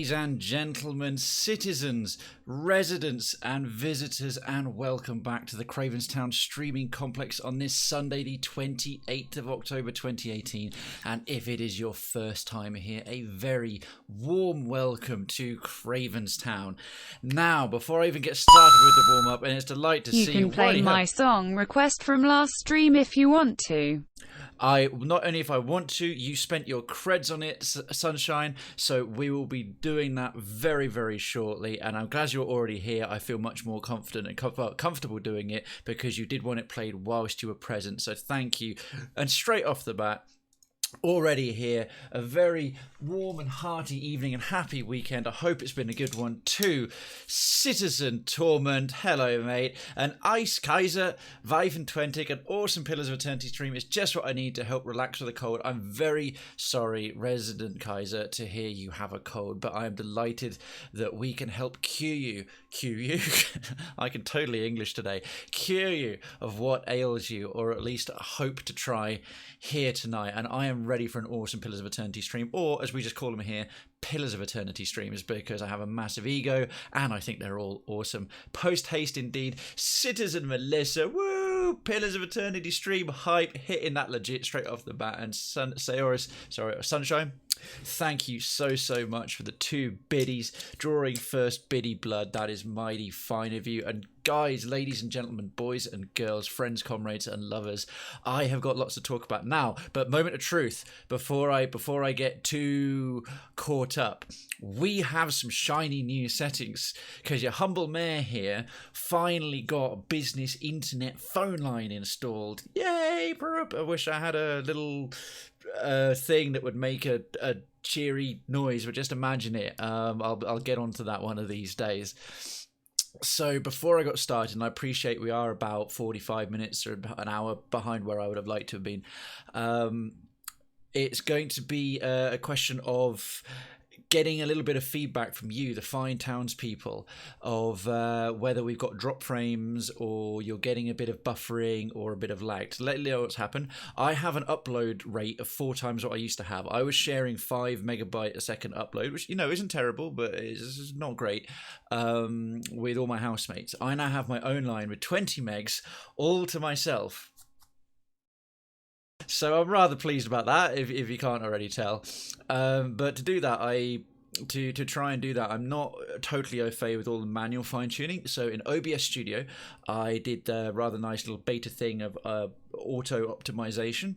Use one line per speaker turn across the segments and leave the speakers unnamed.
Ladies and gentlemen, citizens, residents and visitors, and welcome back to the Cravenstown streaming complex on this Sunday, the 28th of October 2018. And if it is your first time here, a very warm welcome to Cravenstown. Now, before I even get started with the warm-up, and it's a delight to see you.
You can play my song request from last stream if you want to.
Not only if I want to, you spent your creds on it, Sunshine, so we will be doing that very, very shortly, and I'm glad you're already here. I feel much more confident and comfortable doing it because you did want it played whilst you were present, so thank you. And straight off the bat, already here, a very warm and hearty evening and happy weekend. I hope it's been a good one too. Citizen Torment, hello mate, and Ice Kaiser, 25, an awesome Pillars of Eternity stream is just what I need to help relax with the cold. I'm very sorry, Resident Kaiser, to hear you have a cold, but I am delighted that we can help cure you. I can totally English today. Cure you of what ails you, or at least hope to try here tonight. And I am ready for an awesome Pillars of Eternity stream, or as we just call them here, Pillars of Eternity streams, because I have a massive ego and I think they're all awesome. Post haste indeed. Citizen Melissa, woo! Pillars of Eternity stream hype, hitting that legit straight off the bat. And Sunshine, thank you so much for the 2 biddies, drawing first biddy blood. That is mighty fine of you. And guys, ladies and gentlemen, boys and girls, friends, comrades and lovers, I have got lots to talk about now, but moment of truth before I get too caught up. We have some shiny new settings because your humble mayor here finally got a business internet phone line installed. Yay! I wish I had a little thing that would make a cheery noise, but just imagine it. I'll get onto that one of these days. So before I got started, and I appreciate we are about 45 minutes or an hour behind where I would have liked to have been, it's going to be a question of getting a little bit of feedback from you, the fine townspeople, of whether we've got drop frames or you're getting a bit of buffering or a bit of lag. To let you know what's happened, I have an upload rate of 4 times what I used to have. I was sharing 5 megabyte a second upload, which, isn't terrible, but it's not great, with all my housemates. I now have my own line with 20 megs all to myself. So I'm rather pleased about that, if you can't already tell. But to do that, to try and do that, I'm not totally au fait with all the manual fine-tuning. So in OBS Studio, I did a rather nice little beta thing of auto optimization.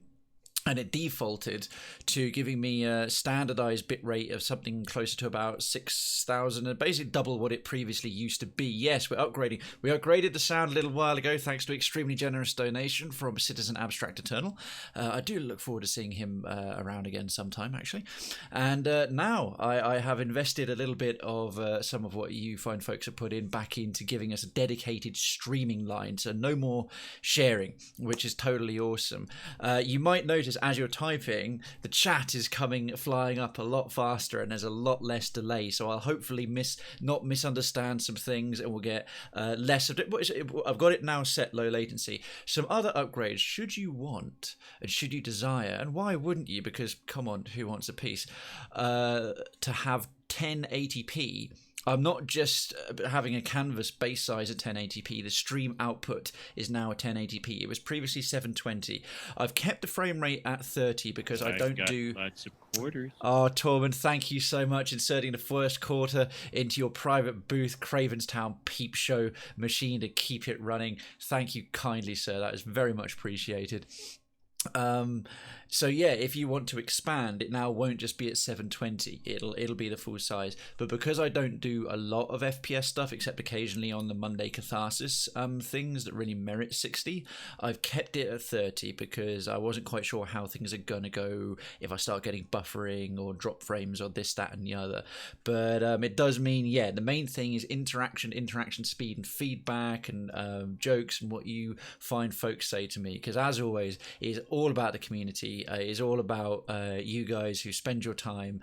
And it defaulted to giving me a standardized bitrate of something closer to about 6,000, and basically double what it previously used to be. Yes, we're upgrading. We upgraded the sound a little while ago thanks to extremely generous donation from Citizen Abstract Eternal. I do look forward to seeing him around again sometime, actually. And now I have invested a little bit of some of what you fine folks have put in back into giving us a dedicated streaming line, so no more sharing, which is totally awesome. You might notice as you're typing, the chat is flying up a lot faster, and there's a lot less delay. So I'll hopefully not misunderstand some things, and we'll get less of it. I've got it now set low latency. Some other upgrades, should you want and should you desire, and why wouldn't you? Because come on, who wants a piece? To have 1080p. I'm not just having a canvas base size at 1080p. The stream output is now 1080p. It was previously 720. I've kept the frame rate at 30 because I don't do...
lots of quarters.
Oh, Tormund, thank you so much. Inserting the first quarter into your private booth, Cravenstown Peep Show machine to keep it running. Thank you kindly, sir. That is very much appreciated. So yeah, if you want to expand, it now won't just be at 720. It'll be the full size. But because I don't do a lot of FPS stuff, except occasionally on the Monday Catharsis things that really merit 60, I've kept it at 30 because I wasn't quite sure how things are gonna go if I start getting buffering or drop frames or this, that, and the other. But it does mean, yeah, the main thing is interaction speed and feedback and jokes and what you find folks say to me. Because as always, it is all about the community. It's all about you guys who spend your time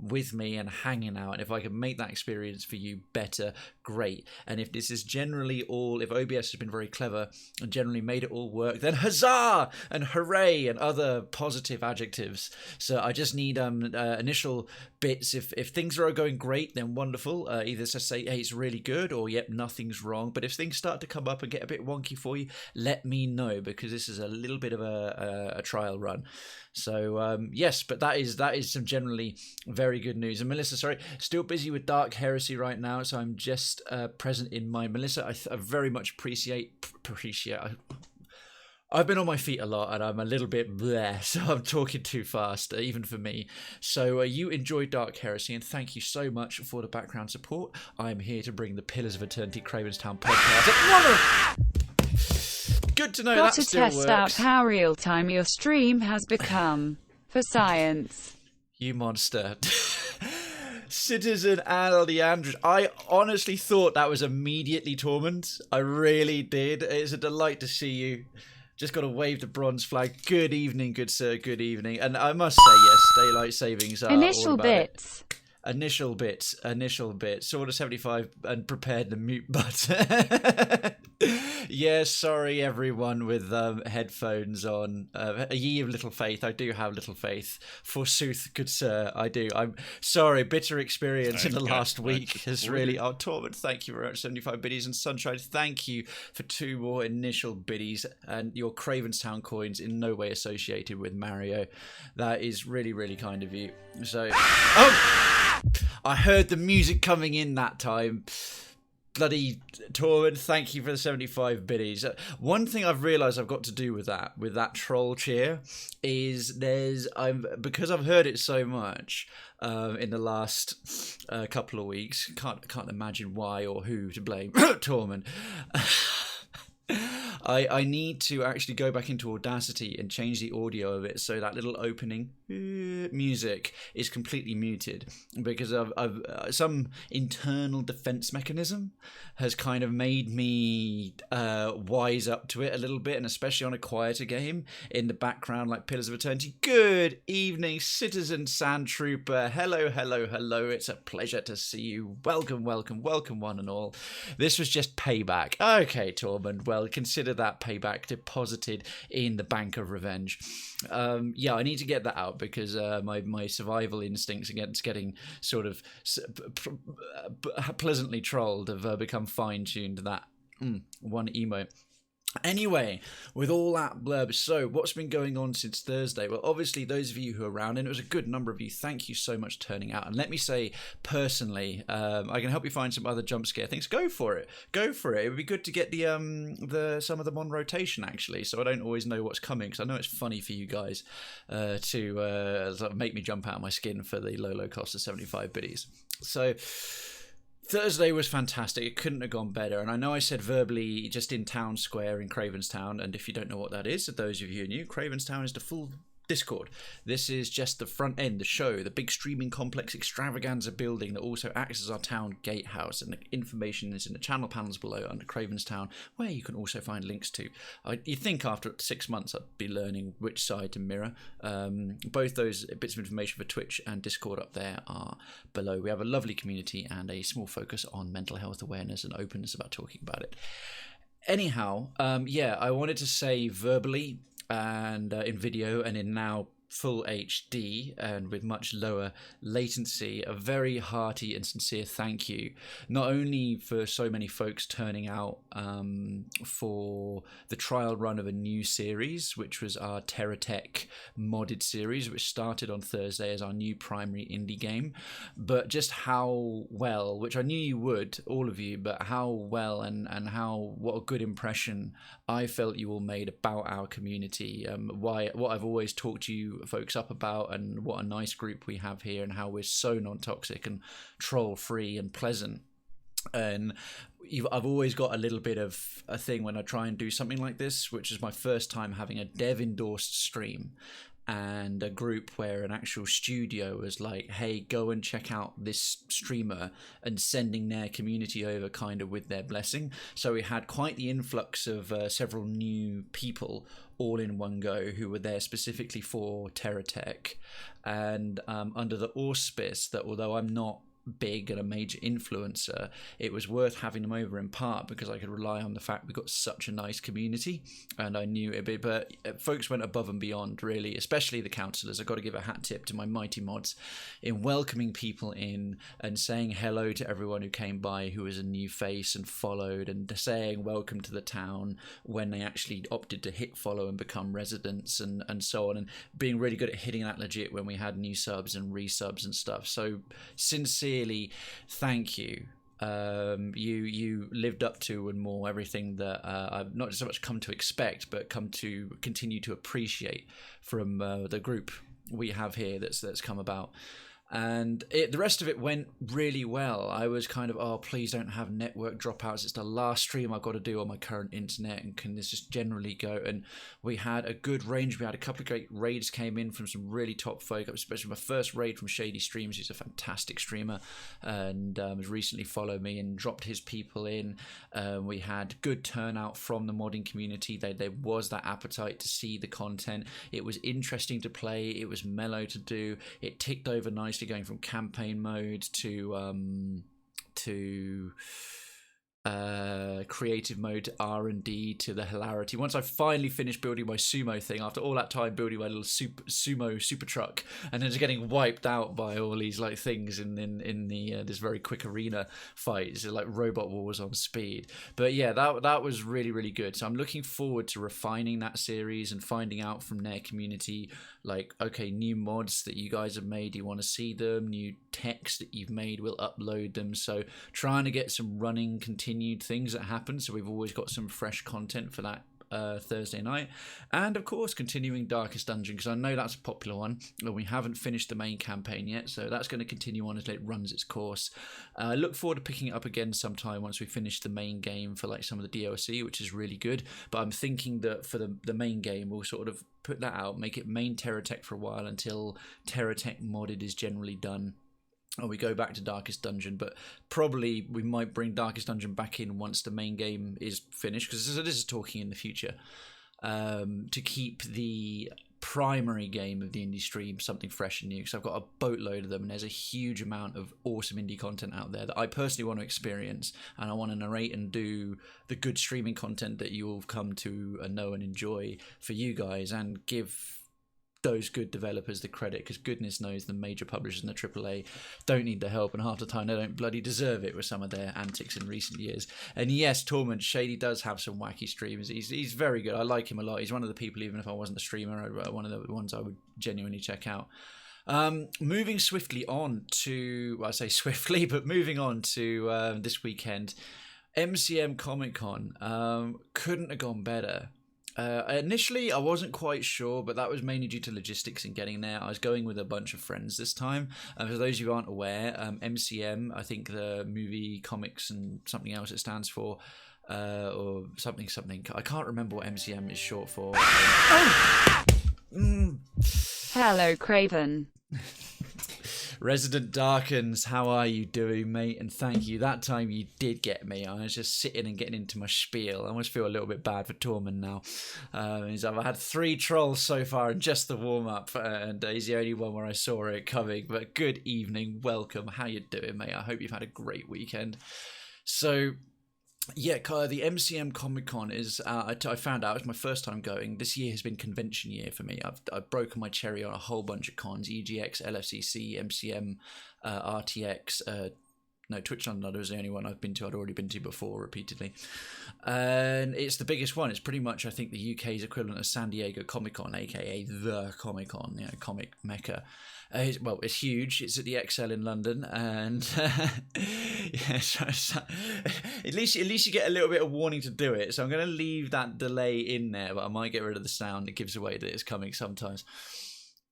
with me and hanging out. And if I can make that experience for you better, great. And if this is generally all, if OBS has been very clever and generally made it all work, then huzzah and hooray and other positive adjectives. So I just need initial bits. If things are going great, then wonderful. Either just say, hey, it's really good, or yep, nothing's wrong. But if things start to come up and get a bit wonky for you, let me know, because this is a little bit of a trial run. So yes, but that is some generally very good news. And Melissa, sorry, still busy with Dark Heresy right now, so I'm just present in mind. Melissa, I very much appreciate. I've been on my feet a lot and I'm a little bit bleh, so I'm talking too fast, even for me. So you enjoyed Dark Heresy, and thank you so much for the background support. I'm here to bring the Pillars of Eternity Krayven's Town podcast. Good to know that still works.
Got to test out how real-time your stream has become. For science.
You monster. Citizen Aldi Andrews. I honestly thought that was immediately Tormund. I really did. It's a delight to see you. Just got to wave the bronze flag. Good evening, good sir, good evening. And I must say, yes, daylight savings are
Initial
all about
bits.
It. Initial bits. Sword of 75 and prepared the mute button. Yeah, sorry everyone with headphones on. Ye of little faith. I do have little faith. Forsooth, good sir, I do. I'm sorry, bitter experience in the last week has really... Oh, Tormund, thank you very much. 75 biddies, and Sunshine, thank you for 2 more initial biddies, and your Krayven's Town coins in no way associated with Mario. That is really, really kind of you. So... Oh! I heard the music coming in that time. Bloody Tormund, thank you for the 75 biddies. One thing I've realised I've got to do with that troll cheer, is because I've heard it so much in the last couple of weeks. Can't imagine why or who to blame. Tormund. I need to actually go back into Audacity and change the audio of it so that little opening music is completely muted, because I've some internal defense mechanism has kind of made me wise up to it a little bit, and especially on a quieter game in the background like Pillars of Eternity. Good evening, Citizen Sand Trooper. Hello. It's a pleasure to see you. Welcome one and all. This was just payback. Okay, Tormund, well, consider that payback deposited in the bank of revenge. I need to get that out, because my survival instincts against getting sort of pleasantly trolled have become fine-tuned to that one emote. Anyway, with all that blurb, so what's been going on since Thursday? Well, obviously, those of you who are around, and it was a good number of you, thank you so much for turning out. And let me say, personally, I can help you find some other jump scare things. Go for it. It would be good to get some of them on rotation, actually, so I don't always know what's coming, because I know it's funny for you guys to sort of make me jump out of my skin for the low cost of 75 biddies. So... Thursday was fantastic. It couldn't have gone better. And I know I said verbally just in Town Square in Krayven's Town, and if you don't know what that is, those of you who are new, Krayven's Town is the full Discord. This is just the front end, the show, the big streaming complex extravaganza building that also acts as our town gatehouse, and the information is in the channel panels below under Krayven's Town, where you can also find links to. You'd think after 6 months I'd be learning which side to mirror. Both those bits of information for Twitch and Discord up there are below. We have a lovely community and a small focus on mental health awareness and openness about talking about it. Anyhow, I wanted to say verbally and in video and in now full HD and with much lower latency, a very hearty and sincere thank you, not only for so many folks turning out for the trial run of a new series, which was our TerraTech modded series, which started on Thursday as our new primary indie game, but just how well, which I knew you would, all of you, but how well and what a good impression I felt you all made about our community, what I've always talked to you folks up about, and what a nice group we have here, and how we're so non-toxic and troll-free and pleasant. And I've always got a little bit of a thing when I try and do something like this, which is my first time having a dev-endorsed stream and a group where an actual studio was like, hey, go and check out this streamer, and sending their community over kind of with their blessing. So we had quite the influx of several new people all in one go who were there specifically for TerraTech, and under the auspice that although I'm not big and a major influencer, it was worth having them over in part because I could rely on the fact we've got such a nice community, and I knew it'd be, but folks went above and beyond, really, especially the councillors. I've got to give a hat tip to my mighty mods in welcoming people in and saying hello to everyone who came by who was a new face and followed, and saying welcome to the town when they actually opted to hit follow and become residents, and so on, and being really good at hitting that legit when we had new subs and resubs and stuff. So sincerely, thank you. You lived up to and more everything that I've not so much come to expect, but come to continue to appreciate from the group we have here that's come about. And the rest of it went really well. I was kind of, oh, please don't have network dropouts. It's the last stream I've got to do on my current internet, and can this just generally go? And we had a good range. We had a couple of great raids came in from some really top folk, especially my first raid from Shady Streams, who's a fantastic streamer, and has recently followed me and dropped his people in. We had good turnout from the modding community. There was that appetite to see the content. It was interesting to play. It was mellow to do. It ticked over nicely, going from campaign mode to creative mode to R&D to the hilarity. Once I finally finished building my sumo thing, after all that time building my little sumo super truck, and then just getting wiped out by all these like things in the this very quick arena fight. It's like robot wars on speed. But yeah, that was really, really good. So I'm looking forward to refining that series and finding out from their community, like, okay, new mods that you guys have made, you want to see them, new text that you've made, we'll upload them. So trying to get some running continued things that happen, so we've always got some fresh content for that Thursday night. And of course continuing Darkest Dungeon, because I know that's a popular one, and we haven't finished the main campaign yet, so that's going to continue on as it runs its course. I look forward to picking it up again sometime once we finish the main game for like some of the DLC, which is really good. But I'm thinking that for the main game, we'll sort of put that out, make it main TerraTech for a while until TerraTech modded is generally done, or we go back to Darkest Dungeon. But probably we might bring Darkest Dungeon back in once the main game is finished, because this is talking in the future, to keep the primary game of the indie stream something fresh and new, because I've got a boatload of them, and there's a huge amount of awesome indie content out there that I personally want to experience, and I want to narrate and do the good streaming content that you'll come to know and enjoy for you guys, and give those good developers the credit, because goodness knows the major publishers in the AAA don't need the help, and half the time they don't bloody deserve it with some of their antics in recent years. And yes, Torment Shady does have some wacky streams. He's very good. I like him a lot. He's one of the people, even if I wasn't a streamer, one of the ones I would genuinely check out. Moving swiftly on to, well, I say swiftly, but moving on to this weekend, MCM Comic Con. Couldn't have gone better. Initially, I wasn't quite sure, but that was mainly due to logistics in getting there. I was going with a bunch of friends this time. For those of you who aren't aware, MCM, I think the movie, comics, and something else it stands for, or something. I can't remember what MCM is short for.
Hello, Krayven.
Resident Darkens, how are you doing, mate? And thank you. That time you did get me. I was just sitting and getting into my spiel. I almost feel a little bit bad for Tormund now. I've had 3 trolls so far in just the warm-up, and he's the only one where I saw it coming. But good evening, welcome. How you doing, mate? I hope you've had a great weekend. So, yeah, the MCM Comic Con is, I found out, it's my first time going. This year has been convention year for me. I've broken my cherry on a whole bunch of cons: EGX, LFCC, MCM, RTX, no, Twitch London was the only one I'd already been to before repeatedly. And it's the biggest one. It's pretty much, I think, the UK's equivalent of San Diego Comic Con, aka the Comic Con, comic mecca. It's huge. It's at the XL in London, and yeah, so at least you get a little bit of warning to do it. So I'm going to leave that delay in there, but I might get rid of the sound. It gives away that it's coming sometimes.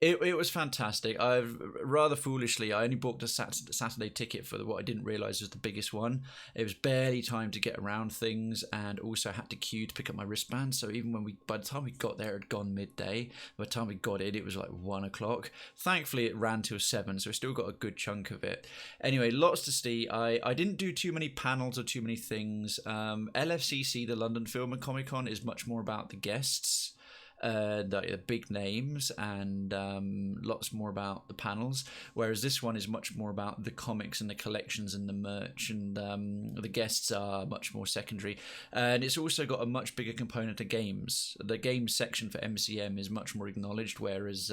It was fantastic. Rather foolishly, I only booked a Saturday ticket for what I didn't realise was the biggest one. It was barely time to get around things, and also had to queue to pick up my wristband. So even by the time we got there, it had gone midday. By the time we got it was like 1 o'clock. Thankfully, it ran till 7, so we still got a good chunk of it. Anyway, lots to see. I didn't do too many panels or too many things. LFCC, the London Film and Comic Con, is much more about the guests. the big names, and lots more about the panels. Whereas this one is much more about the comics and the collections and the merch, and the guests are much more secondary. And it's also got a much bigger component of games. The games section for MCM is much more acknowledged, whereas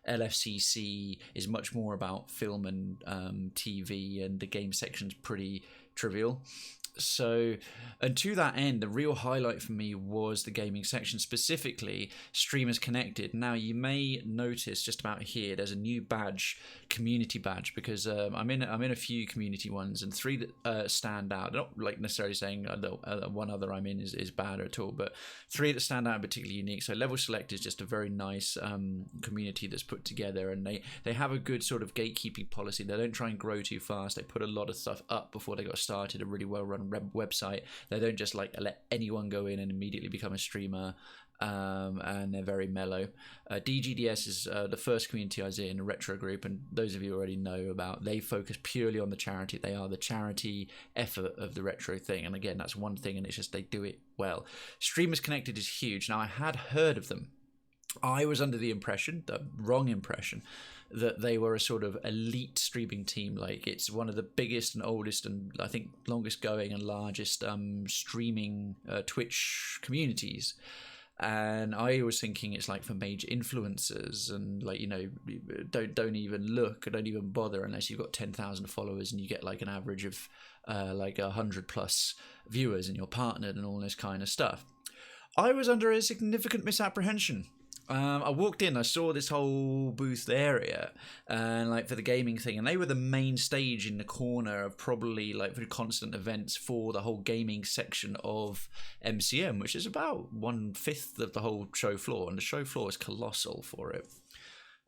LFCC is much more about film and TV, and the game section's pretty trivial. So, and to that end, the real highlight for me was the gaming section, specifically Streamers Connected. Now, you may notice just about here, there's a new badge, community badge, because I'm in a few community ones, and 3 that stand out. Not like necessarily saying one other I'm in is bad at all, but 3 that stand out and particularly unique. So, Level Select is just a very nice community that's put together, and they have a good sort of gatekeeping policy. They don't try and grow too fast. They put a lot of stuff up before they got started. A really well run website. They don't just like let anyone go in and immediately become a streamer, and they're very mellow. DGDS is the first community I was in, a retro group, and those of you already know about, they focus purely on the charity. They are the charity effort of the retro thing, and again, that's one thing, and it's just they do it well. Streamers Connected is huge. Now, I had heard of them. I was under the impression, the wrong impression, that they were a sort of elite streaming team. Like, it's one of the biggest and oldest and I think longest going and largest streaming Twitch communities. And I was thinking it's like for major influencers, and like, you know, don't even look, don't even bother unless you've got 10,000 followers and you get like an average of like 100+ viewers and you're partnered and all this kind of stuff. I was under a significant misapprehension. I walked in, I saw this whole booth area, and like for the gaming thing, and they were the main stage in the corner of probably like for constant events for the whole gaming section of MCM, which is about 1/5 of the whole show floor, and the show floor is colossal for it.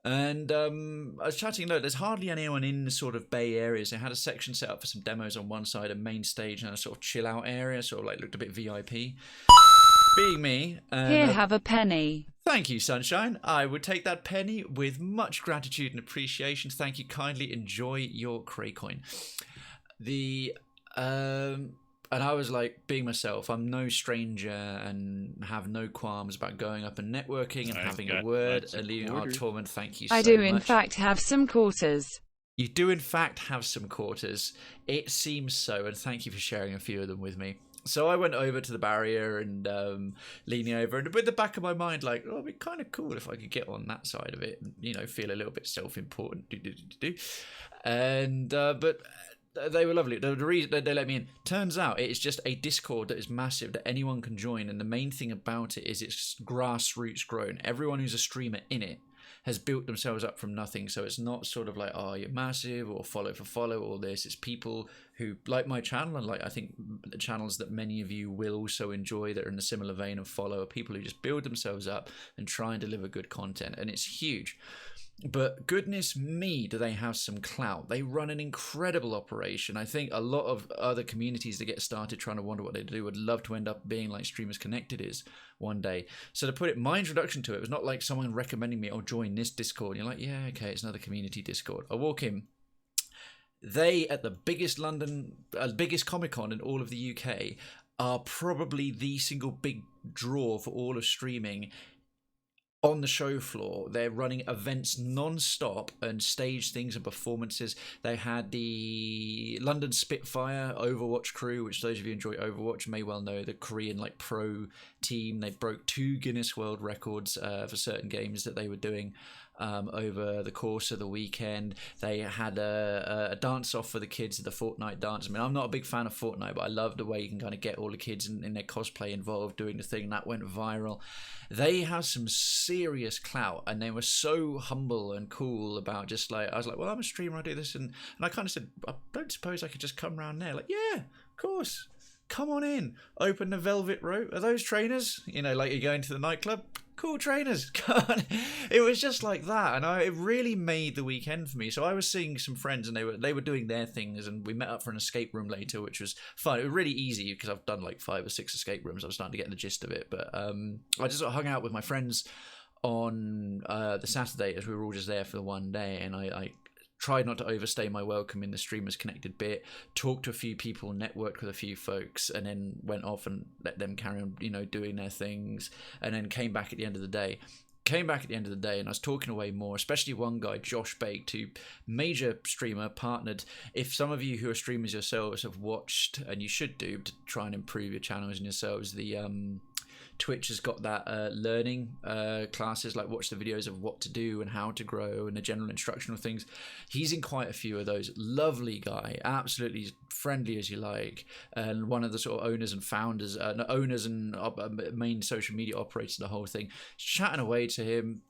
And I was chatting, there's hardly anyone in the sort of Bay areas. They had a section set up for some demos on one side, a main stage, and a sort of chill out area, sort of like looked a bit VIP. Being me,
here, have a penny.
Thank you, Sunshine. I would take that penny with much gratitude and appreciation. Thank you kindly. Enjoy your Kraycoin. And I was like, being myself, I'm no stranger and have no qualms about going up and networking and having a word and leaving our tournament. Thank you so much.
I do, in fact, have some quarters.
You do, in fact, have some quarters. It seems so, and thank you for sharing a few of them with me. So I went over to the barrier and leaning over, and with the back of my mind, like, oh, it'd be kind of cool if I could get on that side of it, and, you know, feel a little bit self-important. And but they were lovely. The reason they let me in, turns out it is just a Discord that is massive that anyone can join, and the main thing about it is it's grassroots grown. Everyone who's a streamer in it has built themselves up from nothing. So it's not sort of like, oh, you're massive or follow for follow or this. It's people who like my channel, and like I think the channels that many of you will also enjoy that are in a similar vein of follow, are people who just build themselves up and try and deliver good content, and it's huge. But goodness me, do they have some clout. They run an incredible operation. I think a lot of other communities that get started trying to wonder what they do would love to end up being like Streamers Connected is one day. So to put it, my introduction to it was not like someone recommending me, oh, join this Discord. And you're like, yeah, okay, it's another community Discord. I walk in. They, at the biggest biggest Comic-Con in all of the UK, are probably the single big draw for all of streaming. On the show floor, they're running events non-stop and stage things and performances. They had the London Spitfire Overwatch crew, which those of you who enjoy Overwatch may well know, the Korean like pro team. They broke 2 Guinness World Records for certain games that they were doing over the course of the weekend. They had a dance off for the kids, the Fortnite dance. I mean, I'm not a big fan of Fortnite, but I love the way you can kind of get all the kids in their cosplay involved doing the thing. That went viral. They have some serious clout, and they were so humble and cool about just like, I was like, well, I'm a streamer, I do this, and I kind of said, I don't suppose I could just come around there. Like, yeah, of course, come on in, open the velvet rope. Are those trainers? You know, like you're going to the nightclub? Cool trainers. It was just like that, and it really made the weekend for me. So I was seeing some friends, and they were doing their things, and we met up for an escape room later, which was fun. It was really easy because I've done like 5 or 6 escape rooms. I was starting to get the gist of it, but I just sort of hung out with my friends on the Saturday as we were all just there for the one day, and I tried not to overstay my welcome in the streamers connected bit, talked to a few people, networked with a few folks, and then went off and let them carry on, doing their things, and then came back at the end of the day. And I was talking away more, especially one guy, Josh Baked, who major streamer, partnered. If some of you who are streamers yourselves have watched, and you should do to try and improve your channels and yourselves, the Twitch has got that learning classes, like watch the videos of what to do and how to grow and the general instructional things. He's in quite a few of those. Lovely guy, absolutely friendly as you like, and one of the sort of owners and founders, main social media operators, the whole thing. Chatting away to him.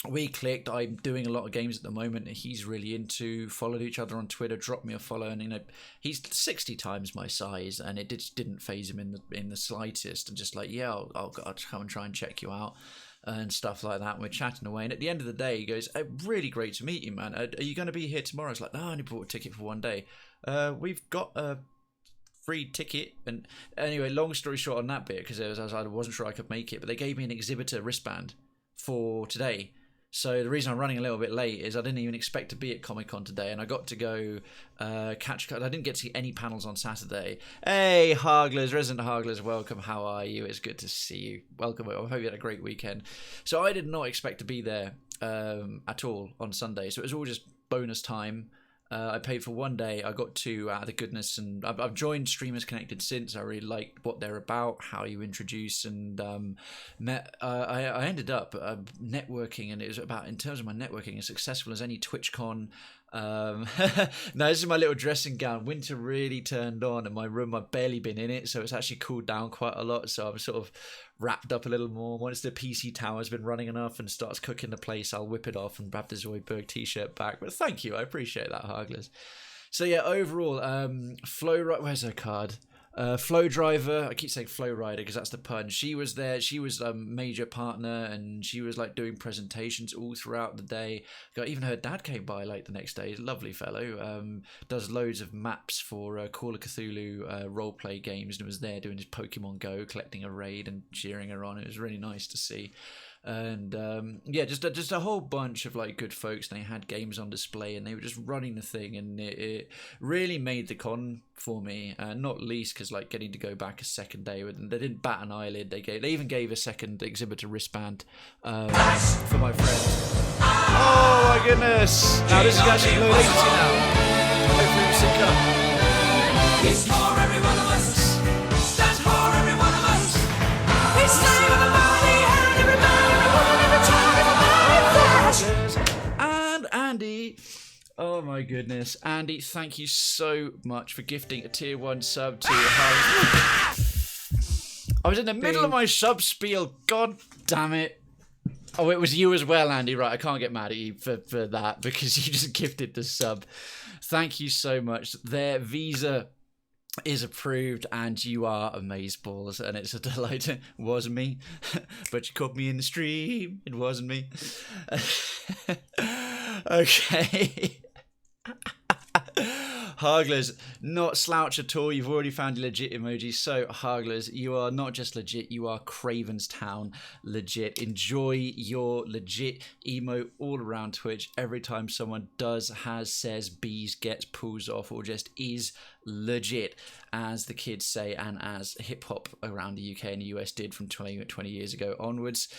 We clicked. I'm doing a lot of games at the moment that he's really into. Followed each other on Twitter, dropped me a follow, and he's 60 times my size, and it just didn't phase him in the slightest. And just like, yeah, I'll come and try and check you out and stuff like that. And we're chatting away, and at the end of the day, he goes, "Really great to meet you, man. Are you going to be here tomorrow?" I was like, "No, I only bought a ticket for one day. We've got a free ticket." And anyway, long story short on that bit, because I wasn't sure I could make it, but they gave me an exhibitor wristband for today. So the reason I'm running a little bit late is I didn't even expect to be at Comic-Con today, and I got to go catch. I didn't get to see any panels on Saturday. Hey, Harglers, resident Harglers, welcome. How are you? It's good to see you. Welcome. I hope you had a great weekend. So I did not expect to be there at all on Sunday. So it was all just bonus time. I paid for one day. I got two out of the goodness, and I've joined Streamers Connected since. I really liked what they're about, how you introduce, and I ended up networking, and it was about, in terms of my networking, as successful as any TwitchCon. Now this is my little dressing gown. Winter really turned on in my room. I've barely been in it, so it's actually cooled down quite a lot. So I'm sort of wrapped up a little more. Once the PC tower's been running enough and starts cooking the place, I'll whip it off and grab the Zoidberg t-shirt back. But thank you, I appreciate that, Harglers. So yeah, overall, where's her card? Flow Driver, I keep saying Flow Rider because that's the pun. She was there. She was a major partner, and she was like doing presentations all throughout the day. Even her dad came by like the next day. He's a lovely fellow. Does loads of maps for Call of Cthulhu roleplay games, and was there doing his Pokemon Go, collecting a raid and cheering her on. It was really nice to see. And yeah, just a whole bunch of like good folks. They had games on display, and they were just running the thing, and it really made the con for me. Not least because like getting to go back a second day with them, they didn't bat an eyelid. They even gave a second exhibitor wristband for my friend. Oh my goodness! Now this is actually low latency now. Hopefully we sync up. It's for every one of us. That's for every one of us. It's time for the party. And Andy, oh my goodness, Andy, thank you so much for gifting a tier 1 sub to your house. I was in the middle of my sub spiel, god damn it. Oh, it was you as well, Andy, right? I can't get mad at you for that because you just gifted the sub. Thank you so much. Their visa is approved, and you are amazeballs, and it's a delight. It wasn't me, but you caught me in the stream. It wasn't me. Okay. Harglers, not slouch at all. You've already found your legit emoji. So, Harglers, you are not just legit, you are Krayven's Town legit. Enjoy your legit emote all around Twitch. Every time someone does, has, says, bees, gets, pulls off, or just is legit, as the kids say, and as hip-hop around the UK and the US did from 20 years ago onwards.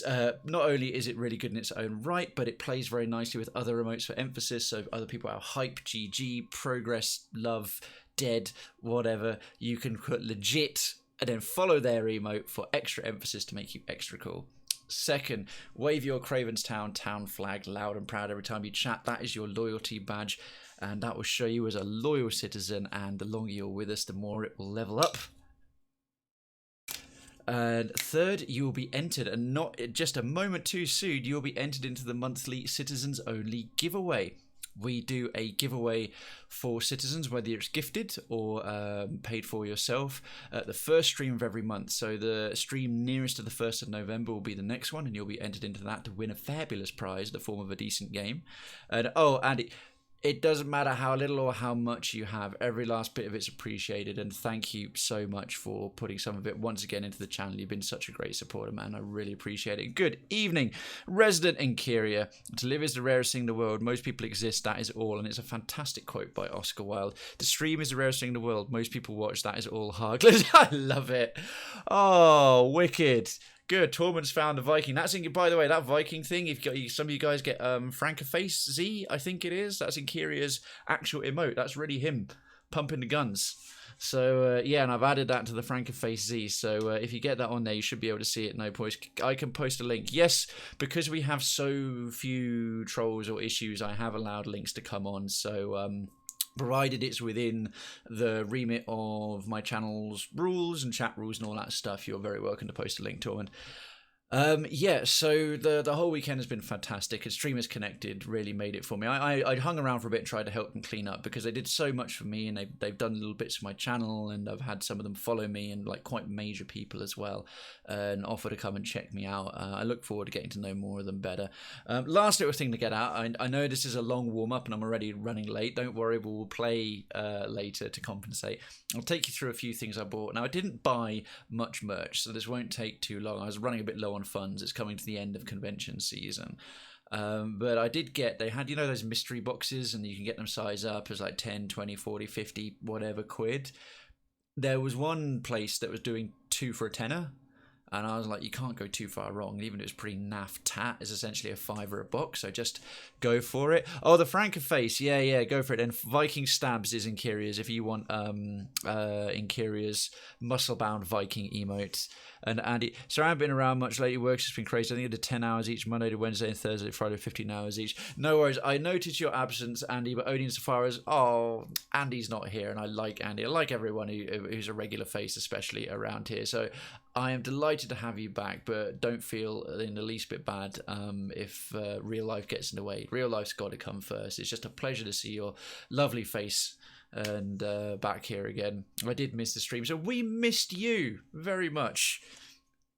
Not only is it really good in its own right, but it plays very nicely with other emotes for emphasis. So other people are hype, GG, progress, love, dead, whatever. You can put legit and then follow their emote for extra emphasis to make you extra cool. Second, wave your Krayven's Town flag loud and proud every time you chat. That is your loyalty badge, and that will show you as a loyal citizen, and the longer you're with us, the more it will level up. And third, you will be entered, and not just a moment too soon, you will be entered into the monthly Citizens Only giveaway. We do a giveaway for citizens, whether it's gifted or paid for yourself, the first stream of every month. So the stream nearest to the 1st of November will be the next one, and you'll be entered into that to win a fabulous prize in the form of a decent game. And oh, Andy, It doesn't matter how little or how much you have. Every last bit of it's appreciated, and thank you so much for putting some of it once again into the channel. You've been such a great supporter, man. I really appreciate it. Good evening, resident Inkyria. To live is the rarest thing in the world. Most people exist. That is all. And it's a fantastic quote by Oscar Wilde. The stream is the rarest thing in the world. Most people watch. That is all. Harglers. I love it. Oh, wicked. Good. Tormund's found the Viking. That's in, by the way, that Viking thing. If some of you guys get Frankerface Z, I think it is. That's in Kyria's actual emote. That's really him pumping the guns. So yeah, and I've added that to the Frankerface Z. So if you get that on there, you should be able to see it. No points. I can post a link. Yes, because we have so few trolls or issues, I have allowed links to come on. So provided it's within the remit of my channel's rules and chat rules and all that stuff, you're very welcome to post a link to it. Yeah, so the whole weekend has been fantastic. And Streamers Connected really made it for me. I hung around for a bit and tried to help them clean up because they did so much for me, and they've done little bits of my channel, and I've had some of them follow me, and like quite major people as well, and offer to come and check me out. I look forward to getting to know more of them better. Last little thing to get out. I know this is a long warm up and I'm already running late. Don't worry, we'll play later to compensate. I'll take you through a few things I bought. Now, I didn't buy much merch, so this won't take too long. I was running a bit low on funds. It's coming to the end of convention season, but I did get, they had, you know, those mystery boxes, and you can get them size up as like 10, 20, 40, 50 whatever quid. There was one place that was doing 2 for a tenner, and I was like, you can't go too far wrong. Even if it was pretty naff tat, is essentially a $5 a box, so just go for it. Oh, the Frankerface, yeah, go for it. And Viking Stabs is in Kyria's if you want in Kyria's muscle-bound Viking emotes. And Andy, so I haven't been around much lately. Work's just been crazy. I think I did 10 hours each, Monday to Wednesday and Thursday, Friday, 15 hours each. No worries. I noticed your absence, Andy, but only insofar as, Andy's not here, and I like Andy. I like everyone who's a regular face, especially around here. So I am delighted to have you back, but don't feel in the least bit bad if real life gets in the way. Real life's got to come first. It's just a pleasure to see your lovely face and back here again. I did miss the stream, so we missed you very much.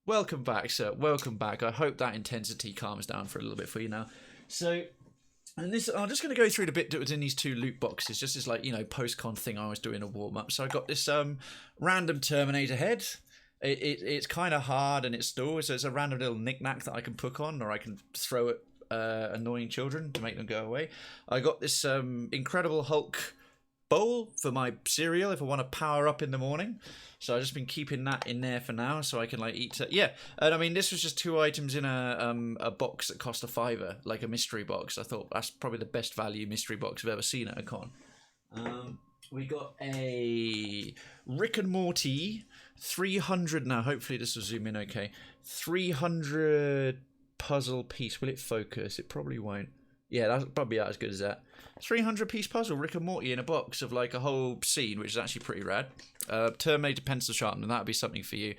Welcome back, sir. Welcome back. I hope that intensity calms down for a little bit for you now. So, and this, I'm just going to go through the bit that was in these 2 loot boxes, just as like, you know, post-con thing I was doing a warm-up. So I got this random Terminator head. It's kind of hard and it's still, so it's a random little knick-knack that I can put on, or I can throw at annoying children to make them go away. I got this Incredible Hulk bowl for my cereal if I want to power up in the morning, so I've just been keeping that in there for now so I can like eat it. Yeah, and I mean, this was just 2 items in a box that cost a $5, like a mystery box. I thought that's probably the best value mystery box I've ever seen at a con. We got a Rick and Morty 300, now hopefully this will zoom in okay, 300 puzzle piece. Will it focus? It probably won't. Yeah, that's probably as good as that. 300 piece puzzle, Rick and Morty in a box of like a whole scene, which is actually pretty rad. Terminator pencil sharpener, that would be something for you.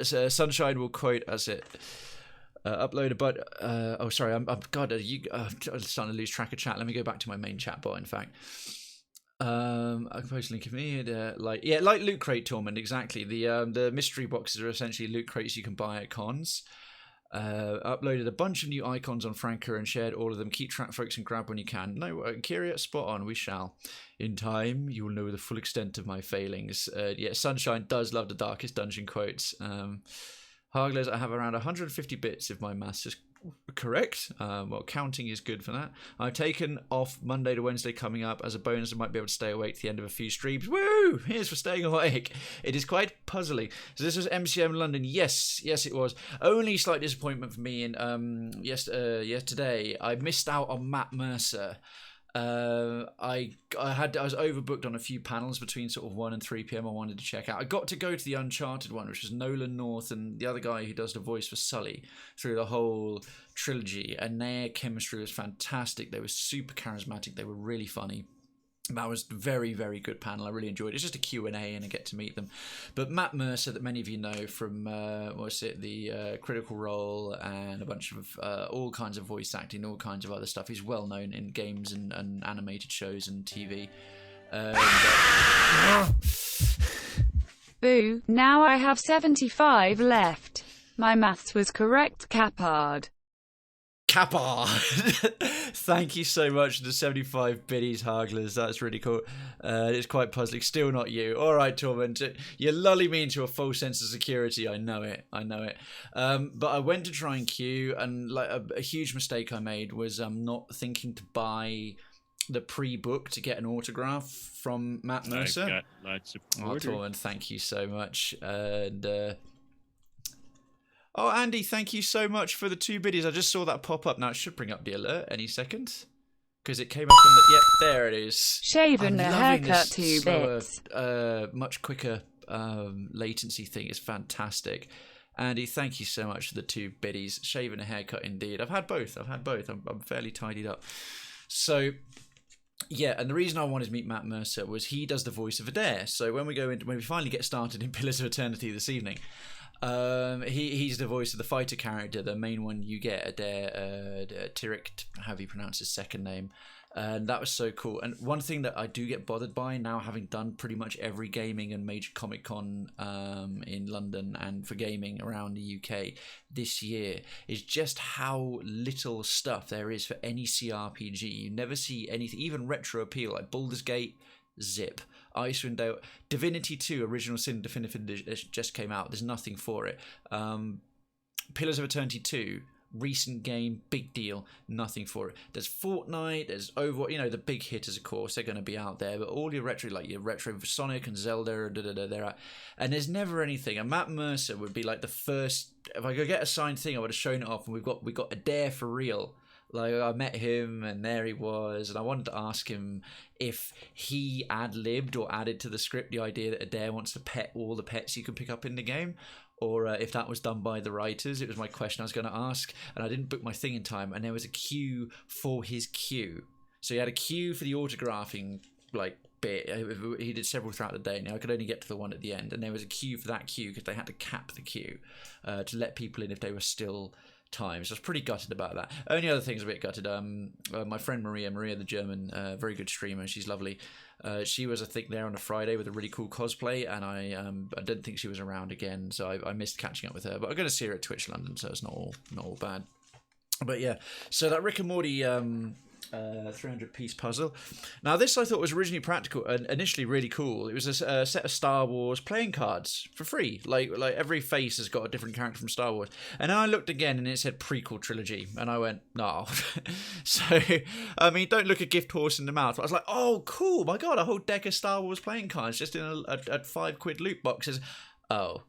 So Sunshine will quote as it uploaded, but oh sorry, I'm starting to lose track of chat. Let me go back to my main chat bot. In fact, I can post a link of me. Like Loot Crate Torment, exactly. The mystery boxes are essentially loot crates you can buy at cons. Uploaded a bunch of new icons on Franker and shared all of them. Keep track, folks, and grab when you can. No, Kyria, spot on. We shall. In time, you will know the full extent of my failings. Yeah, Sunshine does love the Darkest Dungeon quotes. Harglers, I have around 150 bits if my maths is correct. Well, counting is good for that. I've taken off Monday to Wednesday coming up. As a bonus, I might be able to stay awake to the end of a few streams. Woo! Here's for staying awake. It is quite puzzling. So this was MCM London. Yes, it was. Only slight disappointment for me in yesterday. I missed out on Matt Mercer. I was overbooked on a few panels between sort of 1 and 3 p.m. I wanted to check out. I got to go to the Uncharted one, which was Nolan North and the other guy who does the voice for Sully through the whole trilogy, and their chemistry was fantastic. They were super charismatic. They were really funny. That was a very, very good panel. I really enjoyed it. It's just a Q&A and I get to meet them. But Matt Mercer, that many of you know from, the Critical Role and a bunch of all kinds of voice acting, all kinds of other stuff. He's well known in games and animated shows and TV.
Boo, now I have 75 left. My maths was correct, Capard.
Thank you so much for the 75 biddies, Harglers. That's really cool. It's quite puzzling. Still not you. All right, Torment. You're lulling me into a false sense of security. I know it. But I went to try and queue, and like a huge mistake I made was not thinking to buy the pre-book to get an autograph from Matt Mercer.
I've got lots of orders.
Torment, thank you so much. And oh, Andy, thank you so much for the 2 biddies. I just saw that pop up. Now it should bring up the alert any second, because it came up on the. Yep, there it is.
Shaving a haircut, 2
slower,
bits.
much quicker latency thing. It's fantastic. Andy, thank you so much for the 2 biddies. Shaving a haircut, indeed. I've had both. I'm fairly tidied up. So. Yeah, and the reason I wanted to meet Matt Mercer was he does the voice of Adair. So when we finally get started in Pillars of Eternity this evening, he's the voice of the fighter character, the main one you get, Adair Tirict, however you pronounce his second name. And that was so cool. And one thing that I do get bothered by now, having done pretty much every gaming and major Comic Con in London and for gaming around the UK this year, is just how little stuff there is for any CRPG. You never see anything, even retro appeal, like Baldur's Gate, zip. Icewind Dale, Divinity 2 Original Sin Definitive Edition just came out. There's nothing for it. Pillars of Eternity 2, recent game, big deal, nothing for it. There's Fortnite, there's Overwatch, the big hitters, of course, they're going to be out there, but all your retro, like your retro Sonic and Zelda, they're out, and there's never anything. And Matt Mercer would be like the first. If I could get a signed thing, I would have shown it off, and we got Adair for real. Like, I met him, and there he was, and I wanted to ask him if he ad-libbed or added to the script the idea that Adair wants to pet all the pets you can pick up in the game, or if that was done by the writers. It was my question I was going to ask, and I didn't book my thing in time, and there was a queue for his queue. So he had a queue for the autographing, like, bit. He did several throughout the day. Now I could only get to the one at the end, and there was a queue for that queue because they had to cap the queue to let people in if they were still time. So I was pretty gutted about that. Only other things a bit gutted. My friend Maria the German, very good streamer. She's lovely. She was, I think, there on a Friday with a really cool cosplay, and I didn't think she was around again, so I missed catching up with her. But I'm going to see her at Twitch London, so it's not all bad. But yeah, so that Rick and Morty 300-piece puzzle. Now, this I thought was originally practical and initially really cool. It was a set of Star Wars playing cards for free. Like every face has got a different character from Star Wars. And then I looked again and it said prequel trilogy, and I went, no. So, I mean, don't look a gift horse in the mouth. But I was like, oh, cool, my God, a whole deck of Star Wars playing cards just in a £5 loot boxes. Oh.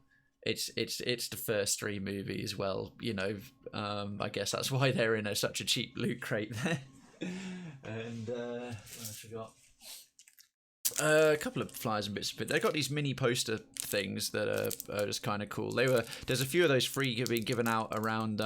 It's the first 3 movies. Well, I guess that's why they're in such a cheap loot crate there. And what else we got? A couple of flyers and bits of it. They got these mini poster things that are just kind of cool. There's a few of those free being given out around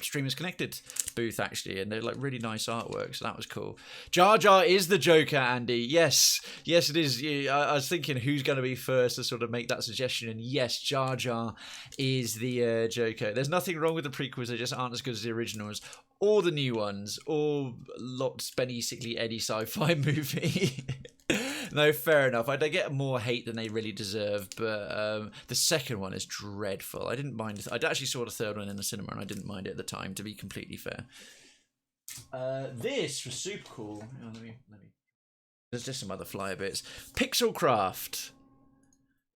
Streamers Connected booth actually, and they're like really nice artwork, so that was cool. Jar Jar is the Joker, Andy. Yes it is. I was thinking who's going to be first to sort of make that suggestion, and yes, Jar Jar is the Joker. There's nothing wrong with the prequels, they just aren't as good as the originals or the new ones, or lots basically any sci-fi movie. No, fair enough. They get more hate than they really deserve, but the second one is dreadful. I didn't mind it. I actually saw the third one in the cinema, and I didn't mind it at the time, to be completely fair. This was super cool. Let me. There's just some other flyer bits. Pixelcraft.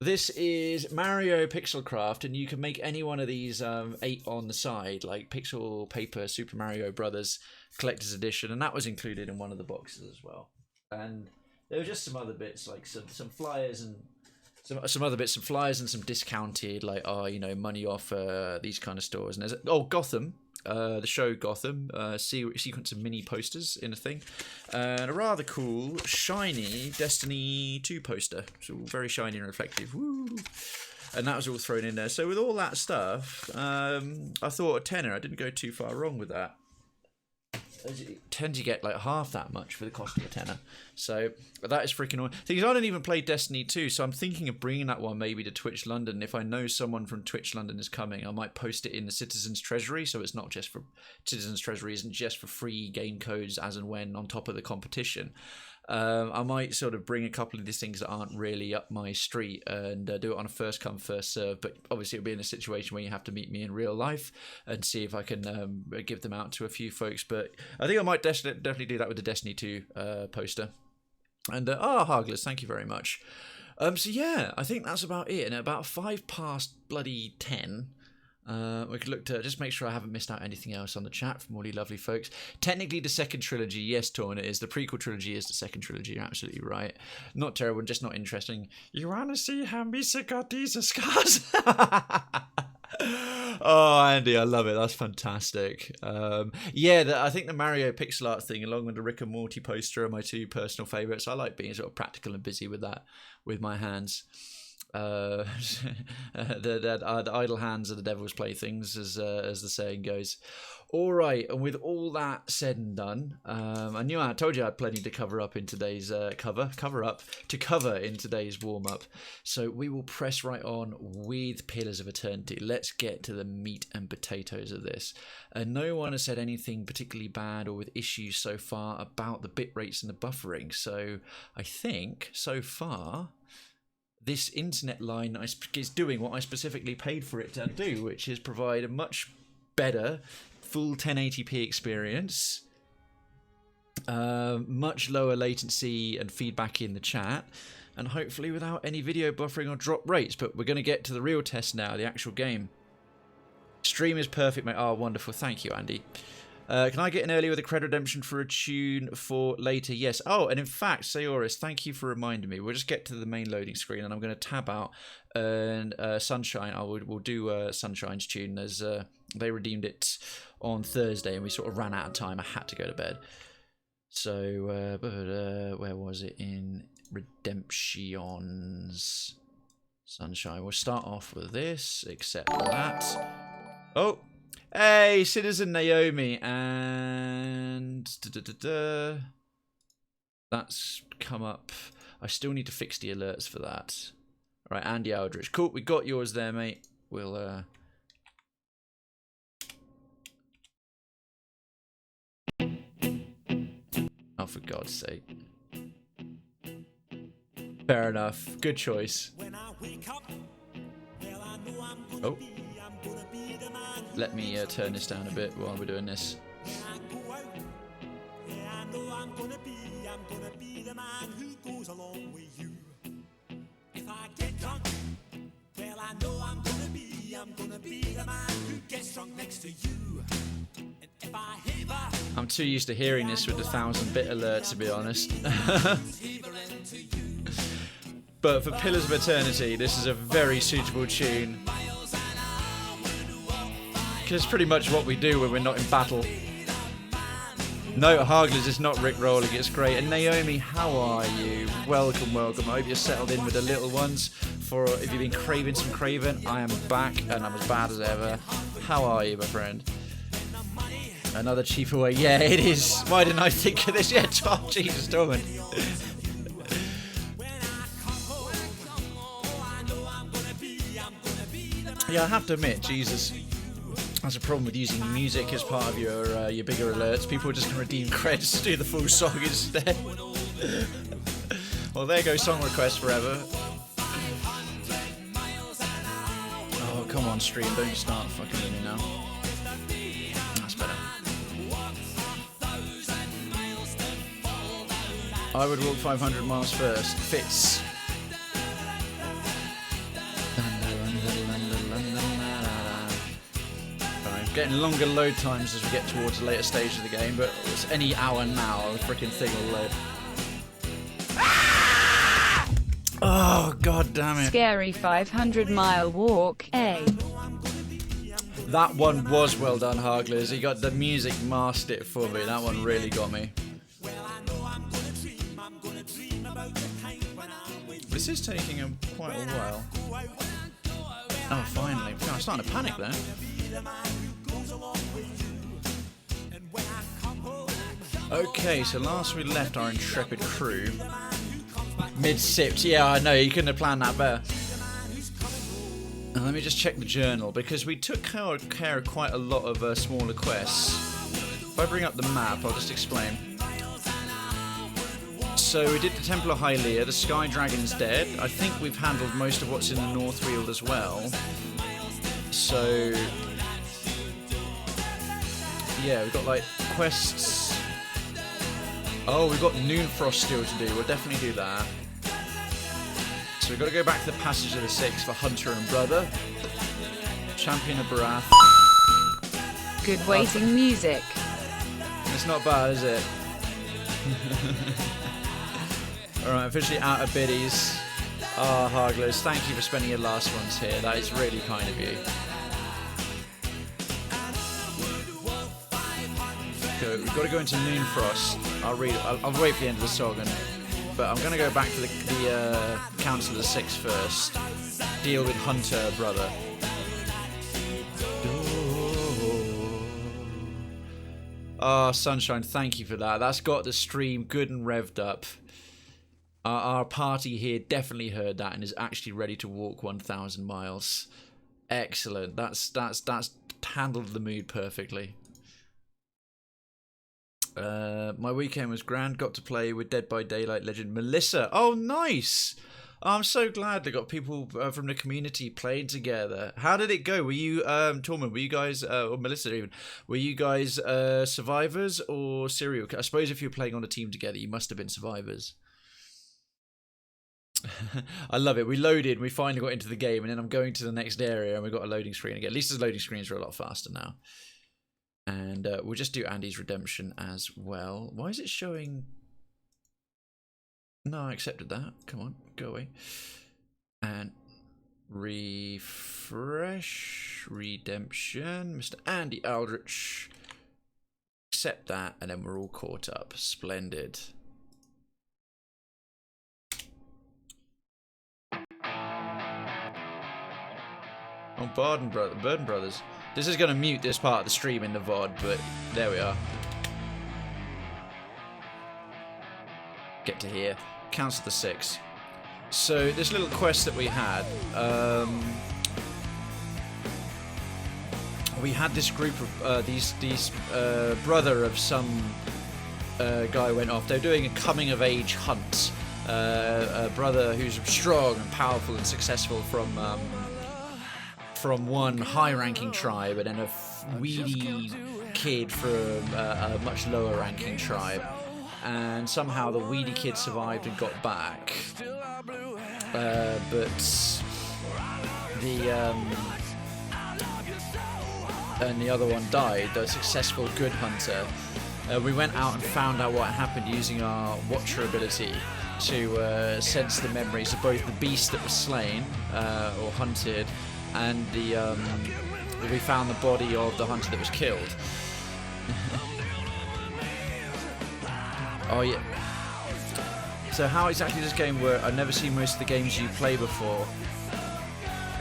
This is Mario Pixelcraft, and you can make any one of these 8 on the side, like Pixel Paper Super Mario Brothers Collector's Edition, and that was included in one of the boxes as well. And there were just some other bits, like some flyers and some other bits, some flyers and some discounted, like money off these kind of stores. And there's Gotham. The show Gotham, sequence of mini posters in a thing, and a rather cool shiny Destiny 2 poster. It's all very shiny and reflective. Woo! And that was all thrown in there. So with all that stuff, I thought a tenner. I didn't go too far wrong with that. Tend to get like half that much for the cost of a tenner, so that is freaking awesome. Things I don't even play Destiny 2, so I'm thinking of bringing that one maybe to Twitch London. If I know someone from Twitch London is coming, I might post it in the Citizens Treasury, so it's not just for Citizens Treasury isn't just for free game codes as and when on top of the competition. I might sort of bring a couple of these things that aren't really up my street and do it on a first come first serve. But obviously, it'll be in a situation where you have to meet me in real life and see if I can give them out to a few folks. But I think I might definitely do that with the Destiny 2 poster. And Hargless, thank you very much. So yeah, I think that's about it. And at about 5 past bloody 10. We could look to just make sure I haven't missed out anything else on the chat from all you lovely folks. Technically, the second trilogy, yes, Torn, it is. The prequel trilogy is the second trilogy. You're absolutely right. Not terrible, just not interesting. You want to see how Misa got these scars? Oh, Andy, I love it. That's fantastic. I think the Mario pixel art thing, along with the Rick and Morty poster, are my 2 personal favourites. I like being sort of practical and busy with that, with my hands. The idle hands are the devil's playthings, as the saying goes. All right, and with all that said and done, I told you I had plenty to cover up in today's cover in today's warm up. So we will press right on with Pillars of Eternity. Let's get to the meat and potatoes of this. No one has said anything particularly bad or with issues so far about the bit rates and the buffering. So I think so far, this internet line is doing what I specifically paid for it to do, which is provide a much better full 1080p experience, much lower latency and feedback in the chat, and hopefully without any video buffering or drop rates. But we're going to get to the real test now, the actual game. Stream is perfect, mate. Oh, wonderful. Thank you, Andy. Can I get in early with a cred redemption for a tune for later? Yes. Oh, and in fact, Sayoris, thank you for reminding me. We'll just get to the main loading screen, and I'm going to tab out and Sunshine. We'll do Sunshine's tune, as they redeemed it on Thursday, and we sort of ran out of time. I had to go to bed. So, where was it in Redemptions? Sunshine. We'll start off with this, except that. Oh. Hey, Citizen Naomi, and that's come up. I still need to fix the alerts for that. All right, Andy Aldrich. Cool, we got yours there, mate. We'll oh, for God's sake. Fair enough. Good choice. Oh. Let me turn this down a bit while we're doing this. I'm too used to hearing this with the 1000-bit alert, to be honest. But for Pillars of Eternity, this is a very suitable tune. It's pretty much what we do when we're not in battle. No, Hargless is not Rick rolling, it's great. And Naomi, how are you? Welcome, welcome. I hope you're settled in with the little ones. For if you've been craving some Krayven, I am back and I'm as bad as ever. How are you, my friend? Another cheaper way. Yeah, it is. Why didn't I think of this yet? Oh, Jesus, Torment. Yeah, I have to admit, Jesus. That's a problem with using music as part of your bigger alerts. People are just going to redeem credits to do the full song instead. Well, there goes song request forever. Oh, come on, stream. Don't start fucking with me now. That's better. I would walk 500 miles first. Fits. Getting longer load times as we get towards the later stage of the game, but it's any hour now, the freaking thing will load. Ah! Oh, god damn it.
Scary 500-mile walk, A.
That one was well done, Hargless. He got the music masked it for me. That one really got me. This is taking him quite a while. Oh, finally. God, I'm starting to panic there. Okay, so last we left our intrepid crew mid-sipped. Yeah, I know, you couldn't have planned that better. And let me just check the journal, because we took care of quite a lot of smaller quests. If I bring up the map, I'll just explain. So we did the Temple of Hylia, the Sky Dragon's dead. I think we've handled most of what's in the Northfield as well. So yeah, we've got like quests. Oh, we've got Noonfrost still to do. We'll definitely do that. So we've got to go back to the Passage of the Six for Hunter and Brother. Champion of Barath.
Good waiting music.
It's not bad, is it? Alright, officially out of biddies. Ah, Harglers, thank you for spending your last ones here. That is really kind of you. So we've got to go into Noonfrost. I'll read it. I'll wait for the end of the song, but I'm going to go back to the Council of the Six first. Deal with Hunter, brother. Ah, Sunshine, thank you for that. That's got the stream good and revved up. Our party here definitely heard that and is actually ready to walk 1,000 miles. Excellent. That's handled the mood perfectly. My weekend was grand. Got to play with Dead by Daylight legend Melissa. Oh, nice. I'm so glad they got people from the community playing together. How did it go? Were you, Tormund, were you guys, or Melissa even, were you guys survivors or serial? I suppose if you're playing on a team together, you must have been survivors. I love it. We loaded, we finally got into the game, and then I'm going to the next area, and we got a loading screen again. At least the loading screens are a lot faster now. And we'll just do Andy's Redemption as well. Why is it showing? No, I accepted that. Come on, go away. And refresh Redemption. Mr. Andy Aldrich. Accept that, and then we're all caught up. Splendid. Oh, Burden Brothers. This is going to mute this part of the stream in the VOD, but there we are. Get to here. Council of the Six. So this little quest that we had, we had this group of these brother of some guy went off. They're doing a coming of age hunt. A brother who's strong and powerful and successful from one high-ranking tribe, and then a weedy kid from a much lower-ranking tribe. And somehow the weedy kid survived and got back. But and the other one died, the successful good hunter. We went out and found out what happened using our Watcher ability to sense the memories of both the beast that was slain or hunted, and we found the body of the hunter that was killed. Oh yeah. So how exactly does this game work? I've never seen most of the games you play before.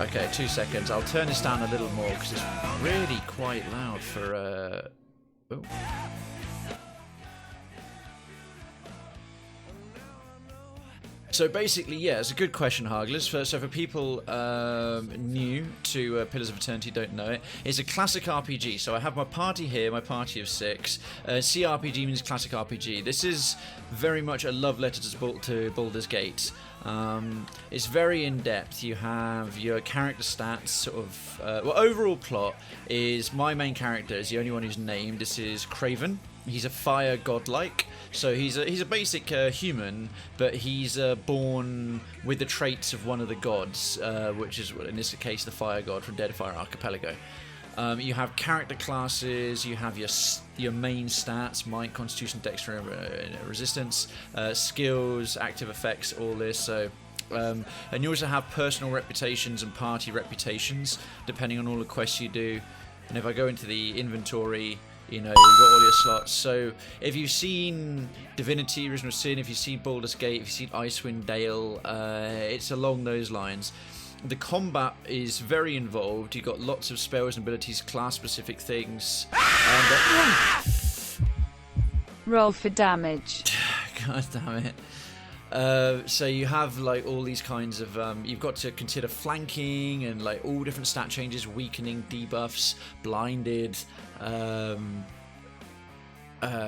Okay, 2 seconds. I'll turn this down a little more because it's really quite loud for oh. So basically, yeah, it's a good question, Harglers. So for people new to Pillars of Eternity, don't know it, it's a classic RPG. So I have my party here, my party of 6. CRPG means classic RPG. This is very much a love letter to Baldur's Gate. It's very in-depth. You have your character stats, sort of... well, overall plot is my main character is the only one who's named. This is Krayven. He's a fire godlike, so he's a basic human, but he's born with the traits of one of the gods, which is, in this case, the fire god from Deadfire Archipelago. You have character classes, you have your main stats, might, constitution, dexterity, resistance, skills, active effects, all this. So, and you also have personal reputations and party reputations, depending on all the quests you do. And if I go into the inventory, you know, you've got all your slots. So if you've seen Divinity, Original Sin, if you've seen Baldur's Gate, if you've seen Icewind Dale, it's along those lines. The combat is very involved. You've got lots of spells and abilities, class-specific things. And,
Roll for damage.
God damn it. So you have like all these kinds of you've got to consider flanking and like all different stat changes, weakening, debuffs, blinded,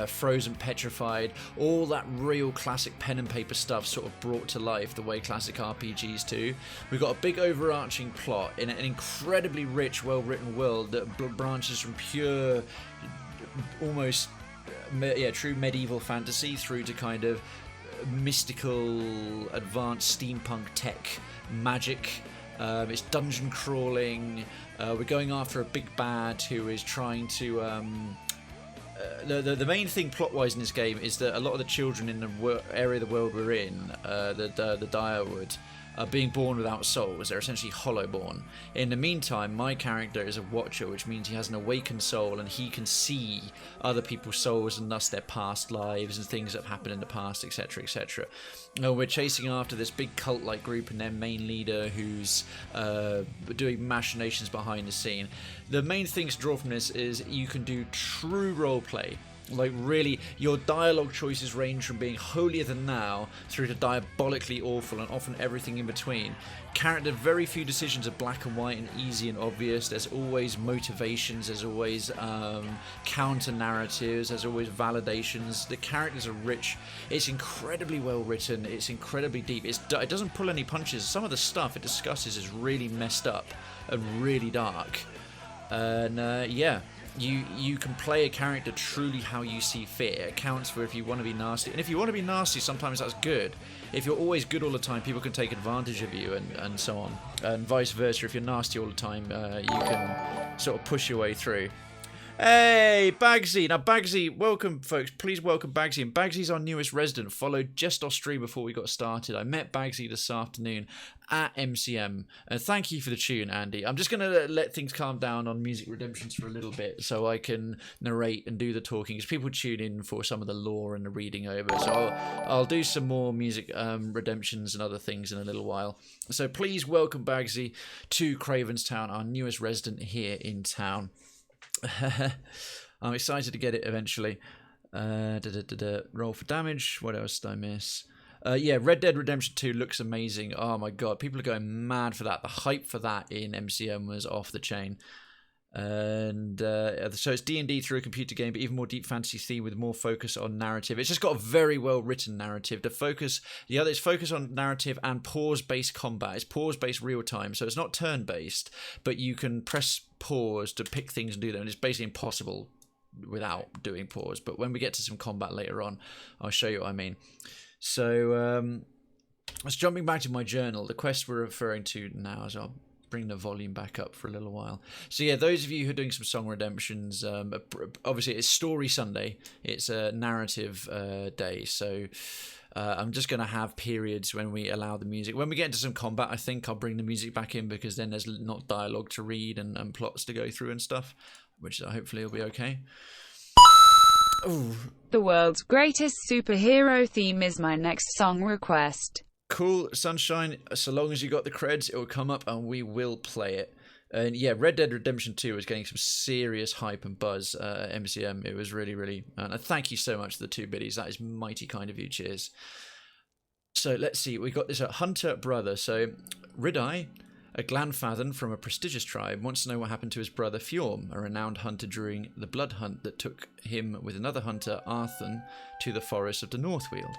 frozen, petrified, all that real classic pen and paper stuff sort of brought to life the way classic RPGs do. We've got a big overarching plot in an incredibly rich, well-written world that branches from pure, almost, true medieval fantasy through to kind of mystical, advanced steampunk tech, magic. It's dungeon crawling. We're going after a big bad who is trying to... The main thing plot-wise in this game is that a lot of the children in the area of the world we're in, the Direwood, are being born without souls. They're essentially hollow-born. In the meantime, my character is a watcher, which means he has an awakened soul and he can see other people's souls and thus their past lives and things that have happened in the past, etc, etc. And we're chasing after this big cult-like group and their main leader who's doing machinations behind the scene. The main thing to draw from this is you can do true roleplay. Like, really, your dialogue choices range from being holier than thou through to diabolically awful and often everything in between. Very few decisions are black and white and easy and obvious. There's always motivations, there's always counter narratives, there's always validations. The characters are rich. It's incredibly well written. It's incredibly deep. It doesn't pull any punches. Some of the stuff it discusses is really messed up and really dark. And you can play a character truly how you see fit. It accounts for if you want to be nasty. And if you want to be nasty, sometimes that's good. If you're always good all the time, people can take advantage of you and so on. And vice versa, if you're nasty all the time, you can sort of push your way through. Hey, Bagsy. Now, Bagsy, welcome, folks. Please welcome Bagsy. And Bagsy's our newest resident, followed just off stream before we got started. I met Bagsy this afternoon at MCM. And thank you for the tune, Andy. I'm just going to let things calm down on Music Redemptions for a little bit so I can narrate and do the talking, because people tune in for some of the lore and the reading over. So I'll do some more Music Redemptions and other things in a little while. So please welcome Bagsy to Krayven's Town, our newest resident here in town. I'm excited to get it eventually. Roll for damage. What else did I miss? Red Dead Redemption 2 looks amazing. Oh my god, people are going mad for that. The hype for that in MCM was off the chain. And so it's D&D through a computer game, but even more deep fantasy theme with more focus on narrative. It's just got a very well written narrative. It's focus on narrative and pause-based combat. It's pause-based real time, so it's not turn-based, but you can press pause to pick things and do them. And it's basically impossible without doing pause. But when we get to some combat later on, I'll show you what I mean. So let's jumping back to my journal. The quest we're referring to now, as I'll bring the volume back up for a little while. So yeah, those of you who are doing some song redemptions, obviously it's Story Sunday. It's a narrative day. So I'm just going to have periods when we allow the music. When we get into some combat, I think I'll bring the music back in, because then there's not dialogue to read and plots to go through and stuff, which hopefully will be okay. Ooh.
The world's greatest superhero theme is my next song request.
Cool, Sunshine. So long as you got the creds, it will come up and we will play it. And yeah, Red Dead Redemption 2 was getting some serious hype and buzz at MCM. It was really, really... And thank you so much to the 2 biddies. That is mighty kind of you. Cheers. So let's see. We got this Hunter Brother. So Ridai, a Glanfathan from a prestigious tribe, wants to know what happened to his brother Fjorm, a renowned hunter during the blood hunt that took him with another hunter, Arthun, to the forest of the Northweald.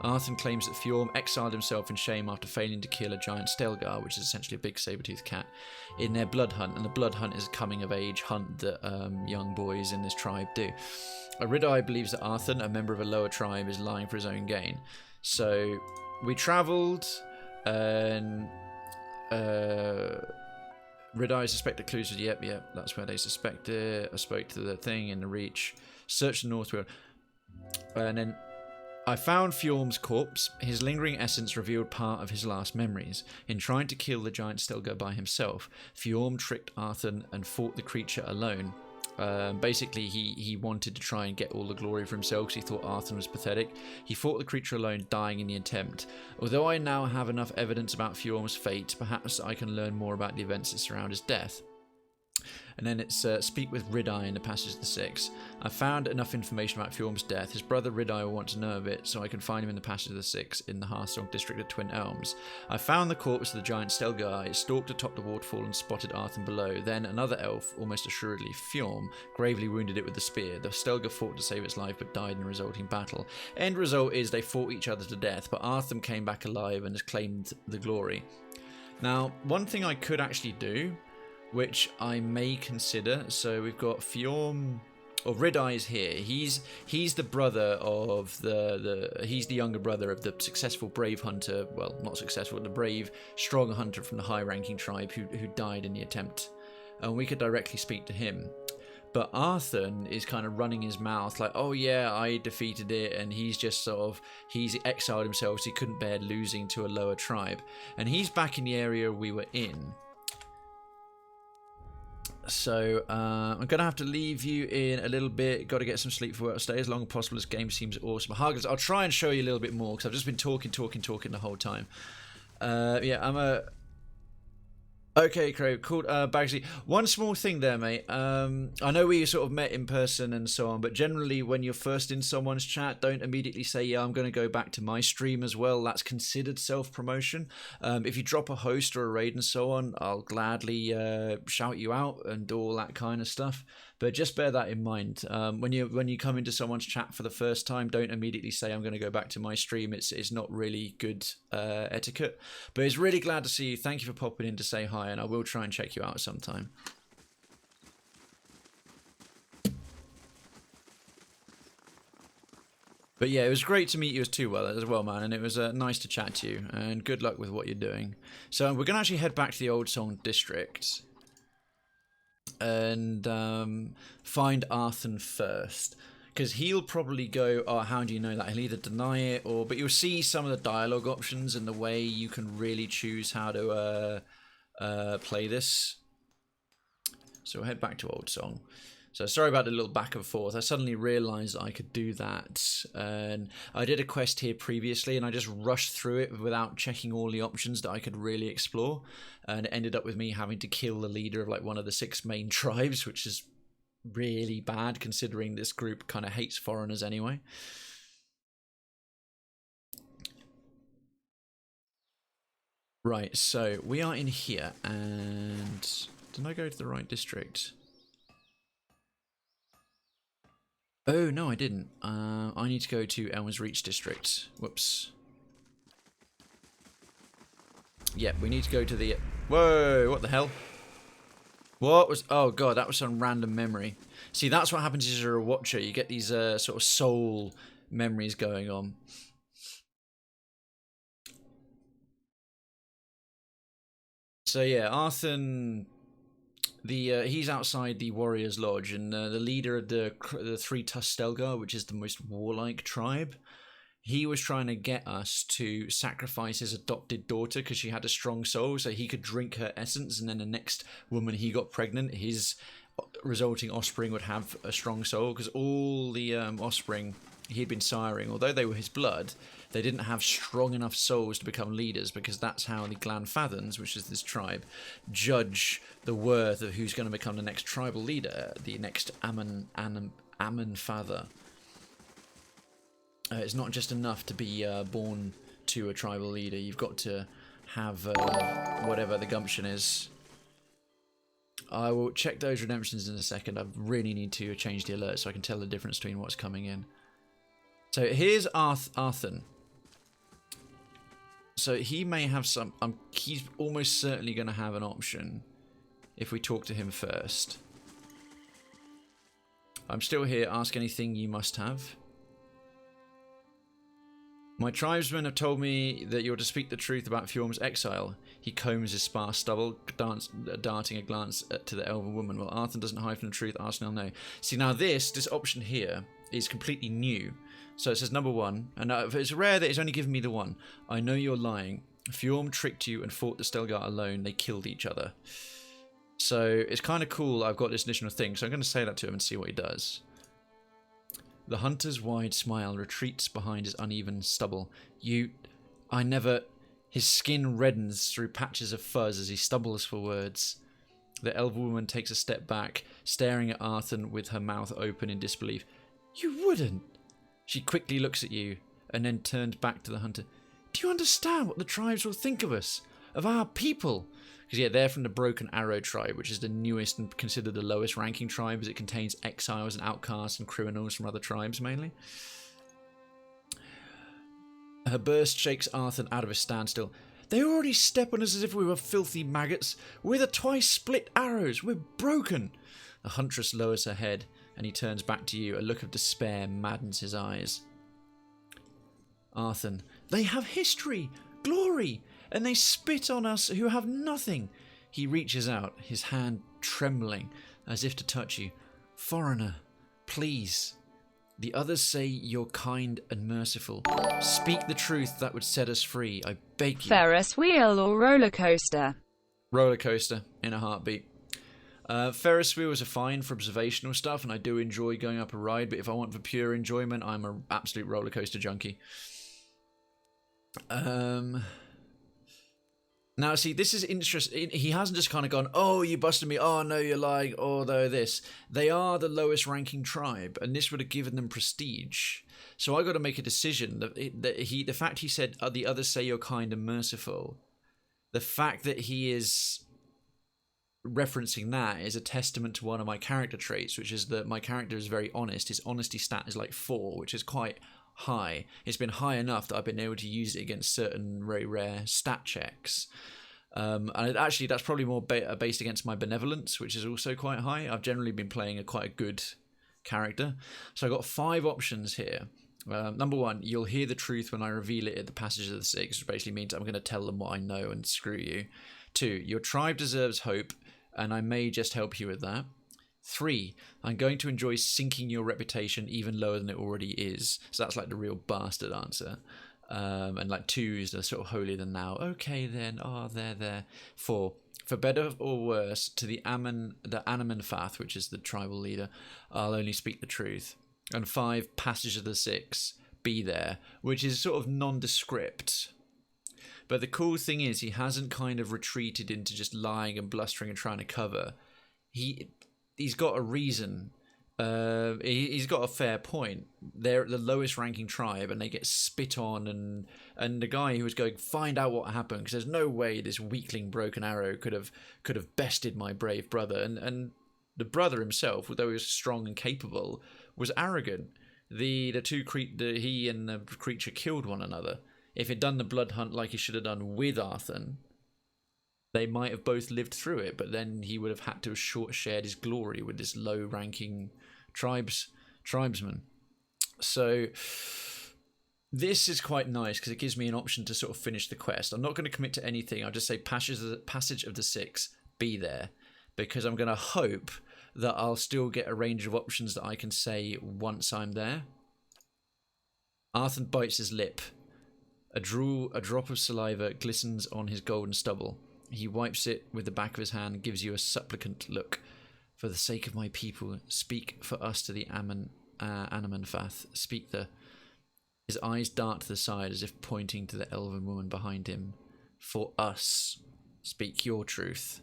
Arthun claims that Fjorm exiled himself in shame after failing to kill a giant Stelgar, which is essentially a big saber-toothed cat, in their blood hunt, and the blood hunt is a coming-of-age hunt that young boys in this tribe do. Ridai believes that Arthun, a member of a lower tribe, is lying for his own gain. So we travelled, and Ridai suspected clues. Yep, that's where they suspect it. I spoke to the thing in the Reach, searched the Northweald, and then I found Fjorm's corpse. His lingering essence revealed part of his last memories. In trying to kill the giant Stelgar by himself, Fjorm tricked Arthun and fought the creature alone. Basically, he wanted to try and get all the glory for himself because he thought Arthun was pathetic. He fought the creature alone, dying in the attempt. Although I now have enough evidence about Fjorm's fate, perhaps I can learn more about the events that surround his death. And then it's speak with Ridai in the Passage of the Six. I found enough information about Fjorm's death. His brother Ridai will want to know of it, so I can find him in the Passage of the Six in the Hearthstone district of Twin Elms. I found the corpse of the giant Stelgar. It stalked atop the waterfall and spotted Arthur below. Then another elf, almost assuredly Fjorm, gravely wounded it with the spear. The Stelgar fought to save its life but died in the resulting battle. End result is they fought each other to death, but Arthur came back alive and has claimed the glory. Now, one thing I could actually do, which I may consider, so we've got Fjorm, or Ridai is here. He's the brother of he's the younger brother of the successful brave hunter, well, not successful, the brave, strong hunter from the high-ranking tribe who died in the attempt. And we could directly speak to him. But Arthur is kind of running his mouth like, oh yeah, I defeated it, and he's just sort of, he's exiled himself, so he couldn't bear losing to a lower tribe. And he's back in the area we were in. So I'm going to have to leave you in a little bit. Got to get some sleep for work. Stay as long as possible. This game seems awesome. Hargans, I'll try and show you a little bit more because I've just been talking the whole time. Yeah, Okay, Crow, cool. Bagsy, one small thing there, mate. I know we sort of met in person and so on, but generally when you're first in someone's chat, don't immediately say, yeah, I'm going to go back to my stream as well. That's considered self-promotion. If you drop a host or a raid and so on, I'll gladly shout you out and do all that kind of stuff. But just bear that in mind. When you come into someone's chat for the first time, don't immediately say, I'm going to go back to my stream. It's not really good etiquette. But it's really glad to see you. Thank you for popping in to say hi, and I will try and check you out sometime. But yeah, it was great to meet you as well, man, and it was nice to chat to you, and good luck with what you're doing. So we're going to actually head back to the Old Song District and find Arthur first, because he'll probably go, oh, how do you know that? He'll either deny it, but you'll see some of the dialogue options and the way you can really choose how to play this. So we'll head back to Old Song. So sorry about the little back and forth. I suddenly realised I could do that. And I did a quest here previously and I just rushed through it without checking all the options that I could really explore. And it ended up with me having to kill the leader of like one of the 6 main tribes, which is really bad considering this group kind of hates foreigners anyway. Right, so we are in here and did I go to the right district? Oh, no, I didn't. I need to go to Elmer's Reach district. Whoops. Yeah, we need to go to the... Whoa, what the hell? What was... Oh, God, that was some random memory. See, that's what happens as you're a watcher. You get these sort of soul memories going on. So, yeah, Arthur... he's outside the Warriors Lodge, and the leader of the 3 Stelgar, which is the most warlike tribe, he was trying to get us to sacrifice his adopted daughter because she had a strong soul, so he could drink her essence, and then the next woman he got pregnant, his resulting offspring would have a strong soul, because all the offspring he had been siring, although they were his blood, they didn't have strong enough souls to become leaders, because that's how the Glanfathans, which is this tribe, judge the worth of who's going to become the next tribal leader, the next Ammon Father. It's not just enough to be born to a tribal leader, you've got to have whatever the gumption is. I will check those redemptions in a second. I really need to change the alert so I can tell the difference between what's coming in. So here's Arthur. So he may have some... he's almost certainly going to have an option if we talk to him first. I'm still here. Ask anything you must have. My tribesmen have told me that you're to speak the truth about Fjorm's exile. He combs his sparse stubble, darting a glance to the elven woman. Well, Arthur doesn't hide from the truth. Arsenal, no. See, now this option here is completely new. So it says number 1, and it's rare that it's only given me the 1. I know you're lying. Fjorm tricked you and fought the Stelgar alone. They killed each other. So it's kind of cool I've got this additional thing, so I'm going to say that to him and see what he does. The hunter's wide smile retreats behind his uneven stubble. His skin reddens through patches of fuzz as he stumbles for words. The elven woman takes a step back, staring at Arthur with her mouth open in disbelief. You wouldn't! She quickly looks at you, and then turns back to the hunter. Do you understand what the tribes will think of us? Of our people? Because, yeah, they're from the Broken Arrow tribe, which is the newest and considered the lowest ranking tribe, as it contains exiles and outcasts and criminals from other tribes, mainly. Her burst shakes Arthur out of his standstill. They already step on us as if we were filthy maggots. We're the twice split arrows. We're broken. The huntress lowers her head, and he turns back to you. A look of despair maddens his eyes. Arthur, they have history, glory, and they spit on us who have nothing. He reaches out, his hand trembling, as if to touch you. Foreigner, please. The others say you're kind and merciful. Speak the truth that would set us free, I beg you.
Ferris wheel or roller coaster?
Roller coaster, in a heartbeat. Ferris wheels are fine for observational stuff, and I do enjoy going up a ride, but if I want for pure enjoyment, I'm an absolute roller coaster junkie. Now, see, this is interesting. He hasn't just kind of gone, oh, you busted me, oh, no, you're lying, although this. They are the lowest ranking tribe, and this would have given them prestige. So I got to make a decision. The fact he said, the others say you're kind and merciful, the fact that he is referencing that is a testament to one of my character traits, which is that my character is very honest. His honesty stat is like 4, which is quite high. It's been high enough that I've been able to use it against certain very rare stat checks. And actually, that's probably more based against my benevolence, which is also quite high. I've generally been playing quite a good character. So I've got 5 options here. Number 1, you'll hear the truth when I reveal it at the Passage of the Six, which basically means I'm going to tell them what I know and screw you. 2, your tribe deserves hope, and I may just help you with that. 3, I'm going to enjoy sinking your reputation even lower than it already is. So that's like the real bastard answer. And like 2 is the sort of holier than thou. Okay then, there. 4, for better or worse, to the Anamanfath, which is the tribal leader, I'll only speak the truth. And 5, Passage of the Six, be there, which is sort of nondescript. But the cool thing is he hasn't kind of retreated into just lying and blustering and trying to cover. He's got a reason. He's got a fair point. They're the lowest ranking tribe and they get spit on, and the guy who was going, find out what happened, because there's no way this weakling Broken Arrow could have bested my brave brother. And the brother himself, although he was strong and capable, was arrogant. He and the creature killed one another. If he'd done the blood hunt like he should have done with Arthur, they might have both lived through it, but then he would have had to have shared his glory with this low-ranking tribesman. So this is quite nice because it gives me an option to sort of finish the quest. I'm not going to commit to anything. I'll just say Passage of the Six, be there, because I'm going to hope that I'll still get a range of options that I can say once I'm there. Arthur bites his lip. A drop of saliva glistens on his golden stubble. He wipes it with the back of his hand and gives you a supplicant look. For the sake of my people, speak for us to the Anamanfath. Speak the... His eyes dart to the side as if pointing to the elven woman behind him. For us, speak your truth.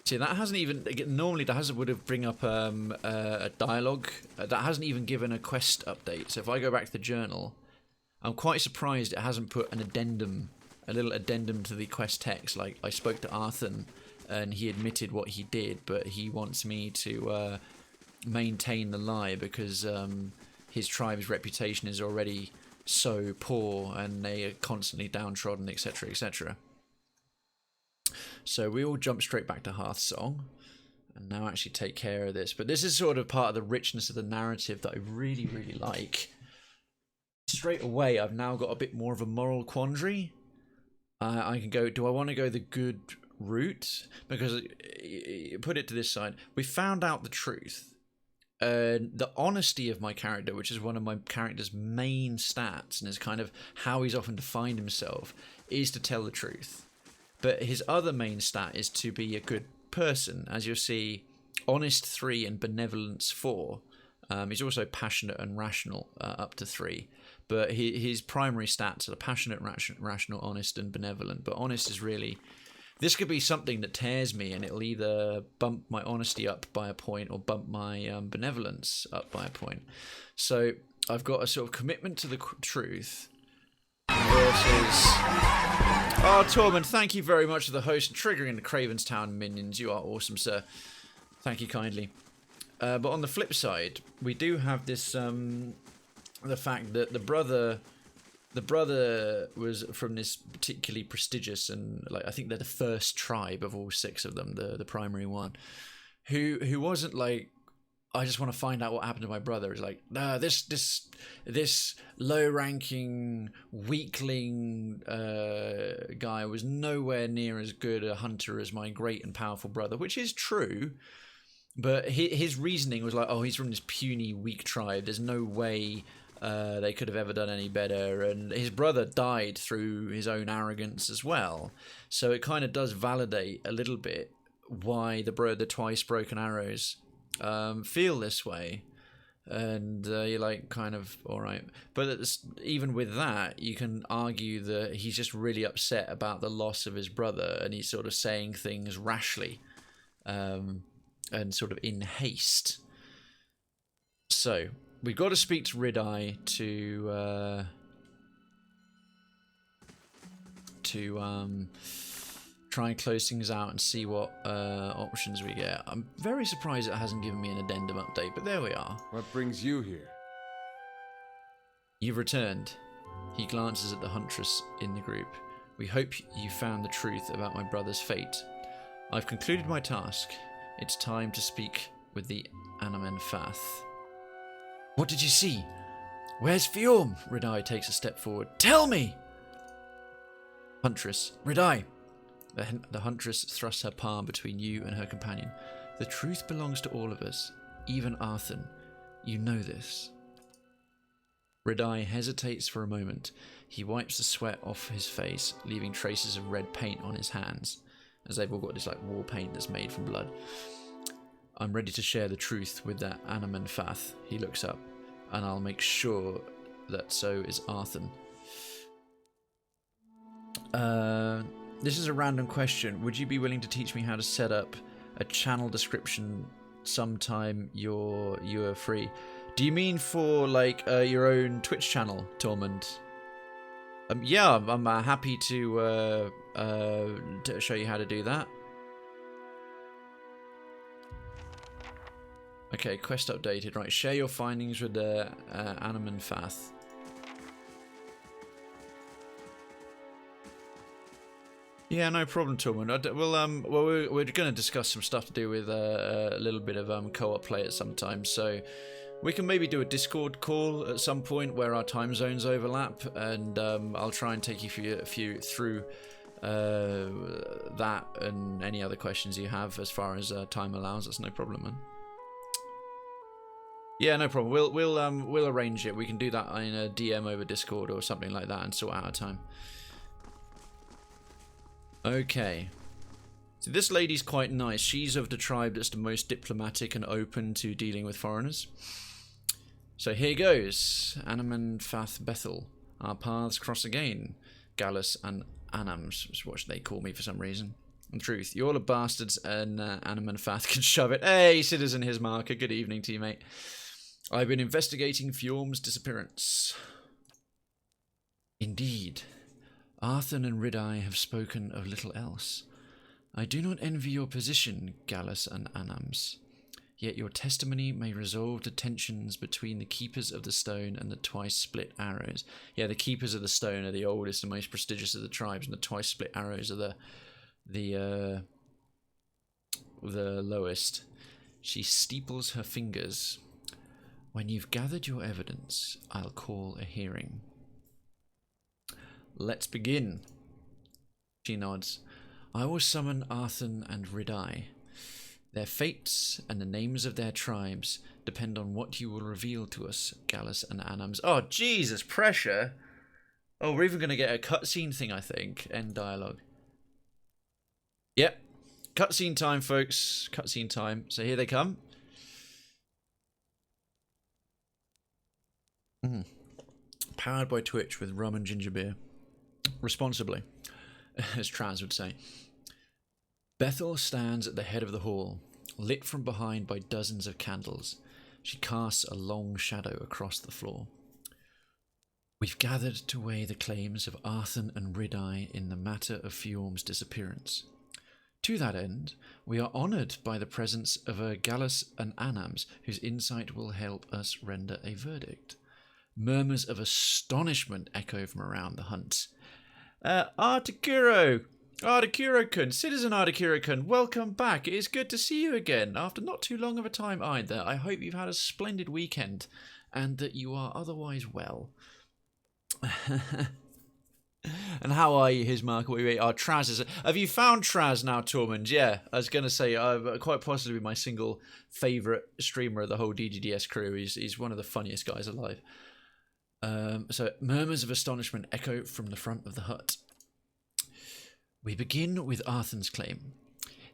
See, that hasn't even... Normally that would have bring up a dialogue. That hasn't even given a quest update. So if I go back to the journal, I'm quite surprised it hasn't put an addendum, a little addendum to the quest text. Like, I spoke to Arthur and he admitted what he did, but he wants me to maintain the lie because his tribe's reputation is already so poor and they are constantly downtrodden, etc., etc. So we all jump straight back to Hearthsong and now actually take care of this. But this is sort of part of the richness of the narrative that I really, really like. Straight away, I've now got a bit more of a moral quandary. I can go, do I want to go the good route? Because, put it to this side, we found out the truth. The honesty of my character, which is one of my character's main stats, and is kind of how he's often defined himself, is to tell the truth. But his other main stat is to be a good person. As you'll see, honest 3 and benevolence 4. He's also passionate and rational up to 3. but his primary stats are passionate, rational, honest, and benevolent. But honest is really... This could be something that tears me, and it'll either bump my honesty up by a point or bump my benevolence up by a point. So I've got a sort of commitment to the truth versus... Oh, Tormund, thank you very much for the host and triggering the Krayven's Town minions. You are awesome, sir. Thank you kindly. But on the flip side, we do have this... the fact that the brother was from this particularly prestigious and like I think they're the first tribe of all 6 of them, the primary one, who wasn't like, I just want to find out what happened to my brother. It's like, nah, this low-ranking weakling guy was nowhere near as good a hunter as my great and powerful brother, which is true. But his reasoning was like, oh, he's from this puny, weak tribe. There's no way they could have ever done any better. And his brother died through his own arrogance as well. So it kind of does validate a little bit why the twice broken arrows feel this way. And you're like, kind of, all right. But even with that, you can argue that he's just really upset about the loss of his brother. And he's sort of saying things rashly. And sort of in haste. So we've got to speak to Ridai to try and close things out and see what options we get. I'm very surprised it hasn't given me an addendum update, but there we are.
What brings you here?
You've returned. He glances at the huntress in the group. We hope you found the truth about my brother's fate. I've concluded my task. It's time to speak with the Anamen Fath. What did you see? Where's Fjorm? Ridai takes a step forward. Tell me! Huntress. Ridai! The huntress thrusts her palm between you and her companion. The truth belongs to all of us, even Arthur. You know this. Ridai hesitates for a moment. He wipes the sweat off his face, leaving traces of red paint on his hands, as they've all got this like war paint that's made from blood. I'm ready to share the truth with that Anamen Fath. He looks up, and I'll make sure that so is Arthur. This is a random question. Would you be willing to teach me how to set up a channel description sometime you are free? Do you mean for like your own Twitch channel, Tormund? Yeah, I'm happy to show you how to do that. Okay, quest updated. Right, share your findings with the Anamen Fath. Yeah, no problem, Tormund. Well, we're going to discuss some stuff to do with a little bit of co-op play at some time, so we can maybe do a Discord call at some point where our time zones overlap, and I'll try and take you through that and any other questions you have as far as time allows. That's no problem, man. Yeah, no problem. We'll arrange it. We can do that in a DM over Discord or something like that and sort out a time. Okay. So this lady's quite nice. She's of the tribe that's the most diplomatic and open to dealing with foreigners. So here goes. Anamen Fath Bethel. Our paths cross again. Gallus and Anams, is what they call me for some reason. In truth, you all are bastards, and Anamen Fath can shove it. Hey, citizen, his marker. Good evening, teammate. I've been investigating Fjorm's disappearance. Indeed. Arthur and Ridai have spoken of little else. I do not envy your position, Gallus and Anams. Yet your testimony may resolve the tensions between the Keepers of the Stone and the Twice-Split Arrows. Yeah, the Keepers of the Stone are the oldest and most prestigious of the tribes, and the Twice-Split Arrows are the lowest. She steeples her fingers. When you've gathered your evidence, I'll call a hearing. Let's begin. She nods. I will summon Arthur and Ridai. Their fates and the names of their tribes depend on what you will reveal to us, Gallus and Anams. Oh, Jesus, pressure. Oh, we're even going to get a cutscene thing, I think. End dialogue. Yep. Cutscene time, folks. Cutscene time. So here they come. Powered by Twitch with rum and ginger beer. Responsibly, as Traz would say. Bethel stands at the head of the hall, lit from behind by dozens of candles. She casts a long shadow across the floor. We've gathered to weigh the claims of Arthur and Ridai in the matter of Fjorm's disappearance. To that end, we are honoured by the presence of Gallus and Anams, whose insight will help us render a verdict. Murmurs of astonishment echo from around the hunt. Artikuro-kun, Citizen Artikuro-kun, welcome back. It is good to see you again, after not too long of a time either. I hope you've had a splendid weekend, and that you are otherwise well. And how are you, his mark? Traz is. Have you found Traz now, Tormund? Yeah, I was going to say, quite possibly my single favourite streamer of the whole DGDS crew. He's one of the funniest guys alive. So, murmurs of astonishment echo from the front of the hut. We begin with Arthur's claim.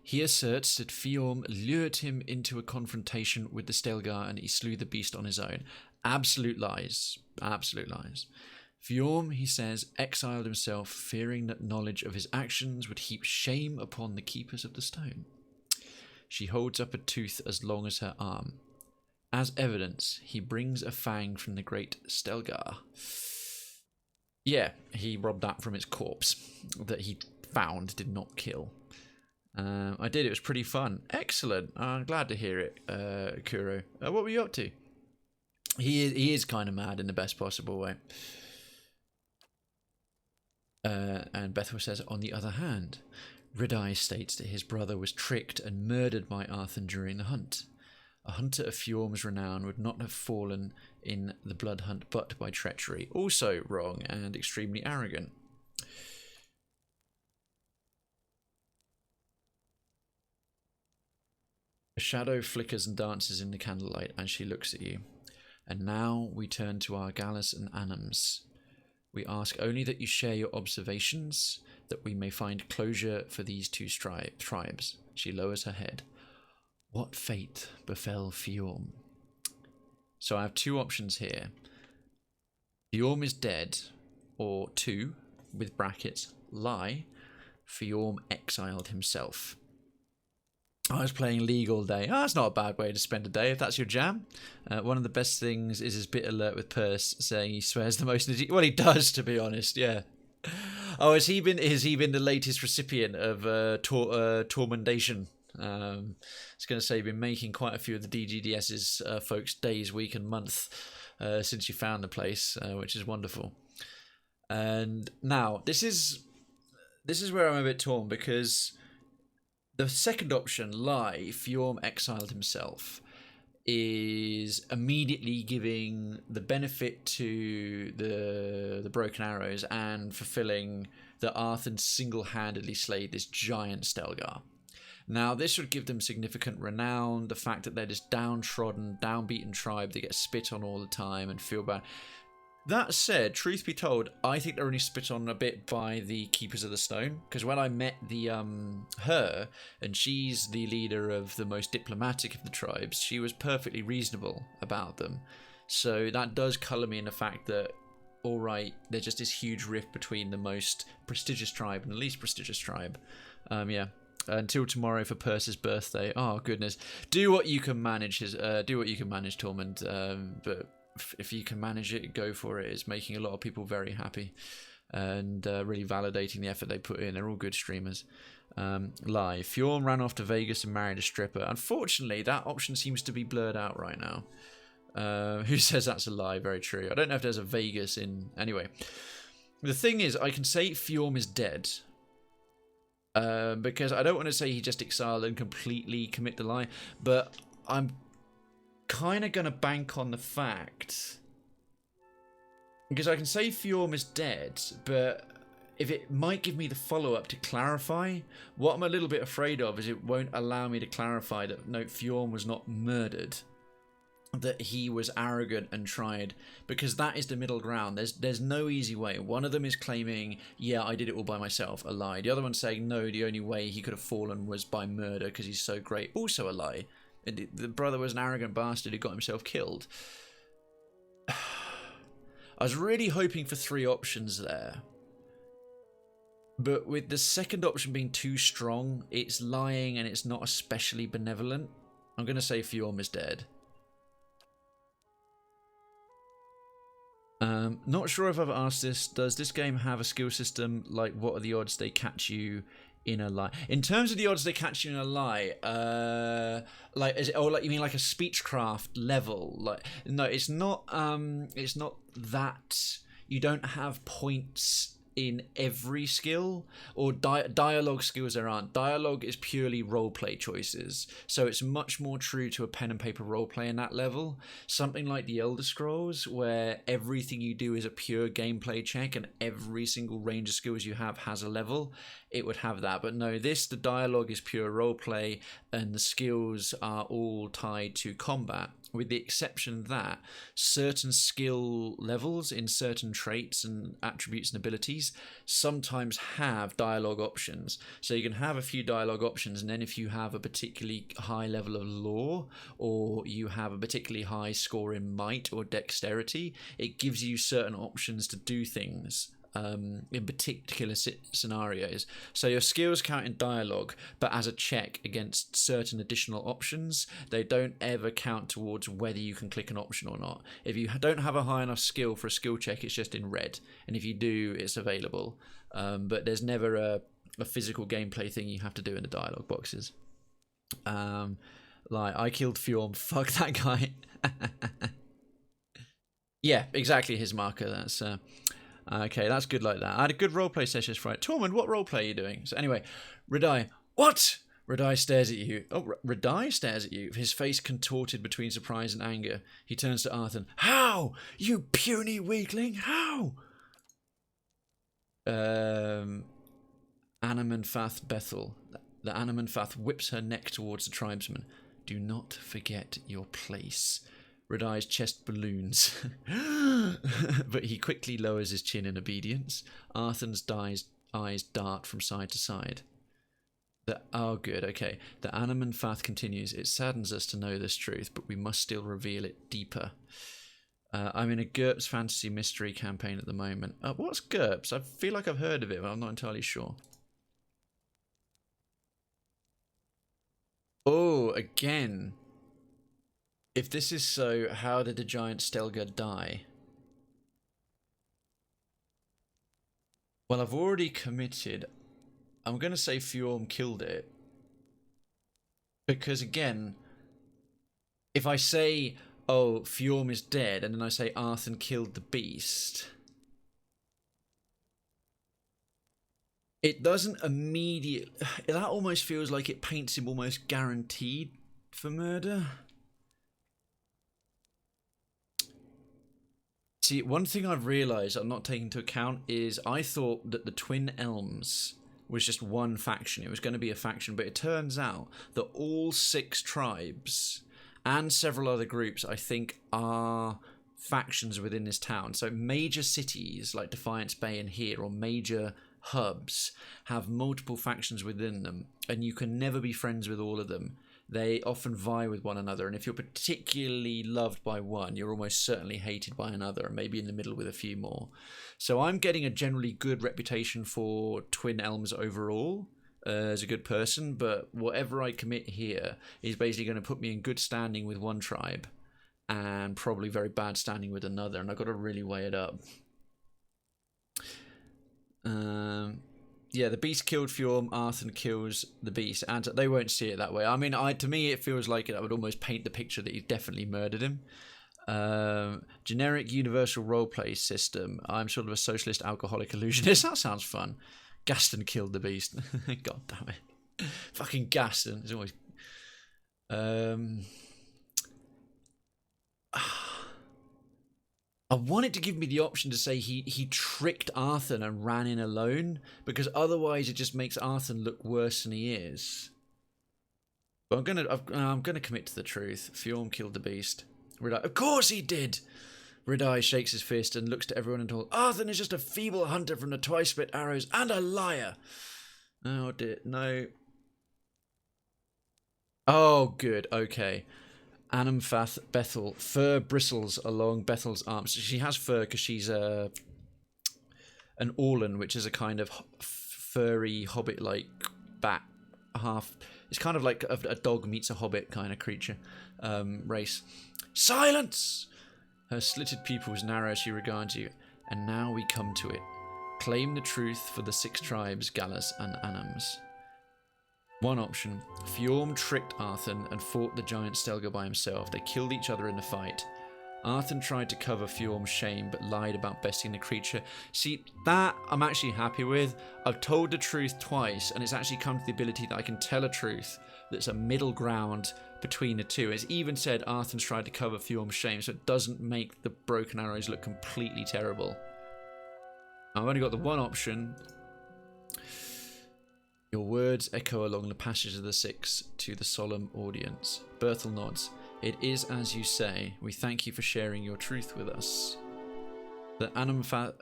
He asserts that Fjorm lured him into a confrontation with the Stelgar and he slew the beast on his own. Absolute lies. Absolute lies. Fjorm, he says, exiled himself, fearing that knowledge of his actions would heap shame upon the keepers of the stone. She holds up a tooth as long as her arm. As evidence, he brings a fang from the great Stelgar. Yeah, he robbed that from its corpse that he found, did not kill. I did, it was pretty fun. Excellent, I'm glad to hear it, Kuro. What were you up to? He is kind of mad in the best possible way. And Bethel says, on the other hand, Ridai states that his brother was tricked and murdered by Arthur during the hunt. A hunter of Fjorm's renown would not have fallen in the blood hunt but by treachery. Also wrong and extremely arrogant. A shadow flickers and dances in the candlelight as she looks at you. And now we turn to our Gallus and Anams. We ask only that you share your observations, that we may find closure for these two tribes. She lowers her head. What fate befell Fjorm? So I have two options here. Fjorm is dead, or two, with brackets, lie, Fjorm exiled himself. I was playing League all day. That's not a bad way to spend a day if that's your jam. One of the best things is his bit alert with Perse saying he swears the most. Well, he does, to be honest. Yeah. Oh, has he been the latest recipient of tormentation? I was going to say you've been making quite a few of the DGDS's folks' days, week, and month since you found the place, which is wonderful. And now this is where I'm a bit torn because. The second option, lie, Fjorm exiled himself, is immediately giving the benefit to the Broken Arrows and fulfilling that Arthur single-handedly slayed this giant Stelgar. Now, this would give them significant renown, the fact that they're this downtrodden, downbeaten tribe that get spit on all the time and feel bad. That said, truth be told, I think they're only spit on a bit by the Keepers of the Stone, because when I met her, and she's the leader of the most diplomatic of the tribes, she was perfectly reasonable about them. So that does colour me in the fact that, alright, there's just this huge rift between the most prestigious tribe and the least prestigious tribe. Yeah. Until tomorrow for Perse's birthday. Oh goodness, do what you can manage. Tormund. But if you can manage it, go for it. It's making a lot of people very happy and really validating the effort they put in. They're all good streamers. Lie. Fjorm ran off to Vegas and married a stripper. Unfortunately, that option seems to be blurred out right now. Who says that's a lie? Very true. I don't know if there's a Vegas in... Anyway. The thing is, I can say Fjorm is dead. Because I don't want to say he just exiled and completely commit the lie. But I'm kind of going to bank on the fact, because I can say Fjorm is dead, but if it might give me the follow-up to clarify, what I'm a little bit afraid of is it won't allow me to clarify that no, Fjorm was not murdered, that he was arrogant and tried, because that is the middle ground. There's no easy way. One of them is claiming, yeah, I did it all by myself, a lie. The other one's saying, no, the only way he could have fallen was by murder because he's so great, also a lie. The brother was an arrogant bastard who got himself killed. I was really hoping for 3 options there. But with the second option being too strong, it's lying and it's not especially benevolent. I'm going to say Fjorm is dead. Not sure if I've asked this. Does this game have a skill system? Like, what are the odds they catch you in a lie? In terms of the odds they catch you in a lie, like, is it, oh, like, you mean like a speechcraft level? Like, no, it's not. It's not that. You don't have points in every skill, or dialogue skills there aren't. Dialogue is purely roleplay choices, so it's much more true to a pen and paper roleplay in that level. Something like the Elder Scrolls, where everything you do is a pure gameplay check and every single range of skills you have has a level, it would have that. But no, the dialogue is pure roleplay and the skills are all tied to combat, with the exception that certain skill levels in certain traits and attributes and abilities sometimes have dialogue options. So you can have a few dialogue options, and then if you have a particularly high level of lore, or you have a particularly high score in might or dexterity, it gives you certain options to do things in particular scenarios. So your skills count in dialogue, but as a check against certain additional options. They don't ever count towards whether you can click an option or not. If you don't have a high enough skill for a skill check, it's just in red, and if you do, it's available. But there's never a physical gameplay thing you have to do in the dialogue boxes. Like, I killed Fjorm, fuck that guy. Yeah, exactly, his marker. That's okay, that's good like that. I had a good roleplay session Friday. Tormund, what roleplay are you doing? So anyway, Radai, what? Radai stares at you. Oh, Radai stares at you, his face contorted between surprise and anger. He turns to Arthur. How? You puny weakling, how? Anamanfath Bethel. The Anamanfath whips her neck towards the tribesman. Do not forget your place. Radai's chest balloons, but he quickly lowers his chin in obedience. Arthur's eyes dart from side to side. Oh, good, okay. The Anamanfath continues. It saddens us to know this truth, but we must still reveal it deeper. I'm in a GURPS fantasy mystery campaign at the moment. What's GURPS? I feel like I've heard of it, but I'm not entirely sure. Oh, again. If this is so, how did the giant Stelga die? Well, I've already committed. I'm going to say Fjorm killed it. Because again, if I say, oh, Fjorm is dead, and then I say Arthur killed the beast, it doesn't immediately... That almost feels like it paints him almost guaranteed for murder. See, one thing I've realised I'm not taking into account is I thought that the Twin Elms was just one faction. It was going to be a faction, but it turns out that all 6 tribes and several other groups, I think, are factions within this town. So major cities like Defiance Bay and here, or major hubs, have multiple factions within them, and you can never be friends with all of them. They often vie with one another, and if you're particularly loved by one, you're almost certainly hated by another, and maybe in the middle with a few more. So I'm getting a generally good reputation for Twin Elms overall as a good person, but whatever I commit here is basically going to put me in good standing with one tribe and probably very bad standing with another, and I've got to really weigh it up. Yeah, the beast killed Fjorm, Arthur kills the beast, and they won't see it that way. I mean, to me, it feels like I would almost paint the picture that he definitely murdered him. Generic universal roleplay system. I'm sort of a socialist alcoholic illusionist. That sounds fun. Gaston killed the beast. God damn it. Fucking Gaston is always... I wanted to give me the option to say he tricked Arthur and ran in alone, because otherwise it just makes Arthur look worse than he is. But I'm gonna commit to the truth. Fjorm killed the beast. Radai, of course he did. Radai shakes his fist and looks to everyone and told, Arthur is just a feeble hunter from the twice split arrows and a liar. Oh dear, no. Oh, good. Okay. Anamfath Bethel. Fur bristles along Bethel's arms. She has fur because she's an Orlan, which is a kind of furry hobbit-like bat. It's kind of like a dog meets a hobbit kind of creature race. Silence! Her slitted pupils narrow as she regards you. And now we come to it. Claim the truth for the 6 tribes, Gallus and Anams. One option. Fjorm tricked Arthur and fought the giant Stelga by himself. They killed each other in the fight. Arthur tried to cover Fjorm's shame, but lied about besting the creature. See, that I'm actually happy with. I've told the truth twice, and it's actually come to the ability that I can tell a truth that's a middle ground between the two. It's even said Arthur tried to cover Fjorm's shame, so it doesn't make the broken arrows look completely terrible. I've only got the one option. Your words echo along the passage of the 6 to the solemn audience. Berthel nods. It is as you say. We thank you for sharing your truth with us. The Anamenfath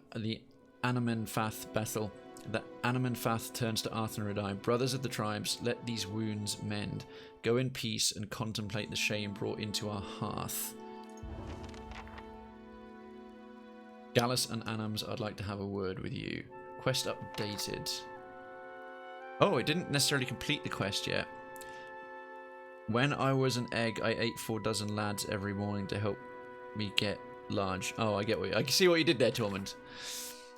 Bethel. The Anamenfath turns to Arthur and Redai. Brothers of the tribes, let these wounds mend. Go in peace and contemplate the shame brought into our hearth. Gallus and Anams, I'd like to have a word with you. Quest updated. Oh, it didn't necessarily complete the quest yet. When I was an egg, I ate 4 dozen lads every morning to help me get large. Oh, I get what I can see what you did there, Tormund.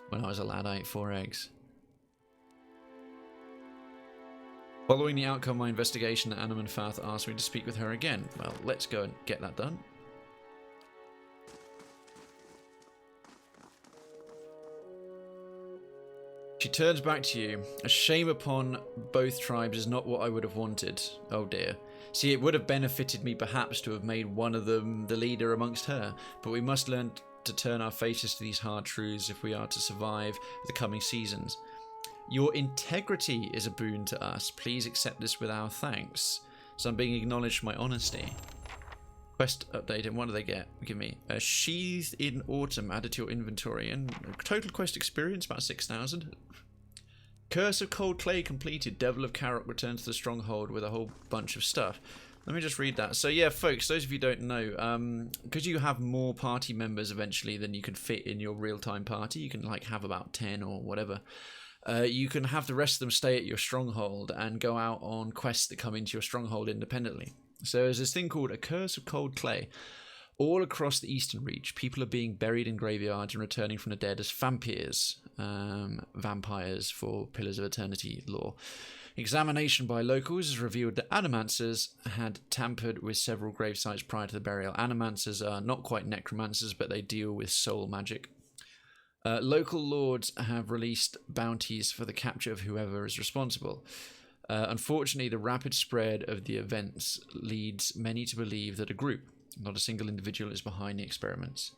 When I was a lad, I ate 4 eggs. Following the outcome of my investigation, Anamenfath asked me to speak with her again. Well, let's go and get that done. She turns back to you. A shame upon both tribes is not what I would have wanted. Oh dear. See, it would have benefited me perhaps to have made one of them the leader amongst her, but we must learn to turn our faces to these hard truths if we are to survive the coming seasons. Your integrity is a boon to us. Please accept this with our thanks. So I'm being acknowledged for my honesty. Quest update, and what do they get? Give me a sheathed in autumn added to your inventory, and total quest experience about 6,000. Curse of Cold Clay completed. Devil of Karok returns to the stronghold with a whole bunch of stuff. Let me just read that. So yeah, folks, those of you who don't know, because you have more party members eventually than you can fit in your real-time party, you can like have about 10 or whatever. You can have the rest of them stay at your stronghold and go out on quests that come into your stronghold independently. So there's this thing called a Curse of Cold Clay. All across the Eastern Reach, people are being buried in graveyards and returning from the dead as vampires. Vampires for Pillars of Eternity lore. Examination by locals has revealed that animancers had tampered with several gravesites prior to the burial. Animancers are not quite necromancers, but they deal with soul magic. Local lords have released bounties for the capture of whoever is responsible. Unfortunately, the rapid spread of the events leads many to believe that a group, not a single individual, is behind the experiments.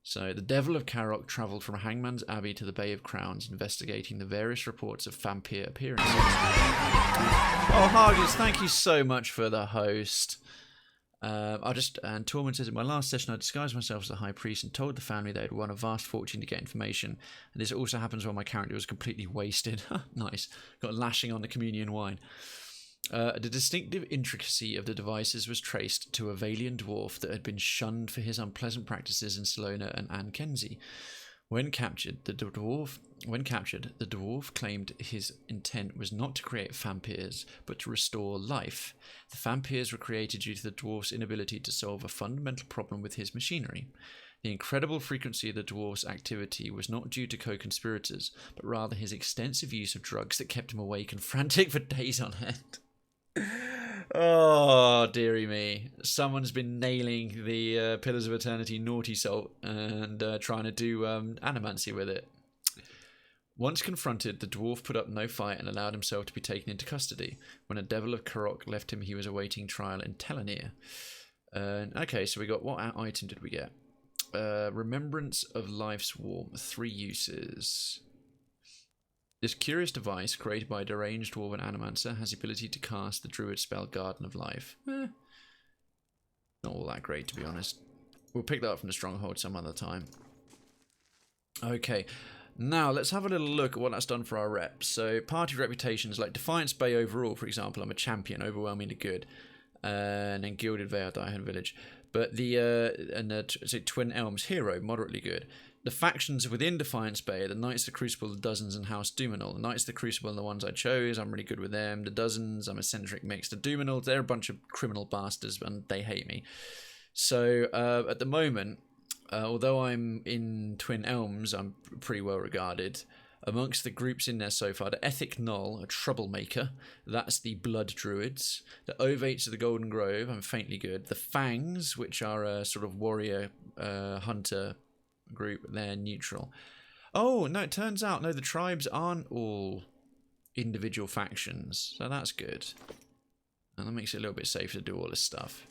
So, the Devil of Karok travelled from Hangman's Abbey to the Bay of Crowns, investigating the various reports of vampire appearances. Oh, Hargis, thank you so much for the host. And Tormund says, in my last session, I disguised myself as a high priest and told the family they had won a vast fortune to get information. And this also happens when my character was completely wasted. Nice. Got lashing on the communion wine. The distinctive intricacy of the devices was traced to a Valian dwarf that had been shunned for his unpleasant practices in Salona and Ankenzie. When captured, the dwarf claimed his intent was not to create vampires, but to restore life. The vampires were created due to the dwarf's inability to solve a fundamental problem with his machinery. The incredible frequency of the dwarf's activity was not due to co-conspirators, but rather his extensive use of drugs that kept him awake and frantic for days on end. Oh, dearie me. Someone's been nailing the Pillars of Eternity naughty salt and trying to do animancy with it. Once confronted, the dwarf put up no fight and allowed himself to be taken into custody. When a Devil of Karok left him, he was awaiting trial in Telenir. Okay, so we got, what item did we get? Remembrance of Life's Warmth, 3 uses. This curious device, created by a deranged dwarven animancer, has the ability to cast the druid spell Garden of Life. Not all that great, to be honest. We'll pick that up from the stronghold some other time. Okay, now let's have a little look at what that's done for our reps. So, party reputations, like Defiance Bay overall, for example, I'm a champion, overwhelmingly good. and then Gilded Vale, Diehard Village. But the Twin Elms hero, moderately good. The factions within Defiance Bay are the Knights of the Crucible, the Dozens, and House Duminal. The Knights of the Crucible are the ones I chose. I'm really good with them. The Dozens, I'm a centric mix. The Duminals, they're a bunch of criminal bastards, and they hate me. So at the moment, although I'm in Twin Elms, I'm pretty well regarded. Amongst the groups in there so far, the Ethic Null, a troublemaker, that's the Blood Druids. The Ovates of the Golden Grove, I'm faintly good. The Fangs, which are a sort of warrior hunter group, they're neutral. Oh, no, it turns out, no, the tribes aren't all individual factions, so that's good. And that makes it a little bit safer to do all this stuff.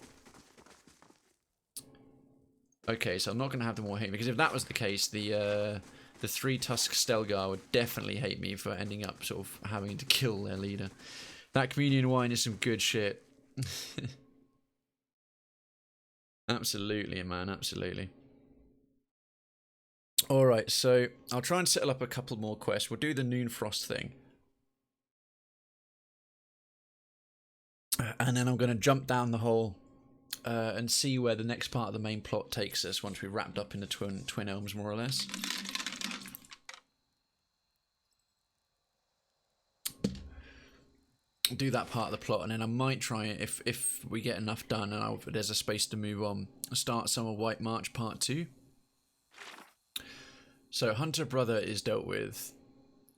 Okay, so I'm not going to have them all hate me, because if that was the case, the Three Tusk Stelgar would definitely hate me for ending up sort of having to kill their leader. That communion wine is some good shit. Absolutely, man, absolutely. Alright, so I'll try and settle up a couple more quests. We'll do the Noon Frost thing. And then I'm going to jump down the hole and see where the next part of the main plot takes us once we've wrapped up in the Twin Elms, more or less. Do that part of the plot, and then I might try it if we get enough done and there's a space to move on. Start Summer White March Part 2. So Hunter Brother is dealt with.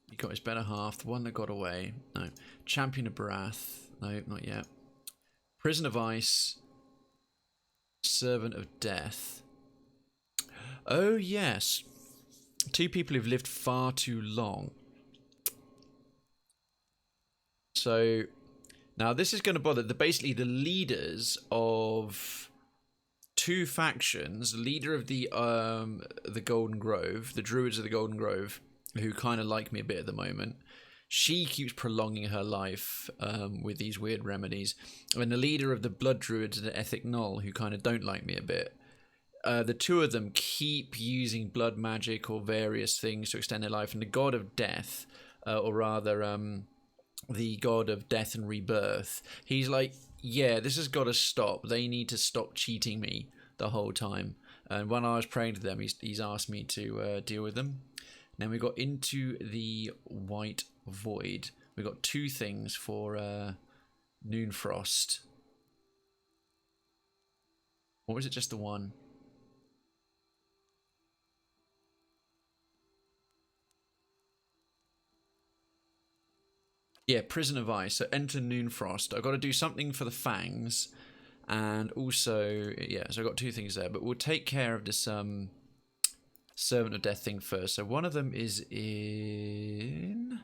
He got his better half. The one that got away. No. Champion of Brath. No, not yet. Prison of Ice. Servant of Death. Oh yes. 2 people who've lived far too long. So now this is going to bother basically the leaders of 2 factions. The leader of the Golden Grove, the Druids of the Golden Grove, who kind of like me a bit at the moment. She keeps prolonging her life with these weird remedies. And the leader of the Blood Druids, the Ethic Null, who kind of don't like me a bit. The 2 of them keep using blood magic or various things to extend their life. And the God of Death, or rather the God of Death and Rebirth, he's like, yeah, this has got to stop. They need to stop cheating me the whole time. And when I was praying to them, he's asked me to deal with them. Then we got into the White Void. We got 2 things for Noon Frost. Or was it just the one? Yeah, Prison of Ice. So enter Noon Frost. I've got to do something for the Fangs. And also, yeah, so I've got 2 things there. But we'll take care of this Servant of Death thing first. So one of them is in...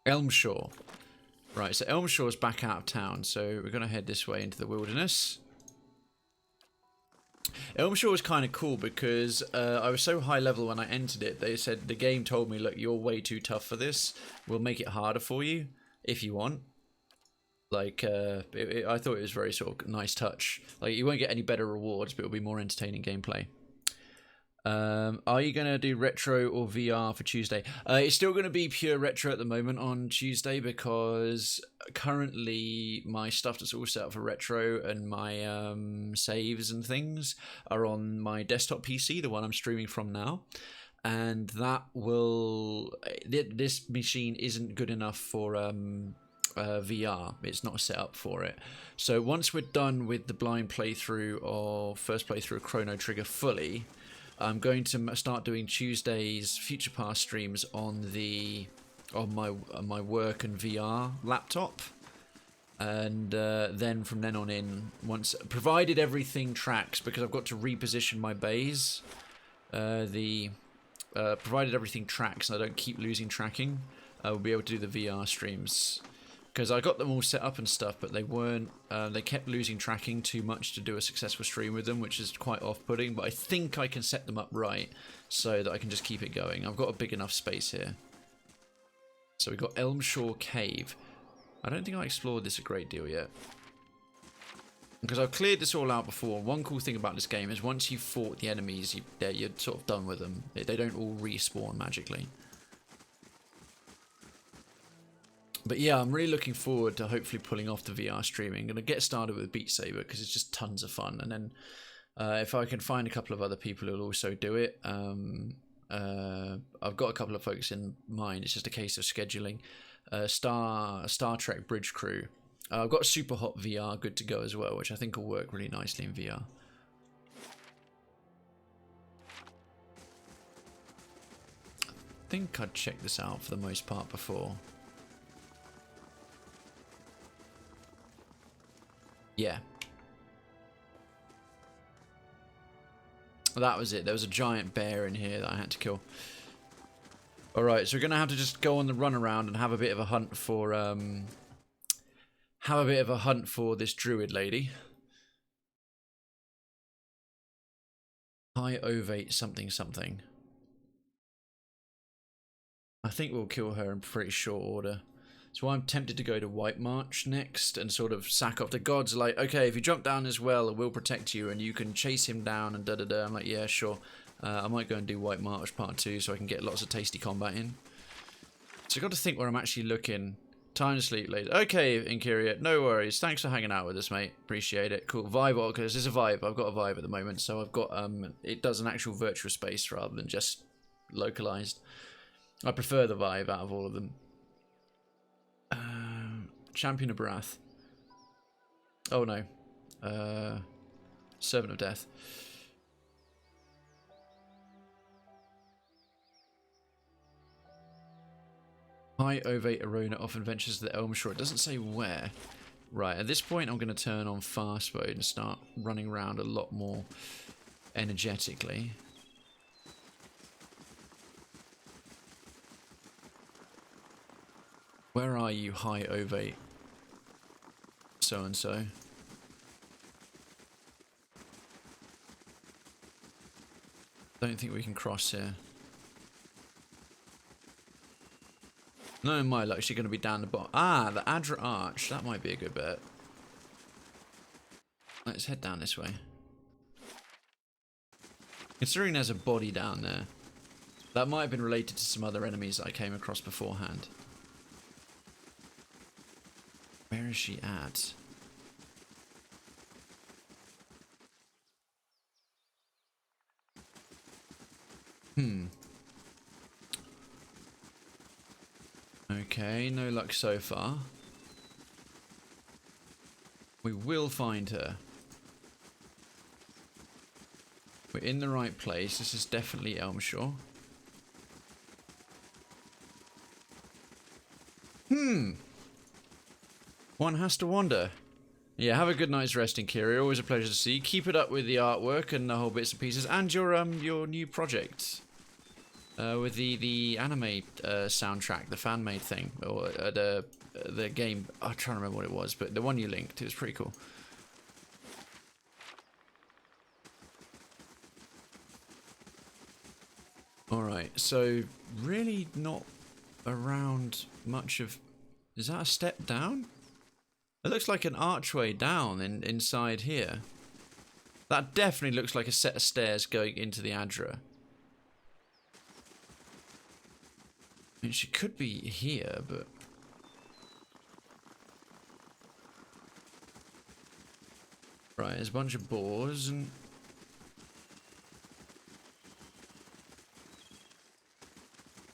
Elmshire. Right, so Elmshire's back out of town. So we're going to head this way into the wilderness. Elmshire was kind of cool because I was so high level when I entered it. They said, the game told me, look, you're way too tough for this. We'll make it harder for you if you want. Like, I thought it was very sort of nice touch. Like, you won't get any better rewards, but it'll be more entertaining gameplay. Are you going to do retro or VR for Tuesday? It's still going to be pure retro at the moment on Tuesday because currently my stuff that's all set up for retro and my saves and things are on my desktop PC, the one I'm streaming from now. And that will... This machine isn't good enough for... VR. It's not set up for it. So once we're done with the blind playthrough or first playthrough of Chrono Trigger fully, I'm going to start doing Tuesdays Future Past streams on my work and VR laptop, and then from then on in, once provided everything tracks, because I've got to reposition my bays, provided everything tracks and I don't keep losing tracking, I will be able to do the VR streams. Because I got them all set up and stuff, but they weren't, they kept losing tracking too much to do a successful stream with them, which is quite off-putting, but I think I can set them up right so that I can just keep it going. I've got a big enough space here. So we've got Elmshire Cave. I don't think I explored this a great deal yet. Because I've cleared this all out before. One cool thing about this game is once you've fought the enemies, you're sort of done with them. They don't all respawn magically. But yeah, I'm really looking forward to hopefully pulling off the VR streaming. I'm going to get started with Beat Saber because it's just tons of fun. And then if I can find a couple of other people who'll also do it, I've got a couple of folks in mind. It's just a case of scheduling. Star Trek Bridge Crew. I've got Super Hot VR good to go as well, which I think will work really nicely in VR. I think I'd checked this out for the most part before. Yeah. That was it. There was a giant bear in here that I had to kill. Alright, so we're going to have to just go on the run around and have a bit of a hunt for, this druid lady. High ovate something something. I think we'll kill her in pretty short order. So I'm tempted to go to White March next and sort of sack off. The gods are like, okay, if you jump down as well, we'll protect you and you can chase him down and da-da-da. I'm like, yeah, sure. I might go and do White March Part 2 so I can get lots of tasty combat in. So I've got to think where I'm actually looking. Time to sleep later. Okay, Incuria, no worries. Thanks for hanging out with us, mate. Appreciate it. Cool. Vive, because this is a Vive. I've got a Vive at the moment, so I've got, it does an actual virtual space rather than just localized. I prefer the Vive out of all of them. Champion of Barath. Oh no. Servant of Death. High Ovate Arona often ventures to the Elm Shore. It doesn't say where. Right, at this point I'm going to turn on fast mode and start running around a lot more energetically. Where are you, High Ovate? So-and-so. Don't think we can cross here. No, my luck, she's going to be down the bottom. Ah, the Adra Arch. That might be a good bet. Let's head down this way. Considering there's a body down there, that might have been related to some other enemies that I came across beforehand. Where is she at? Okay, no luck so far. We will find her. We're in the right place. This is definitely Elmshore. One has to wonder. Yeah, have a good night's rest, Incuria. Always a pleasure to see you. Keep it up with the artwork and the whole bits and pieces, and your new project with the anime soundtrack, the fan made thing, or the game. I'm trying to remember what it was, but the one you linked, it was pretty cool. All right, so really not around much of. Is that a step down? It looks like an archway down inside here. That definitely looks like a set of stairs going into the Adra. I mean, she could be here, but... Right, there's a bunch of boars and...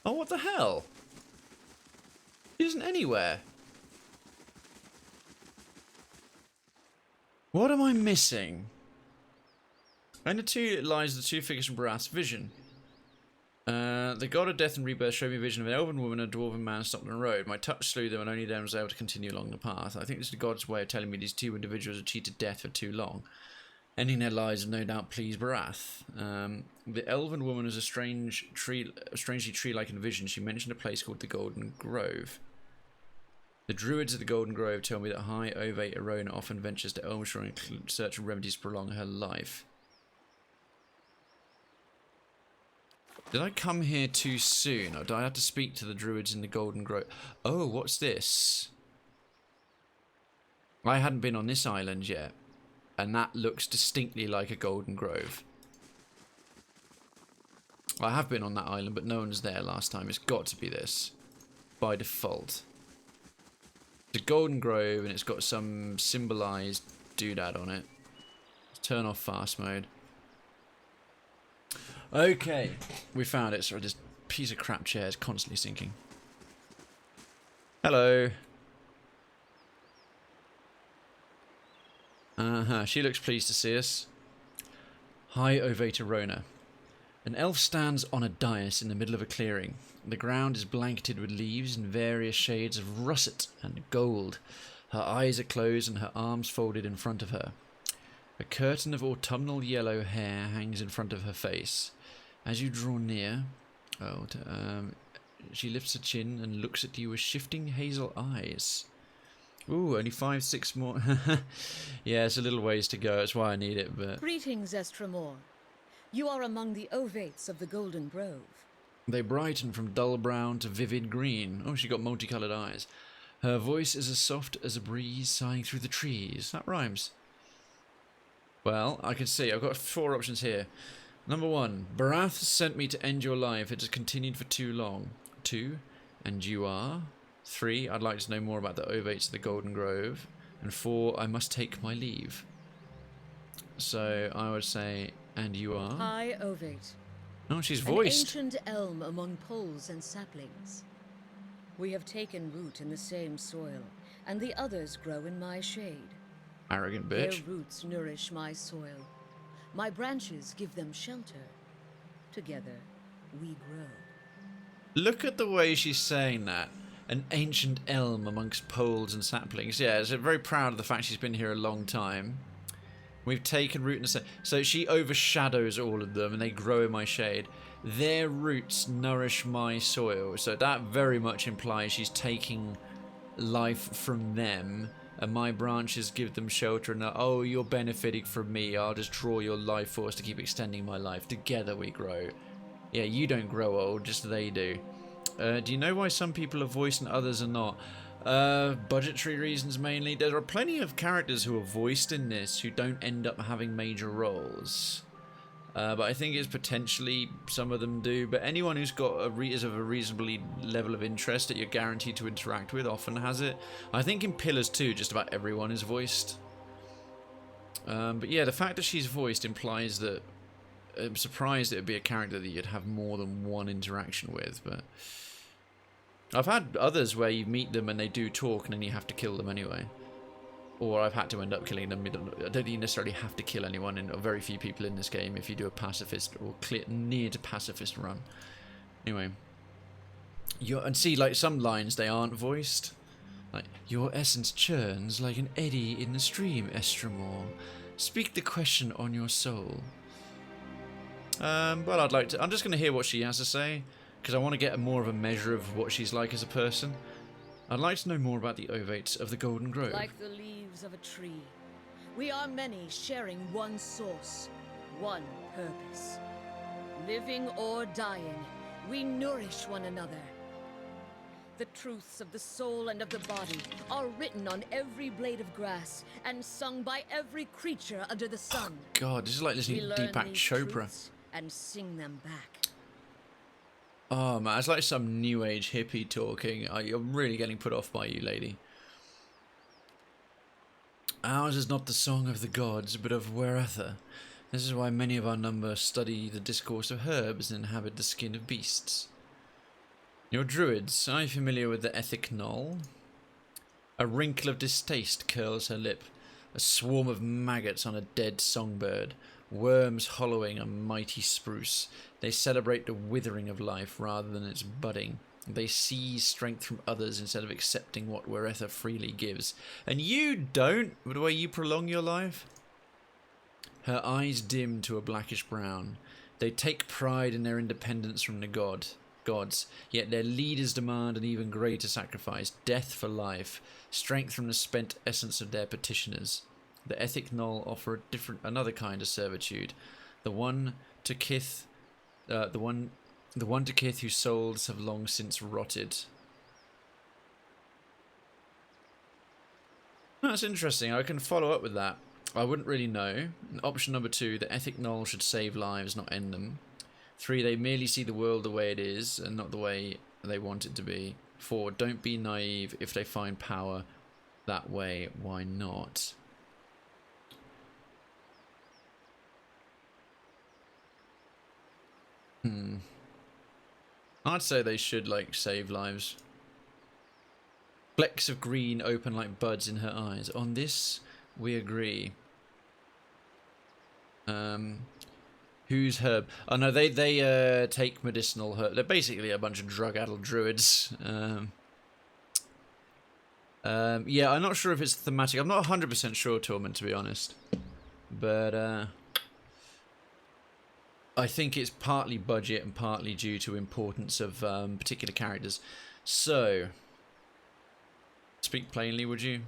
Oh, what the hell? She isn't anywhere. What am I missing? And the two lies the two figures from Barath's vision. The god of death and rebirth showed me a vision of an elven woman and a dwarven man stopped on the road. My touch slew them and only then was able to continue along the path. I think this is the god's way of telling me these two individuals have cheated death for too long. Ending their lives and no doubt please Barath. The elven woman was a strangely tree-like in a vision. She mentioned a place called the Golden Grove. The druids of the Golden Grove tell me that High Ovate Arona often ventures to Elmshire in search of remedies to prolong her life. Did I come here too soon, or do I have to speak to the druids in the Golden Grove? Oh, what's this? I hadn't been on this island yet, and that looks distinctly like a Golden Grove. I have been on that island, but no one was there last time. It's got to be this, by default. the Golden Grove, and it's got some symbolized doodad on it. Let's turn off fast mode. Okay, we found it. Sorry, this piece of crap chair is constantly sinking. Hello. She looks pleased to see us. Hi, Ovata Rona. An elf stands on a dais in the middle of a clearing. The ground is blanketed with leaves in various shades of russet and gold. Her eyes are closed and her arms folded in front of her. A curtain of autumnal yellow hair hangs in front of her face. As you draw near, she lifts her chin and looks at you with shifting hazel eyes. Ooh, only 5-6 more. Yeah, it's a little ways to go. That's why I need it. But
Greetings, Estremor. You are among the Ovates of the Golden Grove.
they brighten from dull brown to vivid green. Oh, she got multicolored eyes. Her voice is as soft as a breeze sighing through the trees. That rhymes. Well, I can see. I've got 4 options here. Number 1. Barath sent me to end your life. It has continued for too long. 2. And you are? 3. I'd like to know more about the Ovates of the Golden Grove. And 4. I must take my leave. So I would say, and you are?
I, Ovate.
Oh, she's voiced.
An ancient elm among poles and saplings. We have taken root in the same soil, and the others grow in my shade.
Arrogant
Their
bitch.
roots nourish my soil. My branches give them shelter. Together, we grow.
Look at the way she's saying that. An ancient elm amongst poles and saplings. Yeah, she's very proud of the fact she's been here a long time. We've taken root in the... So she overshadows all of them and they grow in my shade. Their roots nourish my soil. So that very much implies she's taking life from them. And my branches give them shelter. And oh, you're benefiting from me. I'll just draw your life force to keep extending my life. Together we grow. Yeah, you don't grow old, just they do. Do you know why some people are voiced and others are not? Budgetary reasons mainly. There are plenty of characters who are voiced in this who don't end up having major roles. But I think it's potentially some of them do. But anyone who's got is of a reasonably level of interest that you're guaranteed to interact with often has it. I think in Pillars 2 just about everyone is voiced. But yeah, the fact that she's voiced implies that I'm surprised it would be a character that you'd have more than one interaction with, but I've had others where you meet them and they do talk and then you have to kill them anyway. Or I've had to end up killing them. I don't think you necessarily have to kill anyone, and very few people in this game if you do a pacifist or near to pacifist run. Anyway. And see, like some lines, they aren't voiced. Like, your essence churns like an eddy in the stream, Estremor. Speak the question on your soul. Well, I'd like to... I'm just going to hear what she has to say, because I want to get more of a measure of what she's like as a person. I'd like to know more about the Ovates of the Golden Grove.
Like the leaves of a tree, we are many sharing one source, one purpose. Living or dying, we nourish one another. The truths of the soul and of the body are written on every blade of grass and sung by every creature under the sun.
God, this is like listening to Deepak Chopra.
And sing them back.
Oh man, it's like some new age hippie talking. I'm really getting put off by you, lady. Ours is not the song of the gods, but of Weretha. This is why many of our number study the discourse of herbs and inhabit the skin of beasts. You're druids. Are you familiar with the ethic knoll? A wrinkle of distaste curls her lip. A swarm of maggots on a dead songbird. Worms hollowing a mighty spruce. They celebrate the withering of life rather than its budding. They seize strength from others instead of accepting what Weretha freely gives. And you don't, with the way you prolong your life? Her eyes dim to a blackish brown. They take pride in their independence from the gods, yet their leaders demand an even greater sacrifice, death for life, strength from the spent essence of their petitioners. The ethic knoll offer another kind of servitude, the one to kith whose souls have long since rotted. That's interesting. I can follow up with that. I wouldn't really know. Option number 2, the ethic knoll should save lives, not end them. 3, they merely see the world the way it is and not the way they want it to be. 4, don't be naive if they find power that way, why not? I'd say they should, like, save lives. Flecks of green open like buds in her eyes. On this, we agree. Who's Herb? Oh no, they take medicinal herb. They're basically a bunch of drug-addled druids. Yeah, I'm not sure if it's thematic. I'm not 100% sure, Torment, to be honest. But I think it's partly budget and partly due to importance of particular characters. So, speak plainly, would you?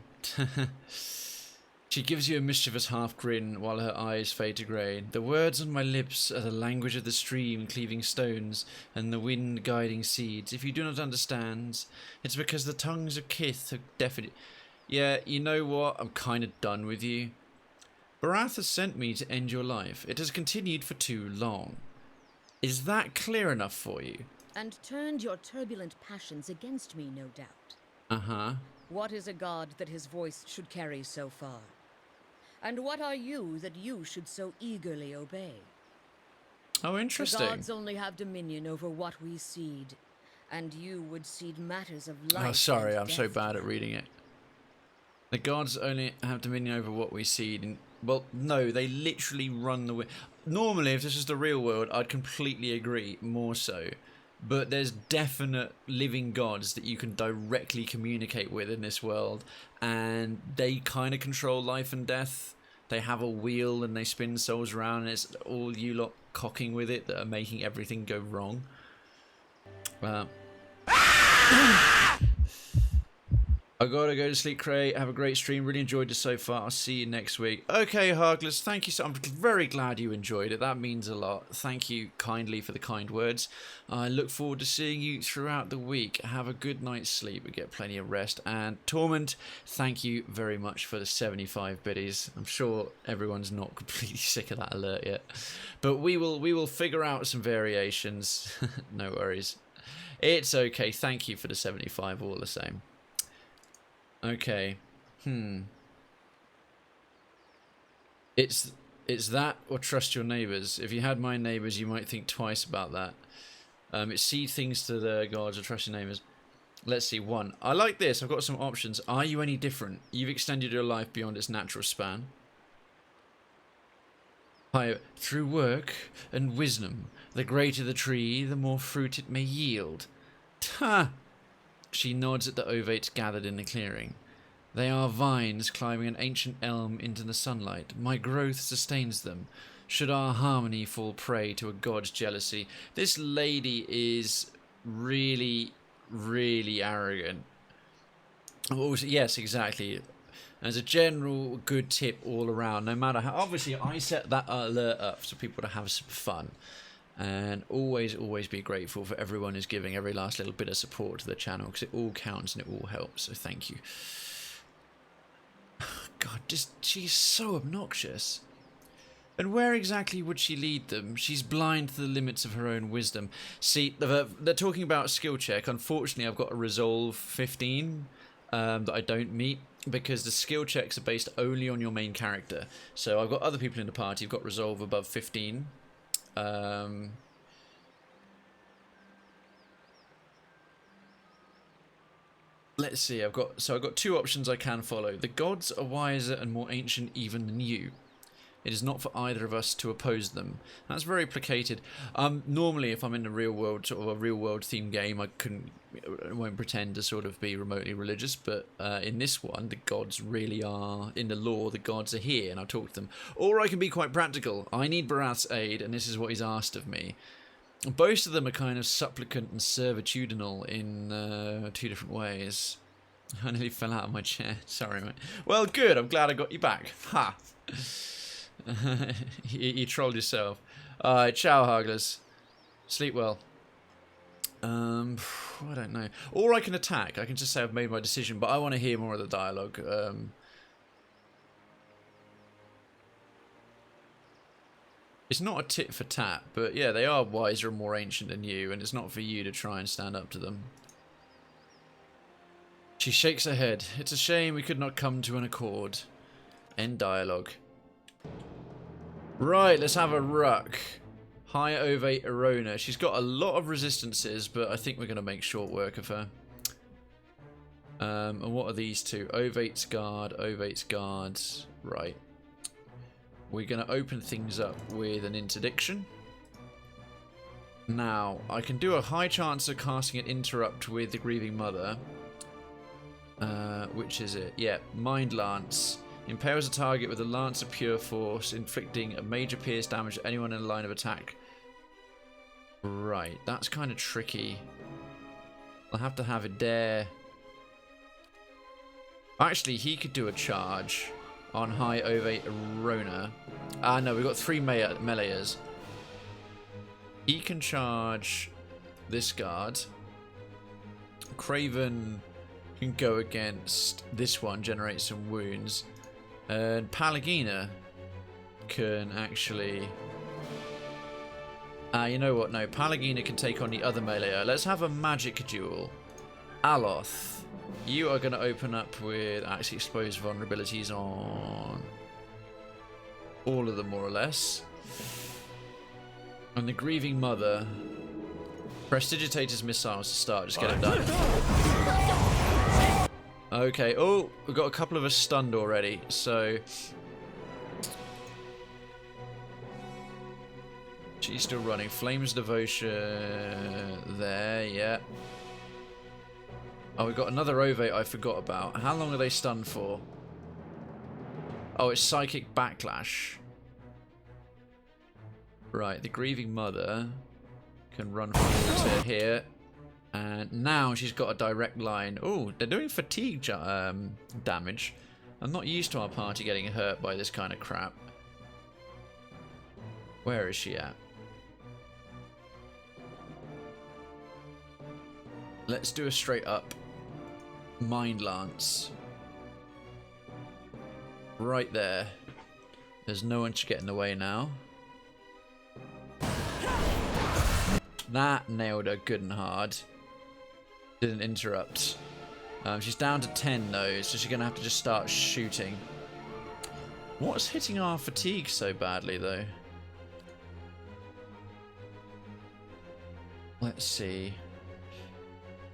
She gives you a mischievous half grin while her eyes fade to grey. The words on my lips are the language of the stream cleaving stones and the wind guiding seeds. If you do not understand, it's because the tongues of kith have deafened. Yeah, you know what? I'm kind of done with you. Barath has sent me to end your life. It has continued for too long. Is that clear enough for you?
And turned your turbulent passions against me, no doubt.
Uh-huh.
What is a god that his voice should carry so far? And what are you that you should so eagerly obey?
Oh, interesting.
The gods only have dominion over what we seed, and you would seed matters of life.
Oh, sorry,
and
I'm so bad at reading it. The gods only have dominion over what we seed. And, well, no, they literally run the... Normally, if this is the real world, I'd completely agree, more so. But there's definite living gods that you can directly communicate with in this world, and they kind of control life and death. They have a wheel and they spin souls around, and it's all you lot cocking with it that are making everything go wrong. I gotta go to sleep, Cray. Have a great stream. Really enjoyed this so far. I'll see you next week. Okay, Hargless, thank you. I'm very glad you enjoyed it. That means a lot. Thank you kindly for the kind words. I look forward to seeing you throughout the week. Have a good night's sleep and get plenty of rest. And Torment, thank you very much for the 75 biddies. I'm sure everyone's not completely sick of that alert yet. But we will figure out some variations. No worries. It's okay. Thank you for the 75 all the same. Okay. It's that or trust your neighbours. If you had my neighbours, you might think twice about that. It's see things to the gods or trust your neighbours. Let's see. 1. I like this. I've got some options. Are you any different? You've extended your life beyond its natural span. Higher. Through work and wisdom, the greater the tree, the more fruit it may yield. Ha! She nods at the ovates gathered in the clearing. They are vines climbing an ancient elm into the sunlight. My growth sustains them. Should our harmony fall prey to a god's jealousy? This lady is really, really arrogant. Also, yes, exactly. As a general good tip all around, no matter how... Obviously, I set that alert up for people to have some fun. And always be grateful for everyone who's giving every last little bit of support to the channel, because it all counts and it all helps, so thank you. God, she's so obnoxious. And where exactly would she lead them? She's blind to the limits of her own wisdom. See, they're talking about a skill check. Unfortunately, I've got a resolve 15 that I don't meet, because the skill checks are based only on your main character. So I've got other people in the party who've got resolve above 15. Let's see, I've got 2 options I can follow. The gods are wiser and more ancient even than you. It is not for either of us to oppose them. That's very placated. Normally, if I'm in a real world, sort of a real world themed game, I won't pretend to sort of be remotely religious, but in this one, the gods really are, in the lore, the gods are here, and I'll talk to them. Or I can be quite practical. I need Barath's aid, and this is what he's asked of me. Both of them are kind of supplicant and servitudinal in 2 different ways. I nearly fell out of my chair. Sorry, mate. Well, good. I'm glad I got you back. Ha! You trolled yourself. Alright, ciao, Harglers. Sleep well. I don't know. Or I can attack. I can just say I've made my decision, but I want to hear more of the dialogue. It's not a tit for tat, but yeah, they are wiser and more ancient than you, and it's not for you to try and stand up to them. She shakes her head. It's a shame we could not come to an accord. End dialogue. Right, let's have a ruck. High Ovate Arona. She's got a lot of resistances, but I think we're going to make short work of her. And what are these two? Ovate's Guard, Ovate's Guard. Right. We're going to open things up with an Interdiction. Now, I can do a high chance of casting an Interrupt with the Grieving Mother. Which is it? Yeah, Mind Lance. Impales a target with a lance of pure force, inflicting a major pierce damage to anyone in a line of attack. Right, that's kind of tricky. I'll have to have a dare. Actually, he could do a charge on High Ovate Arona. Ah, no, we've got 3 meleeers. He can charge this guard. Krayven can go against this one, generate some wounds. And Pallegina can actually... you know what? No, Pallegina can take on the other melee. Let's have a magic duel. Aloth, you are going to open up with actually exposed vulnerabilities on all of them, more or less. And the Grieving Mother, Prestidigitator's missiles to start. Just get it done. Okay. Oh, we've got a couple of us stunned already. So she's still running. Flames Devotion there. Yeah. Oh, we've got another Ovate I forgot about. How long are they stunned for? Oh, it's Psychic Backlash. Right, the Grieving Mother can run forward to here. And now she's got a direct line. Oh, they're doing fatigue damage. I'm not used to our party getting hurt by this kind of crap. Where is she at? Let's do a straight up Mind Lance. Right there. There's no one to get in the way now. That nailed her good and hard. Didn't interrupt. She's down to 10 though, so she's going to have to just start shooting. What's hitting our fatigue so badly though? Let's see.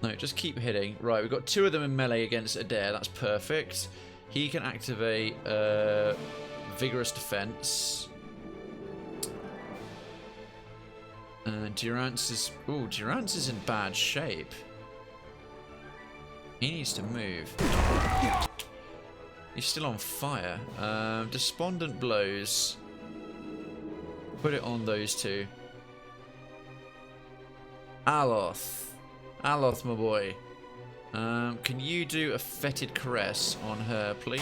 No, just keep hitting. Right, we've got 2 of them in melee against Adair. That's perfect. He can activate Vigorous Defense. Durance is... Ooh, Durance is in bad shape. He needs to move. He's still on fire. Despondent Blows. Put it on those 2. Aloth. Aloth, my boy. Can you do a Fetid Caress on her, please?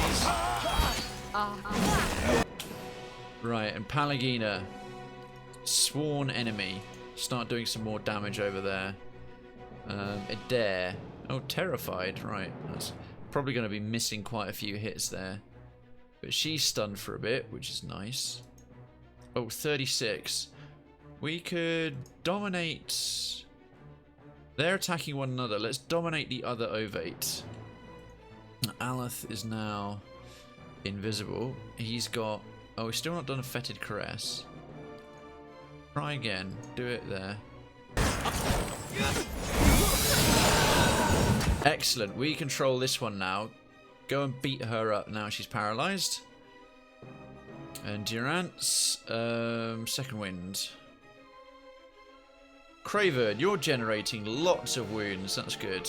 Right, and Pallegina. Sworn Enemy. Start doing some more damage over there. Adair. Oh, Terrified. Right. That's probably going to be missing quite a few hits there. But she's stunned for a bit, which is nice. Oh, 36. We could dominate... They're attacking one another. Let's dominate the other Ovate. Aloth is now invisible. He's got... Oh, he's still not done a Fetid Caress. Try again. Do it there. Excellent. We control this one now. Go and beat her up now she's paralyzed. And Durance, Second Wind. Krayven, you're generating lots of wounds. That's good.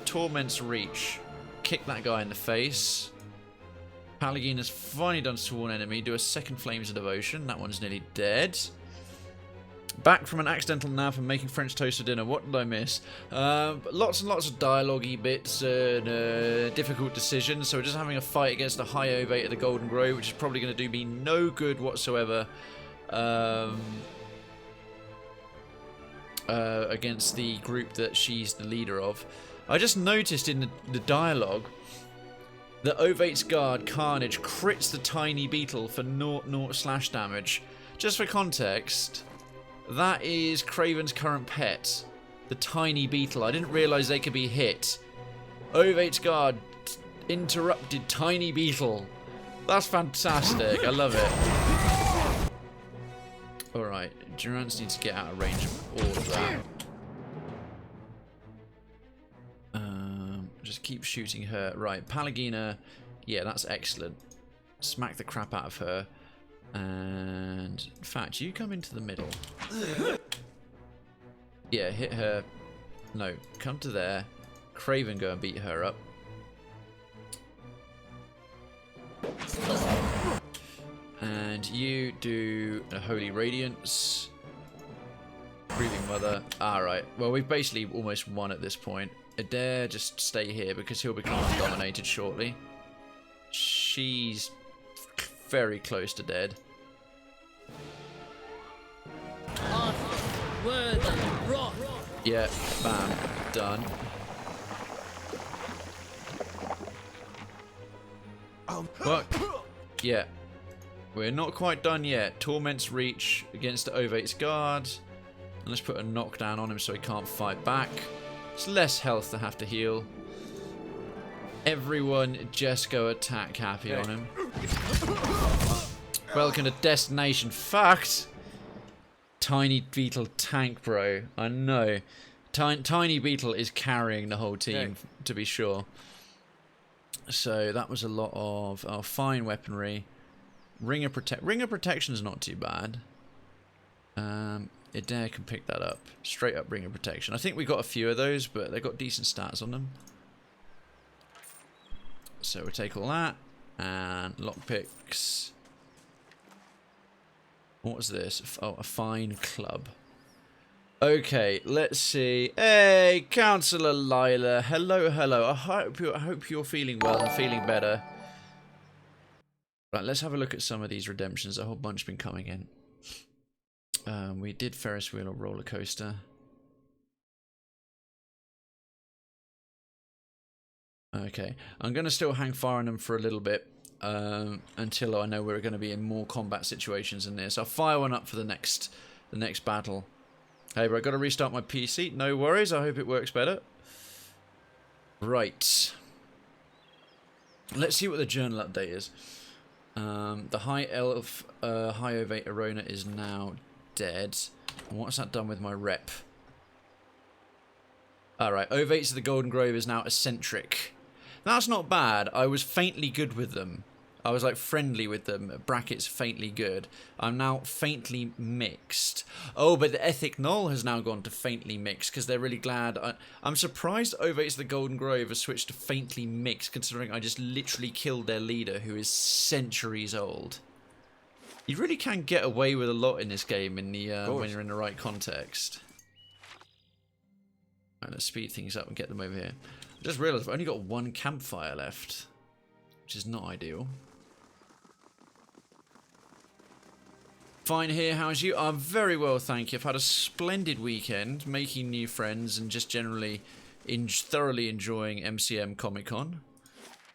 Torment's Reach. Kick that guy in the face. Pallegina's finally done Sworn Enemy. Do a second Flames of Devotion. That one's nearly dead. Back from an accidental nap and making French toast for dinner. What did I miss? Lots and lots of dialogue-y bits and difficult decisions. So we're just having a fight against the High Ovate of the Golden Grove, which is probably going to do me no good whatsoever against the group that she's the leader of. I just noticed in the dialogue that Ovate's Guard Carnage crits the tiny beetle for 0/0 slash damage. Just for context... That is Krayven's current pet, the tiny beetle. I didn't realise they could be hit Ovate's guard interrupted tiny beetle. That's fantastic. I love it. Alright, Durance needs to get out of range of all of that. Just keep shooting her. Right, Palagina. Yeah, that's excellent. Smack the crap out of her. And in fact, you come into the middle. Yeah, hit her. No, come to there. Krayven, go and beat her up. And you do a Holy Radiance. Breathing Mother. Alright, well, we've basically almost won at this point. Adair, just stay here because he'll become dominated shortly. She's very close to dead. Yeah, bam, done. What? Yeah. We're not quite done yet. Torment's reach against Ovate's guard. And let's put a knockdown on him so he can't fight back. It's less health to have to heal. Everyone just go attack happy on him. Welcome to Destination. Fucked. Tiny Beetle tank, bro. I know. Tiny Beetle is carrying the whole team, to be sure. So that was a lot of fine weaponry. Ring of Protection is not too bad. Adair can pick that up. Straight up Ring of Protection. I think we got a few of those, but they got decent stats on them. So we'll take all that. And lockpicks. What was this? Oh, a fine club. Okay, let's see. Hey, Councillor Lila. Hello, hello. I hope you're feeling well and feeling better. Right, let's have a look at some of these redemptions. A whole bunch have been coming in. We did Ferris wheel or roller coaster. Okay, I'm going to still hang fire on them for a little bit until I know we're going to be in more combat situations than this. I'll fire one up for the next battle. Hey, but I've got to restart my PC. No worries. I hope it works better. Right. Let's see what the journal update is. The High Elf, High Ovate Arona is now dead. And what's that done with my rep? Alright, Ovates of the Golden Grove is now eccentric. That's not bad. I was faintly good with them. I was like friendly with them. Brackets faintly good. I'm now faintly mixed. Oh, but the Ethic Null has now gone to faintly mixed because they're really glad. I'm surprised Ovates of the Golden Grove has switched to faintly mixed considering I just literally killed their leader who is centuries old. You really can get away with a lot in this game in the when you're in the right context. Right, let's speed things up and get them over here. I just realised I've only got one campfire left, which is not ideal. Fine here, how's you? I'm very well, thank you. I've had a splendid weekend, making new friends and just generally thoroughly enjoying MCM Comic Con.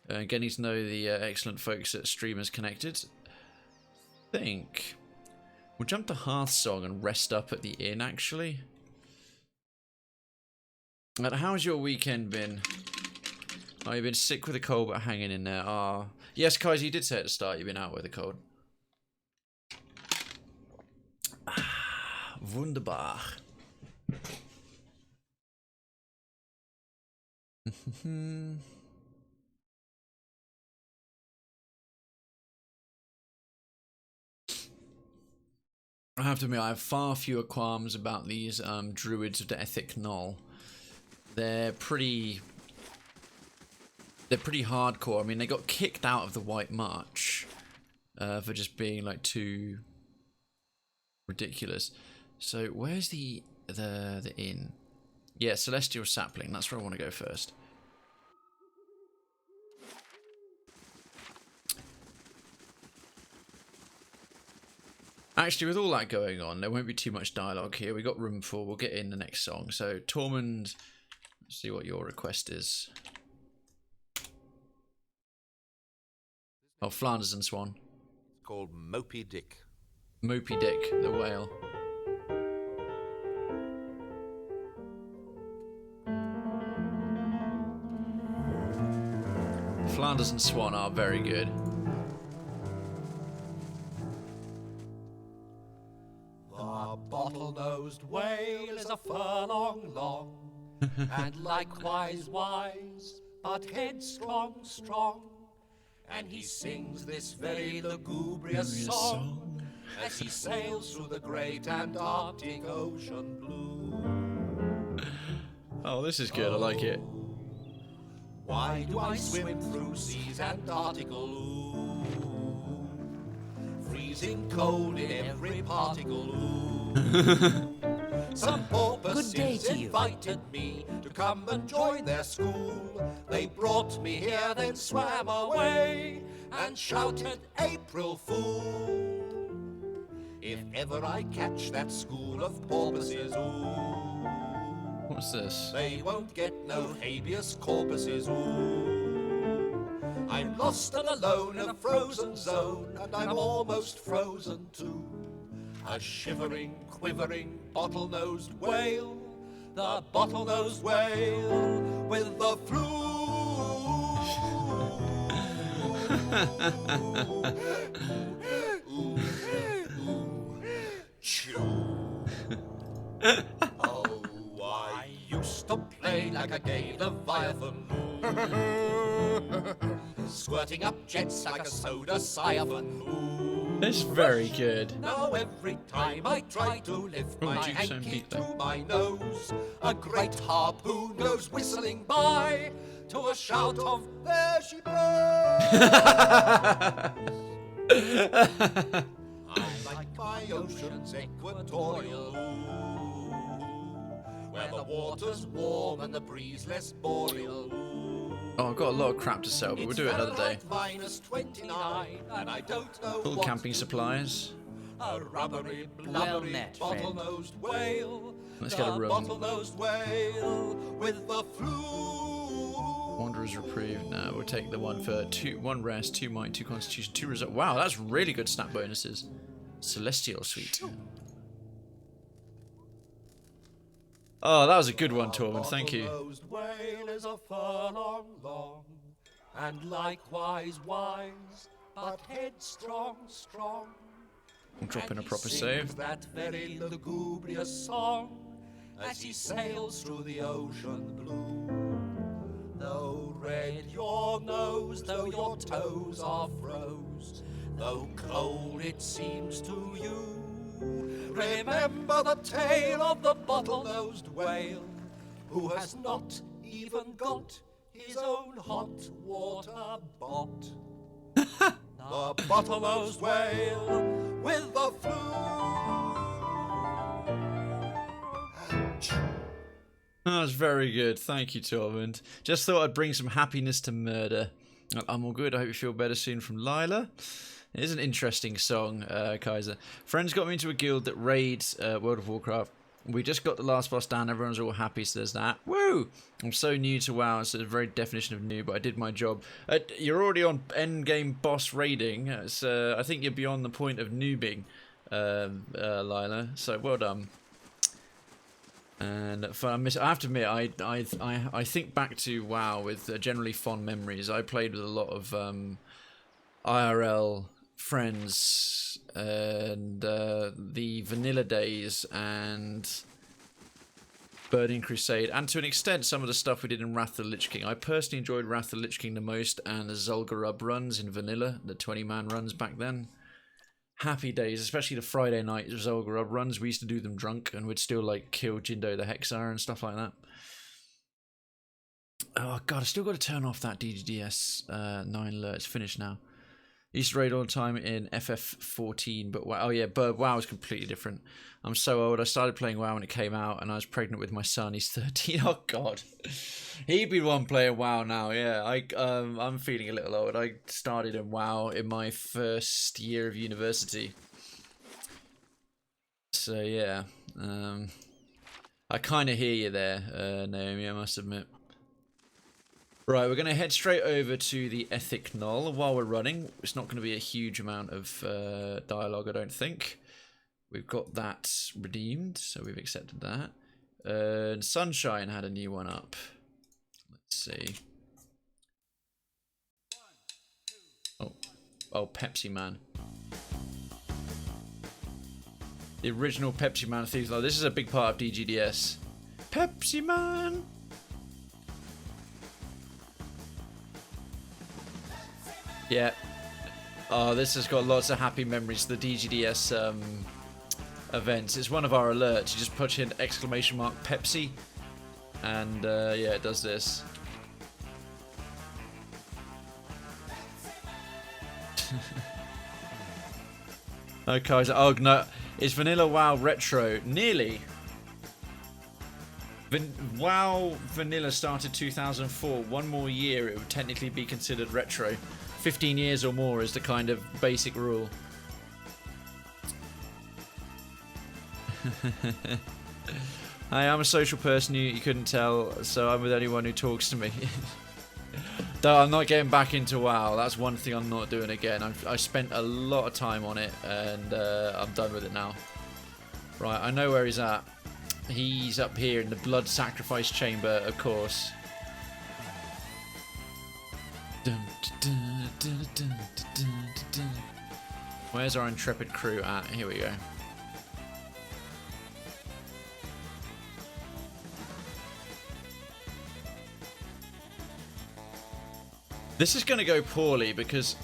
Getting to know the excellent folks at Streamers Connected. I think we'll jump to Hearthsong and rest up at the inn, actually. But how's your weekend been? Oh, you've been sick with a cold but hanging in there. Ah, yes, Kaiser, you did say at the start you've been out with a cold. Wunderbar. I have to admit, I have far fewer qualms about these druids of the Ethic Null. They're pretty hardcore. I mean, they got kicked out of the White March for just being like too ridiculous. So where's the inn? Yeah, Celestial Sapling. That's where I want to go first. Actually, with all that going on, there won't be too much dialogue here. We got room for. We'll get in the next song. So Tormund, let's see what your request is. Oh, Flanders and Swan.
It's called Moby Dick.
Moby Dick, the whale. Flanders and Swan are very good.
The bottle-nosed whale is a furlong long, and likewise wise, but headstrong strong. And he sings this very lugubrious song as he sails through the great Antarctic Ocean blue.
Oh, this is good. I like it.
Why do I swim through seas Antarctical? Ooh, freezing cold in every particle. Ooh. Some porpoises invited me to come and join their school. They brought me here, then swam away and shouted, "April Fool!" If ever I catch that school of porpoises, ooh,
What's this?
they won't get no habeas corpuses, ooh. I'm lost and alone in a frozen zone, and I'm almost frozen too. A shivering, quivering, bottle-nosed whale, the bottle-nosed whale with the flu. Ooh, ooh, chew. Oh, I used to play like a gay Leviathan, squirting up jets like a soda siphon. Ooh.
It's very good.
Now every time I try to lift my hanky to my nose, a great harpoon goes whistling by to a shout of "There she blows!" I like my oceans equatorial, where the water's warm and the breeze less boreal.
Oh, I've got a lot of crap to sell, but we'll do it another day.
-29, and I don't know
Full
what
camping
to do.
supplies.
A rubbery, blubbery,
met,
bottle-nosed whale.
Let's get a
The
room.
bottle-nosed whale with the flu.
Wanderer's Reprieve. No, we'll take the one for 1 rest, 2 might, 2 constitution, 2 result. Wow, that's really good stat bonuses. Celestial Suite. Oh, that was a good one, Torben. Thank you.
Bottle-nosed whale is a furlong long, and likewise wise, but headstrong strong.
I'm dropping a
And he
proper
sings
save.
that very lugubrious song as he sails through the ocean blue. Though red your nose, though your toes are froze, though cold it seems to you, remember the tale of the bottle-nosed whale, who has not even got his own hot water bot. The bottle-nosed whale with the flu.
That was very good. Thank you, Tormund. Just thought I'd bring some happiness to murder. I'm all good. I hope you feel better soon from Lila. It is an interesting song, Kaiser. Friends got me into a guild that raids World of Warcraft. We just got the last boss down. Everyone's all happy, so there's that. Woo! I'm so new to WoW. It's the very definition of new, but I did my job. You're already on endgame boss raiding. I think you're beyond the point of noobing, Lila. So well done. And I have to admit, I think back to WoW with generally fond memories. I played with a lot of IRL friends and the vanilla days and Burning Crusade, and to an extent some of the stuff we did in Wrath of the Lich King. I personally enjoyed Wrath of the Lich King the most, and the Zul'Gurub runs in vanilla, the 20-man runs back then. Happy days, especially the Friday night Zul'Gurub runs. We used to do them drunk, and we'd still like kill Jindo the Hexar and stuff like that. Oh god, I still got to turn off that DDS 9 alert. It's finished now. Used to raid all the time in FF14, but WoW, oh yeah, but WoW is completely different. I'm so old. I started playing WoW when it came out, and I was pregnant with my son. He's 13. Oh god, he'd be one playing WoW now. Yeah, I'm feeling a little old. I started in WoW in my first year of university. So yeah, I kind of hear you there, Naomi. I must admit. Right, we're going to head straight over to the Ethic Null while we're running. It's not going to be a huge amount of dialogue, I don't think. We've got that redeemed, so we've accepted that. And Sunshine had a new one up. Let's see. Oh, Pepsi Man. The original Pepsi Man Thieves. This is a big part of DGDS. Pepsi Man! Yeah. Oh, this has got lots of happy memories. The DGDS events. It's one of our alerts. You just put in exclamation mark Pepsi, and yeah, it does this. Okay, so, oh no, it's Vanilla WoW Retro. Nearly. WoW Vanilla started 2004. One more year, it would technically be considered retro. 15 years or more is the kind of basic rule. Hi, I'm a social person, you couldn't tell, so I'm with anyone who talks to me. Though I'm not getting back into WoW, that's one thing I'm not doing again. I spent a lot of time on it, and I'm done with it now. Right, I know where he's at. He's up here in the blood sacrifice chamber, of course. Where's our intrepid crew at? Here we go. This is going to go poorly because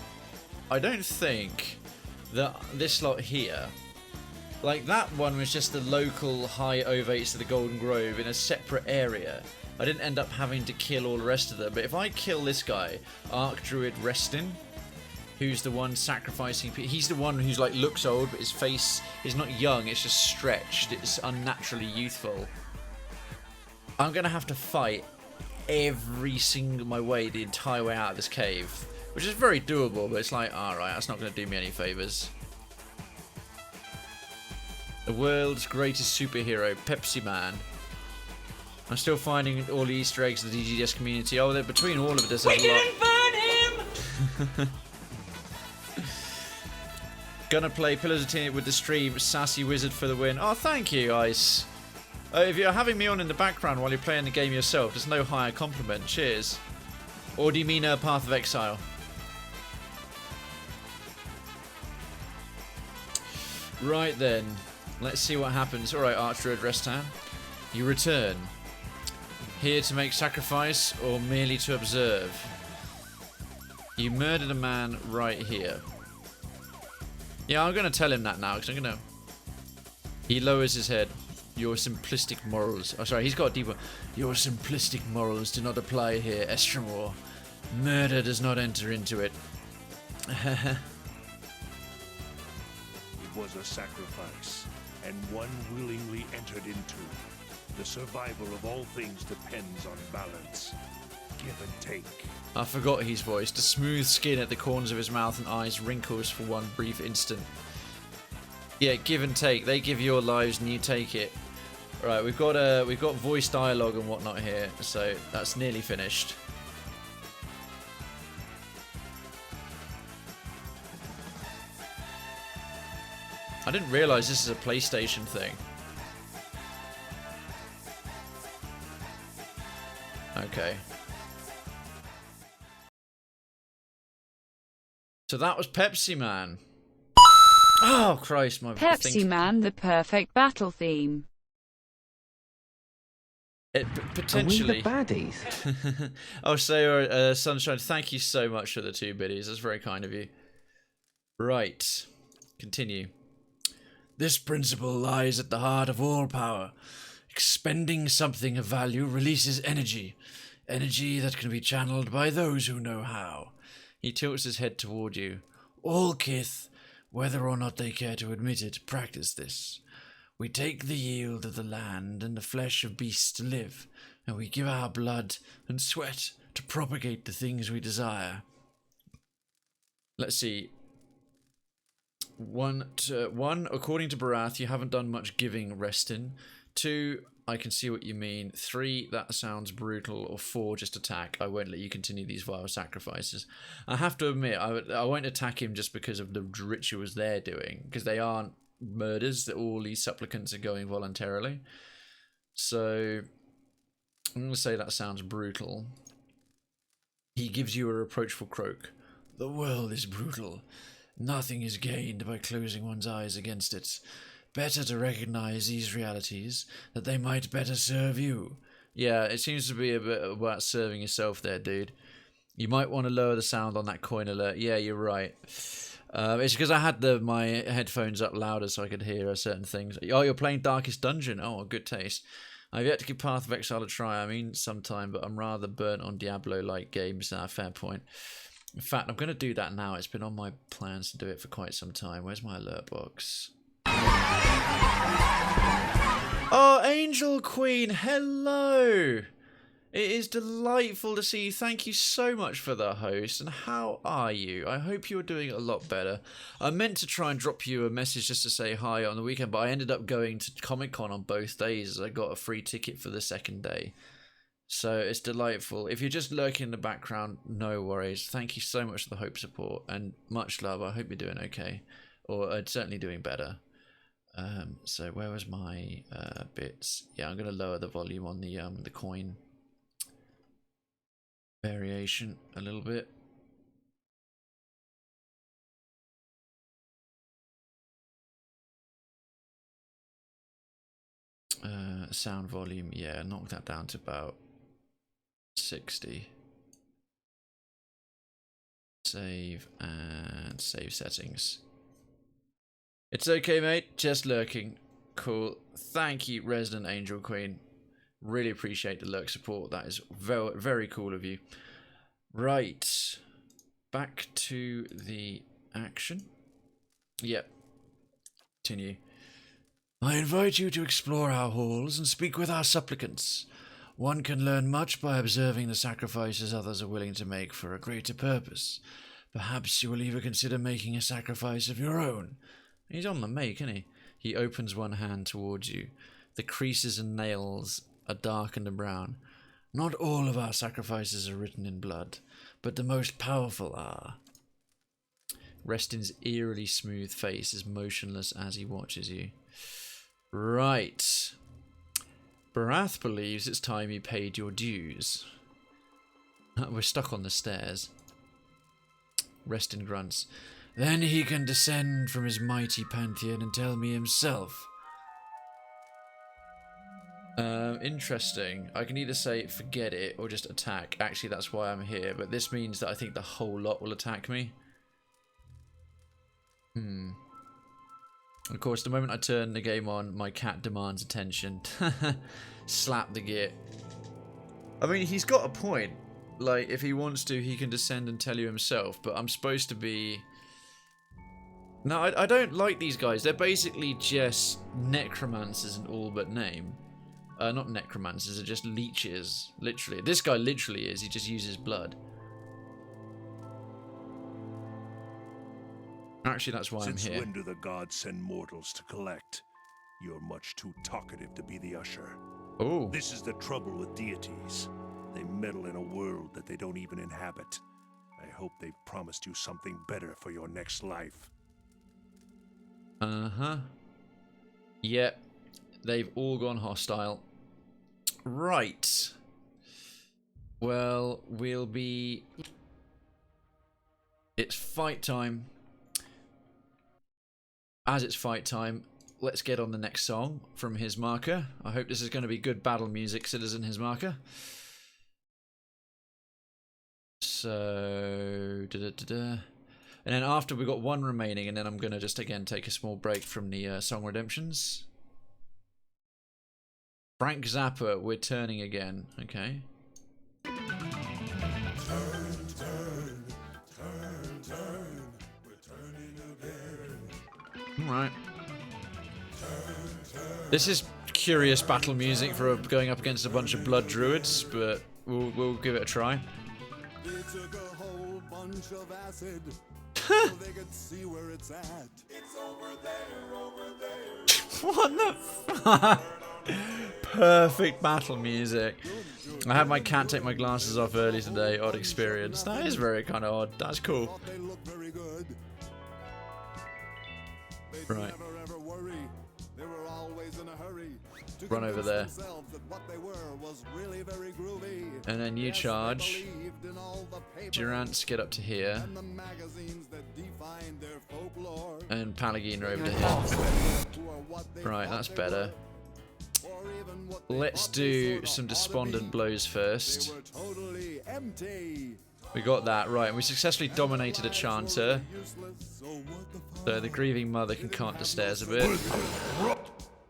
I don't think that this lot here, like that one was just the local high ovates of the Golden Grove in a separate area. I didn't end up having to kill all the rest of them, but if I kill this guy, Archdruid Restin, who's the one sacrificing, he's the one who's like looks old, but his face is not young, it's just stretched, it's unnaturally youthful. I'm going to have to fight every single my way the entire way out of this cave, which is very doable, but it's like, alright, that's not going to do me any favours. The world's greatest superhero, Pepsi Man. I'm still finding all the Easter eggs of the DGDS community. Oh, they're between all of us. We didn't burn him! Gonna play Pillars of Tin with the stream. Sassy Wizard for the win. Oh, thank you, Ice. If you're having me on in the background while you're playing the game yourself, there's no higher compliment. Cheers. Or do you mean Path of Exile? Right then. Let's see what happens. Alright, Archdruid Restan. You return. Here to make sacrifice or merely to observe? You murdered a man right here. Yeah, I'm going to tell him that now, because I'm going to... He lowers his head. Your simplistic morals... Oh, sorry, he's got a deep one. Your simplistic morals do not apply here, Estremor. Murder does not enter into it.
It was a sacrifice, and one willingly entered into. The survival of all things depends on balance. Give and take.
I forgot his voice. The smooth skin at the corners of his mouth and eyes wrinkles for one brief instant. Yeah, give and take. They give your lives and you take it. Right, we've got voice dialogue and whatnot here, so that's nearly finished. I didn't realise this is a PlayStation thing. Okay. So that was Pepsi Man. Oh Christ, my
Pepsi Man, the perfect battle theme.
It potentially.
Are we the baddies?
Oh, so Sunshine, thank you so much for the 2 biddies. That's very kind of you. Right, continue. This principle lies at the heart of all power. Expending something of value releases energy. Energy that can be channeled by those who know how. He tilts his head toward you. All Kith, whether or not they care to admit it, practice this. We take the yield of the land and the flesh of beasts to live, and we give our blood and sweat to propagate the things we desire. Let's see. One, according to Barath, you haven't done much giving, Restin. 2, I can see what you mean. 3, that sounds brutal. Or 4, just attack. I won't let you continue these vile sacrifices. I have to admit, I won't attack him just because of the rituals they're doing, because they aren't murders, that all these supplicants are going voluntarily. So I'm going to say that sounds brutal. He gives you a reproachful croak. The world is brutal. Nothing is gained by closing one's eyes against it. Better to recognize these realities, that they might better serve you. Yeah, it seems to be a bit about serving yourself there, dude. You might want to lower the sound on that coin alert. Yeah, you're right. It's because I had my headphones up louder so I could hear certain things. Oh, you're playing Darkest Dungeon. Oh, good taste. I've yet to give Path of Exile a try. I mean, sometime, but I'm rather burnt on Diablo-like games. Fair point. In fact, I'm going to do that now. It's been on my plans to do it for quite some time. Where's my alert box? Oh, Angel Queen, hello! It is delightful to see you. Thank you so much for the host. And how are you? I hope you're doing a lot better. I meant to try and drop you a message just to say hi on the weekend, but I ended up going to Comic-Con on both days as I got a free ticket for the second day. So it's delightful. If you're just lurking in the background, no worries. Thank you so much for the hope support and much love. I hope you're doing okay, or certainly doing better. So where was my bits? Yeah, I'm going to lower the volume on the coin variation a little bit. Sound volume, yeah, knock that down to about 60. Save and save settings. It's okay, mate. Just lurking. Cool. Thank you, Resident Angel Queen. Really appreciate the lurk support. That is very, very cool of you. Right. Back to the action. Yep. Continue. I invite you to explore our halls and speak with our supplicants. One can learn much by observing the sacrifices others are willing to make for a greater purpose. Perhaps you will even consider making a sacrifice of your own. He's on the make, isn't he? He opens one hand towards you. The creases and nails are darkened and brown. Not all of our sacrifices are written in blood, but the most powerful are. Restin's eerily smooth face is motionless as he watches you. Right. Barath believes it's time you paid your dues. We're stuck on the stairs. Restin grunts. Then he can descend from his mighty pantheon and tell me himself. Interesting. I can either say forget it or just attack. Actually, that's why I'm here, but this means that I think the whole lot will attack me. Of course, the moment I turn the game on, my cat demands attention. Slap the git. I mean, he's got a point. Like, if he wants to, he can descend and tell you himself, but I'm supposed to be... No, I don't like these guys. They're basically just necromancers in all but name. Not necromancers, they're just leeches. Literally. This guy literally is. He just uses blood. Actually, that's why I'm here.
Since when do the gods send mortals to collect? You're much too talkative to be the usher.
Oh.
This is the trouble with deities. They meddle in a world that they don't even inhabit. I hope they've promised you something better for your next life.
Uh-huh. Yep. They've all gone hostile. Right. Well, we'll be... It's fight time. As it's fight time, let's get on the next song from his marker. I hope this is going to be good battle music, Citizen His Marker. So... And then after we've got one remaining, and then I'm going to just again take a small break from the song redemptions. Frank Zappa, we're turning again. Okay.
Turn, we're turning again.
Alright. This is curious battle music for going up against a bunch of blood druids, but we'll give it a try.
They took a whole bunch of acid so they could see where it's at. It's over there, over there.
What the fuck? Perfect battle music. I had my cat take my glasses off early today. Odd experience. That is very kind of odd. That's cool.
They look very good.
Right.
Never ever worry. They were always
Run over there. And then you charge. Durance, get up to here. And Pallegina over to here. Right, that's better. Let's do some despondent blows first. We got that, right, and we successfully dominated a chanter. So the grieving mother can cant the stairs a bit.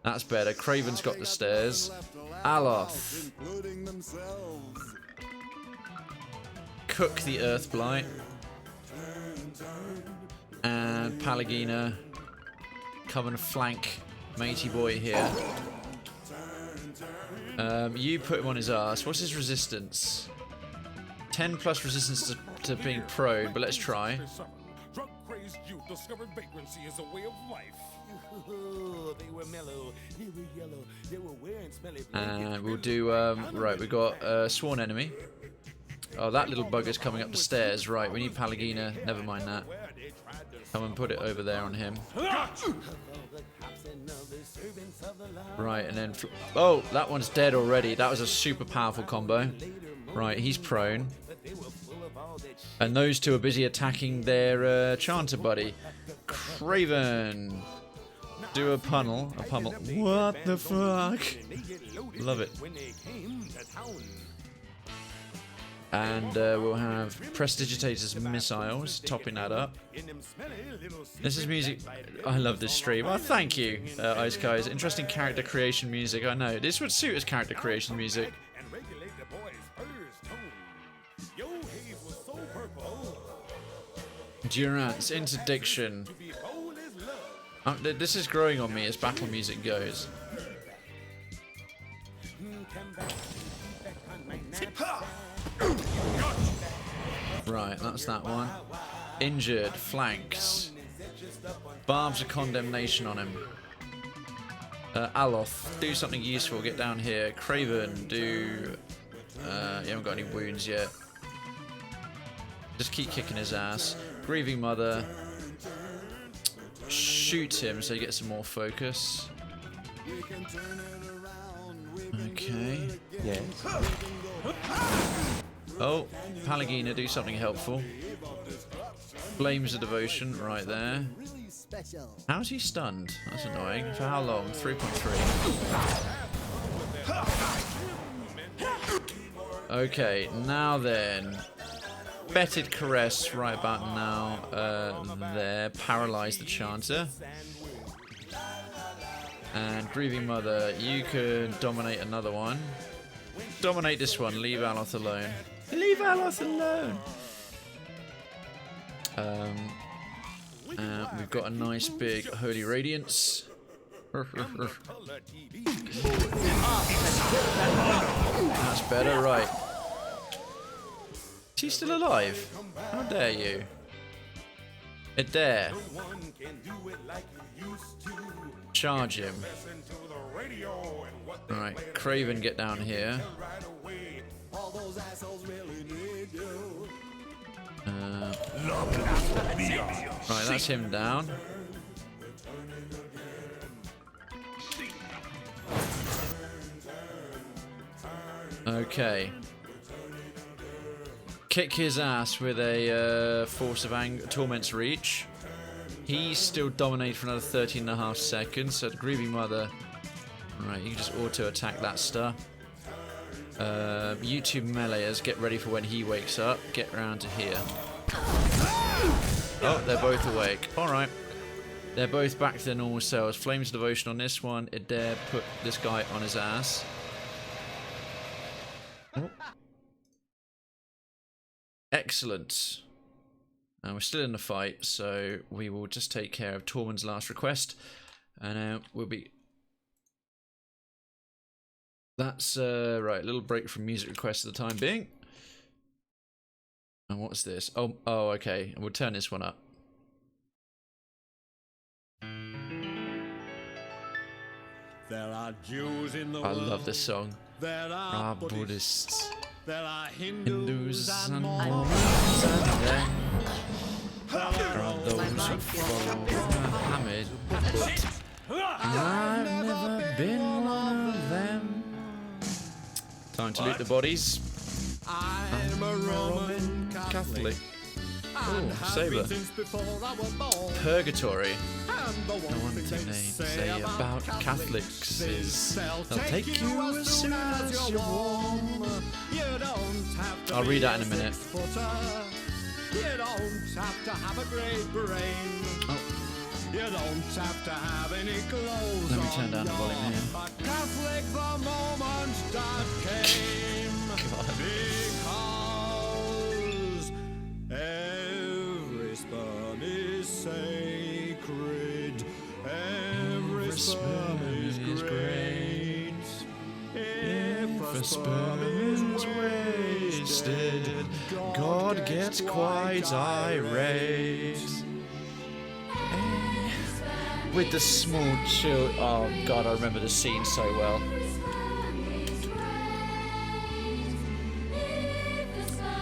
That's better. Krayven's got the stairs. Aloth. Cook the Earth Blight. And Pallegina, come and flank matey boy here. You put him on his ass. What's his resistance? 10 plus resistance to being prone, but let's try.
Drug-crazed youth discovered vagrancy as a way of life. They were mellow, they were yellow, they were wearing smelly
And we'll do, right, we got Sworn Enemy. Oh, that little bugger's coming up the stairs. Right, we need Pallegina. Never mind that. Come and put it over there on him. Right, and then... Oh, that one's dead already. That was a super powerful combo. Right, he's prone. And those two are busy attacking their chanter buddy. Krayven. Do a pummel. A pummel. What the fuck? Love it. And we'll have Prestigitators missiles, topping that up. This is music. I love this stream. Oh, thank you, Ice Guys. Interesting character creation music. I know. This would suit as character creation music. Durance, interdiction. This is growing on me as battle music goes. Right, that's that one. Injured, flanks. Barbs of condemnation on him. Aloth, do something useful, get down here. Krayven, do... you haven't got any wounds yet. Just keep kicking his ass. Grieving Mother. Shoot him so he gets some more focus. Okay.
Yes.
Oh, Pallegina, do something helpful. Flames of Devotion, right there. How's he stunned? That's annoying. For how long? 3.3. Okay, now then. Betted Caress right about now. There. Paralyze the Chanter. And Grieving Mother, you can dominate another one. Dominate this one. Leave Aloth alone. Leave Aloth alone. We've got a nice big Holy Radiance. That's better, right. Is he still alive? How dare you? It dare. Charge him. Alright, Krayven, get down here. Right, that's him down. Okay. Kick his ass with a Force of Anger, Torment's Reach. He's still dominated for another 13.5 seconds, so the Grieving Mother... Right, you can just auto-attack that stuff. You two meleeers, get ready for when he wakes up. Get around to here. Oh, they're both awake. Alright. They're both back to their normal selves. Flames of Devotion on this one. It dare put this guy on his ass. Oh. Excellent. And we're still in the fight, so we will just take care of Tormund's last request. And we'll be... That's, right, a little break from music requests for the time being. And what's this? Oh, okay. We'll turn this one up.
There are Jews in the
I love this song.
There
are Buddhists.
There are Hindus
and Mormons, and then there are those who follow Muhammad. But I've never been one of them. Time to loot the bodies.
I'm a Roman Catholic.
Oh, Saber. Purgatory. The one thing they say about Catholics is they'll take you as soon as you're warm. I'll read that in a minute.
You don't have to have a great brain.
Oh.
You don't have to have any clothes.
Let me turn down the volume here.
A Catholic the moment that came. Because every sperm is sacred. Every sperm is great. If a sperm is wasted,
God gets quite irate. With the small chill. Oh god, I remember the scene so well.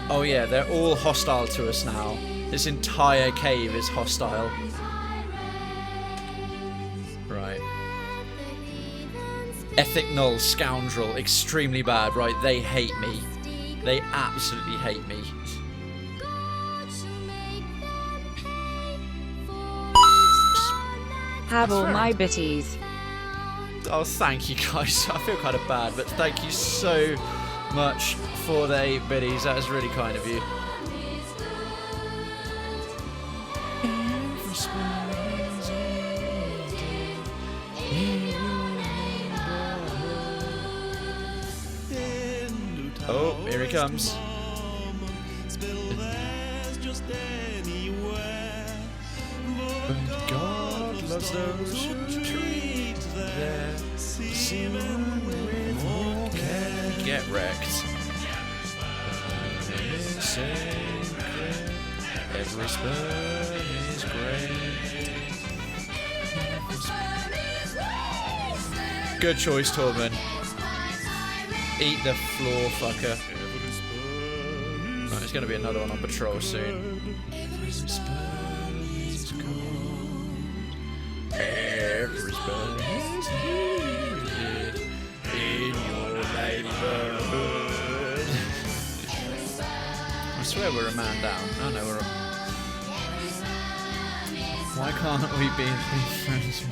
Oh yeah, they're all hostile to us now. This entire cave is hostile. Right. Ethic null, scoundrel, extremely bad, right? They hate me. They absolutely hate me.
Have all my bitties.
Oh, thank you guys. I feel kind of bad, but thank you so much for the 8 biddies. That is really kind of you. Oh, here he comes. But God loves those who treat their semen with more care. Get wrecked. Every sperm is great. Good choice, Torben. Eat the floor, fucker. Right, there's going to be another one on patrol soon. Every sperm is gold. Every sperm is needed in your neighborhood. I swear we're a man down. Oh no, we're a... Why can't we be friends?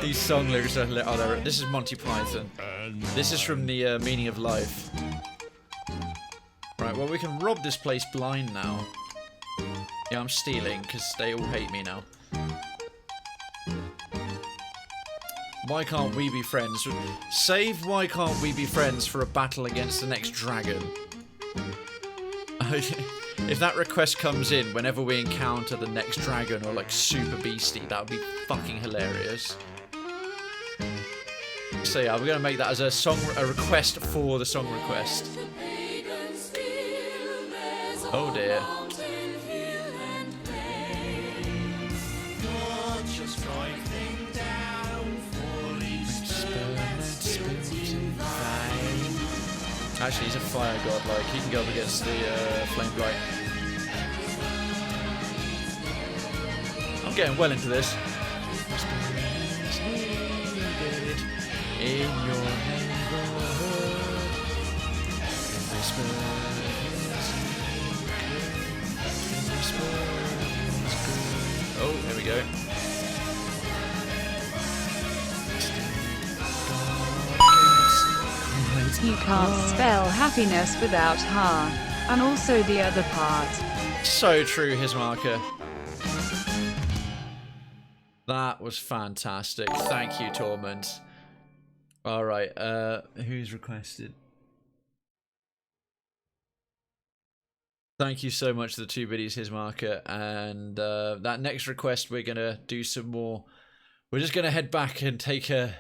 These song lyrics are... Oh, this is Monty Python. This is from the Meaning of Life. Right, well, we can rob this place blind now. Yeah, I'm stealing, because they all hate me now. Why can't we be friends? Save why can't we be friends for a battle against the next dragon. If that request comes in whenever we encounter the next dragon or like super beastie, that would be fucking hilarious. So yeah, we're gonna make that as a request for the song request. Oh dear. Actually, he's a fire god, like, he can go up against the flame blight. I'm getting well into this. In your oh, there we go.
You can't spell happiness without ha, and also the other part.
So true, his marker. That was fantastic. Thank you, Torment. Alright, who's requested? Thank you so much to the 2 biddies, his marker. And that next request, we're gonna do some more. We're just gonna head back and take a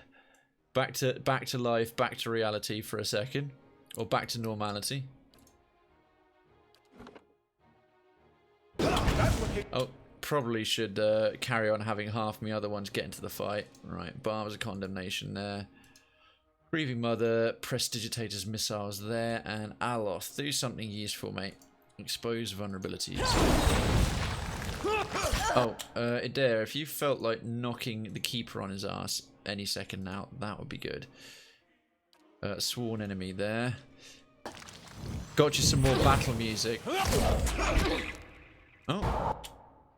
back to life, back to reality for a second, or back to normality. Oh, probably should carry on having half my other ones get into the fight. Right, Barbs of Condemnation there. Grieving Mother, Prestigitators, Missiles there, and Aloth. Do something useful, mate. Expose vulnerabilities. Oh, Adair, if you felt like knocking the keeper on his ass any second now, that would be good. Sworn enemy there. Got you some more battle music. Oh.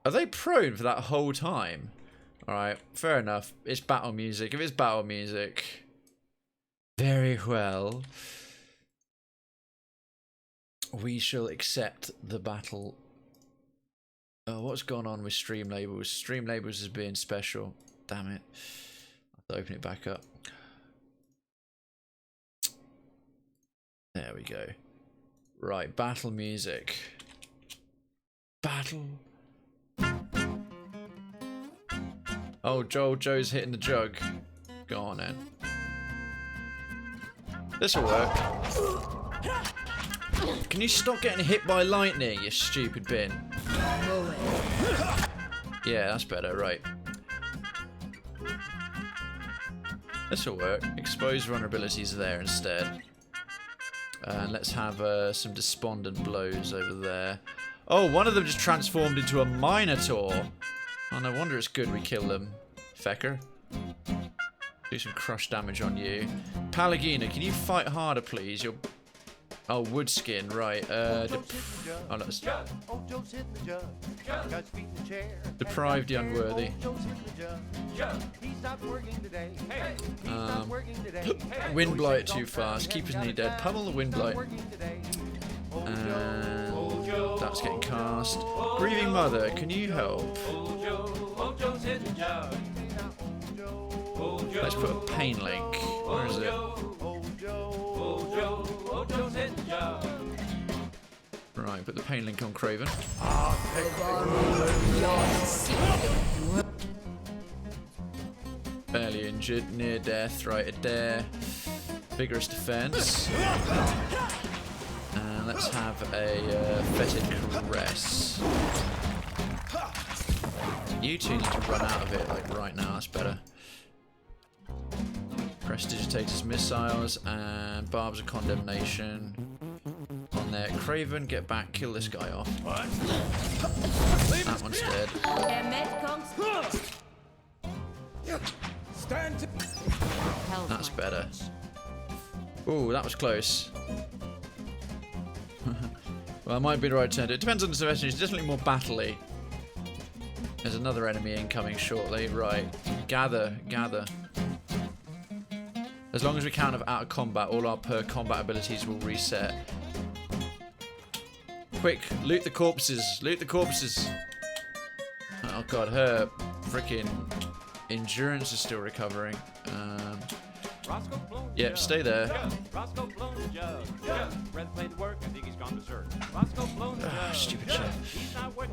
Are they prone for that whole time? Alright, fair enough. It's battle music. If it's battle music... Very well. We shall accept the battle. Oh, what's gone on with stream labels? Stream labels is being special. Damn it. I have to open it back up. There we go. Right, battle music. Battle. Oh, Joe's hitting the jug. Go on then. This'll work. Can you stop getting hit by lightning, you stupid bin? Yeah, that's better, right. This'll work. Expose vulnerabilities there instead. And let's have some despondent blows over there. Oh, one of them just transformed into a Minotaur. Oh, no wonder it's good we kill them. Fecker. Do some crush damage on you. Palagina, can you fight harder, please? You're... Oh, wood skin, right. Oh, let's... Deprive the unworthy. Wind blight too fast. Keepers nearly dead. Pummel the wind blight. And that's getting cast. Grieving mother, can you help? Let's put a pain link. Where is it? Right, put the pain link on Krayven. Barely injured, near death, right, Adair. Vigorous defense. And let's have a fetid caress. You two need to run out of it, like right now, that's better. Prestidigitator's missiles and barbs of condemnation. On there, Krayven, get back, kill this guy off. That one's dead. That's better. Ooh, that was close. Well, it might be the right turn. It depends on the suggestion. It's definitely more battle-y. There's another enemy incoming shortly. Right. Gather. As long as we count out of combat, all our per combat abilities will reset. Quick, loot the corpses. Loot the corpses. Oh god, her freaking endurance is still recovering. Yep, stay there. Stupid shit.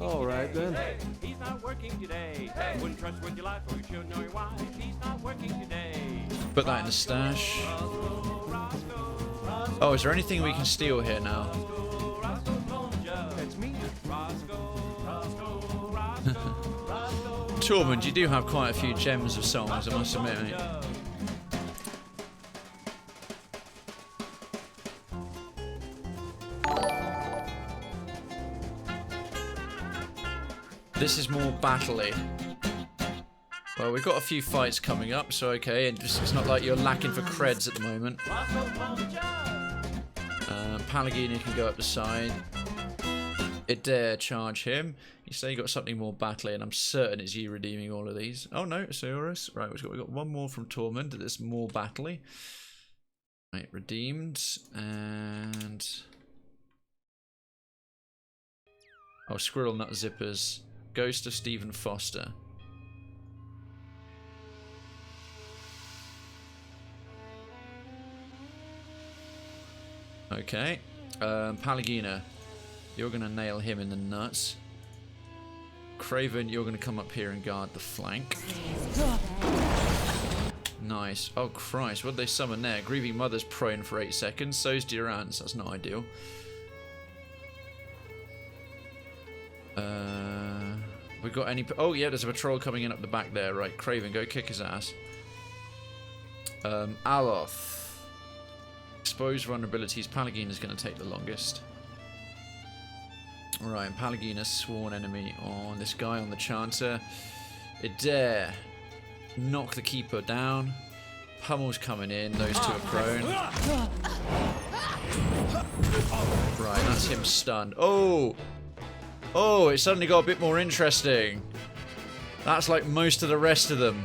Alright then.
He's not working today. Wouldn't trust with your life, or you should know why. He's not working today.
Put that in the stash. Oh, is there anything we can steal here now? Tormund, you do have quite a few gems of songs, I must admit, mate. This is more battle-y. Well, we've got a few fights coming up, so okay, and it's not like you're lacking for creds at the moment. Palagina can go up the side. Adair, charge him. You say you got something more battle-y, and I'm certain it's you redeeming all of these. Oh no, Saurus. Right, we've got one more from Tormund that's more battle-y. Right, redeemed, and... Oh, Squirrel Nut Zippers. Ghost of Stephen Foster. Okay. Palagina, you're going to nail him in the nuts. Krayven, you're going to come up here and guard the flank. Nice. Oh, Christ. What did they summon there? Grieving Mother's prone for 8 seconds. So's Durance. That's not ideal. We got any... Oh, yeah, there's a patrol coming in up the back there. Right, Krayven, go kick his ass. Aloth. Expose vulnerabilities. Palagina's going to take the longest. Right, Palagina sworn enemy on this guy on the Chanter. Adair, knock the Keeper down. Pummel's coming in, those two are prone. Right, that's him stunned. Oh! Oh, it suddenly got a bit more interesting. That's like most of the rest of them.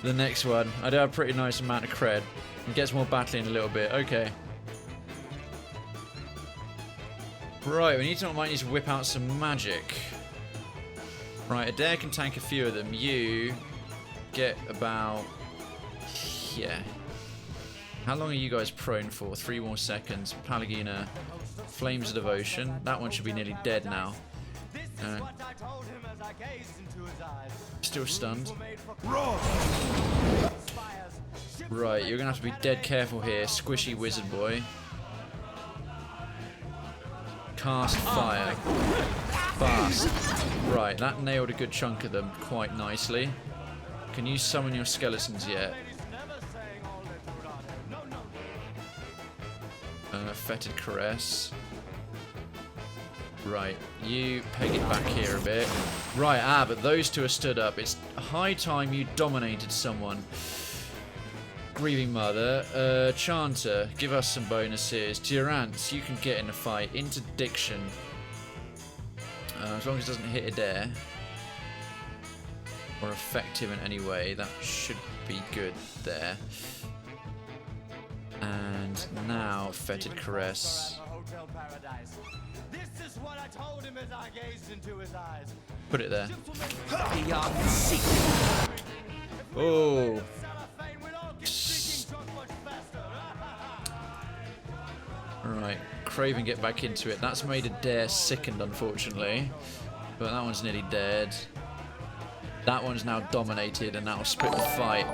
The next one. I do have a pretty nice amount of cred. It gets more battling a little bit. Okay. Right, might need to whip out some magic. Right, Adair can tank a few of them. You get about... Yeah. How long are you guys prone for? 3 more seconds. Palagina, Flames of Devotion. That one should be nearly dead now. Still stunned. Right, you're going to have to be dead careful here. Squishy Wizard Boy. Cast Fire. Fast. Right, that nailed a good chunk of them quite nicely. Can you summon your skeletons yet? Fetid Caress. Right, you peg it back here a bit. Right, but those two are stood up. It's high time you dominated someone. Grieving Mother. Chanter, give us some bonuses. Durance, you can get in the fight. Interdiction. As long as it doesn't hit Adair or affect him in any way, that should be good there. And now Fetid Caress. Put it there. Oh. Alright, Krayven get back into it. That's made Adair sickened, unfortunately. But that one's nearly dead. That one's now dominated, and that'll split the fight.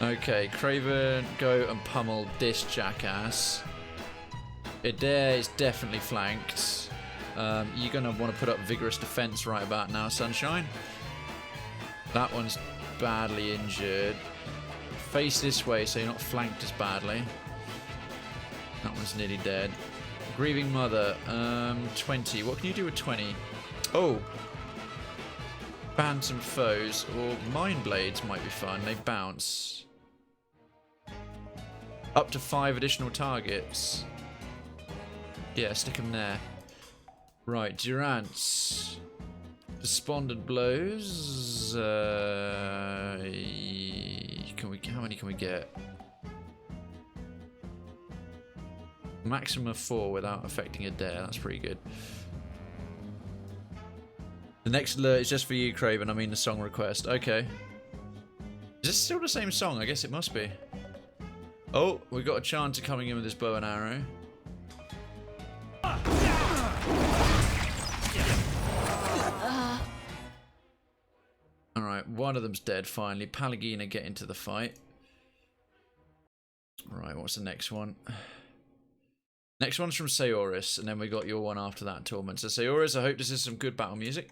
Okay, Krayven, go and pummel this jackass. Adair is definitely flanked. You're going to want to put up vigorous defense right about now, Sunshine. That one's badly injured. Face this way so you're not flanked as badly. That one's nearly dead. Grieving Mother, 20. What can you do with 20? Oh! Ban some foes, or Mind Blades might be fun. They bounce. Up to 5 additional targets. Yeah, stick them there. Right, Durance. Despondent Blows. How many can we get? Maximum of 4 without affecting Adair. That's pretty good. The next alert is just for you, Krayven. I mean the song request. Okay. Is this still the same song? I guess it must be. Oh, we've got a Chanter coming in with his bow and arrow. Alright, one of them's dead finally. Palagina get into the fight. Right, what's the next one? Next one's from Saoris, and then we got your one after that, Torment. So Saoris, I hope this is some good battle music.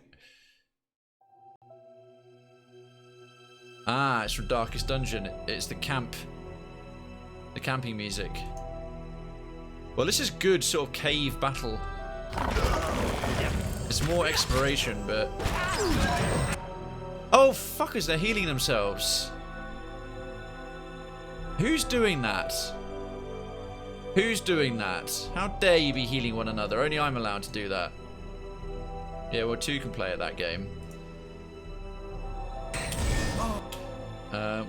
Ah, it's from Darkest Dungeon. It's the camping music. Well, this is good sort of cave battle. It's more exploration, but... Oh, fuckers, they're healing themselves. Who's doing that? Who's doing that? How dare you be healing one another? Only I'm allowed to do that. Yeah, well, 2 can play at that game.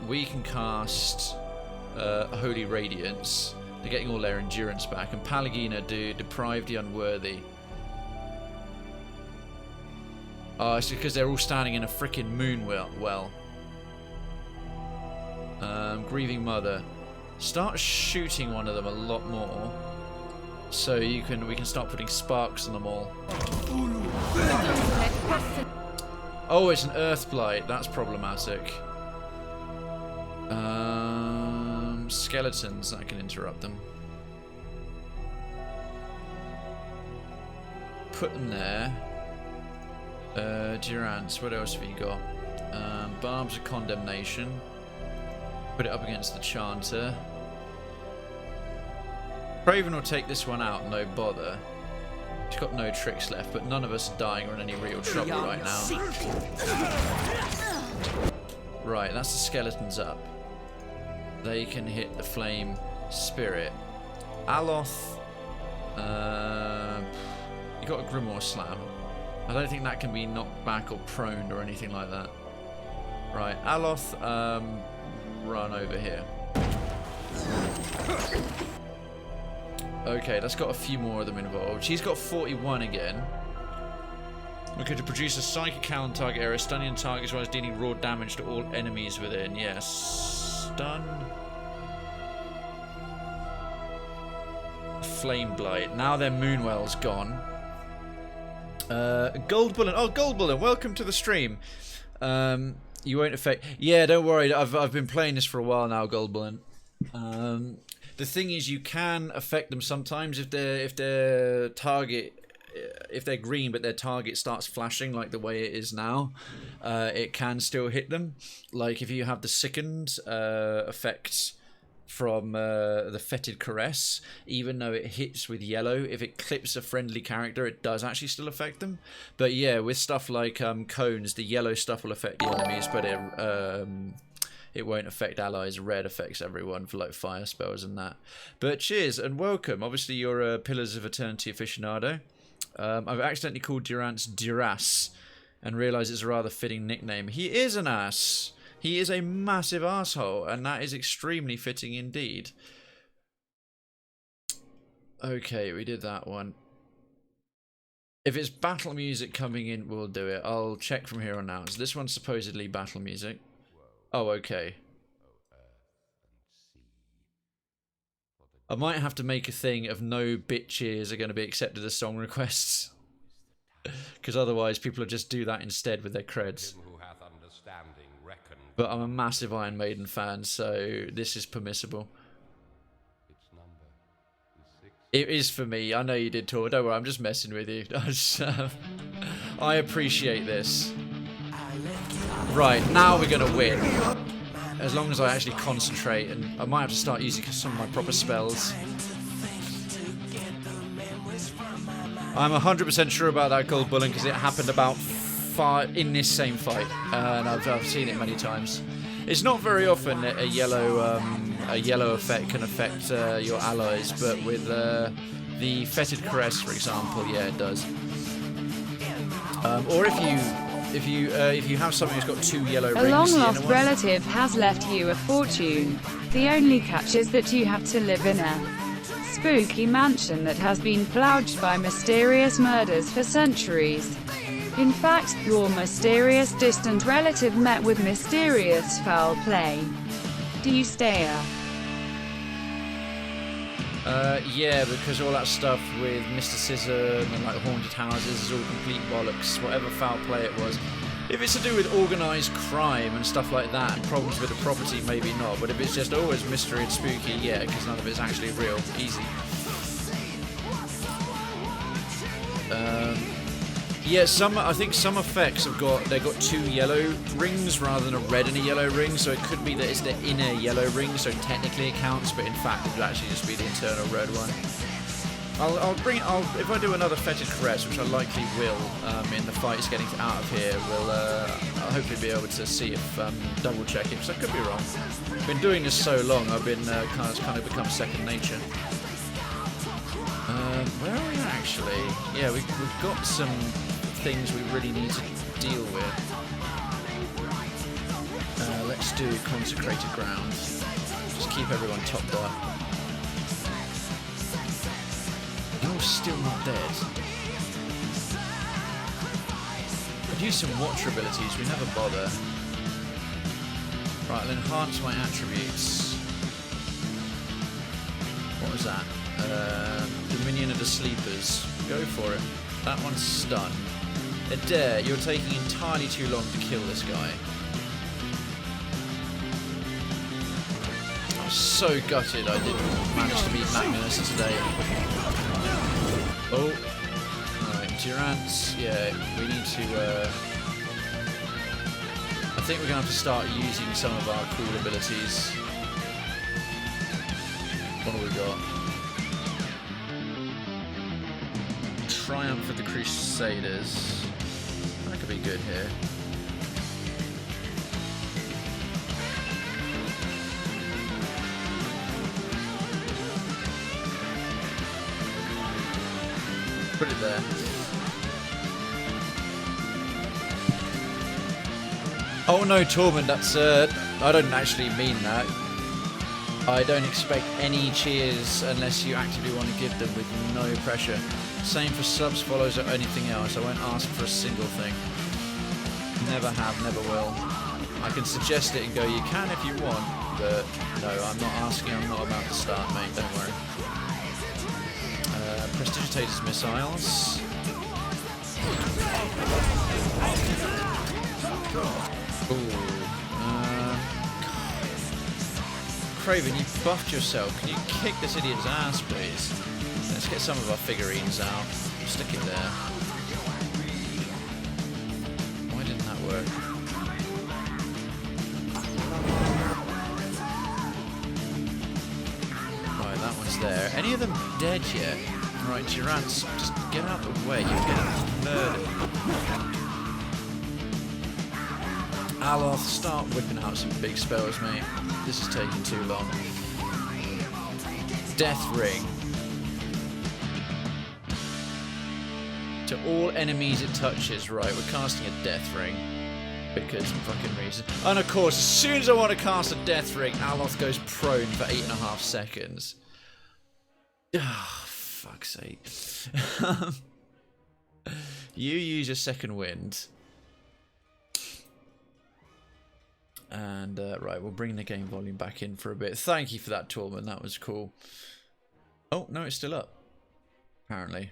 We can cast Holy Radiance. They're getting all their endurance back. And Palagina do Deprive the Unworthy. Oh, it's because they're all standing in a freaking moon well. Grieving Mother. Start shooting one of them a lot more. So we can start putting sparks on them all. Oh, it's an Earth Blight. That's problematic. Skeletons, that can interrupt them. Put them there. Durance, what else have you got? Barbs of Condemnation. Put it up against the Chanter. Krayven will take this one out, no bother. She's got no tricks left, but none of us are dying or in any real trouble right now. Right, that's the skeletons up. They can hit the flame spirit. Aloth, you got a Grimoire Slam. I don't think that can be knocked back or proned or anything like that. Right, Aloth, run over here. Okay, that's got a few more of them involved. She's got 41 again. Okay, to produce a psychic cowl on target area, stunning targets as well as dealing raw damage to all enemies within. Yes, stun. Flame Blight. Now their Moonwell's gone. Gold Bullet. Oh, Gold Bullet, welcome to the stream. You won't affect... Yeah, don't worry. I've been playing this for a while now, Gold Bullet. The thing is, you can affect them sometimes if their target... If they're green but their target starts flashing like the way it is now, it can still hit them. Like if you have the sickened effect from the Fetid Caress, even though it hits with yellow, if it clips a friendly character, it does actually still affect them. But yeah, with stuff like cones, the yellow stuff will affect the enemies, but it won't affect allies. Red affects everyone for like fire spells and that. But cheers and welcome. Obviously you're a Pillars of Eternity aficionado. I've accidentally called Durance Duras and realised it's a rather fitting nickname. He is an ass. He is a massive asshole, and that is extremely fitting indeed. Okay, we did that one. If it's battle music coming in, we'll do it. I'll check from here on out. So this one's supposedly battle music. Oh, okay. I might have to make a thing of no bitches are going to be accepted as song requests. Because otherwise people will just do that instead with their creds. But I'm a massive Iron Maiden fan, so this is permissible. It is for me. I know you did, Tor. Don't worry, I'm just messing with you. I appreciate this. Right, now we're going to win. As long as I actually concentrate, and I might have to start using some of my proper spells. I'm 100% sure about that Gold Bullet because it happened about in this same fight, and I've seen it many times. It's not very often that a yellow effect can affect your allies, but with the Fetid Caress, for example, yeah, it does. Or if you have something who's got 2 yellow rings.
A long-lost relative has left you a fortune. The only catch is that you have to live in a spooky mansion that has been plagued by mysterious murders for centuries. In fact, your mysterious distant relative met with mysterious foul play. Do you stay up?
Yeah, because all that stuff with mysticism and like haunted houses is all complete bollocks, whatever foul play it was. If it's to do with organised crime and stuff like that, and problems with the property, maybe not. But if it's just always mystery and spooky, yeah, because none of it's actually real. Easy. Yeah, I think some effects have got 2 yellow rings rather than a red and a yellow ring, so it could be that it's the inner yellow ring, so technically it counts, but in fact it would actually just be the internal red one. If I do another Fetid Caress, which I likely will, in the fights getting out of here, I'll hopefully be able to see if double check it, because I could be wrong. I've been doing this so long, I've been kind of become second nature. Where are we actually? Yeah, we've got some things we really need to deal with. Let's do Consecrated Ground. Just keep everyone topped up. You're still not dead. Could use some Watcher abilities, we never bother. Right, I'll enhance my attributes. What was that? Dominion of the Sleepers. Go for it. That one's stunned. Adair, you're taking entirely too long to kill this guy. I'm so gutted I didn't manage to beat Magnus today. Oh. Alright, Durance, yeah, we need to... I think we're going to have to start using some of our cool abilities. we got? Triumph of the Crusaders. That could be good here. Put it there. Oh no, Tormund, that's I don't actually mean that. I don't expect any cheers unless you actively want to give them with no pressure. Same for subs, follows, or anything else. I won't ask for a single thing. Never have, never will. I can suggest it and go, you can if you want, but no, I'm not asking, I'm not about to start, mate, don't worry. Prestigitators missiles. Ooh. Krayven, you buffed yourself. Can you kick this idiot's ass, please? Let's get some of our figurines out. Stick it there. Why didn't that work? Right, that one's there. Any of them dead yet? Right, Durant's, just get out of the way. You're getting murdered. Aloth, start whipping out some big spells, mate. This is taking too long. Death Ring. To all enemies it touches. Right, we're casting a Death Ring. Because fucking reason. And of course, as soon as I want to cast a Death Ring, Aloth goes prone for 8.5 seconds. Ah, fuck's sake. You use your second wind. And, right, we'll bring the game volume back in for a bit. Thank you for that, Tormund. That was cool. Oh, no, it's still up. Apparently.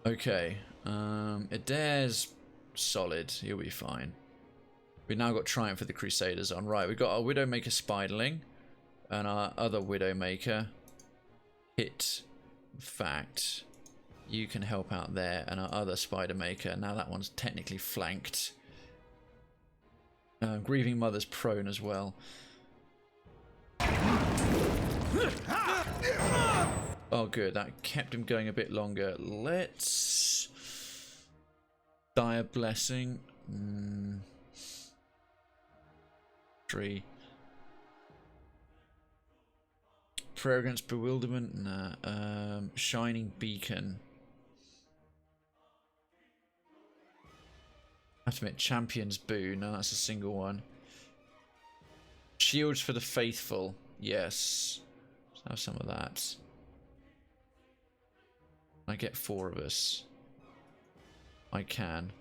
Okay. Adair's solid. He'll be fine. We've now got Triumph for the Crusaders on. Right, we've got our Widowmaker Spiderling. And our other Widowmaker. Hit. Fact. You can help out there. And our other Spidermaker. Now that one's technically flanked. Grieving Mother's prone as well. Oh good, that kept him going a bit longer. Let's... Dire Blessing. 3. Prayer Against Bewilderment. Nah. Shining Beacon. I have to admit, Champion's Boon. No, that's a single one. Shields for the Faithful. Yes. Let's have some of that. I get 4 of us. I can.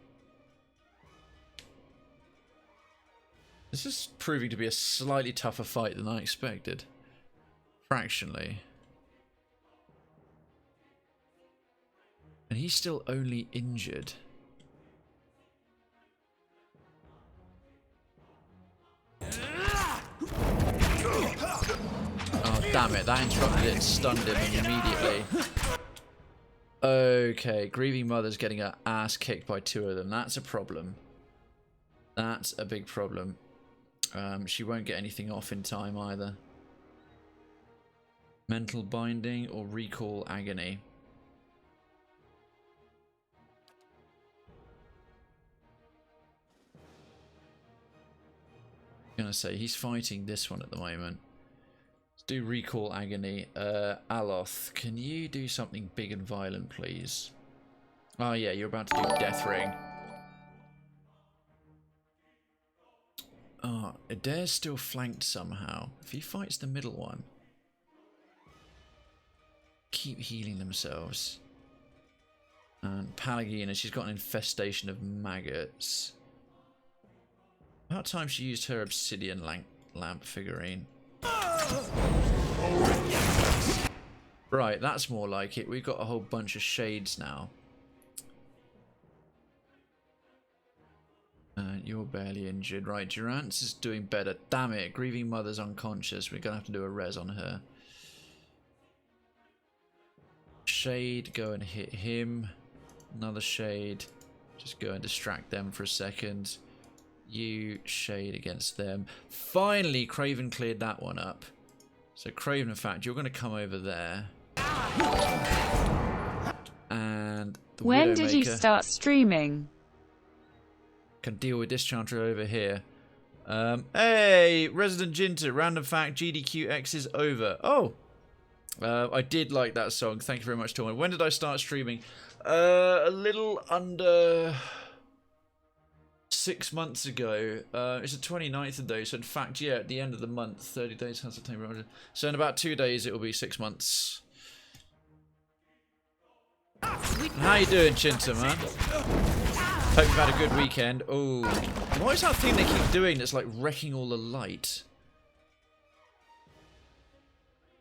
This is proving to be a slightly tougher fight than I expected. Fractionally. And he's still only injured. Oh, damn it. That interrupted it and stunned him immediately. Okay, Grieving Mother's getting her ass kicked by 2 of them. That's a problem. That's a big problem. She won't get anything off in time either. Mental Binding or Recall Agony. I'm gonna say he's fighting this one at the moment. Let's do Recall Agony. Aloth, can you do something big and violent, please? Oh yeah, you're about to do Death Ring. Oh, Adair's still flanked somehow. If he fights the middle one. Keep healing themselves. And Palagina, she's got an infestation of maggots. About time she used her obsidian lamp figurine. Right, that's more like it. We've got a whole bunch of shades now. You're barely injured. Right, Durant's is doing better. Damn it, Grieving Mother's unconscious. We're going to have to do a res on her. Shade, go and hit him. Another shade. Just go and distract them for a second. You shade against them. Finally, Krayven cleared that one up. So Krayven, in fact, you're going to come over there. And the
when did you
Widowmaker
start streaming?
can deal with this chanter over here. Hey, Resident Jinter, random fact, GDQX is over. Oh, I did like that song. Thank you very much, Torment. When did I start streaming? A little under 6 months ago. It's the 29th of those, so in fact, yeah, at the end of the month, 30 days, September. So in about 2 days, it will be 6 months. How you doing, Chinta, man? Hope you've had a good weekend. Oh, what is that thing they keep doing that's like wrecking all the light?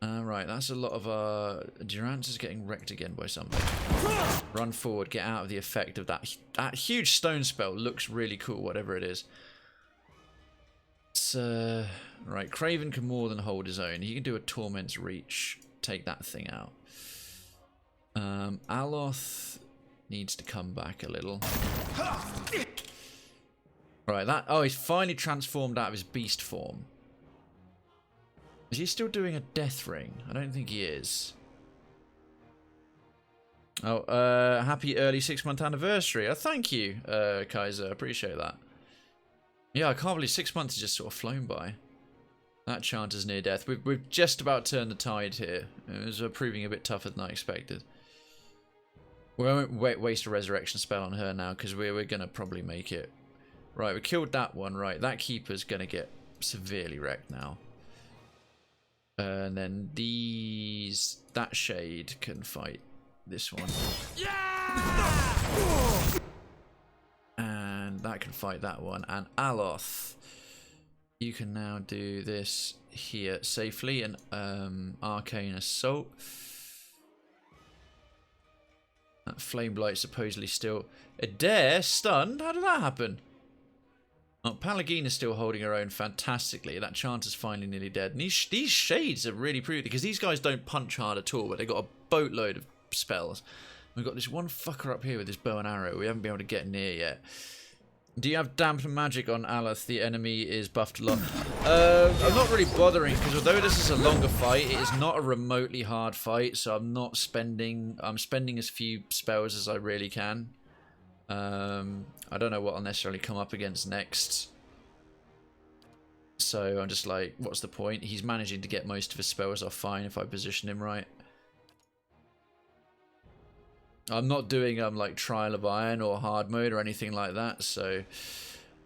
Right, that's a lot of Durant is getting wrecked again by something. Run forward, get out of the effect of that. That huge stone spell looks really cool, whatever it is. So, right, Krayven can more than hold his own. He can do a Torment's Reach, take that thing out. Aloth needs to come back a little. Right, that. Oh, he's finally transformed out of his beast form. Is he still doing a death ring? I don't think he is. Oh, happy early 6-month anniversary. Oh, thank you, Kaiser. Appreciate that. Yeah, I can't believe 6 months has just sort of flown by. That chanter's near death. We've just about turned the tide here. It was proving a bit tougher than I expected. We won't waste a resurrection spell on her now because we're going to probably make it. Right, we killed that one. Right, that keeper's going to get severely wrecked now. And then that shade can fight this one. And that can fight that one. And Aloth, you can now do this here safely. And Arcane Assault. That Flame Blight supposedly still... Adair stunned? How did that happen? Oh, Pallegina's still holding her own fantastically. That chanter's finally nearly dead. And these shades are really pretty because these guys don't punch hard at all, but they've got a boatload of spells. We've got this one fucker up here with his bow and arrow we haven't been able to get near yet. Do you have dampen magic on Aloth? The enemy is buffed a lot. I'm not really bothering because although this is a longer fight, it is not a remotely hard fight, so I'm not spending... I'm spending as few spells as I really can. I don't know what I'll necessarily come up against next. So I'm just like, what's the point? He's managing to get most of his spells off fine if I position him right. I'm not doing like Trial of Iron or hard mode or anything like that, so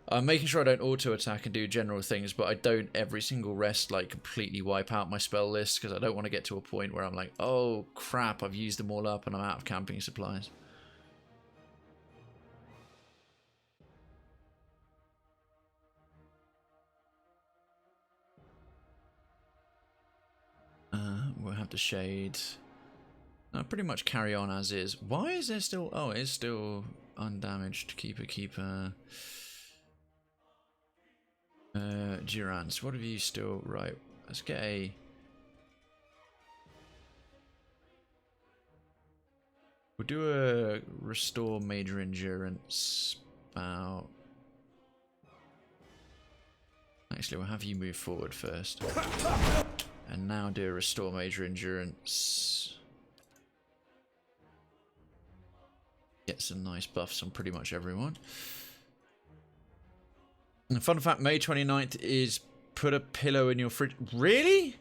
I'm making sure I don't auto attack and do general things, but I don't every single rest like completely wipe out my spell list because I don't want to get to a point where I'm like, oh crap, I've used them all up and I'm out of camping supplies. We'll have to shade. No, pretty much carry on as is. Why is there still... Oh, it is still undamaged. Keeper. Durance, what have you still... Right, let's get a... We'll do a restore major endurance about... Actually, we'll have you move forward first. And now do a restore major endurance. Get some nice buffs on pretty much everyone. And fun fact, May 29th is put a pillow in your fridge. Really?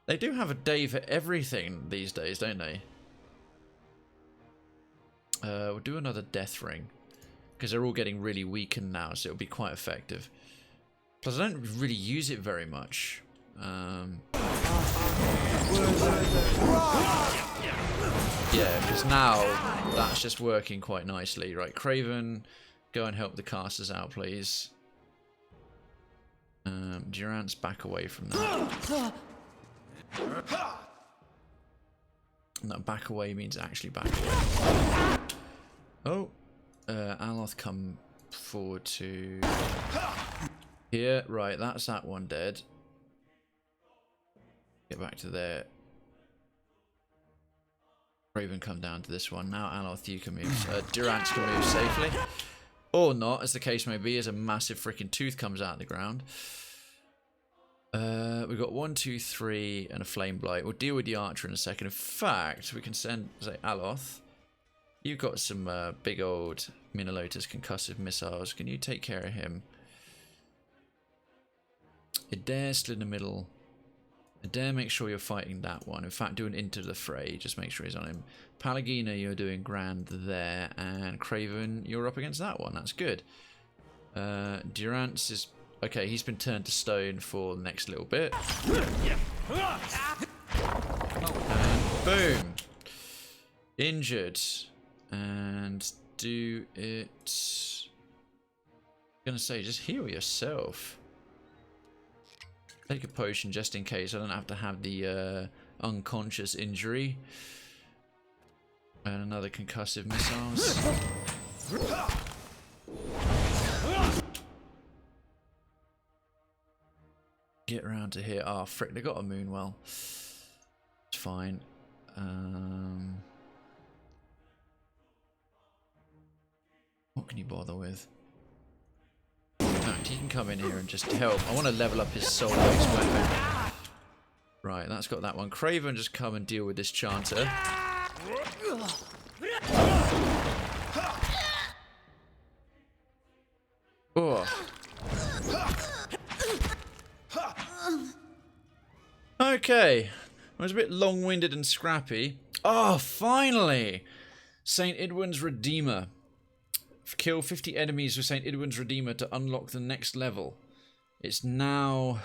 They do have a day for everything these days, don't they? We'll do another death ring. Because they're all getting really weakened now, so it'll be quite effective. Plus, I don't really use it very much. Yeah, because now that's just working quite nicely. Right, Krayven, go and help the casters out, please. Durant's back away from that. No, back away means actually back away. Oh, Aloth come forward to here. Right, that's that one dead. Get back to there. Krayven come down to this one. Now Aloth, you can move. Durant can move safely. Or not, as the case may be, as a massive freaking tooth comes out of the ground. We've got 1, 2, 3, and a flame blight. We'll deal with the archer in a second. In fact, we can send, say, Aloth. You've got some big old Minalotus concussive missiles. Can you take care of him? Adair still in the middle. Adair, make sure you're fighting that one. In fact, do an into the fray. Just make sure he's on him. Palagina, you're doing grand there. And Krayven, you're up against that one. That's good. Durance is... Okay, he's been turned to stone for the next little bit. And boom. Injured. And do it... I'm going to say, just heal yourself. Take a potion just in case I don't have to have the unconscious injury. And another concussive missiles. Get around to here. Oh, frick, they got a moonwell. It's fine. What can you bother with? He can come in here and just help. I want to level up his soul-based weapon. Right, that's got that one. Krayven, just come and deal with this chanter. Oh. Okay. It was a bit long-winded and scrappy. Oh, finally! St. Idwin's Redeemer. Kill 50 enemies with St. Idwin's Redeemer to unlock the next level. It's now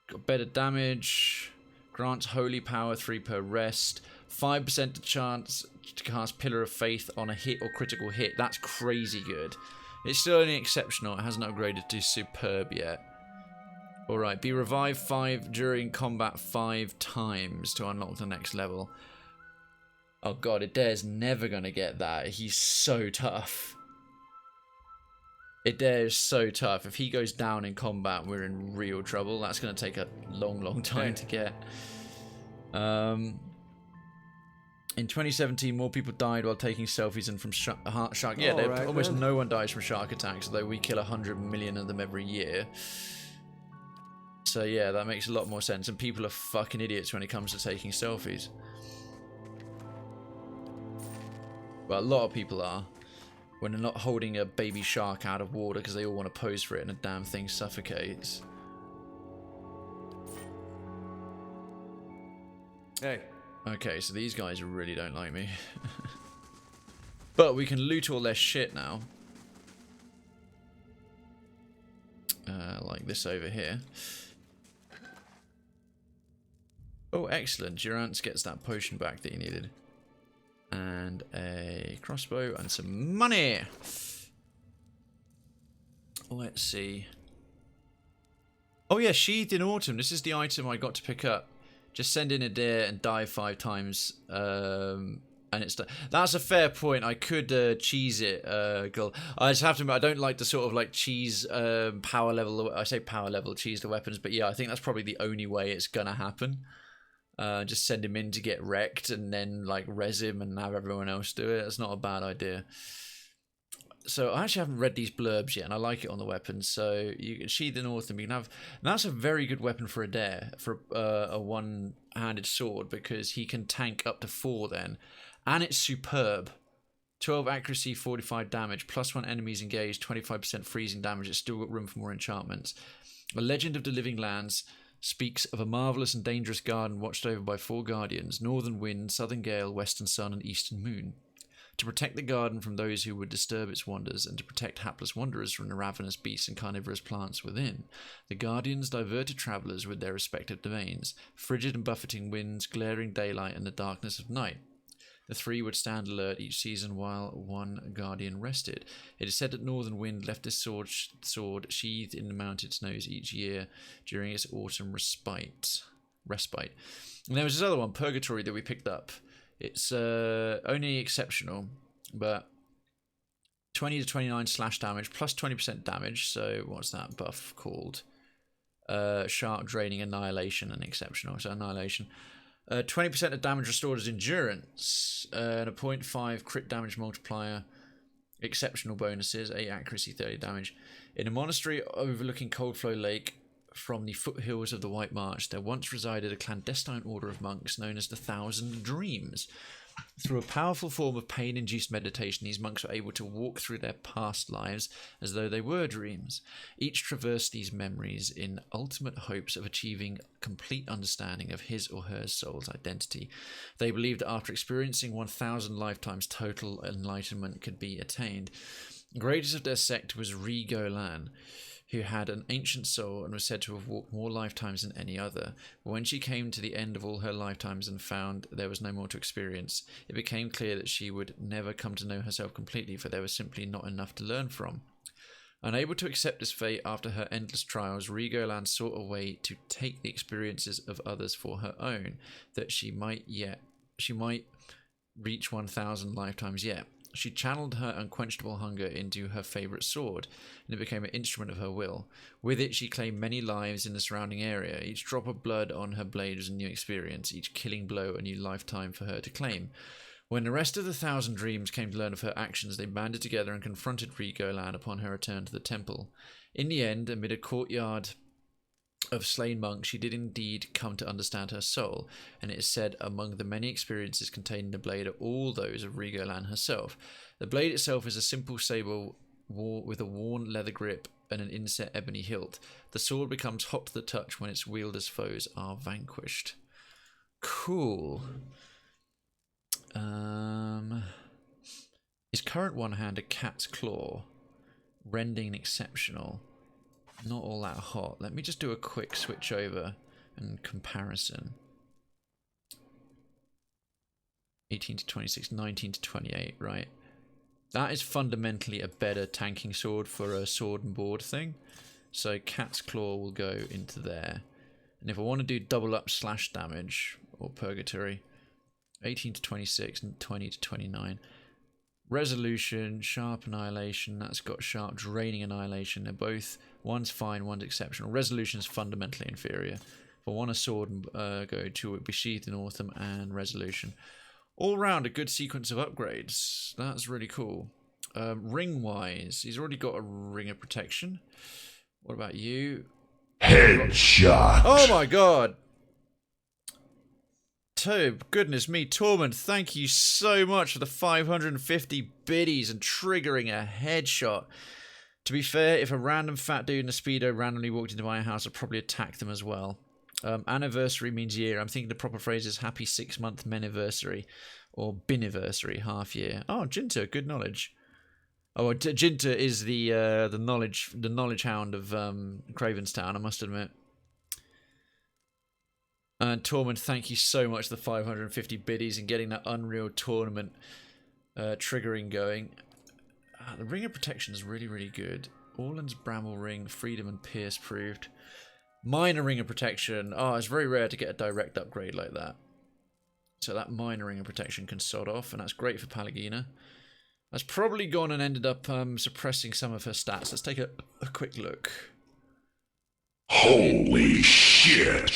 got better damage, grants holy power 3 per rest, 5% chance to cast Pillar of Faith on a hit or critical hit. That's crazy good. It's still only exceptional. It hasn't upgraded to superb yet. Alright, be revived 5 during combat 5 times to unlock the next level. Oh god, Adair's never going to get that. He's so tough. Adair is so tough. If he goes down in combat, we're in real trouble. That's going to take a long time to get. In 2017, more people died while taking selfies than from shark. Yeah, right, almost no one dies from shark attacks, although we kill 100 million of them every year. So yeah, that makes a lot more sense. And people are fucking idiots when it comes to taking selfies. Well, a lot of people are. When they're not holding a baby shark out of water because they all want to pose for it and the damn thing suffocates.
Hey.
Okay, so these guys really don't like me. But we can loot all their shit now. Like this over here. Oh, excellent. Durance gets that potion back that he needed. And a crossbow and some money. Let's see. Oh yeah, Sheathed in Autumn. This is the item I got to pick up. Just send in a deer and die 5 times. And it's done. That's a fair point. I could cheese it, girl. I just have to admit, I don't like the sort of like cheese power level. I say power level, cheese the weapons. But yeah, I think that's probably the only way it's gonna happen. Just send him in to get wrecked and then like res him and have everyone else do it. That's not a bad idea. So I actually haven't read these blurbs yet and I like it on the weapons. So you can Sheathe in Autumn. You can have, and that's a very good weapon for Adair, for a one-handed sword, because he can tank up to 4 then. And it's superb. 12 accuracy, 45 damage, +1 enemies engaged, 25% freezing damage. It's still got room for more enchantments. A Legend of the Living Lands speaks of a marvellous and dangerous garden watched over by 4 guardians: Northern Wind, Southern Gale, Western Sun, and Eastern Moon. To protect the garden from those who would disturb its wonders, and to protect hapless wanderers from the ravenous beasts and carnivorous plants within, the guardians diverted travellers with their respective domains: frigid and buffeting winds, glaring daylight, and the darkness of night. The 3 would stand alert each season while one guardian rested. It is said that Northern Wind left his sword sheathed in the mountain snows each year during its autumn respite. And there was this other one, Purgatory, that we picked up. It's only exceptional, but 20 to 29 slash damage, plus 20% damage. So what's that buff called? Shark Draining, Annihilation, and Exceptional. So Annihilation. 20% of damage restored as endurance, and a 0.5 crit damage multiplier. Exceptional bonuses, 8 accuracy, 30 damage. In a monastery overlooking Coldflow Lake from the foothills of the White March, there once resided a clandestine order of monks known as the Thousand Dreams. Through a powerful form of pain-induced meditation, these monks were able to walk through their past lives as though they were dreams. Each traversed these memories in ultimate hopes of achieving complete understanding of his or her soul's identity. They believed that after experiencing 1,000 lifetimes, total enlightenment could be attained. The greatest of their sect was Rigolan, who had an ancient soul and was said to have walked more lifetimes than any other. But when she came to the end of all her lifetimes and found there was no more to experience, it became clear that she would never come to know herself completely, for there was simply not enough to learn from. Unable to accept this fate after her endless trials, Rigolan sought a way to take the experiences of others for her own, that she might reach 1,000 lifetimes yet. She channeled her unquenchable hunger into her favourite sword, and it became an instrument of her will. With it, she claimed many lives in the surrounding area. Each drop of blood on her blade was a new experience, each killing blow a new lifetime for her to claim. When the rest of the Thousand Dreams came to learn of her actions, they banded together and confronted Rigolan upon her return to the temple. In the end, amid a courtyard of slain monks, she did indeed come to understand her soul, and it is said among the many experiences contained in the blade are all those of Rigolan herself. The blade itself is a simple sabre with a worn leather grip and an inset ebony hilt. The sword becomes hot to the touch when its wielder's foes are vanquished. Cool. His current one-hand a cat's claw, rending exceptional. Not all that hot. Let me just do a quick switch over and comparison. 18 to 26, 19 to 28, right? That is fundamentally a better tanking sword for a sword and board thing. So Cat's Claw will go into there. And if I want to do double up slash damage, or Purgatory, 18 to 26 and 20 to 29. Resolution, Sharp Annihilation, that's got Sharp Draining Annihilation. They're both, one's fine, one's exceptional. Resolution is fundamentally inferior. If I want a sword and go to, it would be Sheathed in Autumn and Resolution. All round, a good sequence of upgrades. That's really cool. Ring-wise, he's already got a Ring of Protection. What about you?
Headshot!
Oh my god! Goodness me, Tormund, thank you so much for the 550 biddies and triggering a headshot. To be fair, if a random fat dude in a Speedo randomly walked into my house, I'd probably attack them as well. Anniversary means year. I'm thinking the proper phrase is happy 6-month meniversary or biniversary, half year. Oh, Jinta, good knowledge. Oh, Jinta is the knowledge hound of Krayven's Town, I must admit. And Tormund, thank you so much for the 550 biddies and getting that Unreal Tournament triggering going. The Ring of Protection is really, really good. Orland's Bramble Ring, Freedom and Pierce proved. Minor Ring of Protection. Oh, it's very rare to get a direct upgrade like that. So that Minor Ring of Protection can sod off, and that's great for Pallegina. That's probably gone and ended up suppressing some of her stats. Let's take a quick look.
Holy shit.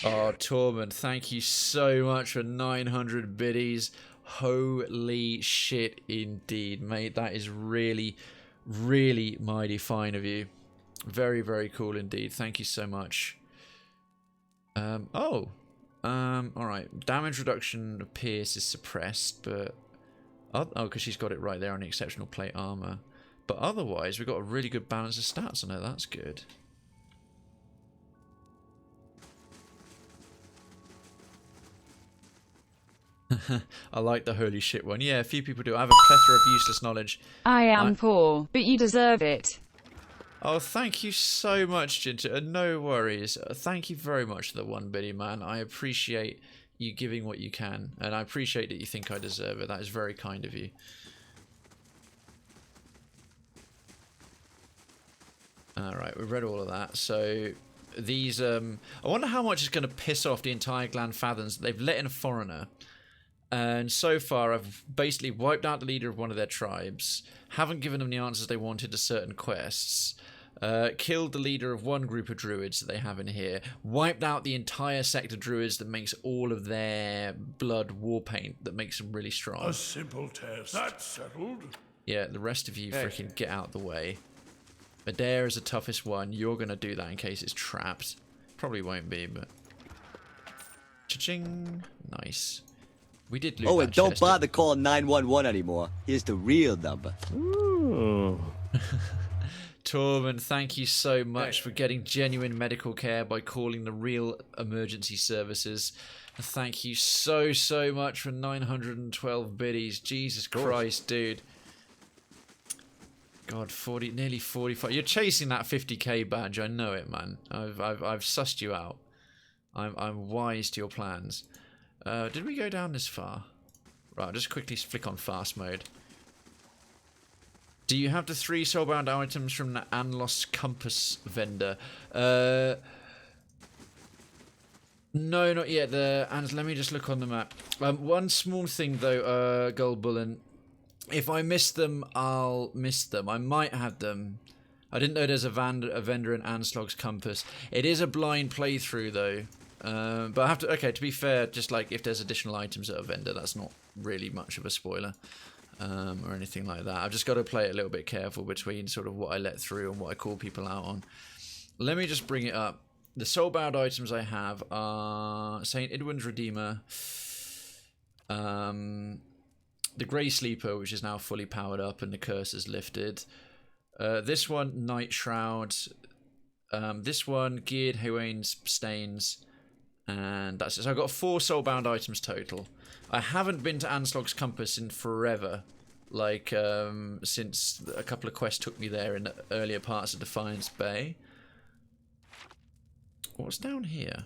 Oh, Tormund, thank you so much for 900 biddies. Holy shit indeed, mate. That is really, really mighty fine of you. Very, very cool indeed. Thank you so much. Alright. Damage reduction of Pierce is suppressed, but... Oh, because she's got it right there on the exceptional plate armor. But otherwise, we've got a really good balance of stats on her. That's good. I like the holy shit one. Yeah, a few people do. I have a plethora of useless knowledge.
I am poor, but you deserve it.
Oh, thank you so much, Ginger. No worries. Thank you very much for the one biddy, man. I appreciate you giving what you can, and I appreciate that you think I deserve it. That is very kind of you. Alright, we've read all of that. So, these... I wonder how much is going to piss off the entire Glanfathans. They've let in a foreigner. And so far, I've basically wiped out the leader of one of their tribes. Haven't given them the answers they wanted to certain quests. Killed the leader of one group of druids that they have in here. Wiped out the entire sect of druids that makes all of their blood war paint that makes them really strong.
A simple test. That's settled.
Yeah, the rest of you freaking get out the way. Adair is the toughest one. You're going to do that in case it's trapped. Probably won't be, but... Cha-ching. Nice. We did lose.
Oh, and don't
chest.
bother calling 911 anymore. Here's the real number.
Ooh.
Tormund, thank you so much for getting genuine medical care by calling the real emergency services. Thank you so much for 912 biddies. Jesus Christ, dude. God, nearly 45. You're chasing that 50k badge. I know it, man. I've sussed you out. I'm wise to your plans. Did we go down this far? Right, I'll just quickly flick on fast mode. Do you have the 3 soulbound items from the Anlos Compass vendor? No, not yet. Let me just look on the map. One small thing though, Gold Bullen. If I miss them, I'll miss them. I might have them. I didn't know there's a vendor in Anslog's Compass. It is a blind playthrough though. But I have to. Okay, to be fair, just like if there's additional items at a vendor, that's not really much of a spoiler. Or anything like that. I've just got to play it a little bit careful between sort of what I let through and what I call people out on. Let me just bring it up. The soulbound items I have are St. Idwin's Redeemer, the Grey Sleeper, which is now fully powered up and the curse is lifted. This one, Night Shroud. This one, Geared Huane's Stains. And that's it. So I've got 4 soulbound items total. I haven't been to Anslog's Compass in forever. Like, since a couple of quests took me there in the earlier parts of Defiance Bay. What's down here?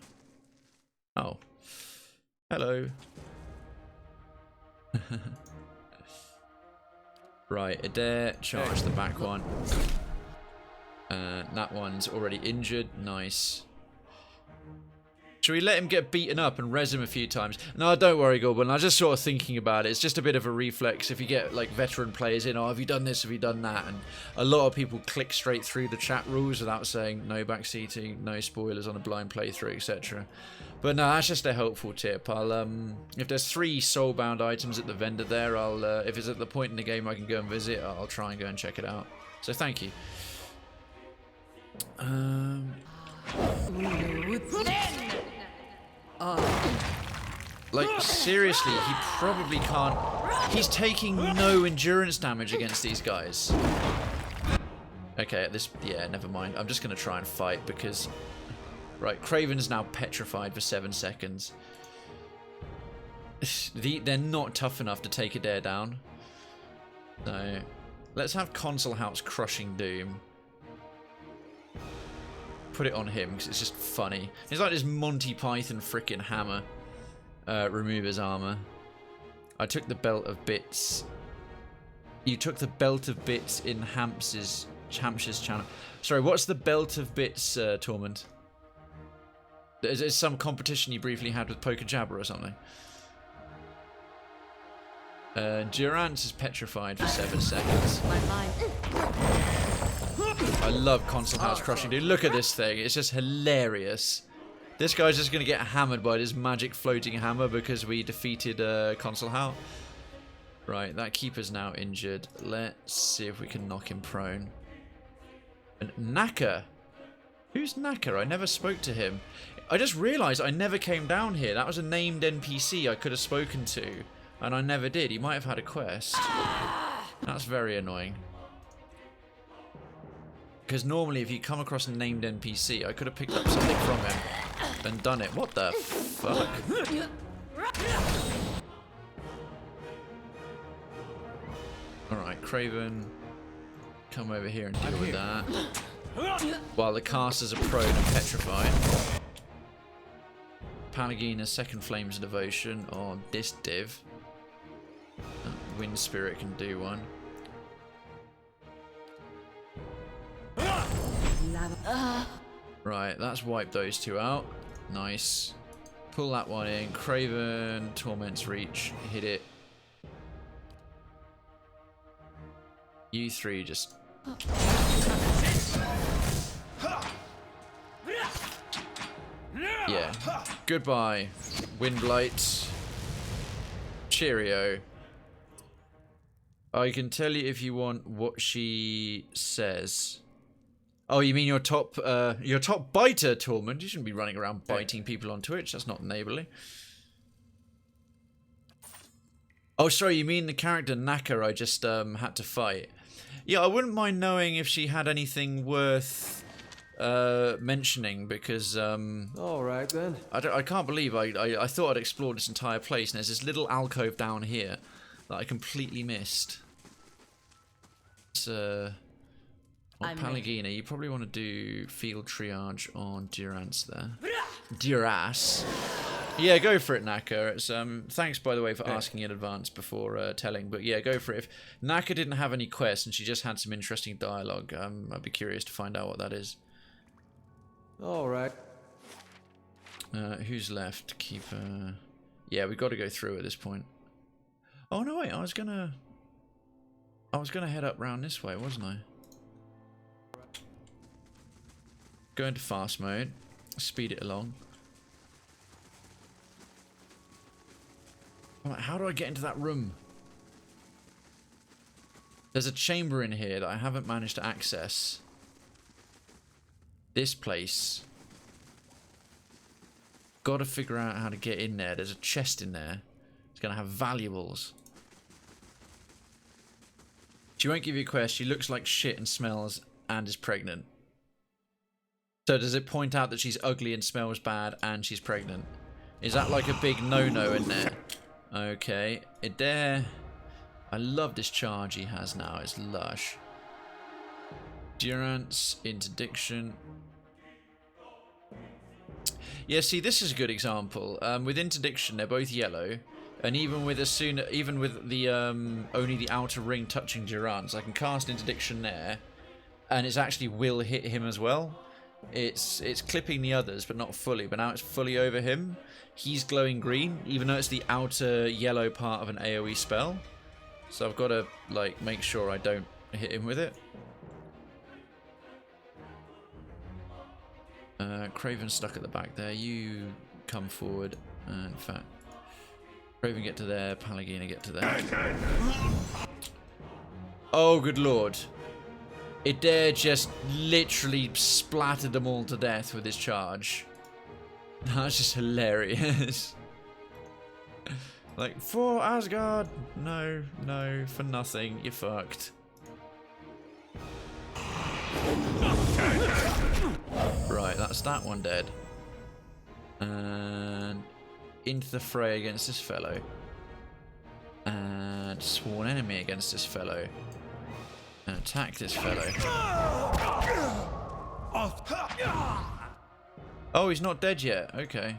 Oh. Hello. Right, Adair, charge the back one. That one's already injured. Nice. Should we let him get beaten up and res him a few times? No, don't worry, Goblin. I was just sort of thinking about it. It's just a bit of a reflex. If you get like veteran players in, oh, have you done this? Have you done that? And a lot of people click straight through the chat rules without saying no backseating, no spoilers on a blind playthrough, etc. But no, that's just a helpful tip. I'll if there's 3 soulbound items at the vendor there, I'll if it's at the point in the game I can go and visit, I'll try and go and check it out. So thank you. Like, seriously, he probably can't... He's taking no endurance damage against these guys. Okay, yeah, never mind. I'm just going to try and fight because... Right, Krayven's now petrified for 7 seconds. They're not tough enough to take Adair down. So, let's have Console House Crushing Doom. Put it on him because it's just funny. It's like this Monty Python frickin' hammer. Remove his armor. I took the belt of bits. You took the belt of bits in Hampshire's channel. Sorry, what's the belt of bits, Tormund? Is it some competition you briefly had with Poker Jabber or something? Durant is petrified for 7 seconds. I love Console House Crushing, dude. Look at this thing. It's just hilarious. This guy's just going to get hammered by this magic floating hammer because we defeated Console House. Right, that keeper's now injured. Let's see if we can knock him prone. And Naka. Who's Naka? I never spoke to him. I just realised I never came down here. That was a named NPC I could have spoken to. And I never did. He might have had a quest. That's very annoying. Because normally if you come across a named NPC, I could have picked up something from him and done it. What the fuck? Alright, Krayven, come over here and deal with that. While the casters are prone and petrified. Palagina's Second Flames of Devotion on this div. Wind Spirit can do one. Right, that's wiped those 2 out. Nice. Pull that one in. Krayven, Torment's Reach. Hit it. You 3 just... Goodbye, Windblight. Cheerio. I can tell you if you want what she says. Oh, you mean your top biter, Tormund? You shouldn't be running around biting people on Twitch. That's not neighbourly. Oh, sorry, you mean the character Naka I just had to fight. Yeah, I wouldn't mind knowing if she had anything worth mentioning, because
all right then.
I can't believe I thought I'd explored this entire place, and there's this little alcove down here that I completely missed. It's Pallegina, you probably want to do field triage on Durance there. Duras. Yeah, go for it, Naka. It's thanks by the way for asking in advance before telling, but yeah, go for it. If Naka didn't have any quests and she just had some interesting dialogue, I'd be curious to find out what that is.
All right.
Who's left? Keeper. Yeah, we've got to go through at this point. Oh no, wait, I was gonna head up round this way, wasn't I? Go into fast mode, speed it along. Right, how do I get into that room? There's a chamber in here that I haven't managed to access. This place. Got to figure out how to get in there. There's a chest in there. It's going to have valuables. She won't give you a quest. She looks like shit and smells and is pregnant. So does it point out that she's ugly and smells bad and she's pregnant? Is that like a big no-no in there? Okay. There. I love this charge he has now. It's lush. Durance, interdiction. Yeah, see, this is a good example. With interdiction, they're both yellow, and even with the only the outer ring touching Durance, I can cast interdiction there, and it's actually will hit him as well. It's clipping the others, but not fully. But now it's fully over him. He's glowing green, even though it's the outer yellow part of an AoE spell. So I've got to like make sure I don't hit him with it. Krayven stuck at the back there. You come forward. In fact, Krayven get to there. Pallegina get to there. Oh, good lord. It there just literally splattered them all to death with his charge. That's just hilarious. Like, for Asgard. No, no, for nothing. You're fucked. Right, that's that one dead. And into the fray against this fellow. And sworn enemy against this fellow. And attack this fellow. Oh, he's not dead yet. Okay.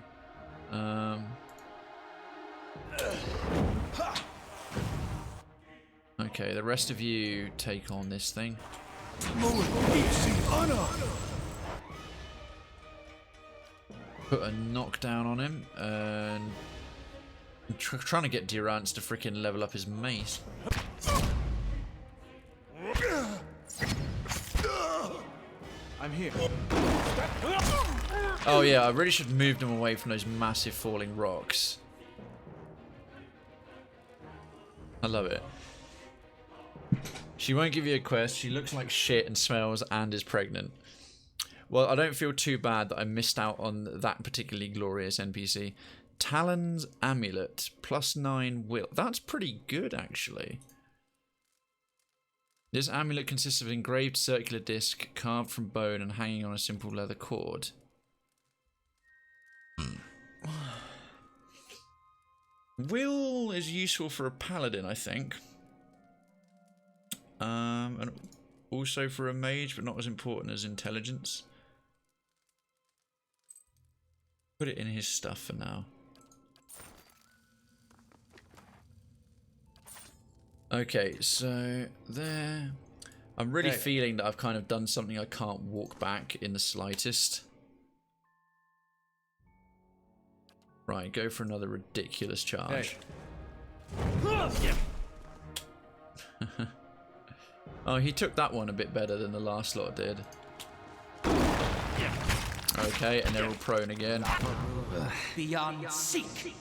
Okay, the rest of you take on this thing. Put a knockdown on him, and I'm trying to get Durance to freaking level up his mace.
I'm here.
Oh yeah, I really should move them away from those massive falling rocks. I love it. She won't give you a quest. She looks like shit and smells and is pregnant. Well, I don't feel too bad that I missed out on that particularly glorious NPC. Talon's Amulet, +9 will. That's pretty good, actually. This amulet consists of an engraved circular disc carved from bone and hanging on a simple leather cord. Will is useful for a paladin, I think. And also for a mage, but not as important as intelligence. Put it in his stuff for now. Okay, so there. I'm really feeling that I've kind of done something I can't walk back in the slightest. Right, go for another ridiculous charge. Oh, he took that one a bit better than the last lot did. Okay, and they're all prone again.
Beyond seek.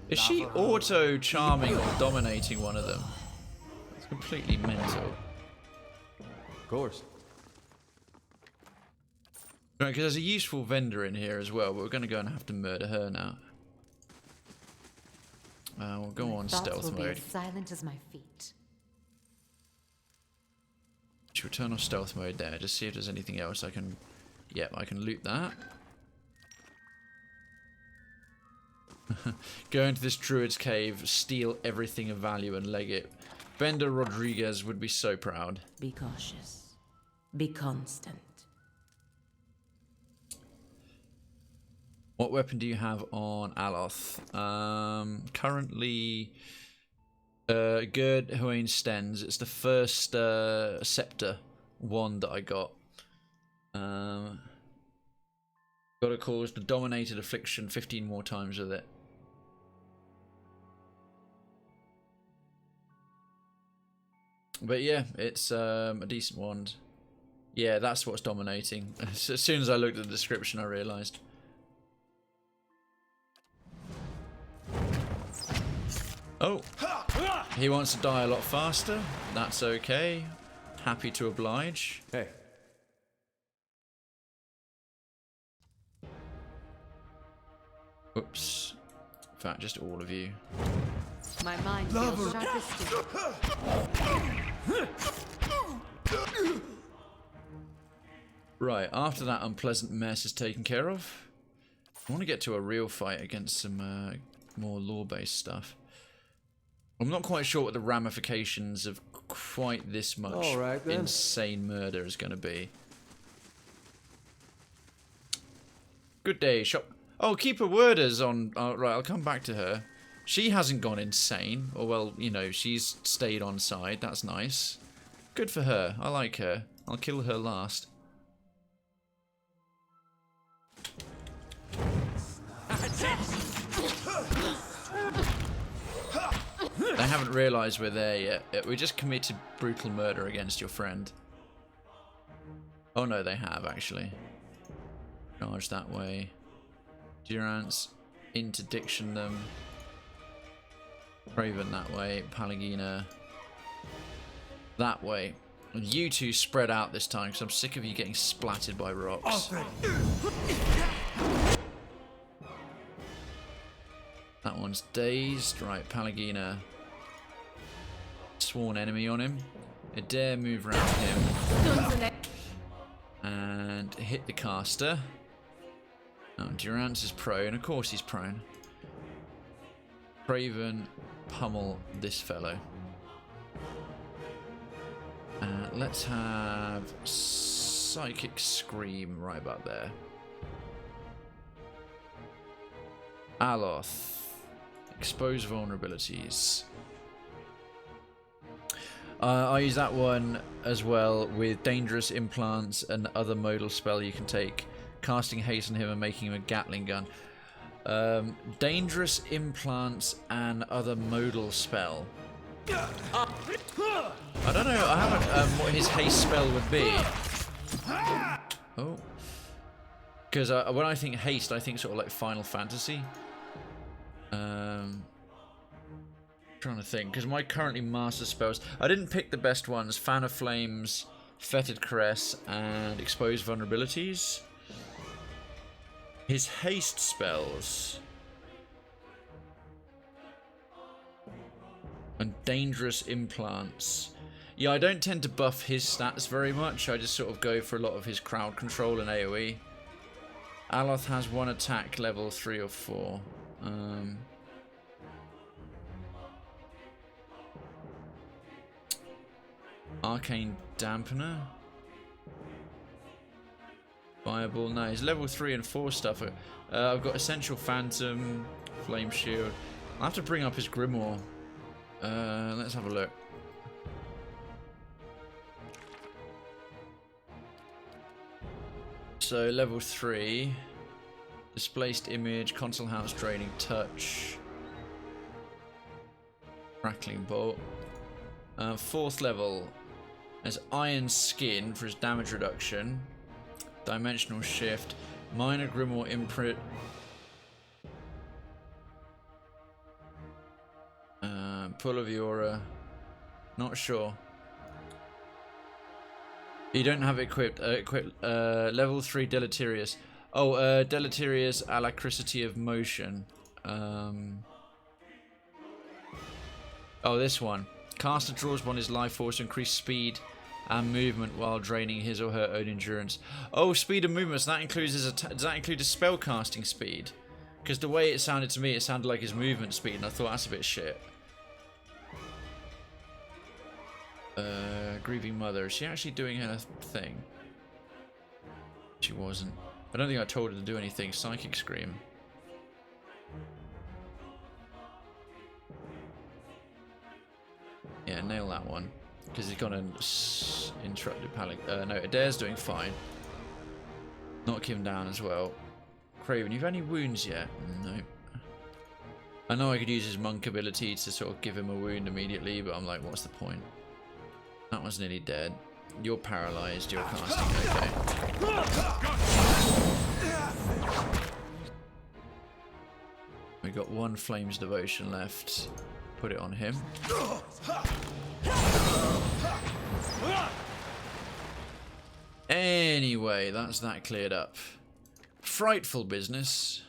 Is she auto-charming or dominating one of them? It's completely mental.
Of course.
Right, because there's a useful vendor in here as well, but we're going to go and have to murder her now. We'll go on stealth mode.
As silent as my feet.
Should we turn off stealth mode there? Just see if there's anything else I can... Yep, I can loot that. Go into this druid's cave, steal everything of value and leg it. Bender Rodriguez would be so proud.
Be cautious. Be constant.
What weapon do you have on Aloth? Currently, Gerd Huane Stens. It's the first scepter wand that I got. Got to cause the dominated affliction 15 more times with it. But yeah, it's a decent wand. Yeah, that's what's dominating. As soon as I looked at the description, I realised. Oh, he wants to die a lot faster. That's okay. Happy to oblige.
Hey.
Oops. In fact, just all of you.
My mind feels sharp as steel.
Right, after that unpleasant mess is taken care of, I want to get to a real fight against some more lore-based stuff. I'm not quite sure what the ramifications of quite this much insane murder is going to be. Good day, shop. Oh, Keeper Worders on... right, I'll come back to her. She hasn't gone insane. Or, well, you know, she's stayed on side. That's nice. Good for her. I like her. I'll kill her last. They haven't realised we're there yet. We just committed brutal murder against your friend. Oh no, they have actually. Charge that way. Durance, interdiction them. Krayven that way. Palagina that way. And you two spread out this time because I'm sick of you getting splattered by rocks. That one's dazed. Right, Palagina. Sworn enemy on him. Adair move around him. And hit the caster. Oh, Durance is prone. Of course he's prone. Krayven, pummel this fellow. Let's have Psychic Scream right about there. Aloth. Expose vulnerabilities. I use that one as well with dangerous implants and other modal spell you can take. Casting haste on him and making him a Gatling gun. Dangerous implants and other modal spell. I don't know. I haven't what his haste spell would be. Oh, because when I think haste, I think sort of like Final Fantasy. Trying to think, because my currently master spells, I didn't pick the best ones. Fan of Flames, Fetid Caress, and Exposed Vulnerabilities. His haste spells and dangerous implants. Yeah, I don't tend to buff his stats very much. I just sort of go for a lot of his crowd control and AoE. Aloth has one attack level 3 or 4. Arcane Dampener. Fireball. No, he's level 3 and 4 stuff. I've got Essential Phantom, Flame Shield. I'll have to bring up his Grimoire. Let's have a look. So level 3. Displaced Image, Console House Draining Touch. Crackling Bolt. 4th level. There's Iron Skin for his damage reduction. Dimensional Shift. Minor Grimoire imprint. Pull of Aura. Not sure. You don't have equipped. Level 3 Deleterious. Oh, Deleterious Alacrity of Motion. Oh, this one. Caster draws upon his life force to increase speed and movement while draining his or her own endurance. Oh, speed and movement. So that includes his does that include his spell casting speed? Because the way it sounded to me, it sounded like his movement speed, and I thought that's a bit shit. Grieving Mother. Is she actually doing her thing? She wasn't. I don't think I told her to do anything. Psychic Scream. Yeah, nail that one. Because he's got an interrupted panic. No, Adair's doing fine. Knock him down as well. Krayven, you've any wounds yet? No. I know I could use his monk ability to sort of give him a wound immediately, but I'm like, what's the point? That one's nearly dead. You're paralyzed, you're casting, okay. We got one Flames Devotion left. Put it on him. Anyway, that's that cleared up. Frightful business.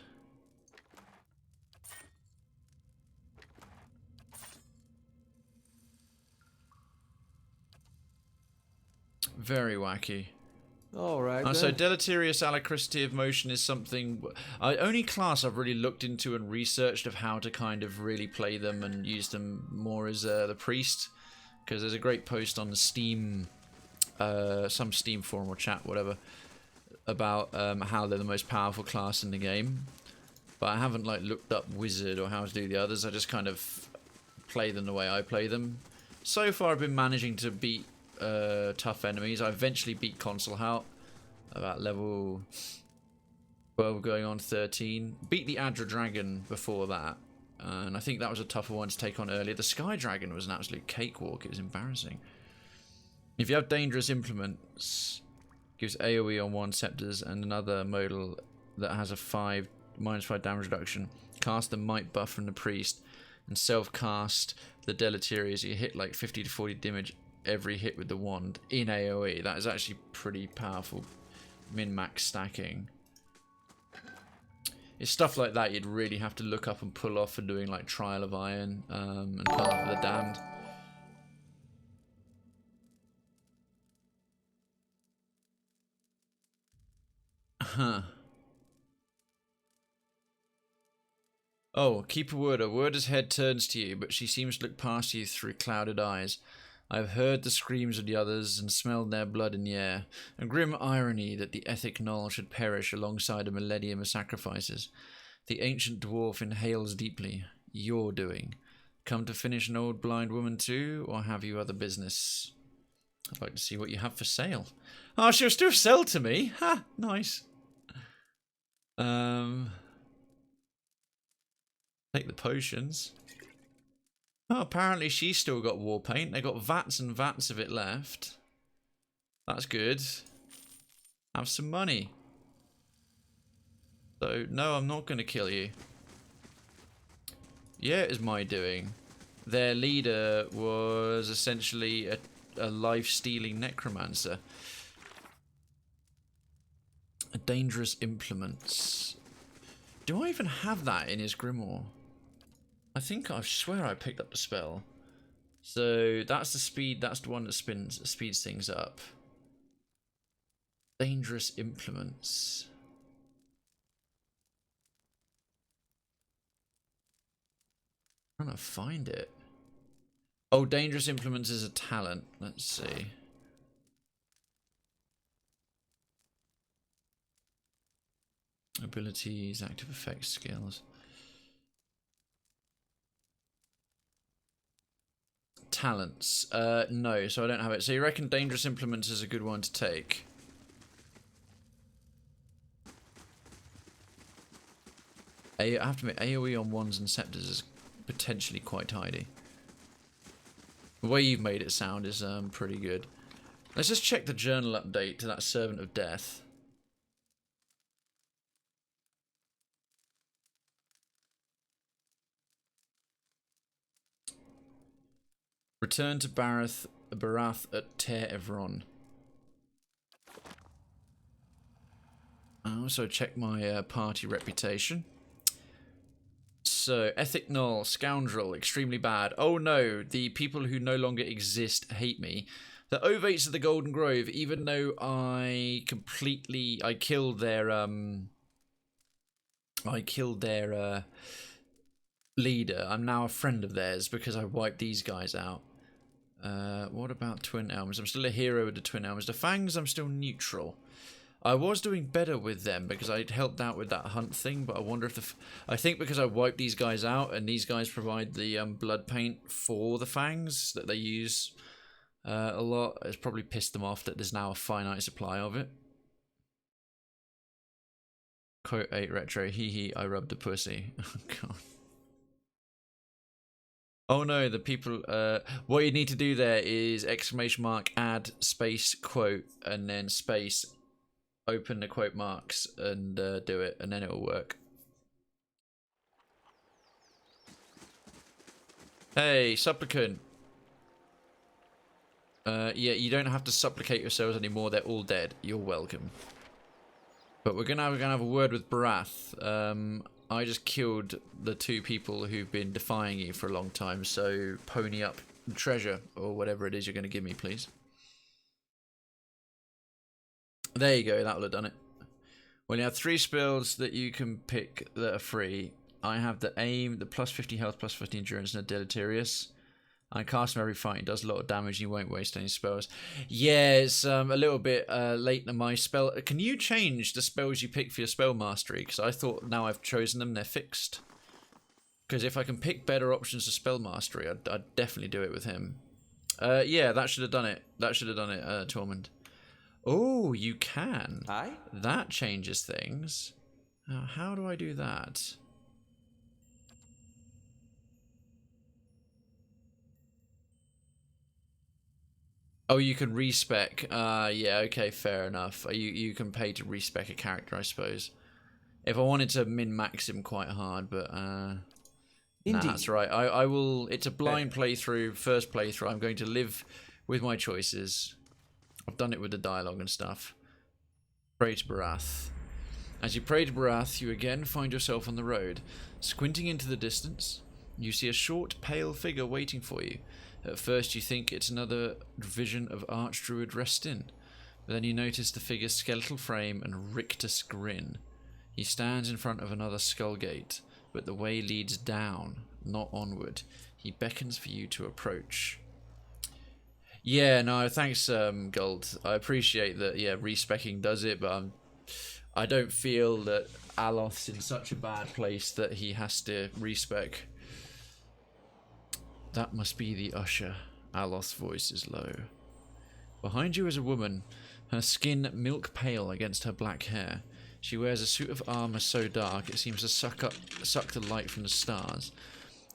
Very wacky.
Alright.
So Deleterious Alacrity of Motion is something only class I've really looked into and researched of how to kind of really play them and use them more as the priest, because there's a great post on the Steam, some Steam forum or chat, whatever, about how they're the most powerful class in the game. But I haven't like looked up Wizard or how to do the others. I just kind of play them the way I play them. So far I've been managing to beat tough enemies. I eventually beat Consul Hout about level 12 going on 13. Beat the Adra Dragon before that, and I think that was a tougher one to take on earlier. The Sky Dragon was an absolute cakewalk. It was embarrassing. If you have Dangerous Implements, gives AoE on one scepters and another modal that has a -5 damage reduction. Cast the Might buff from the Priest and self-cast the Deleterious. You hit like 50 to 40 damage every hit with the wand in AoE. That is actually pretty powerful min-max stacking. It's stuff like that you'd really have to look up and pull off for doing like Trial of Iron and Path of the Damned. Huh. Oh, keep a word. A Word's head turns to you, but she seems to look past you through clouded eyes. I have heard the screams of the others and smelled their blood in the air. A grim irony that the ethic Null should perish alongside a millennium of sacrifices. The ancient dwarf inhales deeply. Your doing. Come to finish an old blind woman too, or have you other business? I'd like to see what you have for sale. Oh, she'll still sell to me. Ha! Nice. Take the potions. Oh, apparently she's still got war paint. They got vats and vats of it left. That's good. Have some money. So, no, I'm not going to kill you. Yeah, it is my doing. Their leader was essentially a life-stealing necromancer. Dangerous Implements. Do I even have that in his grimoire? I think I swear I picked up the spell. So that's the speed. That's the one that speeds things up. Dangerous Implements. I'm trying to find it. Oh, Dangerous Implements is a talent. Let's see. Abilities, active effects, skills. Talents. No, so I don't have it. So you reckon Dangerous Implements is a good one to take? I have to admit, AoE on wands and scepters is potentially quite tidy. The way you've made it sound is pretty good. Let's just check the journal update to that Servant of Death. Return to Barath at Ter Evron. I also check my party reputation. So, ethic null, scoundrel, extremely bad. Oh no, the people who no longer exist hate me. The Ovates of the Golden Grove, even though I killed their leader, I'm now a friend of theirs because I wiped these guys out. What about Twin Elms? I'm still a hero with the Twin Elms. The Fangs, I'm still neutral. I was doing better with them because I'd helped out with that hunt thing, but I wonder if I think because I wiped these guys out and these guys provide the blood paint for the Fangs that they use a lot, it's probably pissed them off that there's now a finite supply of it. Quote 8 retro, hee hee, I rubbed a pussy. Oh god. Oh no, the people, what you need to do there is exclamation mark, add, space, quote, and then space, open the quote marks and do it, and then it'll work. Hey, supplicant. Yeah, you don't have to supplicate yourselves anymore, they're all dead. You're welcome. But we're gonna have a word with Barath. I just killed the 2 people who've been defying you for a long time, so pony up treasure, or whatever it is you're going to give me, please. There you go, that'll have done it. Well, you have 3 spells that you can pick that are free. I have the aim, the plus 50 health, plus 50 endurance, and the deleterious. I cast them every fight, it does a lot of damage, and you won't waste any spells. Yeah, it's a little bit late in my spell. Can you change the spells you pick for your spell mastery? Because I thought now I've chosen them, they're fixed. Because if I can pick better options for spell mastery, I'd definitely do it with him. Yeah, that should have done it. That should have done it, Tormund. Oh, you can.
Hi?
That changes things. Now, how do I do that? Oh, you can respec. Yeah, okay, fair enough. You can pay to respec a character, I suppose. If I wanted to min-max him quite hard, but nah, that's right. I will. It's a blind playthrough, first playthrough. I'm going to live with my choices. I've done it with the dialogue and stuff. Pray to Barath. As you pray to Barath, you again find yourself on the road. Squinting into the distance, you see a short, pale figure waiting for you. At first you think it's another vision of Archdruid Restin, but then you notice the figure's skeletal frame and rictus grin. He stands in front of another skull gate, but the way leads down, not onward. He beckons for you to approach. Yeah, no, thanks, Gold. I appreciate that, yeah, respecking does it, but I don't feel that Aloth's in such a bad place that he has to respec. That must be the usher. Aloth's voice is low. Behind you is a woman, her skin milk pale against her black hair. She wears a suit of armour so dark it seems to suck the light from the stars.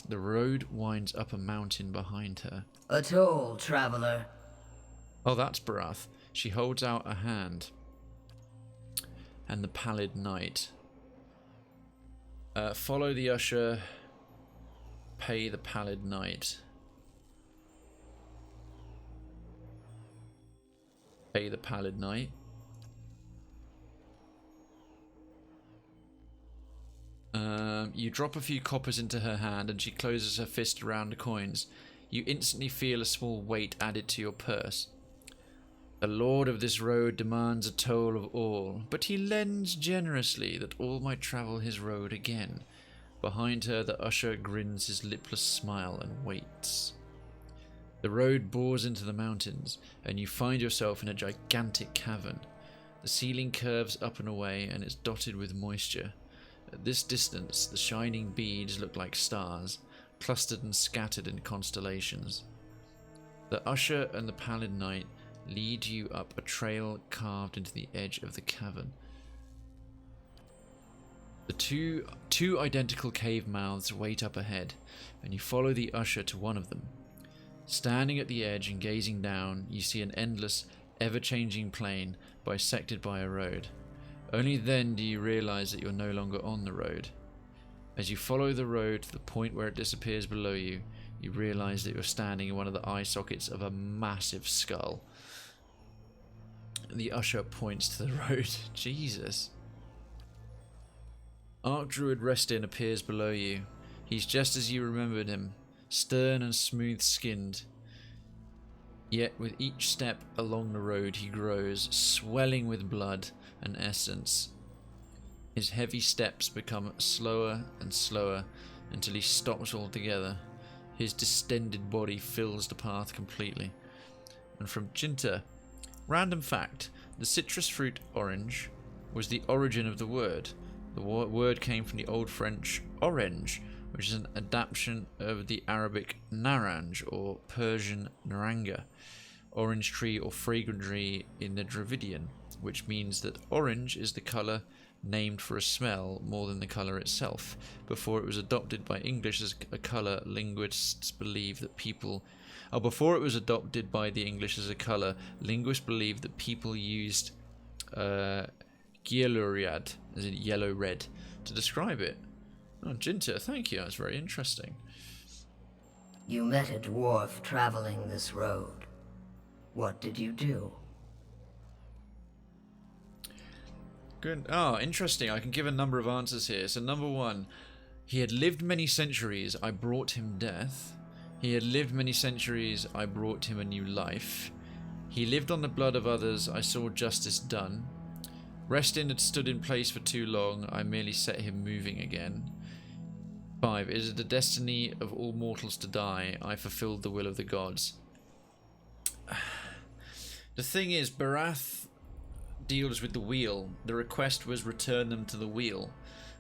The road winds up a mountain behind her.
A toll, traveller.
Oh, that's Barath. She holds out a hand. And the pallid knight. Follow the usher. Pay the pallid knight. Pay the pallid knight. You drop a few coppers into her hand and she closes her fist around the coins. You instantly feel a small weight added to your purse. The lord of this road demands a toll of all, but he lends generously that all might travel his road again. Behind her, the usher grins his lipless smile and waits. The road bores into the mountains, and you find yourself in a gigantic cavern. The ceiling curves up and away, and it's dotted with moisture. At this distance, the shining beads look like stars, clustered and scattered in constellations. The usher and the pallid knight lead you up a trail carved into the edge of the cavern. The two identical cave mouths wait up ahead, and you follow the usher to one of them. Standing at the edge and gazing down, you see an endless, ever-changing plain bisected by a road. Only then do you realize that you're no longer on the road. As you follow the road to the point where it disappears below you, You realise that you're standing in one of the eye sockets of a massive skull. The usher points to the road. Jesus. Archdruid Restin appears below you. He's just as you remembered him, stern and smooth-skinned. Yet with each step along the road he grows, swelling with blood and essence. His heavy steps become slower and slower until he stops altogether. His distended body fills the path completely. And from Jinta, random fact, the citrus fruit orange was the origin of the word. The word came from the Old French orange, which is an adaptation of the Arabic naranj or Persian naranga, orange tree or fragrant tree in the Dravidian, which means that orange is the colour named for a smell more than the colour itself. Before it was adopted by English as a colour, linguists believe that people... before it was adopted by the English as a colour, linguists believed that people used gyeluriad, as in yellow-red, to describe it. Oh, Jinta, thank you. That's very interesting.
You met a dwarf traveling this road. What did you do?
Good. Oh, interesting. I can give a number of answers here. So, number one, he had lived many centuries. I brought him death. He had lived many centuries. I brought him a new life. He lived on the blood of others. I saw justice done. Restin had stood in place for too long. I merely set him moving again. 5. It is the destiny of all mortals to die. I fulfilled the will of the gods. The thing is, Barath deals with the wheel. The request was return them to the wheel.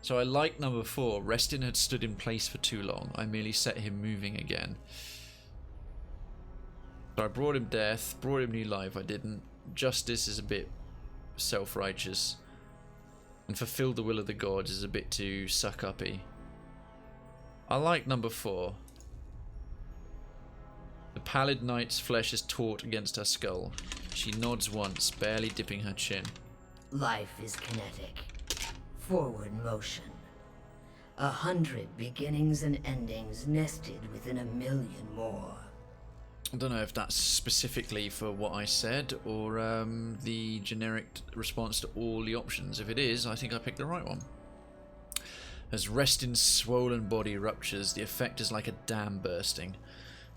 So I like number 4. Restin had stood in place for too long. I merely set him moving again. So I brought him death, brought him new life. I didn't. Justice is a bit self-righteous. And fulfilled the will of the gods is a bit too suck-uppy. I like number 4. The pallid knight's flesh is taut against her skull. She nods once, barely dipping her chin.
Life is kinetic. Forward motion. 100 beginnings and endings nested within 1,000,000 more.
I don't know if that's specifically for what I said or the generic response to all the options. If it is, I think I picked the right one. As Restin's swollen body ruptures, the effect is like a dam bursting.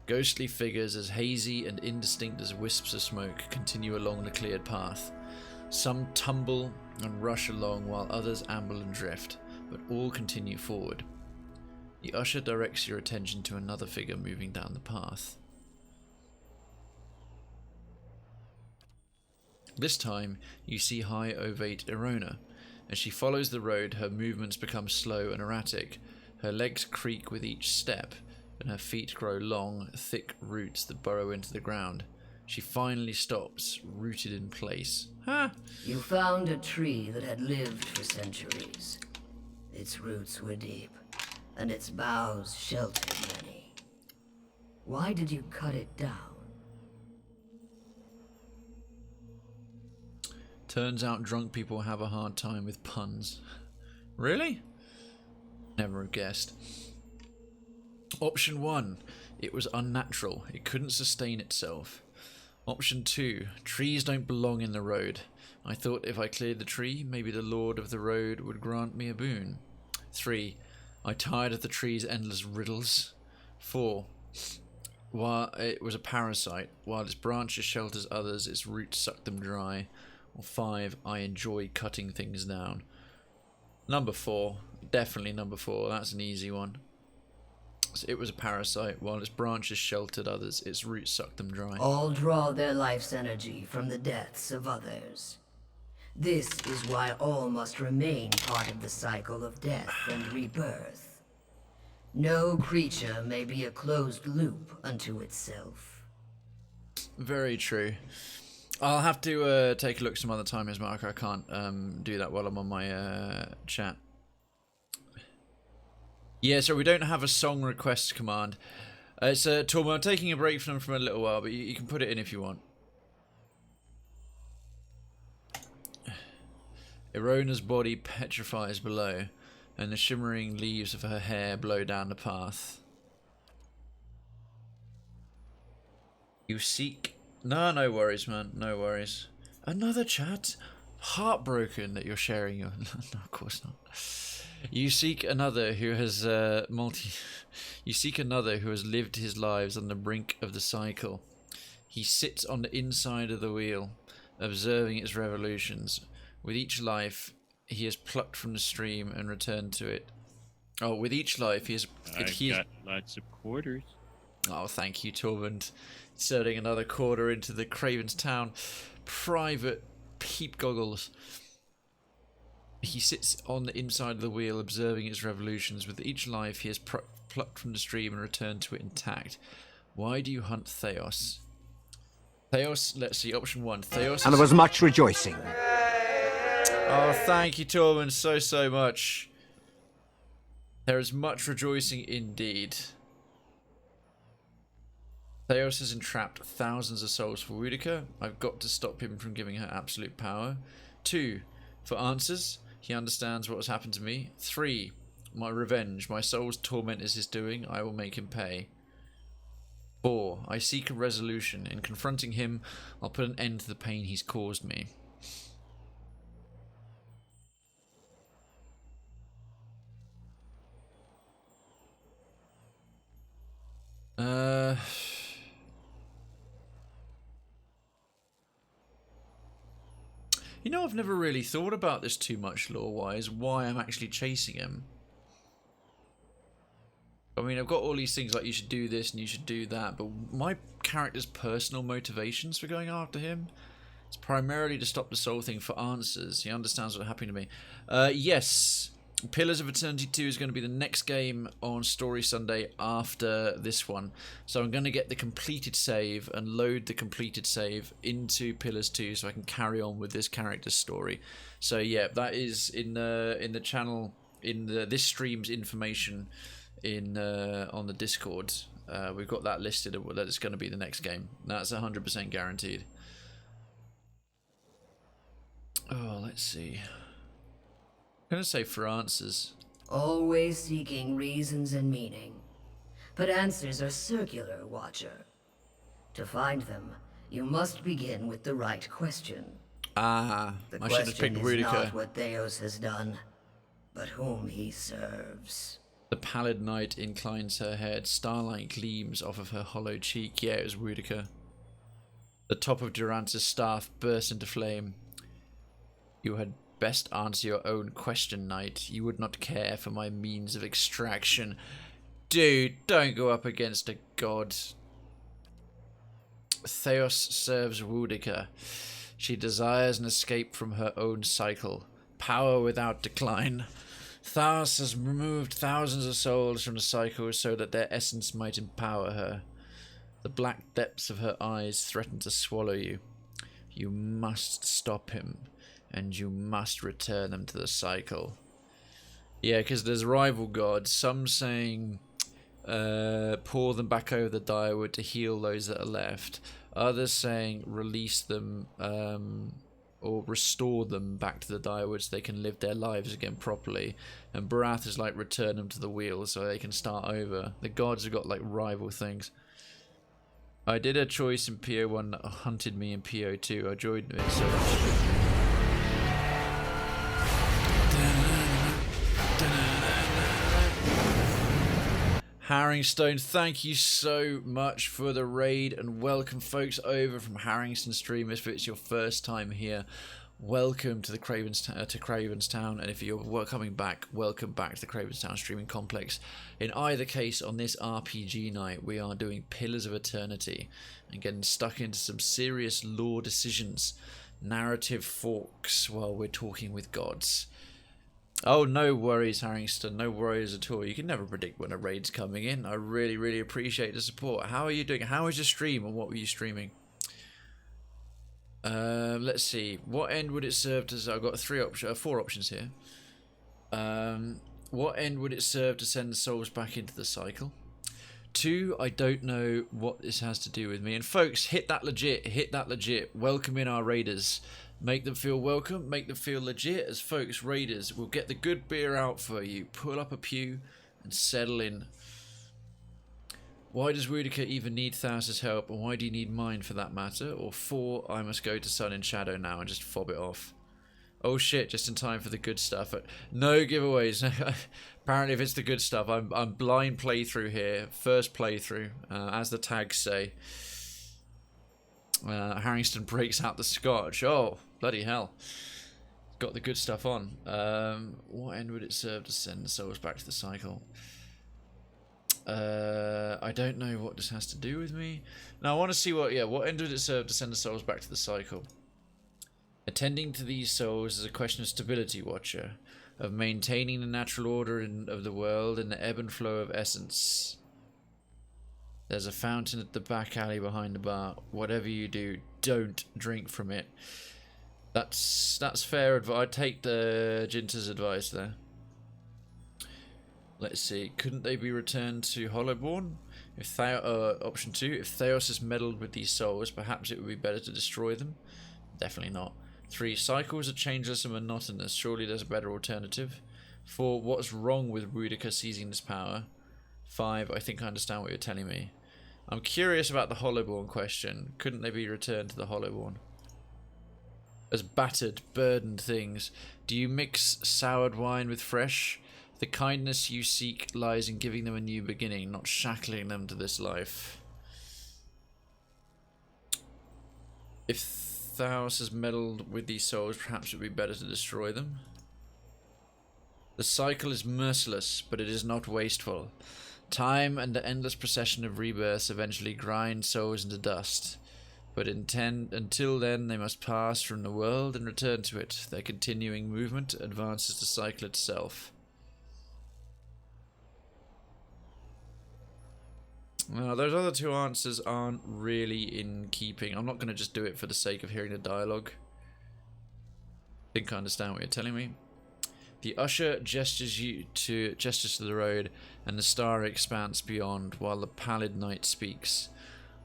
Ghostly figures, as hazy and indistinct as wisps of smoke, continue along the cleared path. Some tumble and rush along while others amble and drift, but all continue forward. The usher directs your attention to another figure moving down the path. This time, you see high ovate Erona. As she follows the road, her movements become slow and erratic. Her legs creak with each step, and her feet grow long, thick roots that burrow into the ground. She finally stops, rooted in place. Ha!
You found a tree that had lived for centuries. Its roots were deep, and its boughs sheltered many. Why did you cut it down?
Turns out drunk people have a hard time with puns. Really? Never have guessed. Option 1. It was unnatural. It couldn't sustain itself. Option 2. Trees don't belong in the road. I thought if I cleared the tree, maybe the Lord of the Road would grant me a boon. 3. I tired of the tree's endless riddles. 4. While it was a parasite. While its branches shelters others, its roots suck them dry. Or 5. I enjoy cutting things down. Number 4. Definitely number 4. That's an easy one. So it was a parasite. While its branches sheltered others, its roots sucked them dry.
All draw their life's energy from the deaths of others. This is why all must remain part of the cycle of death and rebirth. No creature may be a closed loop unto itself.
Very true. I'll have to take a look some other time, as Mark. I can't do that while I'm on my chat. Yeah, so we don't have a song request command. It's Torma. I'm taking a break from them for a little while, but you can put it in if you want. Erona's body petrifies below, and the shimmering leaves of her hair blow down the path. You seek... No, no worries, man. No worries. Another chat? Heartbroken that you're sharing your... No, of course not. You seek another who has You seek another who has lived his lives on the brink of the cycle. He sits on the inside of the wheel, observing its revolutions. With each life, he is plucked from the stream and returned to it. Oh, with each life, he is...
I've got lots of quarters.
Oh, thank you, Tormund. Inserting another quarter into the Krayven's Town private peep goggles. He sits on the inside of the wheel, observing its revolutions. With each life, he is plucked from the stream and returned to it intact. Why do you hunt Theos? Theos, let's see, option 1. Theos.
And there was much rejoicing.
Oh, thank you, Tormund, so much. There is much rejoicing indeed. Theos has entrapped thousands of souls for Wudica. I've got to stop him from giving her absolute power. 2. For answers, he understands what has happened to me. 3. My revenge. My soul's torment is his doing. I will make him pay. 4. I seek a resolution. In confronting him, I'll put an end to the pain he's caused me. You know, I've never really thought about this too much lore-wise, why I'm actually chasing him. I mean, I've got all these things like you should do this and you should do that, but my character's personal motivations for going after him, it's primarily to stop the soul thing for answers. He understands what's happening to me. Yes, Pillars of Eternity 2 is going to be the next game on Story Sunday after this one. So I'm going to get the completed save and load the completed save into Pillars 2 so I can carry on with this character's story. So yeah, that is in the channel, in this stream's information on the Discord. We've got that listed that it's going to be the next game. That's 100% guaranteed. Oh, let's see. I'm going to say for answers.
Always seeking reasons and meaning. But answers are circular, Watcher. To find them, you must begin with the right question.
Ah, I should have picked
The question is
Wudica.
not what Theos has done, but whom he serves.
The pallid night inclines her head. Starlight gleams off of her hollow cheek. Yeah, it was Wudica. The top of Durance's staff burst into flame. You had best answer your own question, knight. You would not care for my means of extraction. Dude, don't go up against a god. Theos serves Wudica. She desires an escape from her own cycle. Power without decline. Theos has removed thousands of souls from the cycle so that their essence might empower her. The black depths of her eyes threaten to swallow you. You must stop him. And you must return them to the cycle. Yeah, because there's rival gods. Some saying pour them back over the direwood to heal those that are left. Others saying release them or restore them back to the direwood so they can live their lives again properly. And Barath is like return them to the wheel so they can start over. The gods have got like rival things. I did a choice in PO1 that hunted me in PO2. I joined it so much. Harringstone, thank you so much for the raid and welcome folks over from Harringstone stream. If it's your first time here, welcome to the Krayven's Town, and if you're coming back, welcome back to the Krayven's Town streaming complex. In either case, on this RPG night, we are doing Pillars of Eternity and getting stuck into some serious lore decisions, narrative forks while we're talking with gods. Oh, no worries, Harrington. No worries at all. You can never predict when a raid's coming in. I really, really appreciate the support. How are you doing? How was your stream, and what were you streaming? Let's see. What end would it serve to... I've got 4 options here. What end would it serve to send the souls back into the cycle? 2, I don't know what this has to do with me. And folks, hit that legit. Hit that legit. Welcome in our raiders. Make them feel welcome, make them feel legit as folks, raiders. We'll get the good beer out for you. Pull up a pew and settle in. Why does Rudica even need Thaos' help, and why do you need mine for that matter? Or 4, I must go to Sun and Shadow now and just fob it off. Oh shit, just in time for the good stuff. No giveaways. Apparently if it's the good stuff, I'm blind playthrough here. First playthrough, as the tags say. Harrington breaks out the scotch. Oh, bloody hell. Got the good stuff on. What end would it serve to send the souls back to the cycle? I don't know what this has to do with me. Now I want to see what end would it serve to send the souls back to the cycle? Attending to these souls is a question of stability, Watcher, of maintaining the natural order of the world and the ebb and flow of essence. There's a fountain at the back alley behind the bar. Whatever you do, don't drink from it. That's fair advice. I'd take the Jinta's advice there. Let's see. Couldn't they be returned to Hollowborn? If option 2. If Thaos is meddled with these souls, perhaps it would be better to destroy them. Definitely not. 3. Cycles are changeless and monotonous. Surely there's a better alternative. 4. What's wrong with Rudica seizing this power? 5. I think I understand what you're telling me. I'm curious about the Hollowborn question. Couldn't they be returned to the Hollowborn? As battered, burdened things, do you mix soured wine with fresh? The kindness you seek lies in giving them a new beginning, not shackling them to this life. If Thaos has meddled with these souls, perhaps it would be better to destroy them. The cycle is merciless, but it is not wasteful. Time and the endless procession of rebirths eventually grind souls into dust. But until then, they must pass from the world and return to it. Their continuing movement advances the cycle itself. Well, those other 2 answers aren't really in keeping. I'm not going to just do it for the sake of hearing the dialogue. I think I understand what you're telling me. The usher gestures to the road, and the starry expanse beyond, while the pallid night speaks.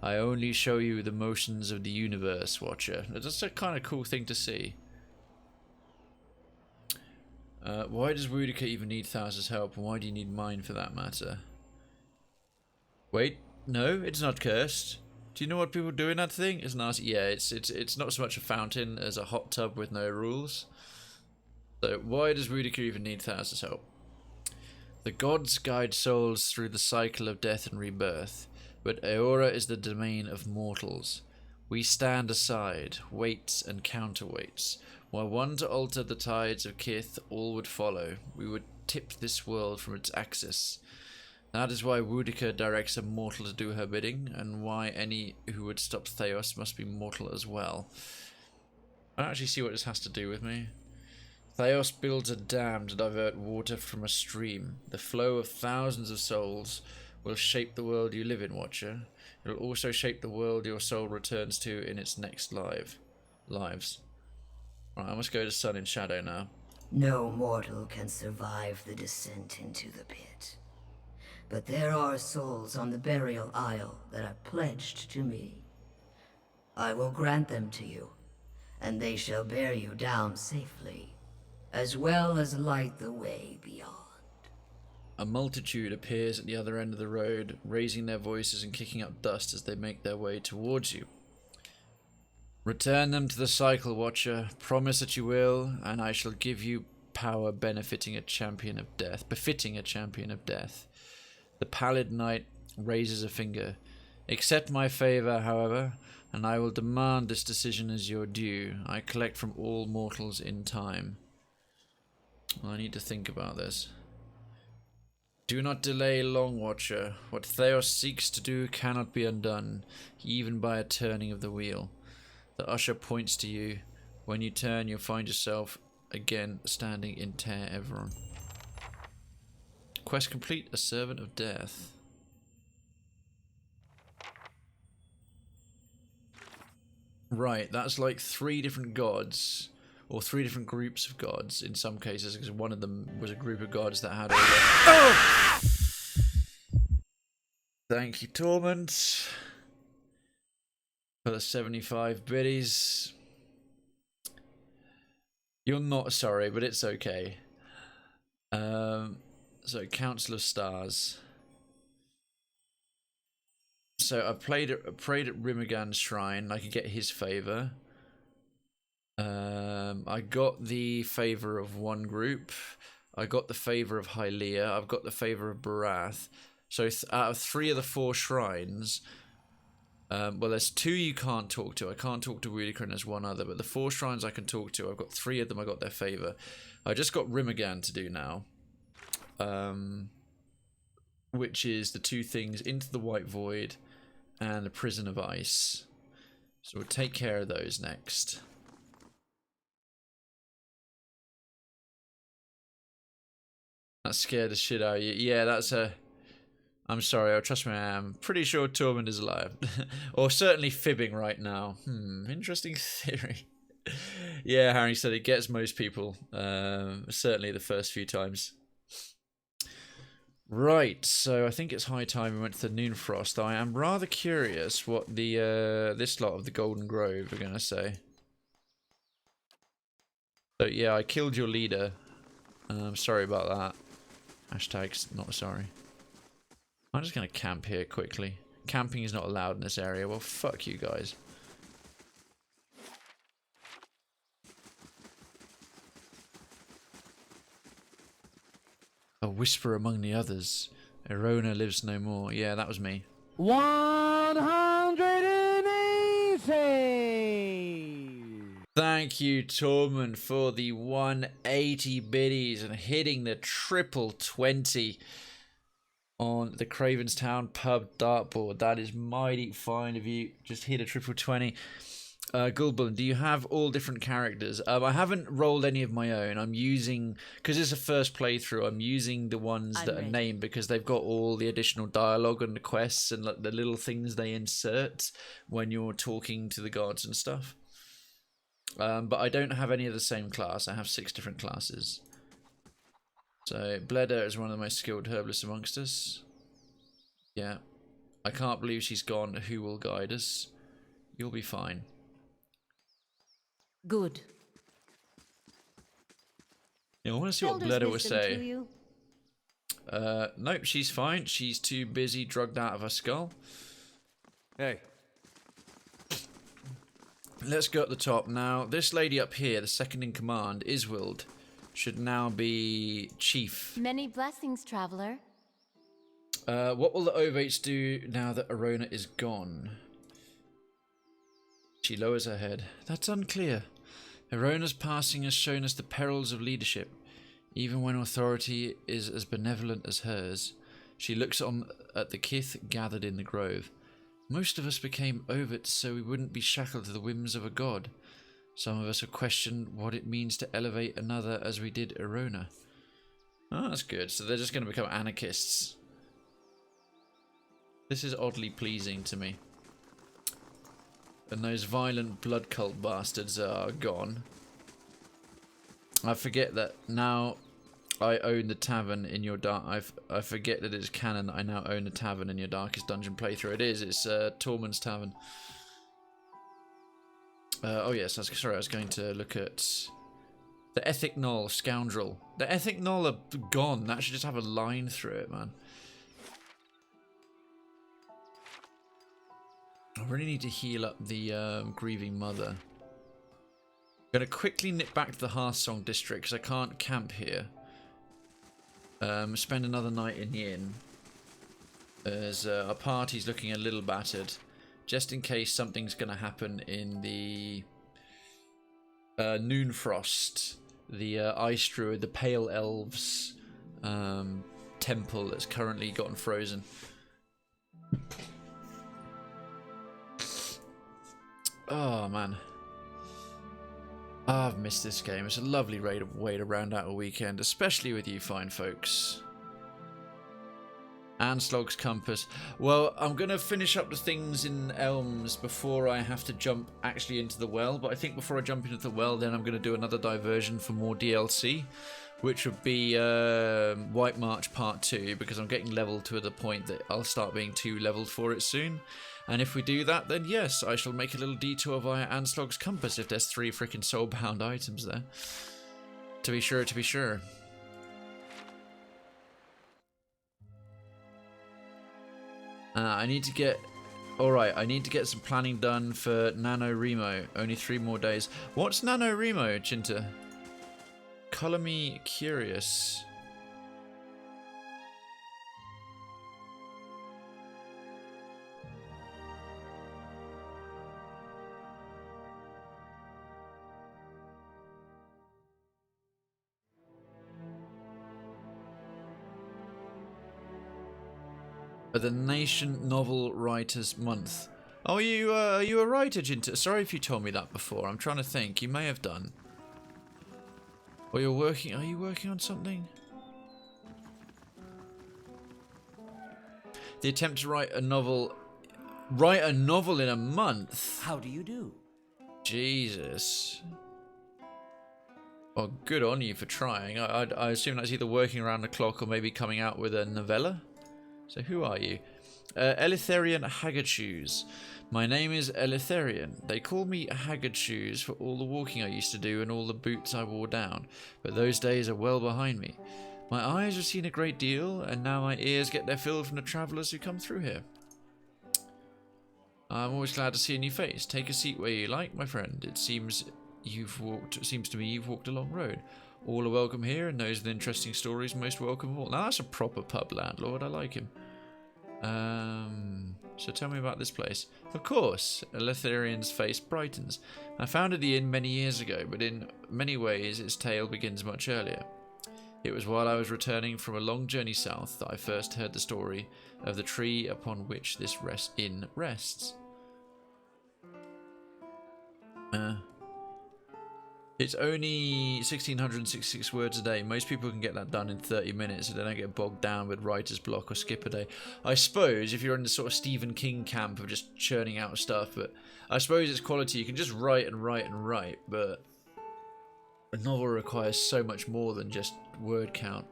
I only show you the motions of the universe, Watcher. That's a kind of cool thing to see. Why does Rudica even need Thaos' help, and why do you need mine for that matter? Wait, no, it's not cursed. Do you know what people do in that thing? It's not. Yeah, it's not so much a fountain as a hot tub with no rules. So why does Rudica even need Thaos' help? The gods guide souls through the cycle of death and rebirth, but Aora is the domain of mortals. We stand aside, weights and counterweights. Were one to alter the tides of Kith, all would follow. We would tip this world from its axis. That is why Rudica directs a mortal to do her bidding, and why any who would stop Thaos must be mortal as well. I don't actually see what this has to do with me. Thaos builds a dam to divert water from a stream. The flow of thousands of souls will shape the world you live in, Watcher. It will also shape the world your soul returns to in its next lives. Right, I must go to Sun and Shadow now.
No mortal can survive the descent into the pit. But there are souls on the burial isle that are pledged to me. I will grant them to you, and they shall bear you down safely, as well as light the way beyond.
A multitude appears at the other end of the road, raising their voices and kicking up dust as they make their way towards you. Return them to the cycle, Watcher. Promise that you will, and I shall give you power befitting a champion of death. The pallid knight raises a finger. Accept my favor, however, and I will demand this decision as your due. I collect from all mortals in time. I need to think about this. Do not delay long, Watcher. What Thaos seeks to do cannot be undone, even by a turning of the wheel. The usher points to you. When you turn, you'll find yourself again standing in Ter Everon. Quest complete, a servant of death. Right, that's like 3 different gods, or 3 different groups of gods in some cases, because one of them was a group of gods that had all the... Oh! Thank you, Torment, for the 75 biddies. You're not sorry, but it's okay. So, Council of Stars. So I prayed at Rimogan's shrine. I could get his favor. I got the favor of one group. I got the favor of Hylia. I've got the favor of Barath. So out of 3 of the 4 shrines, well, there's 2 you can't talk to. I can't talk to Rudikar and there's 1 other, but the 4 shrines I can talk to, I've got 3 of them. I got their favor. I just got Rimogan to do now, which is the 2 things: Into the White Void and the Prison of Ice. So we'll take care of those next. That scared the shit out of you. Yeah, that's a... I'm sorry, trust me, I'm pretty sure Tormund is alive. Or certainly fibbing right now. Interesting theory. Yeah, Harry said it gets most people. Certainly the first few times. Right, so I think it's high time we went to the Noonfrost. I am rather curious what the this lot of the Golden Grove are going to say. So yeah, I killed your leader. Sorry about that. Hashtags not sorry. I'm just going to camp here quickly. Camping is not allowed in this area. Well, fuck you guys. A whisper among the others. Erona lives no more. Yeah, that was me.
180!
Thank you, Tormund, for the 180 biddies and hitting the triple 20 on the Cravenstown pub dartboard. That is mighty fine of you. Just hit a triple 20. Gulbulin, do you have all different characters? I haven't rolled any of my own. I'm using, because it's a first playthrough, I'm using the ones that are named because they've got all the additional dialogue and the quests and like the little things they insert when you're talking to the gods and stuff. But I don't have any of the same class. I have 6 different classes. So Bleda is one of the most skilled herbalists amongst us. Yeah. I can't believe she's gone. Who will guide us? You'll be fine.
Good.
Yeah, I want to see what Bleda will say. Nope, she's fine. She's too busy, drugged out of her skull.
Hey.
Let's go at the top now. This lady up here, the second in command, Iswild, should now be chief.
Many blessings, traveler.
What will the Ovates do now that Erona is gone? She lowers her head. That's unclear. Erona's passing has shown us the perils of leadership, even when authority is as benevolent as hers. She looks on at the kith gathered in the grove. Most of us became Ovates so we wouldn't be shackled to the whims of a god. Some of us have questioned what it means to elevate another as we did Erona. Oh, that's good. So they're just going to become anarchists. This is oddly pleasing to me. And those violent blood cult bastards are gone. I forget that now I own the tavern in your dark. I forget that it's canon that I now own the tavern in your Darkest Dungeon playthrough. It is. It's Tormund's Tavern. Oh yes, sorry. I was going to look at the Ethic Knoll scoundrel. The Ethic Knoll are gone. That should just have a line through it, man. I really need to heal up the grieving mother. I'm going to quickly nip back to the Hearthsong district because I can't camp here. Spend another night in the inn. As our party's looking a little battered. Just in case something's going to happen in the Noonfrost. The Ice Druid, the Pale Elves temple that's currently gotten frozen. Oh man, I've missed this game. It's a lovely way to round out a weekend, especially with you fine folks. Anslog's Compass. Well, I'm going to finish up the things in Elms before I have to jump actually into the well, but I think before I jump into the well, then I'm going to do another diversion for more DLC, which would be White March Part 2, because I'm getting leveled to the point that I'll start being too leveled for it soon. And if we do that, then yes, I shall make a little detour via Anslog's Compass if there's 3 freaking soulbound items there. To be sure, to be sure. I need to get Alright, I need to get some planning done for NaNoWriMo. Only 3 more days. What's NaNoWriMo, Chinta? Color me curious. The Nation Novel Writers Month. Oh, are you a writer, Jinta? Sorry if you told me that before. I'm trying to think. You may have done. Or you're working. Are you working on something? The attempt to write a novel. Write a novel in a month.
How do you do?
Jesus. Well, good on you for trying. I assume that's either working around the clock or maybe coming out with a novella. So who are you? Eleutherian Haggard Shoes. My name is Eleutherian. They call me Haggard Shoes for all the walking I used to do and all the boots I wore down, but those days are well behind me. My eyes have seen a great deal, and now my ears get their fill from the travellers who come through here. I'm always glad to see a new face. Take a seat where you like, my friend. It seems to me you've walked a long road. All are welcome here, and those with interesting stories most welcome of all. Now that's a proper pub landlord. I like him. So tell me about this place. Of course, Eleutherian's face brightens. I founded the inn many years ago, but in many ways its tale begins much earlier. It was while I was returning from a long journey south that I first heard the story of the tree upon which this inn rests. It's only 1,666 words a day. Most people can get that done in 30 minutes so they don't get bogged down with writer's block or skip a day. I suppose if you're in the sort of Stephen King camp of just churning out stuff, but I suppose it's quality. You can just write and write and write, but a novel requires so much more than just word count.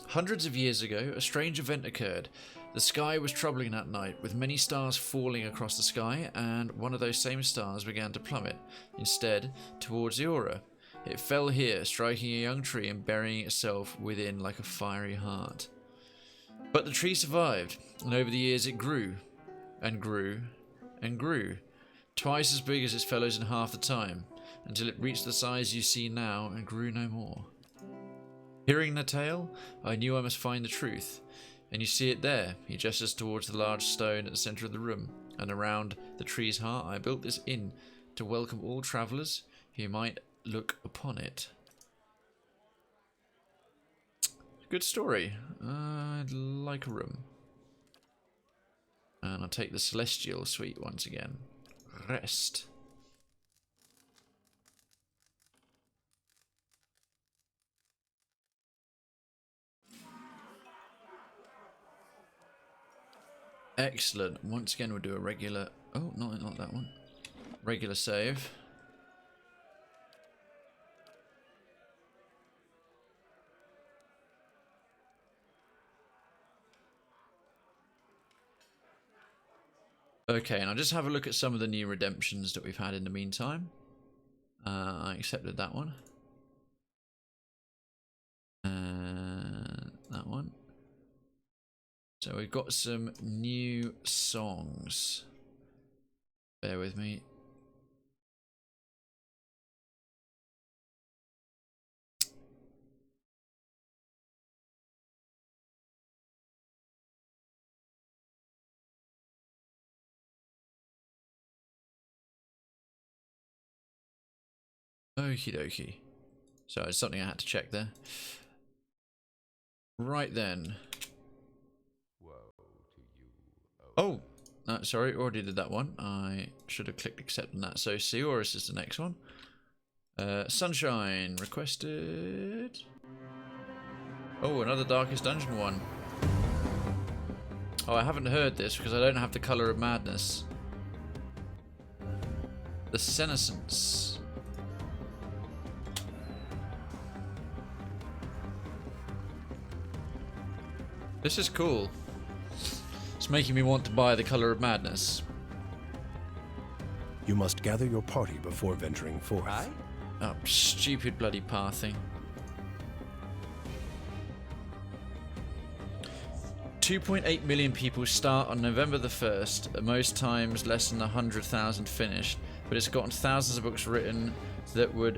Hundreds of years ago, a strange event occurred. The sky was troubling that night, with many stars falling across the sky, and one of those same stars began to plummet, instead, towards the aura. It fell here, striking a young tree and burying itself within like a fiery heart. But the tree survived, and over the years it grew, and grew, and grew, twice as big as its fellows in half the time, until it reached the size you see now and grew no more. Hearing the tale, I knew I must find the truth. And you see it there. He gestures towards the large stone at the centre of the room, and around the tree's heart I built this inn to welcome all travellers who might look upon it. Good story. I'd like a room. And I'll take the Celestial Suite once again. Rest. Excellent. Once again, we'll do a regular... Oh, not that one. Regular save. Okay, and I'll just have a look at some of the new redemptions that we've had in the meantime. I accepted that one. And that one. So we've got some new songs. Bear with me. Okie dokie. So it's something I had to check there. Right then. Oh, sorry, already did that one. I should have clicked accept on that. So Seoris is the next one. Sunshine requested. Oh, another Darkest Dungeon one. Oh, I haven't heard this because I don't have the Colour of Madness. The Senescence. This is cool. It's making me want to buy the Colour of Madness.
You must gather your party before venturing forth.
Aye?
Oh, stupid bloody pathing. 2.8 million people start on November the 1st, most times less than 100,000 finished, but it's gotten thousands of books written that would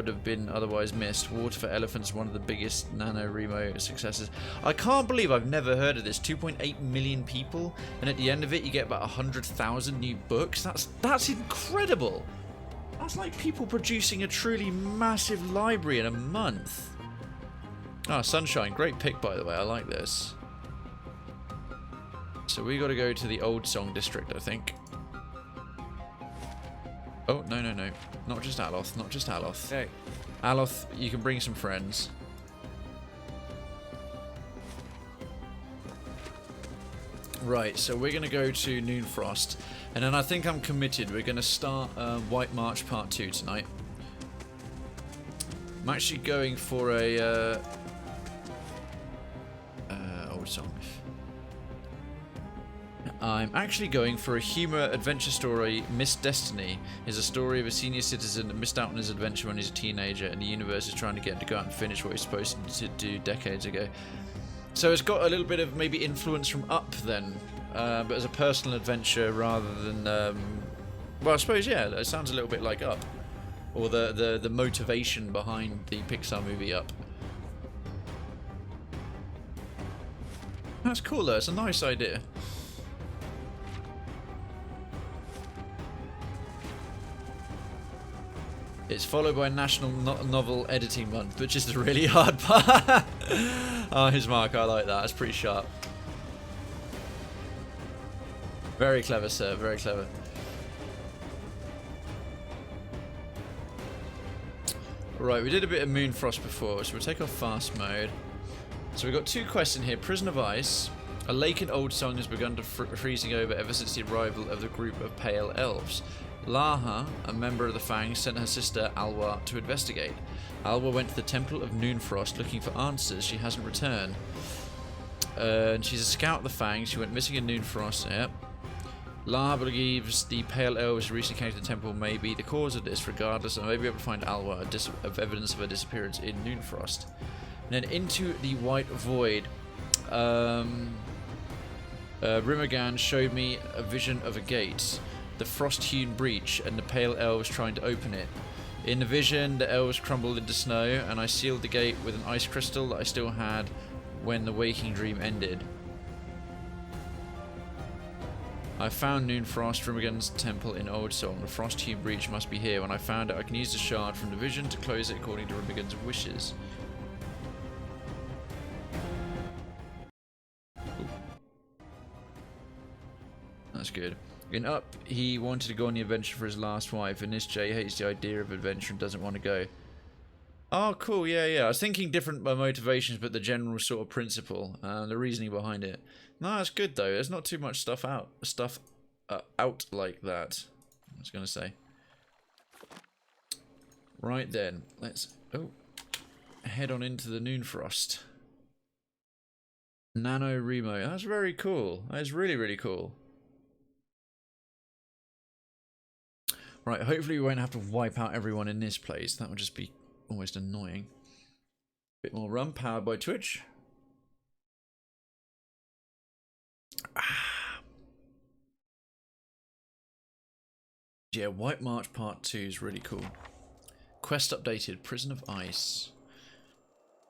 have been otherwise missed. Water for Elephants, one of the biggest NaNoWriMo successes. I can't believe I've never heard of this. 2.8 million people, and at the end of it you get about 100,000 new books. That's incredible. That's like people producing a truly massive library in a month. Ah, Sunshine, great pick by the way, I like this. So we gotta go to the Old Song District, I think. Oh, no. Not just Aloth, not just Aloth.
Hey.
Aloth, you can bring some friends. Right, so we're gonna go to Noonfrost. And then I think I'm committed. We're gonna start White March Part 2 tonight. I'm actually going for a... Old Song. I'm actually going for a humour adventure story. Missed Destiny is a story of a senior citizen that missed out on his adventure when he was a teenager, and the universe is trying to get him to go out and finish what he was supposed to do decades ago. So it's got a little bit of maybe influence from Up then, but as a personal adventure rather than... well, I suppose, yeah, it sounds a little bit like Up. Or the motivation behind the Pixar movie Up. That's cool though, it's a nice idea. It's followed by National Novel Editing Month, which is the really hard part. Oh, his mark, I like that. That's pretty sharp. Very clever, sir. Very clever. Right, we did a bit of Moonfrost before, so we'll take off fast mode. So we've got two quests in here. Prison of Ice. A lake in Old Song has begun to freezing over ever since the arrival of the group of Pale Elves. Laha, a member of the Fangs, sent her sister Alwa to investigate. Alwa went to the Temple of Noonfrost looking for answers. She hasn't returned. And she's a scout of the Fangs. She went missing in Noonfrost. Yep. Laha believes the Pale Elves recently came to the temple may be the cause of this. Regardless, I may be able to find Alwa of evidence of her disappearance in Noonfrost. And then into the White Void. Rimogan showed me a vision of a gate. The frost-hewn breach and the Pale Elves trying to open it. In the vision, the elves crumbled into snow, and I sealed the gate with an ice crystal that I still had when the waking dream ended. I found Noonfrost, Rimogan's temple in Old Song. The frost-hewn breach must be here. When I found it, I can use the shard from the vision to close it according to Rimogan's wishes. Ooh. That's good. In Up, he wanted to go on the adventure for his last wife, and this Jay hates the idea of adventure and doesn't want to go. Oh, cool, yeah. I was thinking different motivations, but the general sort of principle, the reasoning behind it. No, that's good though. There's not too much stuff out like that. I was gonna say. Right then, let's head on into the Noonfrost. NaNoWriMo. That's very cool. That's really, really cool. Right, hopefully we won't have to wipe out everyone in this place. That would just be almost annoying. Bit more rum, powered by Twitch. Yeah, White March Part 2 is really cool. Quest updated, Prison of Ice.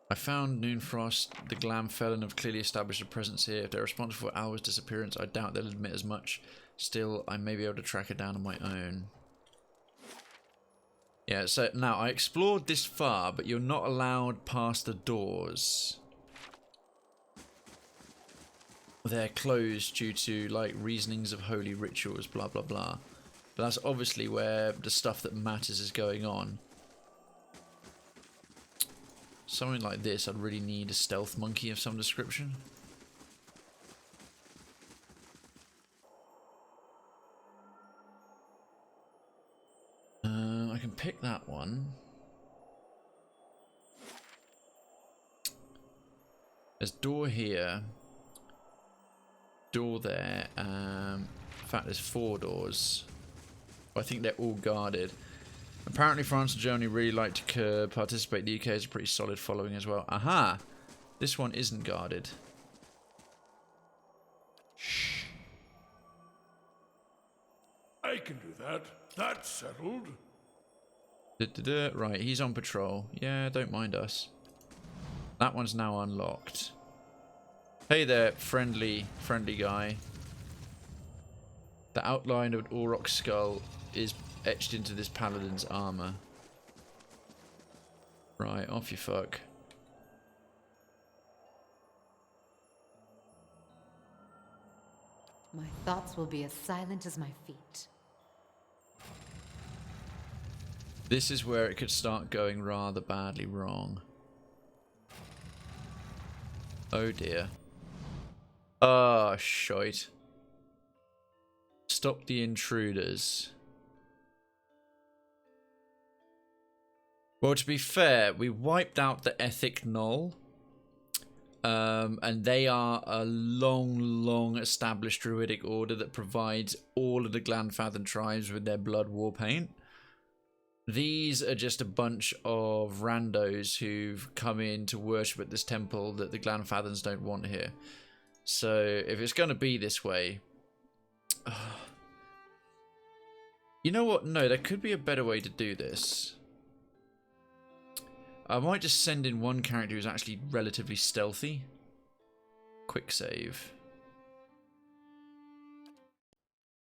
I found Noonfrost. The Glam Felon have clearly established a presence here. If they're responsible for Alwa's disappearance, I doubt they'll admit as much. Still, I may be able to track her down on my own. Yeah, so now I explored this far, but you're not allowed past the doors. They're closed due to like reasonings of holy rituals, blah blah blah. But that's obviously where the stuff that matters is going on. Something like this, I'd really need a stealth monkey of some description. I can pick that one. There's door here. Door there. In fact, there's 4 doors. I think they're all guarded. Apparently France and Germany really like to participate. The UK is a pretty solid following as well. Aha! This one isn't guarded.
Shh. I can do that. That's settled.
Right, he's on patrol. Yeah, don't mind us. That one's now unlocked. Hey there, friendly guy. The outline of an Aurochs skull is etched into this paladin's armor. Right, off you fuck.
My thoughts will be as silent as my feet.
This is where it could start going rather badly wrong. Oh dear. Ah, shite. Stop the intruders. Well, to be fair, we wiped out the Ethic Null. And they are a long established druidic order that provides all of the Glanfathan tribes with their blood war paint. These are just a bunch of randos who've come in to worship at this temple that the Glanfathans don't want here. So if it's going to be this way... You know what? No, there could be a better way to do this. I might just send in one character who's actually relatively stealthy. Quick save.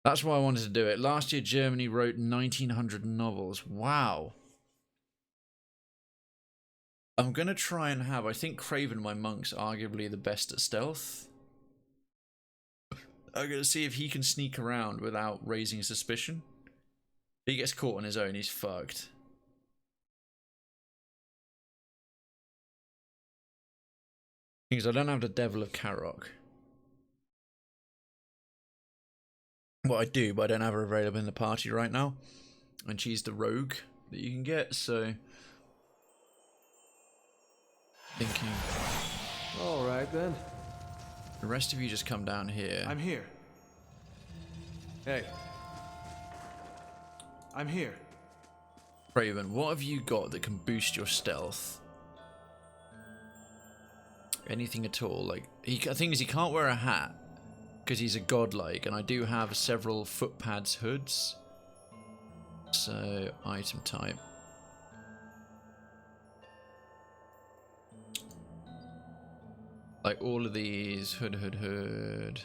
That's why I wanted to do it. Last year, Germany wrote 1,900 novels. Wow. I'm going to try and have... I think Krayven, my monk's arguably the best at stealth. I'm going to see if he can sneak around without raising suspicion. If he gets caught on his own, he's fucked. Because I don't have the Devil of Karok. Well, I do, but I don't have her available in the party right now. And she's the rogue that you can get, so... Thinking...
Alright then.
The rest of you just come down here.
I'm here. Hey. I'm here.
Krayven, what have you got that can boost your stealth? Anything at all? Like, the thing is, he can't wear a hat because he's a godlike, and I do have several footpads hoods. So, item type. Like all of these, hood.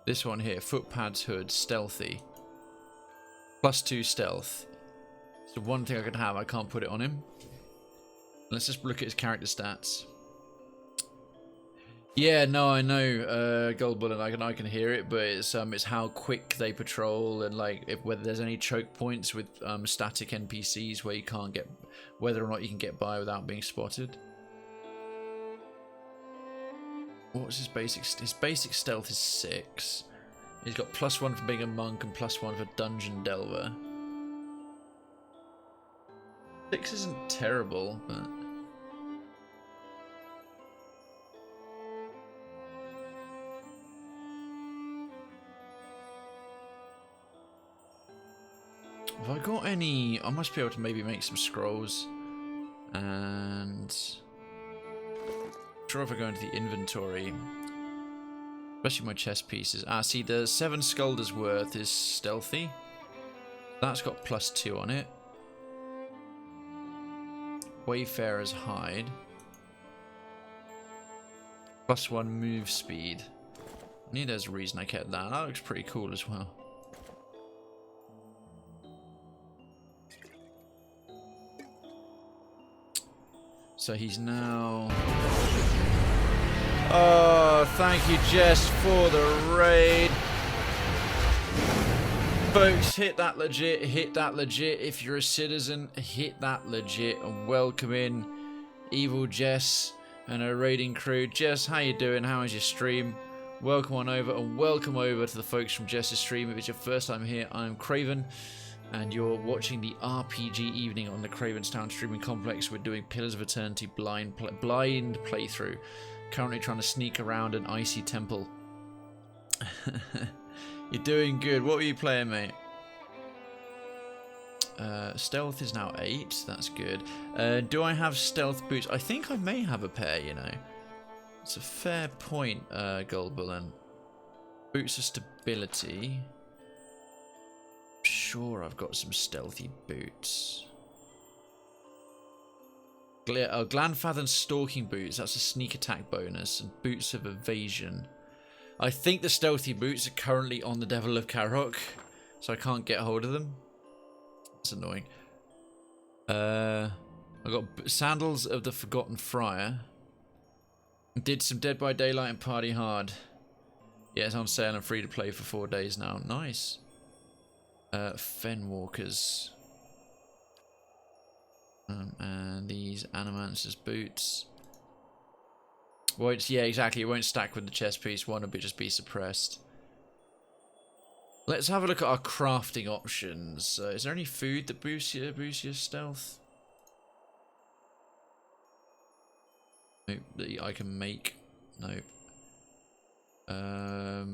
This one here, footpads hood, stealthy. +2 stealth. So one thing I could have, I can't put it on him. Let's just look at his character stats. Yeah, no, I know, Gold Bullet, I can hear it, but it's how quick they patrol and like whether there's any choke points with static NPCs where you can't get, whether or not you can get by without being spotted. What's his basic? His basic stealth is 6. He's got +1 for being a monk and +1 for dungeon delver. 6 isn't terrible, but. Have I got any... I must be able to maybe make some scrolls. And... I'm sure if I go into the inventory... Especially my chest pieces. Ah, see, the 7 Skulder's worth is stealthy. That's got +2 on it. Wayfarer's hide. +1 move speed. I knew there's a reason I kept that. That looks pretty cool as well. So he's now... Oh, thank you, Jess, for the raid. Folks, hit that legit, hit that legit. If you're a citizen, hit that legit and welcome in Evil Jess and her raiding crew. Jess, how you doing? How is your stream? Welcome on over and welcome over to the folks from Jess's stream. If it's your first time here, I'm Krayven. And you're watching the RPG evening on the Cravenstown streaming complex. We're doing Pillars of Eternity blind playthrough. Currently trying to sneak around an icy temple. You're doing good. What were you playing, mate? Stealth is now 8. That's good. Do I have stealth boots? I think I may have a pair, you know. It's a fair point, Gold Bullen. Boots of stability. Sure, I've got some stealthy boots. Glanfathan stalking boots. That's a sneak attack bonus. And boots of evasion. I think the stealthy boots are currently on the Devil of Karok, so I can't get hold of them. That's annoying. I got sandals of the Forgotten Friar. Did some Dead by Daylight and Party Hard. Yeah, it's on sale and free to play for 4 days now. Nice. Fenwalkers. And these Animancer's boots. Well, yeah, exactly. It won't stack with the chest piece. One will just be suppressed. Let's have a look at our crafting options. Is there any food that boosts your stealth? Nope, that I can make. Nope.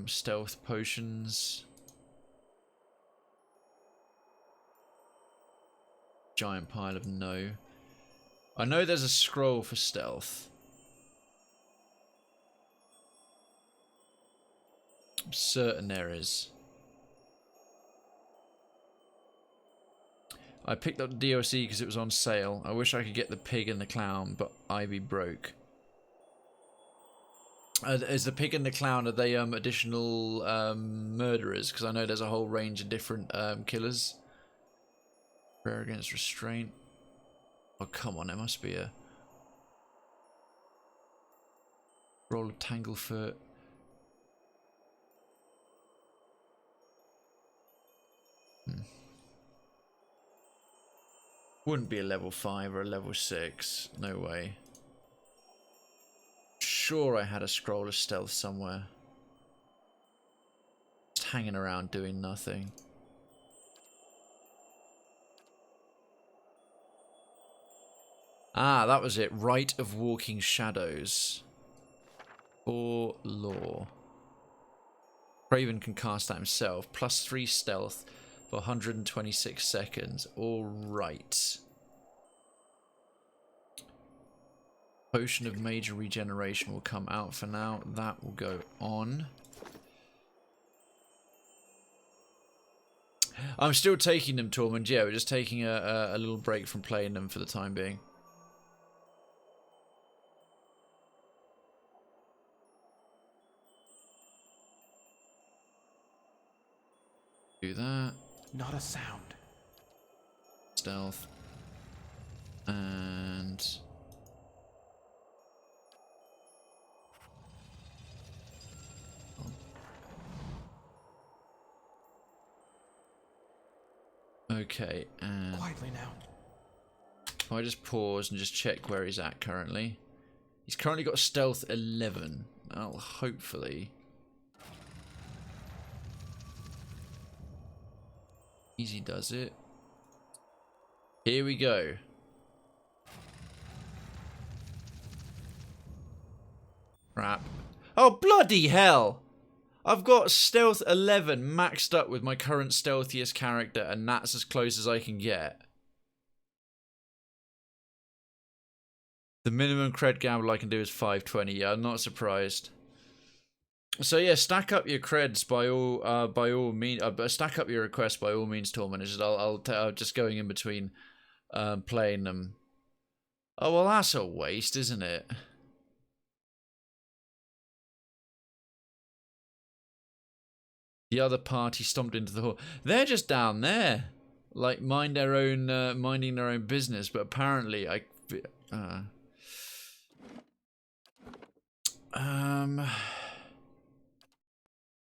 Stealth potions. Giant pile of no. I know there's a scroll for stealth. I'm certain there is. I picked up the DLC because it was on sale. I wish I could get the pig and the clown, but I be broke. Is the pig and the clown, are they additional murderers? Because I know there's a whole range of different killers. Prayer against restraint. Oh, come on, there must be a roll of Tanglefoot. Wouldn't be a level 5 or a level 6. No way. Sure, I had a scroll of stealth somewhere. Just hanging around doing nothing. Ah, that was it. Rite of Walking Shadows. Or Law. Krayven can cast that himself. +3 stealth for 126 seconds. Alright. Potion of Major Regeneration will come out for now. That will go on. I'm still taking them, Tormund. Yeah, we're just taking a little break from playing them for the time being. Do that.
Not a sound.
Stealth. And... okay, and...
Quietly now.
If I just pause and just check where he's at currently. He's currently got stealth 11. That'll hopefully... Easy does it. Here we go. Crap. Oh, bloody hell! I've got stealth 11 maxed up with my current stealthiest character, and that's as close as I can get. The minimum cred gamble I can do is 520. Yeah, I'm not surprised. So yeah, stack up your creds by all means. Stack up your requests by all means, Torment. I'll just going in between playing them. Oh well, that's a waste, isn't it? The other party stomped into the hall. They're just down there, like minding their own business. But apparently,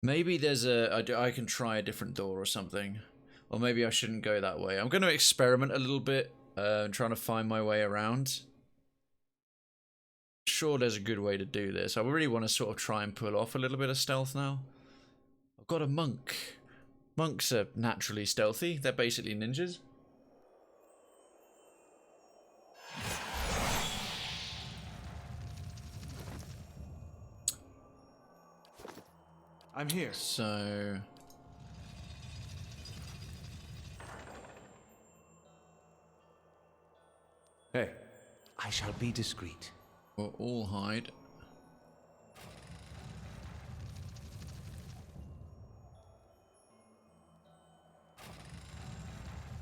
maybe there's I can try a different door or something. Or maybe I shouldn't go that way. I'm going to experiment a little bit, trying to find my way around. Sure, there's a good way to do this. I really want to sort of try and pull off a little bit of stealth now. I've got a monk. Monks are naturally stealthy. They're basically ninjas.
I'm here.
So...
Hey, I shall be discreet.
We'll all hide.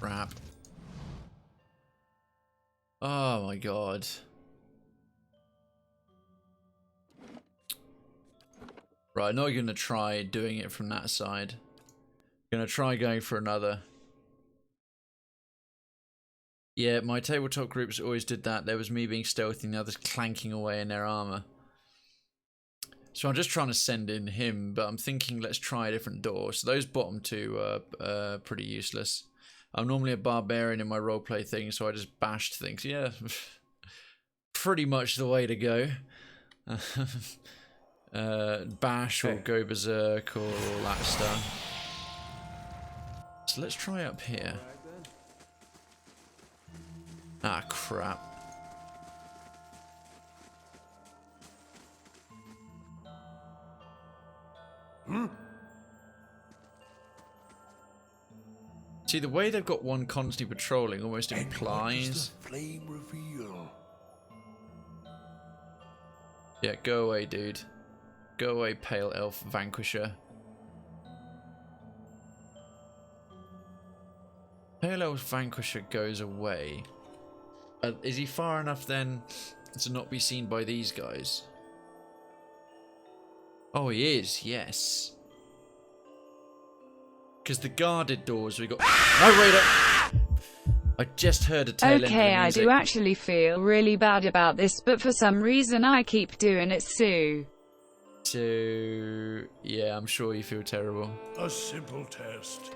Crap. Oh my god. Right, I'm not going to try doing it from that side. I'm going to try going for another. Yeah, my tabletop groups always did that. There was me being stealthy and the others clanking away in their armor. So I'm just trying to send in him, but I'm thinking let's try a different door. So those bottom two are pretty useless. I'm normally a barbarian in my roleplay thing, so I just bashed things. Yeah, pretty much the way to go. Bash or go berserk or all that stuff. So let's try up here. Ah, crap. See, the way they've got one constantly patrolling almost implies...
Flame reveal.
Yeah, go away, dude. Go away, pale elf vanquisher. Pale elf vanquisher goes away. Is he far enough then to not be seen by these guys? Oh, he is, yes. Because the guarded doors we got... No, wait, I just heard a tail end of the
Okay, I
music.
do actually feel really bad about this, but for some reason I keep doing it, Sue.
So, yeah, I'm sure you feel terrible.
A simple test.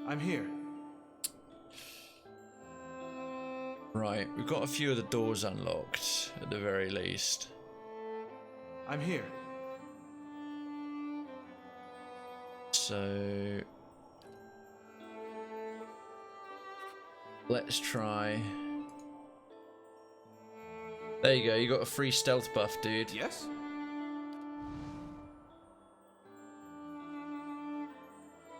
I'm here.
Right, we've got a few of the doors unlocked, at the very least.
I'm here.
So... let's try... There you go, you got a free stealth buff, dude.
Yes?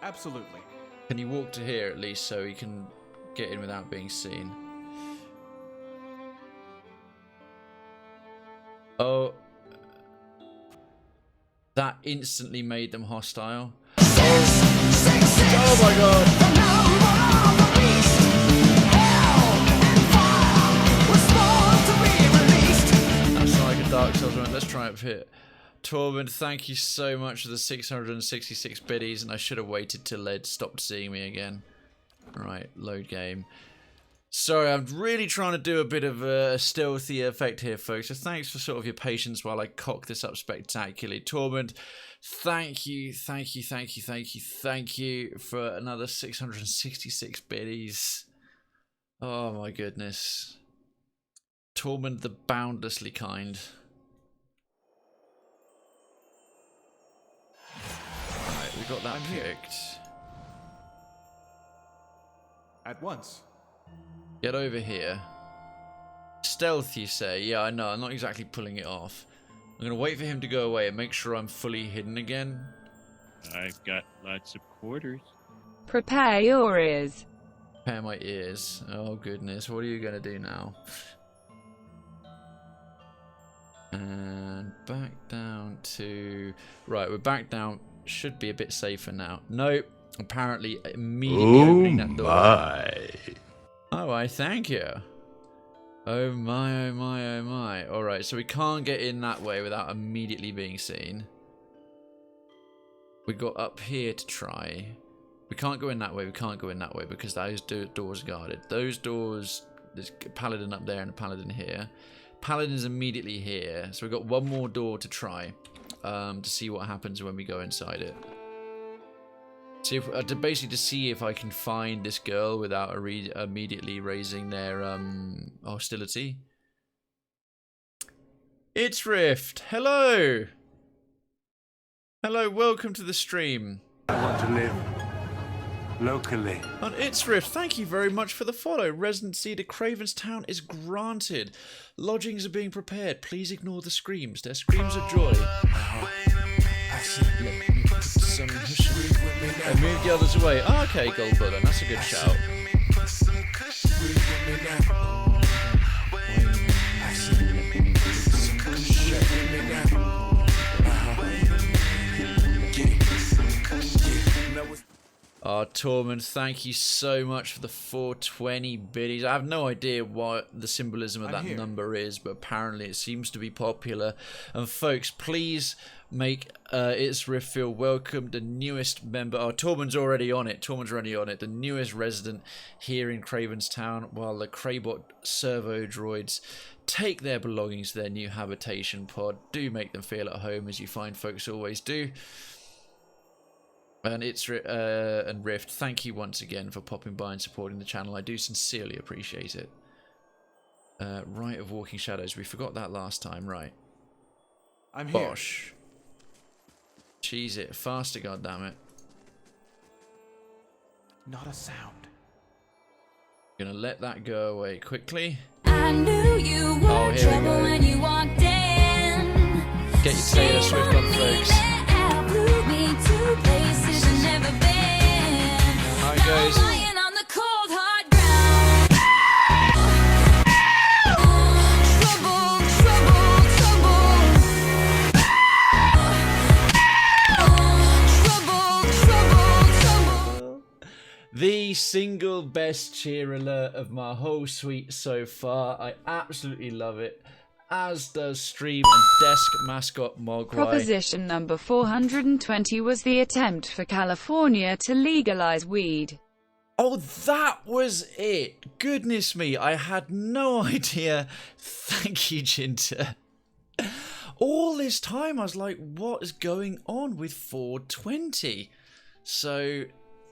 Absolutely.
Can you walk to here at least so you can get in without being seen? Oh. That instantly made them hostile. Oh my god! That's like a Dark Souls one. Let's try up here. Torben, thank you so much for the 666 biddies, and I should have waited till they'd stopped seeing me again. Right, load game. Sorry, I'm really trying to do a bit of a stealthy effect here, folks, so thanks for sort of your patience while I cock this up spectacularly. Torben, thank you for another 666 biddies. Oh my goodness. Torben the boundlessly kind. Right, we got that picked.
At once.
Get over here. Stealth, you say? Yeah, I know. I'm not exactly pulling it off. I'm going to wait for him to go away and make sure I'm fully hidden again.
I've got lots of quarters.
Prepare your ears.
Prepare my ears. Oh, goodness. What are you going to do now? And back down to... Right, we're back down. Should be a bit safer now. Nope. Apparently, immediately opening that door. Oh, I thank you. Oh my, oh my, oh my. Alright, so we can't get in that way without immediately being seen. We got up here to try. We can't go in that way, we can't go in that way because those doors are guarded. Those doors, there's a paladin up there and a paladin here. Paladin's immediately here, so we've got one more door to try to see what happens when we go inside it. See if, basically to see if I can find this girl without immediately raising their hostility. It's Rift. Hello. Hello. Welcome to the stream.
I want to live locally.
On It's Rift, thank you very much for the follow. Residency to Krayven's town is granted. Lodgings are being prepared. Please ignore the screams. They're screams of joy. I moved the others away. Oh, okay, Goldbudden, that's a good shout. Tormund, thank you so much for the 420 biddies. I have no idea what the symbolism of that number is, but apparently it seems to be popular. And folks, please make It's Rift feel welcome. The newest member, Tormund's already on it. The newest resident here in Krayven's town, while the Kraybot servo droids take their belongings to their new habitation pod. Do make them feel at home, as you find folks always do. And and Rift, thank you once again for popping by and supporting the channel. I do sincerely appreciate it. Rite of Walking Shadows. We forgot that last time, right?
I'm here.
Bosh. Cheese it. Faster, goddammit.
Not a sound.
Gonna let that go away quickly.
I knew you were trouble when you walked in.
Get your Taylor Swift on, folks. Alright, guys. The single best cheer alert of my whole suite so far. I absolutely love it. As does Stream and Desk Mascot Mogwai.
Proposition number 420 was the attempt for California to legalize weed.
Oh, that was it. Goodness me, I had no idea. Thank you, Jinta. All this time I was like, what is going on with 420? So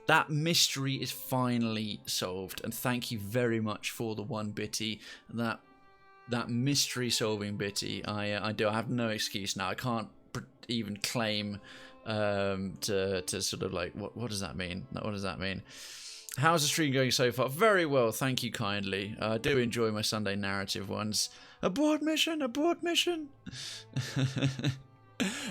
that mystery is finally solved, and thank you very much for the one bitty. That mystery solving bitty. I have no excuse now. I can't even claim to sort of like what does that mean? What does that mean? How's the stream going so far? Very well, thank you kindly. I do enjoy my Sunday narrative ones. Abort mission, abort mission.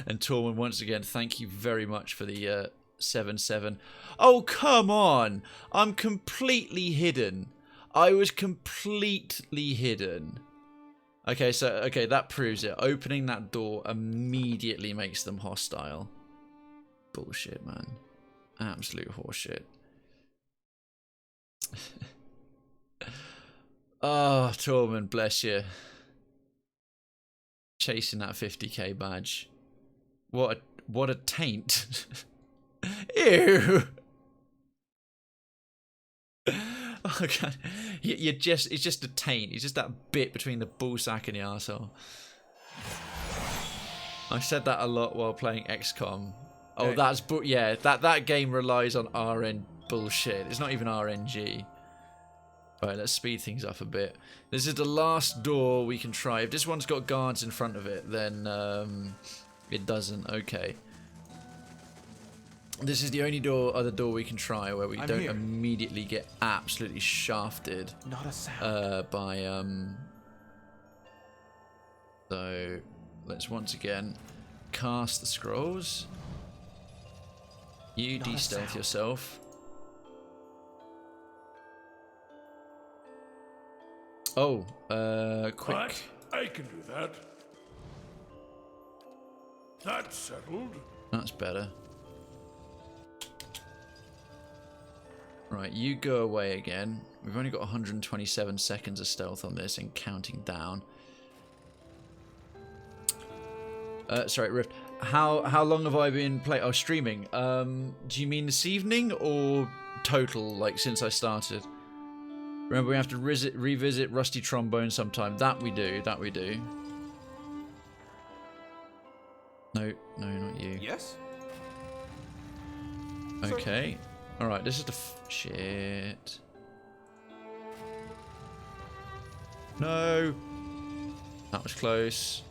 And Tormund, once again, thank you very much for the 7-7. Oh, come on! I'm completely hidden. I was completely hidden. Okay, that proves it. Opening that door immediately makes them hostile. Bullshit, man. Absolute horseshit. Oh, Tormund, bless you. Chasing that 50k badge. What a taint. Ew. Oh god, it's just a taint. It's just that bit between the ballsack and the arsehole. I said that a lot while playing XCOM. Oh,
hey.
that's yeah. That game relies on RN bullshit. It's not even RNG. Right, let's speed things up a bit. This is the last door we can try. If this one's got guards in front of it, then it doesn't. Okay. This is the only other door we can try where we don't immediately get absolutely shafted.
Not a sound.
By So let's once again cast the scrolls. You de-stealth yourself. Oh, quick.
What? I can do that. That's settled.
That's better. Right, you go away again. We've only got 127 seconds of stealth on this and counting down. Sorry, Rift. How long have I been streaming? Do you mean this evening or total, like since I started? Remember, we have to revisit Rusty Trombone sometime. That we do. No, not you.
Yes?
Okay. Alright, this is the shit. No! That was close.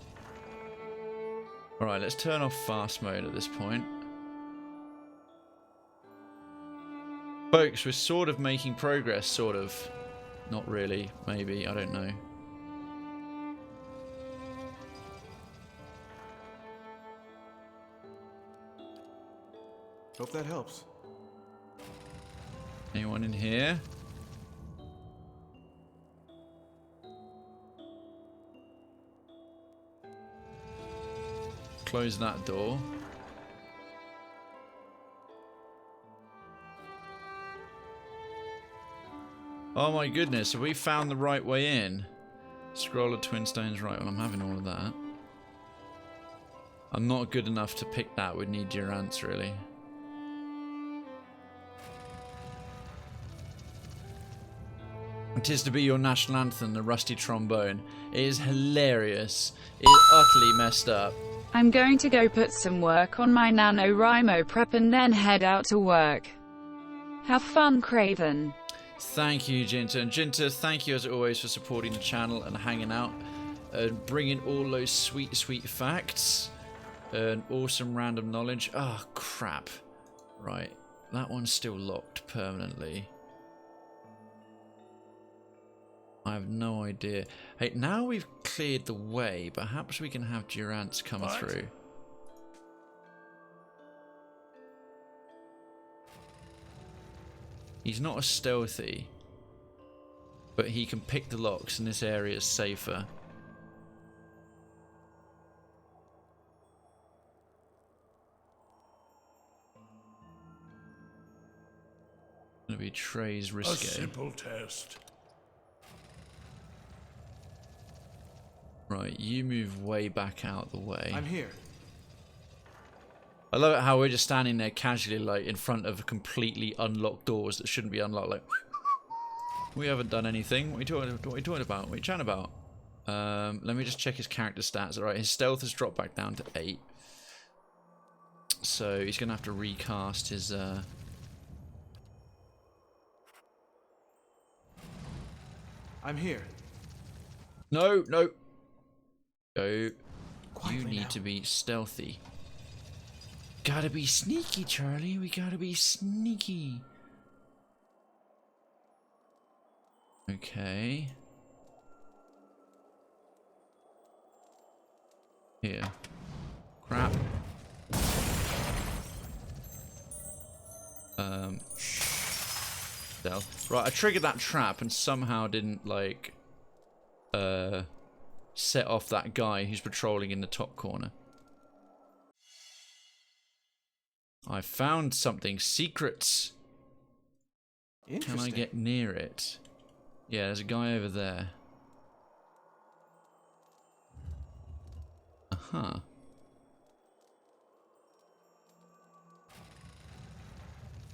Alright, let's turn off fast mode at this point. Folks, we're sort of making progress, sort of. Not really, maybe, I don't know.
Hope that helps.
Anyone in here? Close that door. Oh my goodness, have we found the right way in? Scroll of Twin Stones right. Well, I'm having all of that. I'm not good enough to pick that. We'd need your ants, really. It is to be your national anthem, the rusty trombone. It is hilarious. It is utterly messed up.
I'm going to go put some work on my NaNoWriMo prep and then head out to work. Have fun, Krayven.
Thank you, Jinta. And Jinta, thank you as always for supporting the channel and hanging out and bringing all those sweet, sweet facts and awesome random knowledge. Oh, crap. Right. That one's still locked permanently. I have no idea. Hey, now we've cleared the way, perhaps we can have Durant's come through. He's not as stealthy, but he can pick the locks and this area is safer. Gonna be Trey's risque.
A simple test.
Right, you move way back out the way.
I'm here.
I love it how we're just standing there casually, like, in front of completely unlocked doors that shouldn't be unlocked. Like, we haven't done anything. What are you talking about? What are you chatting about? Let me just check his character stats. Alright, his stealth has dropped back down to 8. So he's going to have to recast his...
I'm here.
No, no. Go.
Quietly
You need
now.
to be stealthy. Gotta be sneaky, Charlie. We gotta be sneaky. Okay. Here. Crap. Stealth. Right, I triggered that trap and somehow didn't, like, set off that guy who's patrolling in the top corner. I found something. Secrets. Can I get near it? Yeah, there's a guy over there. Uh-huh.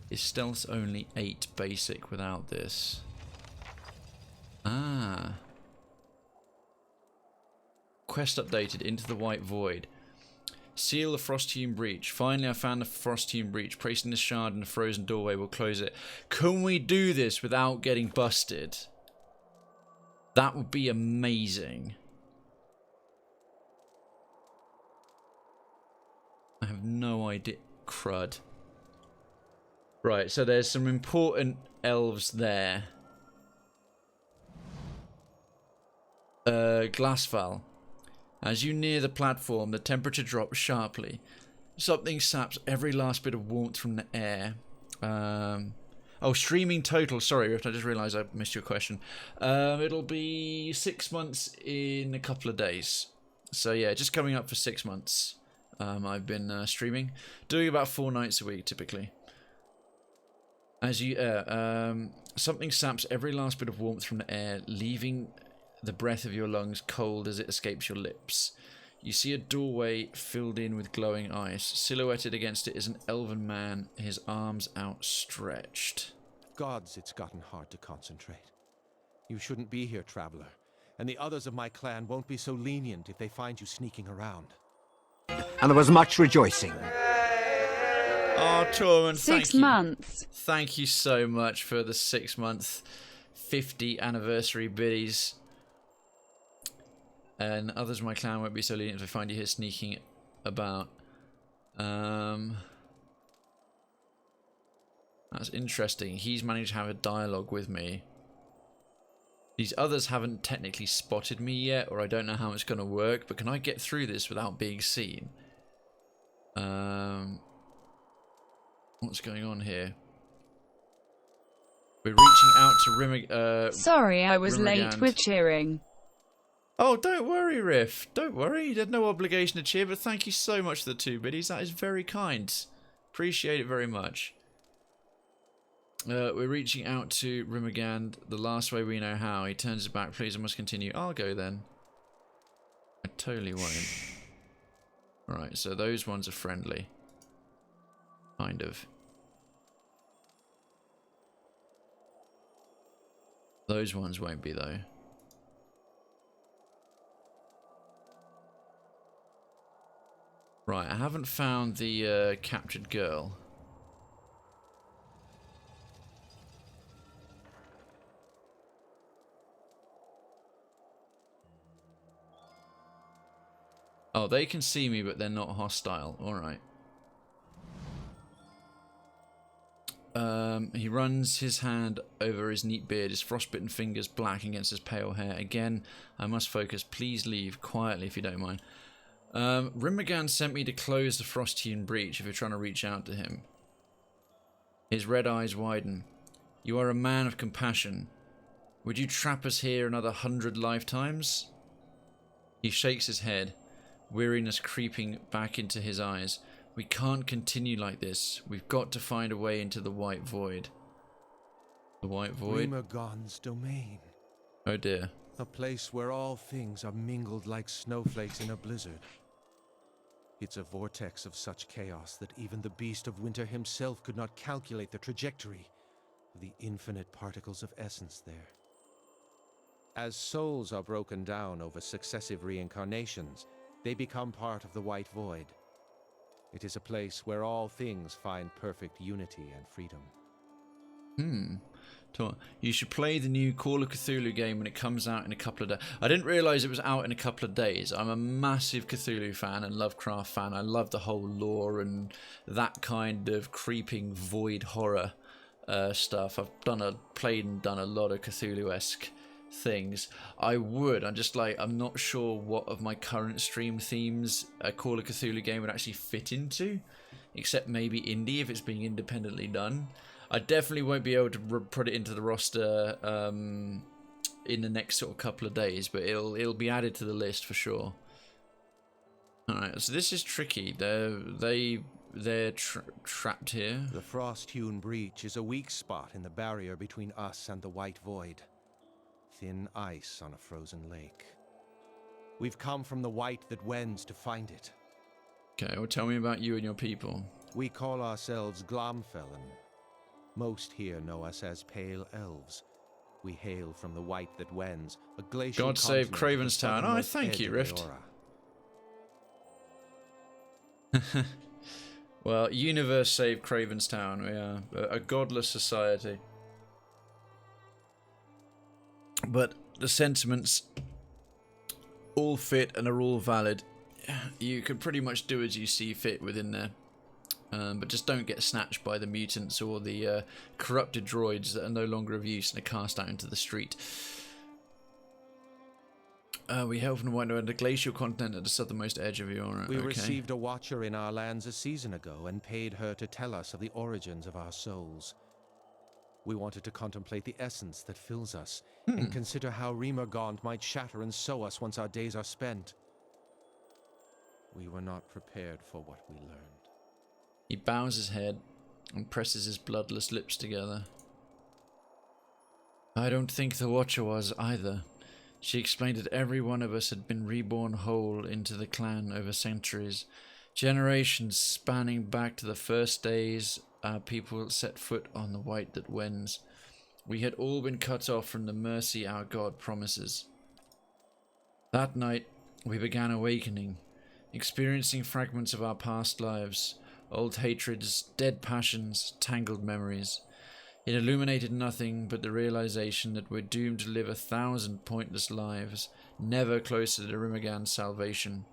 His stealth's only 8 basic without this. Ah. Quest updated. Into the White Void. Seal the Frost-hewn breach. Finally, I found the Frost-hewn breach. Placing the shard in the frozen doorway will close it. Can we do this without getting busted? That would be amazing. I have no idea. Crud. Right, so there's some important elves there. Glassval. As you near the platform, the temperature drops sharply. Something saps every last bit of warmth from the air. Oh, streaming total. Sorry, Rift, I just realised I missed your question. It'll be 6 months in a couple of days. So yeah, just coming up for 6 months. I've been streaming. Doing about 4 nights a week, typically. As you something saps every last bit of warmth from the air, leaving the breath of your lungs cold as it escapes your lips. You see a doorway filled in with glowing ice. Silhouetted against it is an elven man, his arms outstretched.
Gods, it's gotten hard to concentrate. You shouldn't be here, traveler. And the others of my clan won't be so lenient if they find you sneaking around.
And there was much rejoicing.
Oh, Tormund,
6 months.
Thank you so much for the 6-month 50 anniversary biddies. And others of my clan won't be so lenient if I find you here sneaking about. That's interesting. He's managed to have a dialogue with me. These others haven't technically spotted me yet, or I don't know how it's going to work, but can I get through this without being seen? What's going on here? We're reaching out to
Sorry, I was late with cheering.
Oh, don't worry, Riff. Don't worry. There's no obligation to cheer, but thank you so much for the 2 biddies. That is very kind. Appreciate it very much. We're reaching out to Rimagand the last way we know how. He turns his back. Please, I must continue. I'll go then. I totally won't. Right, so those ones are friendly. Kind of. Those ones won't be, though. Right, I haven't found the captured girl. Oh, they can see me, but they're not hostile. Alright. He runs his hand over his neat beard, his frostbitten fingers black against his pale hair. Again, I must focus. Please leave quietly if you don't mind. Rimagand sent me to close the frost-hewn breach if you're trying to reach out to him. His red eyes widen. You are a man of compassion. Would you trap us here another 100 lifetimes? He shakes his head, weariness creeping back into his eyes. We can't continue like this. We've got to find a way into the White Void. The White Void?
Rimagand's domain.
Oh dear.
A place where all things are mingled like snowflakes in a blizzard. It's a vortex of such chaos that even the Beast of Winter himself could not calculate the trajectory of the infinite particles of essence there. As souls are broken down over successive reincarnations, they become part of the White Void. It is a place where all things find perfect unity and freedom. You should play the new Call of Cthulhu game when it comes out in a couple of days. I didn't realise it was out in a couple of days. I'm a massive Cthulhu fan and Lovecraft fan. I love the whole lore and that kind of creeping void horror stuff. I've played and done a lot of Cthulhu-esque things. I'm not sure what of my current stream themes a Call of Cthulhu game would actually fit into, except maybe indie if it's being independently done. I definitely won't be able to put it into the roster in the next sort of couple of days, but it'll be added to the list for sure. Alright, so this is tricky. They're trapped here. The frost-hewn breach is a weak spot in the barrier between us and the White Void. Thin ice on a frozen lake. We've come from the White that wends to find it.
Okay, well tell me about you and your people.
We call ourselves Glomfellan. Most here know us as Pale Elves. We hail from the White that wends, a glacial
God save
continent
Krayven's Town. Oh, thank you, Rift. Well, universe save Krayven's Town. We are a godless society. But the sentiments all fit and are all valid. You can pretty much do as you see fit within there. But just don't get snatched by the mutants or the corrupted droids that are no longer of use and are cast out into the street. We hail from the White Void, a glacial continent at the southernmost edge of Eora.
We received a watcher in our lands a season ago and paid her to tell us of the origins of our souls. We wanted to contemplate the essence that fills us and consider how Rimagand might shatter and sow us once our days are spent. We were not prepared for what we learned.
He bows his head and presses his bloodless lips together. I don't think the Watcher was either. She explained that every one of us had been reborn whole into the clan over centuries, generations spanning back to the first days our people set foot on the White that wends. We had all been cut off from the mercy our God promises. That night, we began awakening, experiencing fragments of our past lives, old hatreds, dead passions, tangled memories. It illuminated nothing but the realization that we're doomed to live 1,000 pointless lives, never closer to Rimagand's salvation.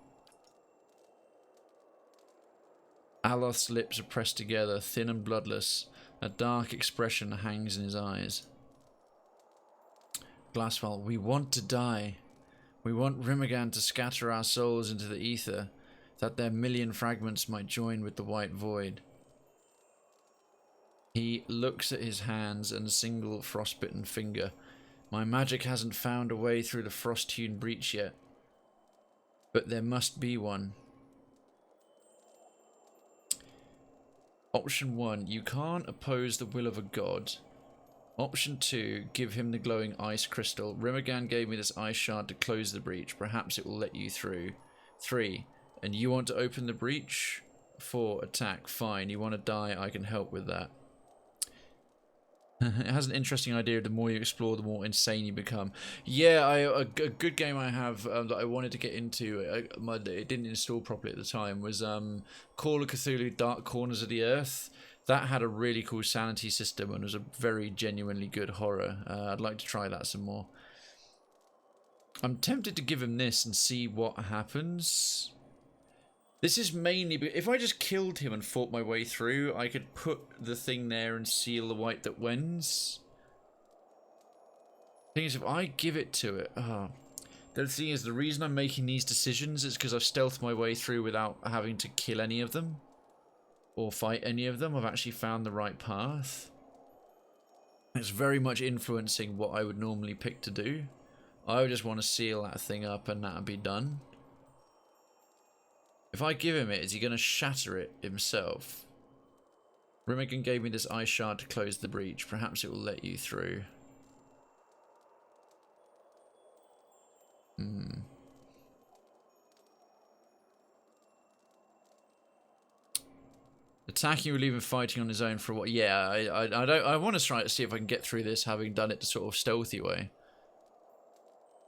Aloth's lips are pressed together, thin and bloodless. A dark expression hangs in his eyes. Glassfall, we want to die. We want Rimagand to scatter our souls into the ether, that their million fragments might join with the White Void. He looks at his hands and a single frostbitten finger. My magic hasn't found a way through the frost-hewn breach yet. But there must be one.
Option 1, you can't oppose the will of a god. Option 2, give him the glowing ice crystal. Rimogan gave me this ice shard to close the breach. Perhaps it will let you through. 3, and you want to open the breach? 4, attack. Fine, you want to die, I can help with that. It has an interesting idea. The more you explore, the more insane you become. Yeah, a good game I have that I wanted to get into, it didn't install properly at the time, was Call of Cthulhu Dark Corners of the Earth. That had a really cool sanity system and was a very genuinely good horror. I'd like to try that some more. I'm tempted to give him this and see what happens. This is mainly... If I just killed him and fought my way through, I could put the thing there and seal the wight that wins. Thing is, if I give it to it... The thing is, the reason I'm making these decisions is because I've stealthed my way through without having to kill any of them. Or fight any of them. I've actually found the right path. It's very much influencing what I would normally pick to do. I would just want to seal that thing up and that would be done. If I give him it, is he going to shatter it himself? Rimogan gave me this ice shard to close the breach. Perhaps it will let you through. Attacking or leaving fighting on his own for a while. Yeah, I want to try to see if I can get through this, having done it the sort of stealthy way.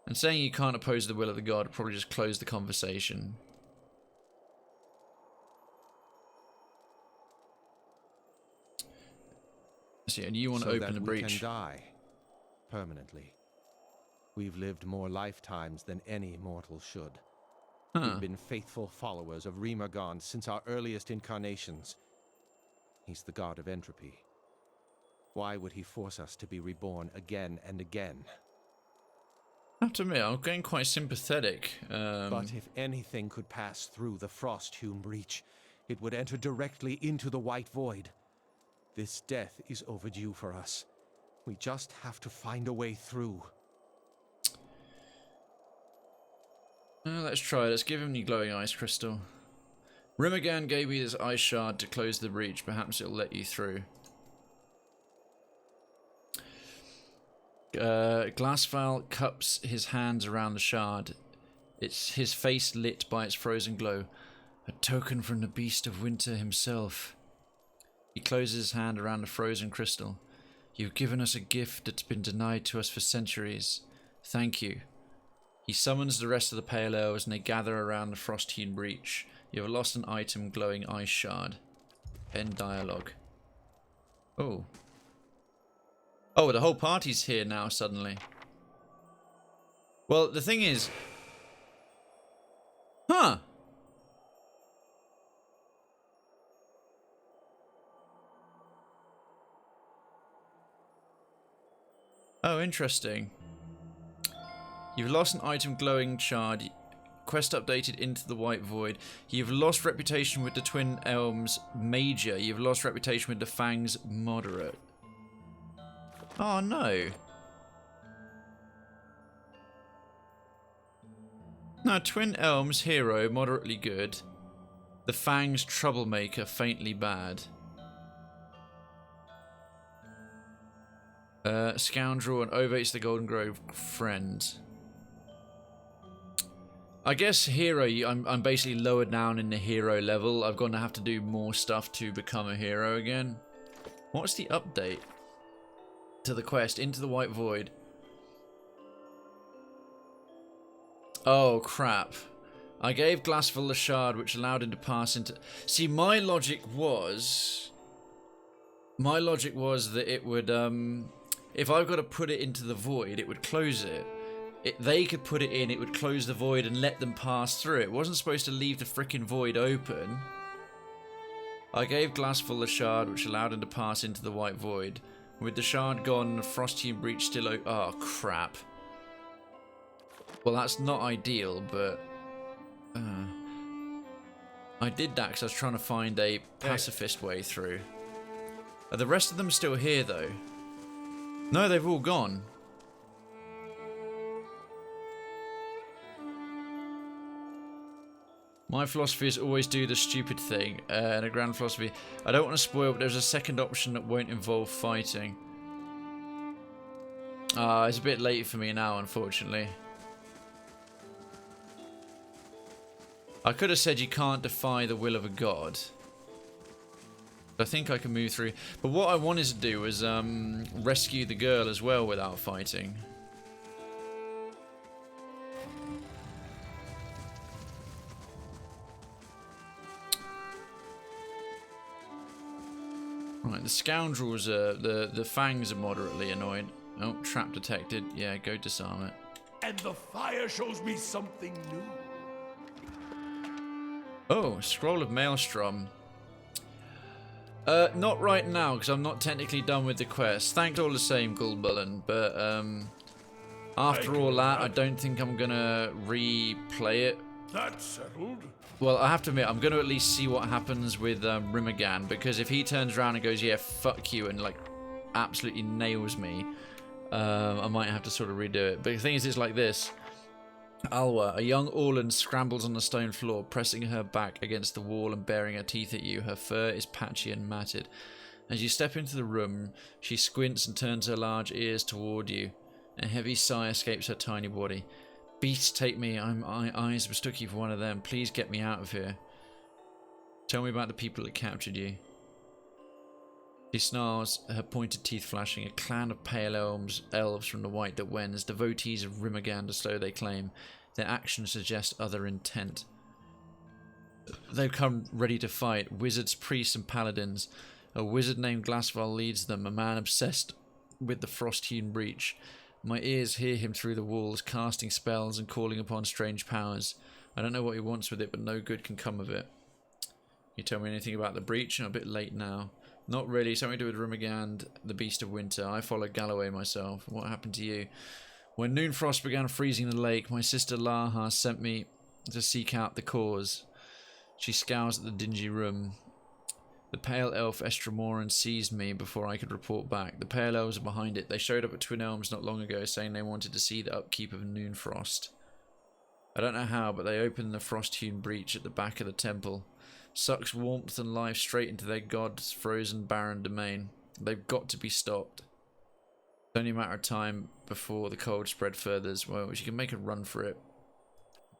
And saying you can't oppose the will of the god would probably just close the conversation. See, and you want to open the breach.
We can die permanently. We've lived more lifetimes than any mortal should. We've been faithful followers of Rimogan since our earliest incarnations. He's the god of entropy. Why would he force us to be reborn again and again?
I have to admit, I'm getting quite sympathetic.
But if anything could pass through the frost-hewn breach, it would enter directly into the white void. This death is overdue for us. We just have to find a way through.
Let's try it. Let's give him the glowing ice crystal. Rimogan gave me this ice shard to close the breach. Perhaps it'll let you through. Glassval cups his hands around the shard. It's his face lit by its frozen glow. A token from the beast of winter himself. He closes his hand around the frozen crystal. You've given us a gift that's been denied to us for centuries. Thank you. He summons the rest of the Pale Elves and they gather around the frost-hewn breach. You have lost an item, glowing ice shard. End dialogue. Oh. Oh, the whole party's here now suddenly. Well, the thing is... Huh! Oh, interesting. You've lost an item, glowing shard. Quest updated into the white void. You've lost reputation with the Twin Elms major. You've lost reputation with the Fangs moderate. Oh no. No, Twin Elms hero moderately good. The Fangs troublemaker faintly bad. Scoundrel and overeats the Golden Grove friend. I guess hero, I'm basically lowered down in the hero level. I'm going to have to do more stuff to become a hero again. What's the update to the quest? Into the White Void. Oh, crap. I gave Glassville the shard, which allowed him to pass into... See, my logic was that it would, if I've got to put it into the void, it would close it. They could put it in, it would close the void and let them pass through. It wasn't supposed to leave the frickin' void open. I gave Glassful the shard, which allowed him to pass into the white void. With the shard gone and the frost-hewn breach still open... Oh, crap. Well, that's not ideal, but... I did that because I was trying to find a pacifist way through. Are the rest of them still here, though? No, they've all gone. My philosophy is always do the stupid thing, and a grand philosophy. I don't want to spoil, but there's a second option that won't involve fighting. It's a bit late for me now, unfortunately. I could have said you can't defy the will of a god. I think I can move through. But what I wanted to do was rescue the girl as well without fighting. Right, the scoundrels are the fangs are moderately annoyed. Oh, trap detected. Yeah, go disarm it.
And the fire shows me something new.
Oh, scroll of Maelstrom. Not right now, because I'm not technically done with the quest. Thanks all the same, Gulbullen, but after all that, I don't think I'm gonna replay it.
That's settled.
Well, I have to admit, I'm going to at least see what happens with Rimogan, because if he turns around and goes, yeah, fuck you, and, like, absolutely nails me, I might have to sort of redo it. But the thing is, it's like this. Alwa, a young Orlan, scrambles on the stone floor, pressing her back against the wall and baring her teeth at you. Her fur is patchy and matted. As you step into the room, she squints and turns her large ears toward you. A heavy sigh escapes her tiny body. Beasts take me. Eyes mistook you for one of them. Please get me out of here. Tell me about the people that captured you. She snarls, her pointed teeth flashing. A clan of pale elves from the white that wends, devotees of Rimogan, so they claim. Their actions suggest other intent. They've come ready to fight. Wizards, priests, and paladins. A wizard named Glassval leads them, a man obsessed with the frost-hewn breach. My ears hear him through the walls, casting spells and calling upon strange powers. I don't know what he wants with it, but no good can come of it. You tell me anything about the breach? I'm a bit late now. Not really. Something to do with Rimagand, the Beast of Winter. I followed Galloway myself. What happened to you? When Noonfrost began freezing the lake, my sister Laha sent me to seek out the cause. She scowls at the dingy room. The pale elf Estremoran seized me before I could report back. The pale elves are behind it. They showed up at Twin Elms not long ago, saying they wanted to see the upkeep of Noonfrost. I don't know how, but they opened the frost-hewn breach at the back of the temple. Sucks warmth and life straight into their god's frozen barren domain. They've got to be stopped. It's only a matter of time before the cold spread further as well. She can make a run for it.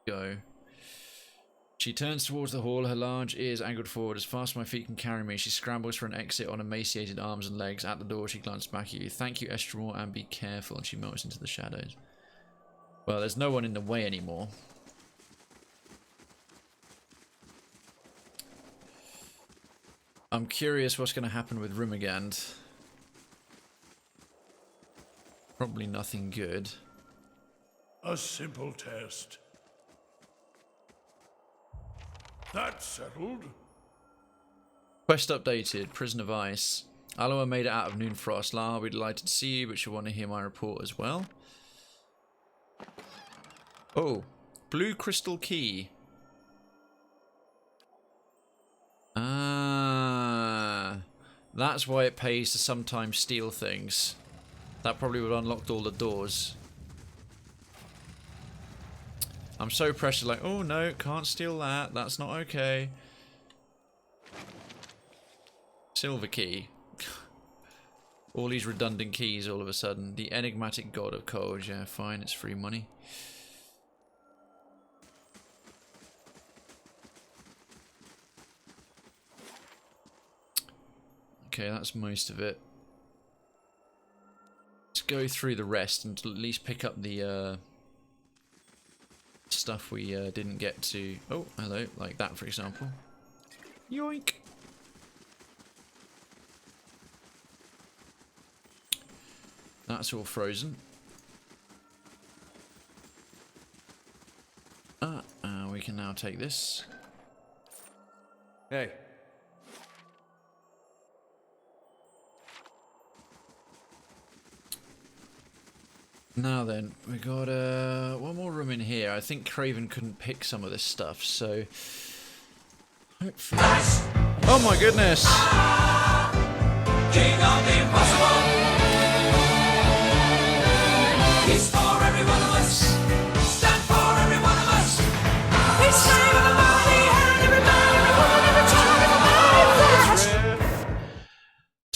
Go. She turns towards the hall, her large ears angled forward. As fast as my feet can carry me, she scrambles for an exit on emaciated arms and legs. At the door, she glances back at you. Thank you, Estremor, and be careful. And she melts into the shadows. Well, there's no one in the way anymore. I'm curious what's going to happen with Rimagand. Probably nothing good.
A simple test. That's settled.
Quest updated. Prison of Ice. Aloha made it out of Noonfrost. La, I'll be delighted to see you, but she'll want to hear my report as well. Oh. Blue Crystal Key. Ah. That's why it pays to sometimes steal things. That probably would have unlocked all the doors. I'm so pressured, like, oh no, can't steal that. That's not okay. Silver key. All these redundant keys all of a sudden. The enigmatic god of cold. Yeah, fine, it's free money. Okay, that's most of it. Let's go through the rest and at least pick up the stuff we didn't get to. Oh, hello, like that for example. Yoink! That's all frozen. We can now take this.
Hey.
Now then, we got one more room in here. I think Krayven couldn't pick some of this stuff, so hopefully. Oh my goodness!
King of the impossible. He's for every one of us. Stand for every one of us. He's saving the body.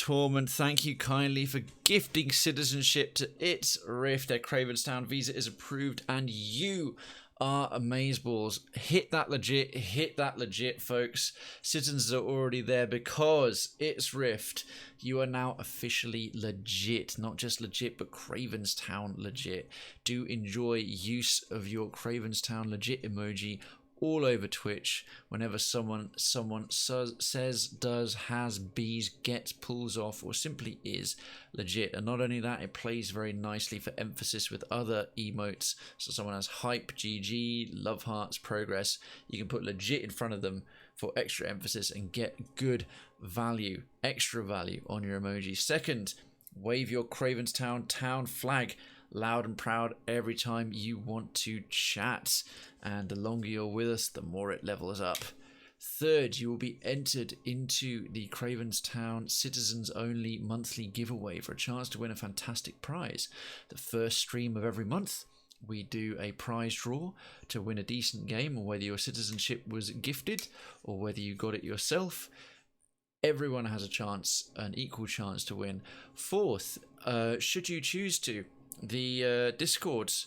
Tormund, thank you kindly for gifting citizenship to its Rift. Their Cravenstown visa is approved, and you are amazeballs. Hit that legit, folks. Citizens are already there because it's Rift. You are now officially legit. Not just legit, but Cravenstown legit. Do enjoy use of your Cravenstown legit emoji all over Twitch whenever someone says, does, has, bees, gets, pulls off, or simply is legit. And not only that, it plays very nicely for emphasis with other emotes. So someone has hype, GG, love hearts, progress. You can put legit in front of them for extra emphasis and get good value, extra value on your emoji. Second, wave your Cravenstown town flag loud and proud every time you want to chat, and the longer you're with us, the more it levels up. Third, you will be entered into the Cravenstown Citizens Only monthly giveaway for a chance to win a fantastic prize. The first stream of every month, we do a prize draw to win a decent game, or whether your citizenship was gifted or whether you got it yourself. Everyone has a chance, an equal chance to win. Fourth, should you choose to, the Discords,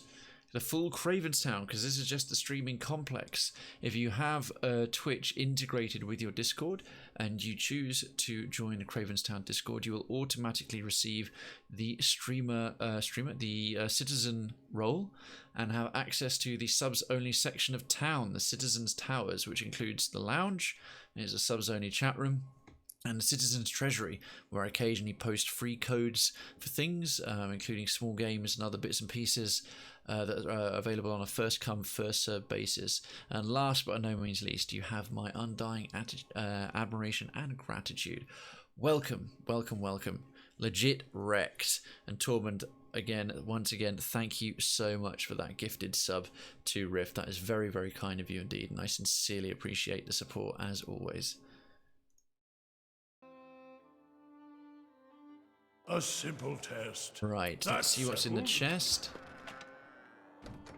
the full Cravenstown, because this is just the streaming complex. If you have Twitch integrated with your Discord and you choose to join the Cravenstown Discord, you will automatically receive the citizen role and have access to the subs only section of town, the Citizens Towers, which includes the lounge. There's a subs only chat room, and the Citizens Treasury, where I occasionally post free codes for things, including small games and other bits and pieces that are available on a first-come, first-served basis. And last but by no means least, you have my undying admiration and gratitude. Welcome, welcome, welcome. Legit wrecked. And Tormund, once again, thank you so much for that gifted sub to Rift. That is very, very kind of you indeed, and I sincerely appreciate the support as always.
A simple test.
Right, let's see what's in the chest.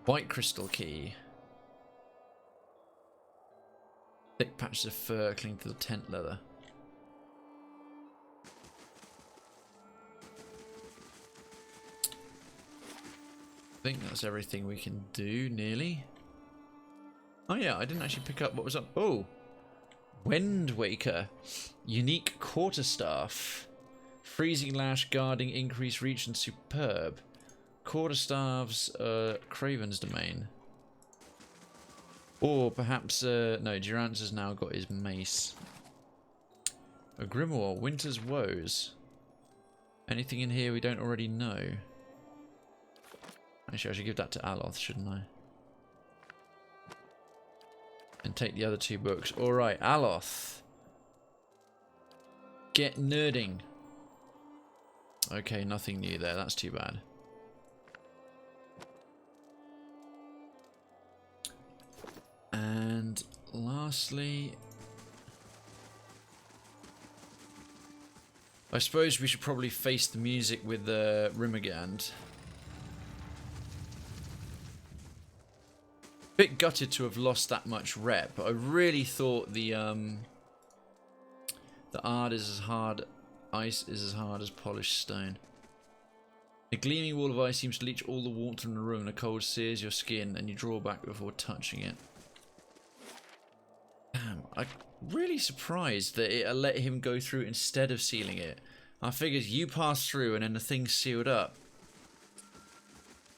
White crystal key. Thick patches of fur cling to the tent leather. I think that's everything we can do, nearly. Oh yeah, I didn't actually pick up what was up. Oh! Wind Waker. Unique quarterstaff. Freezing Lash, Guarding, Increase Reach, and Superb. Quarterstaff's Krayven's domain. Or perhaps, no, Durance has now got his mace. A Grimoire, Winter's Woes. Anything in here we don't already know? Actually, I should give that to Aloth, shouldn't I? And take the other two books. Alright, Aloth. Get nerding. Okay, nothing new there. That's too bad. And lastly, I suppose we should probably face the music with the Rimmergand. Bit gutted to have lost that much rep, but I really thought the art is as hard. Ice is as hard as polished stone. The gleaming wall of ice seems to leach all the warmth from the room. The cold sears your skin and you draw back before touching it. Damn, I'm really surprised that it let him go through instead of sealing it. I figured you pass through and then the thing's sealed up.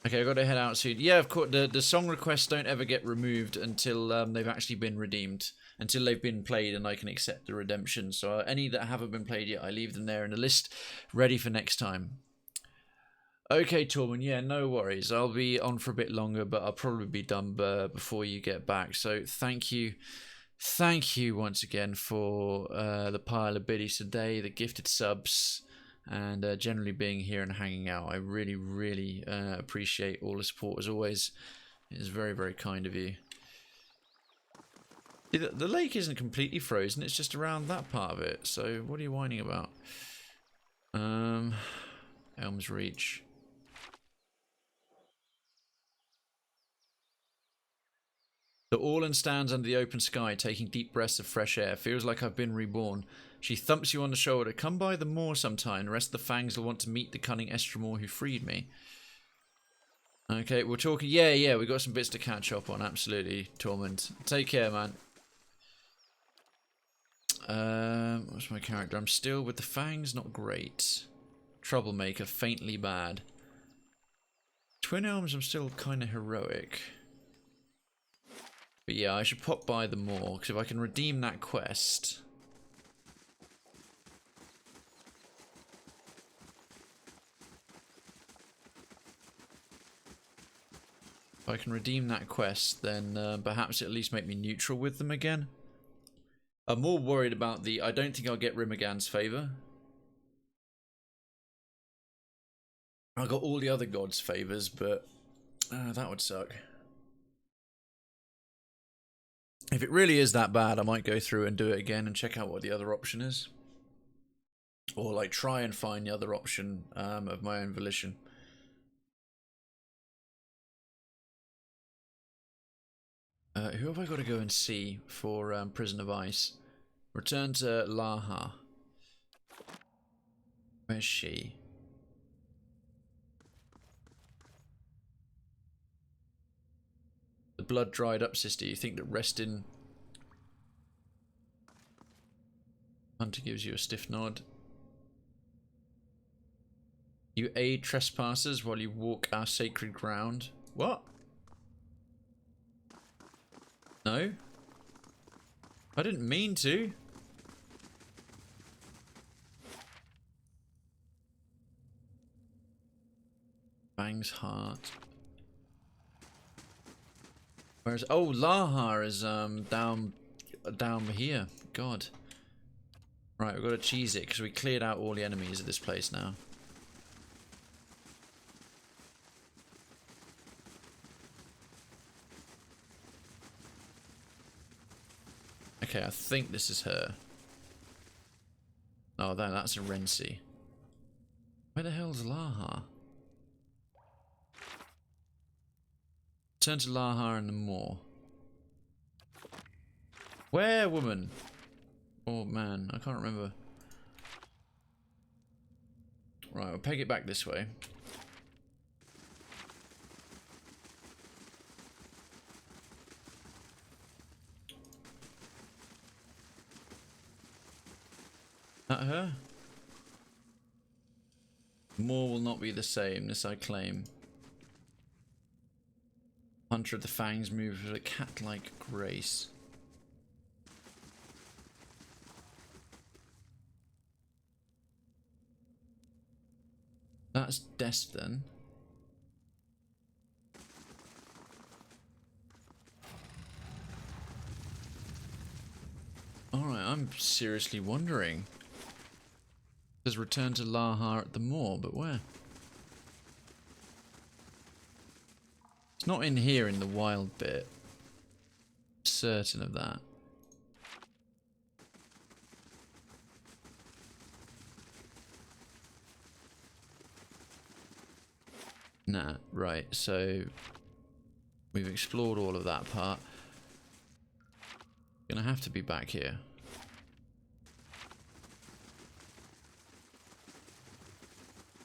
Okay, I've got to head out soon. Yeah, of course, the song requests don't ever get removed until they've actually been redeemed. Until they've been played and I can accept the redemption. So any that haven't been played yet, I leave them there in the list, ready for next time. Okay, Tormund, yeah, no worries. I'll be on for a bit longer, but I'll probably be done before you get back. So thank you. Thank you once again for the pile of biddies today, the gifted subs, and generally being here and hanging out. I really, really appreciate all the support as always. It is very, very kind of you. The lake isn't completely frozen, it's just around that part of it. So what are you whining about? Elms Reach. The Orlan stands under the open sky, taking deep breaths of fresh air. Feels like I've been reborn. She thumps you on the shoulder. Come by the moor sometime. The rest of the Fangs will want to meet the cunning Estremor who freed me. Okay, we're talking... Yeah, we got some bits to catch up on. Absolutely, Torment. Take care, man. What's my character? I'm still with the Fangs. Not great. Troublemaker. Faintly bad. Twin Elms, I'm still kind of heroic. But yeah, I should pop by the moor, because if I can redeem that quest... If I can redeem that quest, then perhaps it'll at least make me neutral with them again. I'm more worried about the... I don't think I'll get Rimagan's favour. I got all the other gods' favours, but that would suck. If it really is that bad, I might go through and do it again and check out what the other option is. Or like try and find the other option of my own volition. Who have I got to go and see for Prison of Ice? Return to Laha. Where's she? The blood dried up, sister. You think that resting... Hunter gives you a stiff nod. You aid trespassers while you walk our sacred ground. What? No? I didn't mean to. Fang's heart. Where's... Oh, Laha is down here. God. Right, we've got to cheese it because we cleared out all the enemies at this place now. Okay, I think this is her. Oh, that's a Rensi. Where the hell's Laha? Turn to Laha in the moor. Where, woman? Oh, man, I can't remember. Right, we'll peg it back this way. That her? More will not be the same, this I claim. Hunter of the Fangs moves with a cat-like grace. That's Destin. Alright, I'm seriously wondering. There's return to Laha at the moor, but where? It's not in here in the wild bit. Certain of that. Nah, right, so we've explored all of that part. Gonna have to be back here.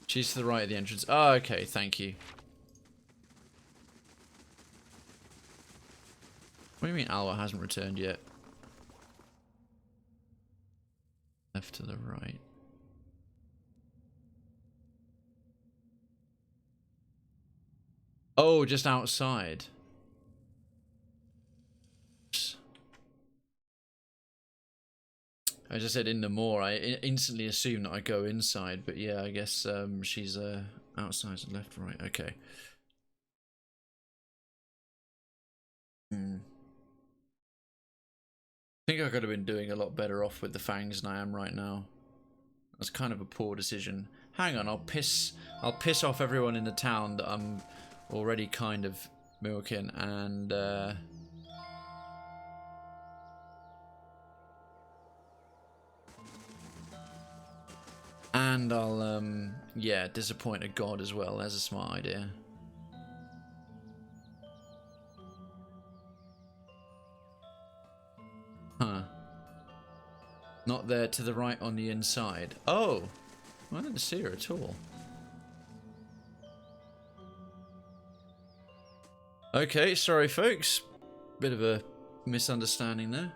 She's to the right of the entrance. Oh, okay, thank you. What do you mean Alwa hasn't returned yet? Left to the right. Oh, just outside. Oops. I just said in the moor. I instantly assumed that I go inside, but yeah, I guess she's outside, so left, right. Okay. I think I could have been doing a lot better off with the Fangs than I am right now. That's kind of a poor decision. Hang on, I'll piss off everyone in the town that I'm already kind of milking, and I'll yeah, disappoint a god as well. That's a smart idea. Not there, to the right on the inside. Oh! I didn't see her at all. Okay, sorry folks. Bit of a misunderstanding there.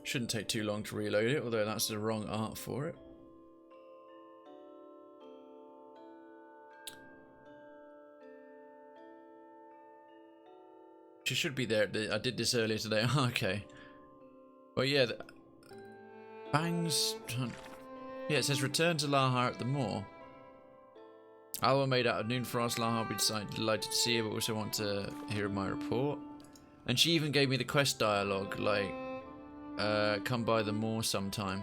Shouldn't take too long to reload it, although that's the wrong art for it. She should be there. I did this earlier today. Okay. Well, yeah. Bangs. Yeah, it says return to Lahar at the moor. Alwa made out of Noonfrost. Lahar will be delighted to see you, but also want to hear my report. And she even gave me the quest dialogue, like, come by the moor sometime.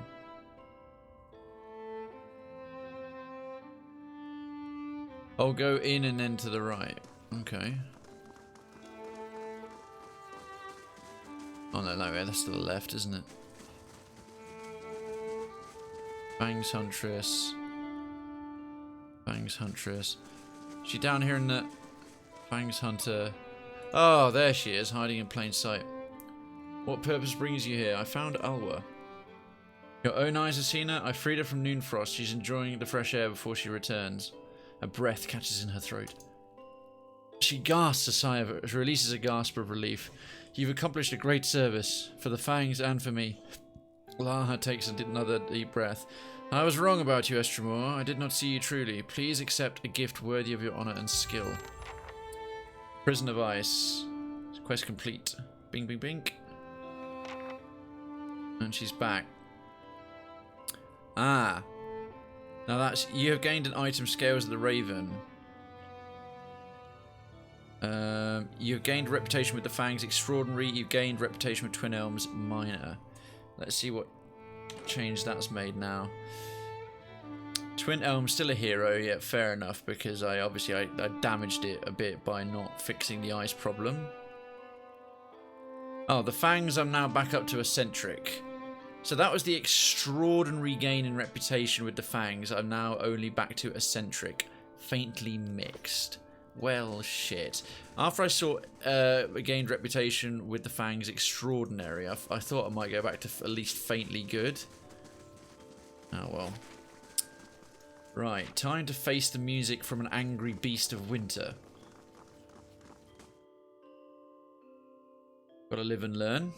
I'll go in and then to the right. Okay. Oh no, that's to the left, isn't it? Bangs Huntress. Bangs Huntress. She down here in the Bangs Hunter. Oh, there she is, hiding in plain sight. What purpose brings you here? I found Alwa. Your own eyes have seen her? I freed her from Noonfrost. She's enjoying the fresh air before she returns. A breath catches in her throat. She gasps a sigh of releases a gasp of relief. You've accomplished a great service, for the Fangs and for me. Laha takes another deep breath. I was wrong about you, Estremor. I did not see you truly. Please accept a gift worthy of your honor and skill. Prison of Ice. Quest complete. Bing, bing, bing. And she's back. Ah. Now that's... You have gained an item scales of the Raven. You've gained reputation with the Fangs extraordinary. You've gained reputation with Twin Elms minor. Let's see what change that's made now. Twin Elms still a hero, yeah, fair enough, because I damaged it a bit by not fixing the ice problem. Oh, the Fangs I'm now back up to eccentric. So that was the extraordinary gain in reputation with the Fangs. I'm now only back to eccentric. Faintly mixed. Well, shit. After I saw gained reputation with the Fangs extraordinary, I thought I might go back to at least faintly good. Oh well. Right, time to face the music from an angry beast of winter. Gotta live and learn.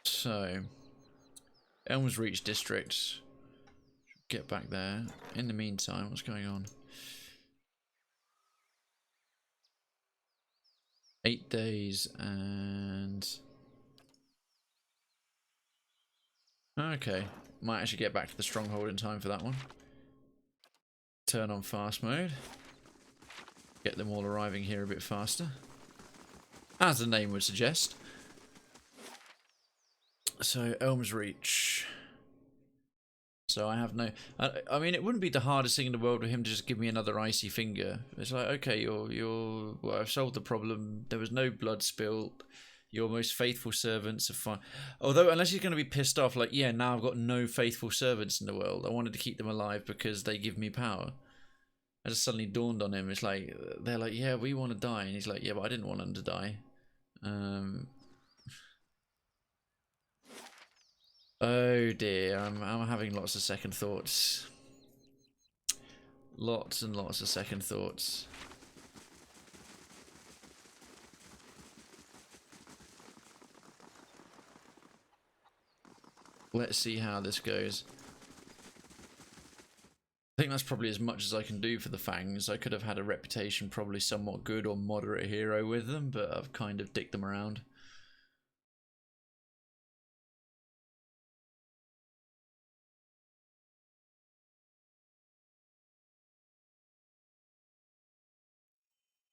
So, Elms Reach District. Get back there. In the meantime, what's going on? 8 days and... Okay, might actually get back to the stronghold in time for that one. Turn on fast mode. Get them all arriving here a bit faster. As the name would suggest. So, Elms Reach. So I have no... I mean, it wouldn't be the hardest thing in the world for him to just give me another icy finger. It's like, okay, well, I've solved the problem. There was no blood spilled. Your most faithful servants are fine. Although, unless he's going to be pissed off, like, yeah, now I've got no faithful servants in the world. I wanted to keep them alive because they give me power. It just suddenly dawned on him. It's like, they're like, yeah, we want to die. And he's like, yeah, but I didn't want them to die. Oh dear, I'm having lots of second thoughts. Lots and lots of second thoughts. Let's see how this goes. I think that's probably as much as I can do for the Fangs. I could have had a reputation probably somewhat good or moderate hero with them, but I've kind of dicked them around.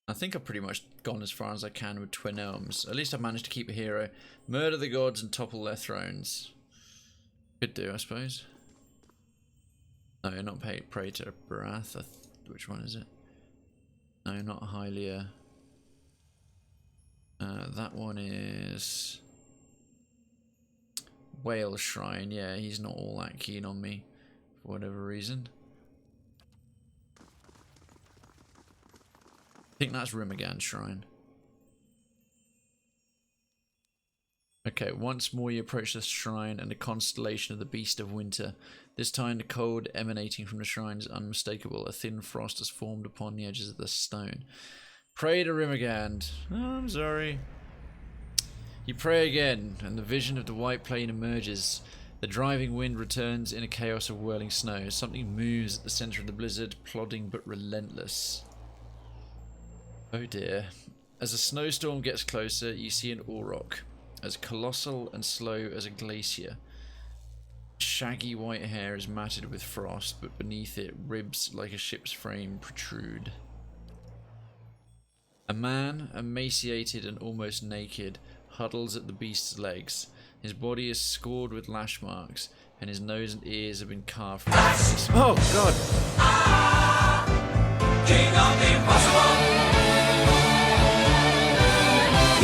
I think I've pretty much gone as far as I can with Twin Elms. At least I've managed to keep a hero. Murder the gods and topple their thrones. Could do, I suppose. No, not Praetor Barath. Which one is it? No, not Hylia. That one is Whale Shrine. Yeah, he's not all that keen on me for whatever reason. I think that's Rimagan Shrine. Okay, once more you approach the shrine and the constellation of the Beast of Winter. This time the cold emanating from the shrine is unmistakable. A thin frost has formed upon the edges of the stone. Pray to Rimagand. Oh, I'm sorry. You pray again, and the vision of the white plain emerges. The driving wind returns in a chaos of whirling snow. Something moves at the center of the blizzard, plodding but relentless. Oh dear. As the snowstorm gets closer, you see an Auroch, as colossal and slow as a glacier. Shaggy white hair is matted with frost, but beneath it, ribs like a ship's frame protrude. A man, emaciated and almost naked, huddles at the beast's legs. His body is scored with lash marks, and his nose and ears have been carved from his face. Oh god!
King of the impossible!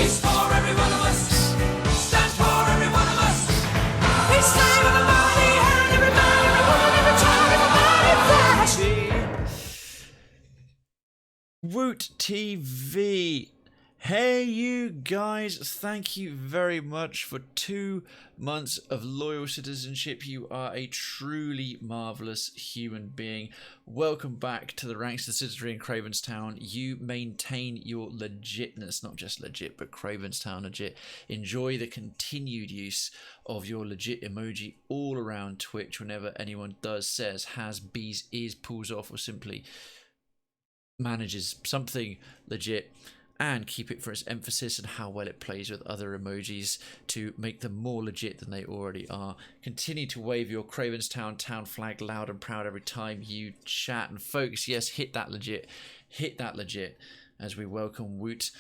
He's for every one of us! Stands for every one of us! He's saving the body and every man, every woman, every child, every body flash!
Woot TV! Hey you guys, thank you very much for 2 months of loyal citizenship. You are a truly marvellous human being. Welcome back to the ranks of the citizenry in Krayven's Town. You maintain your legitness, not just legit, but Krayven's Town legit. Enjoy the continued use of your legit emoji all around Twitch whenever anyone does, says, has, bees, is, pulls off, or simply manages something legit. And keep it for its emphasis and how well it plays with other emojis to make them more legit than they already are. Continue to wave your Krayven's Town flag loud and proud every time you chat. And folks, yes, hit that legit as we welcome Woot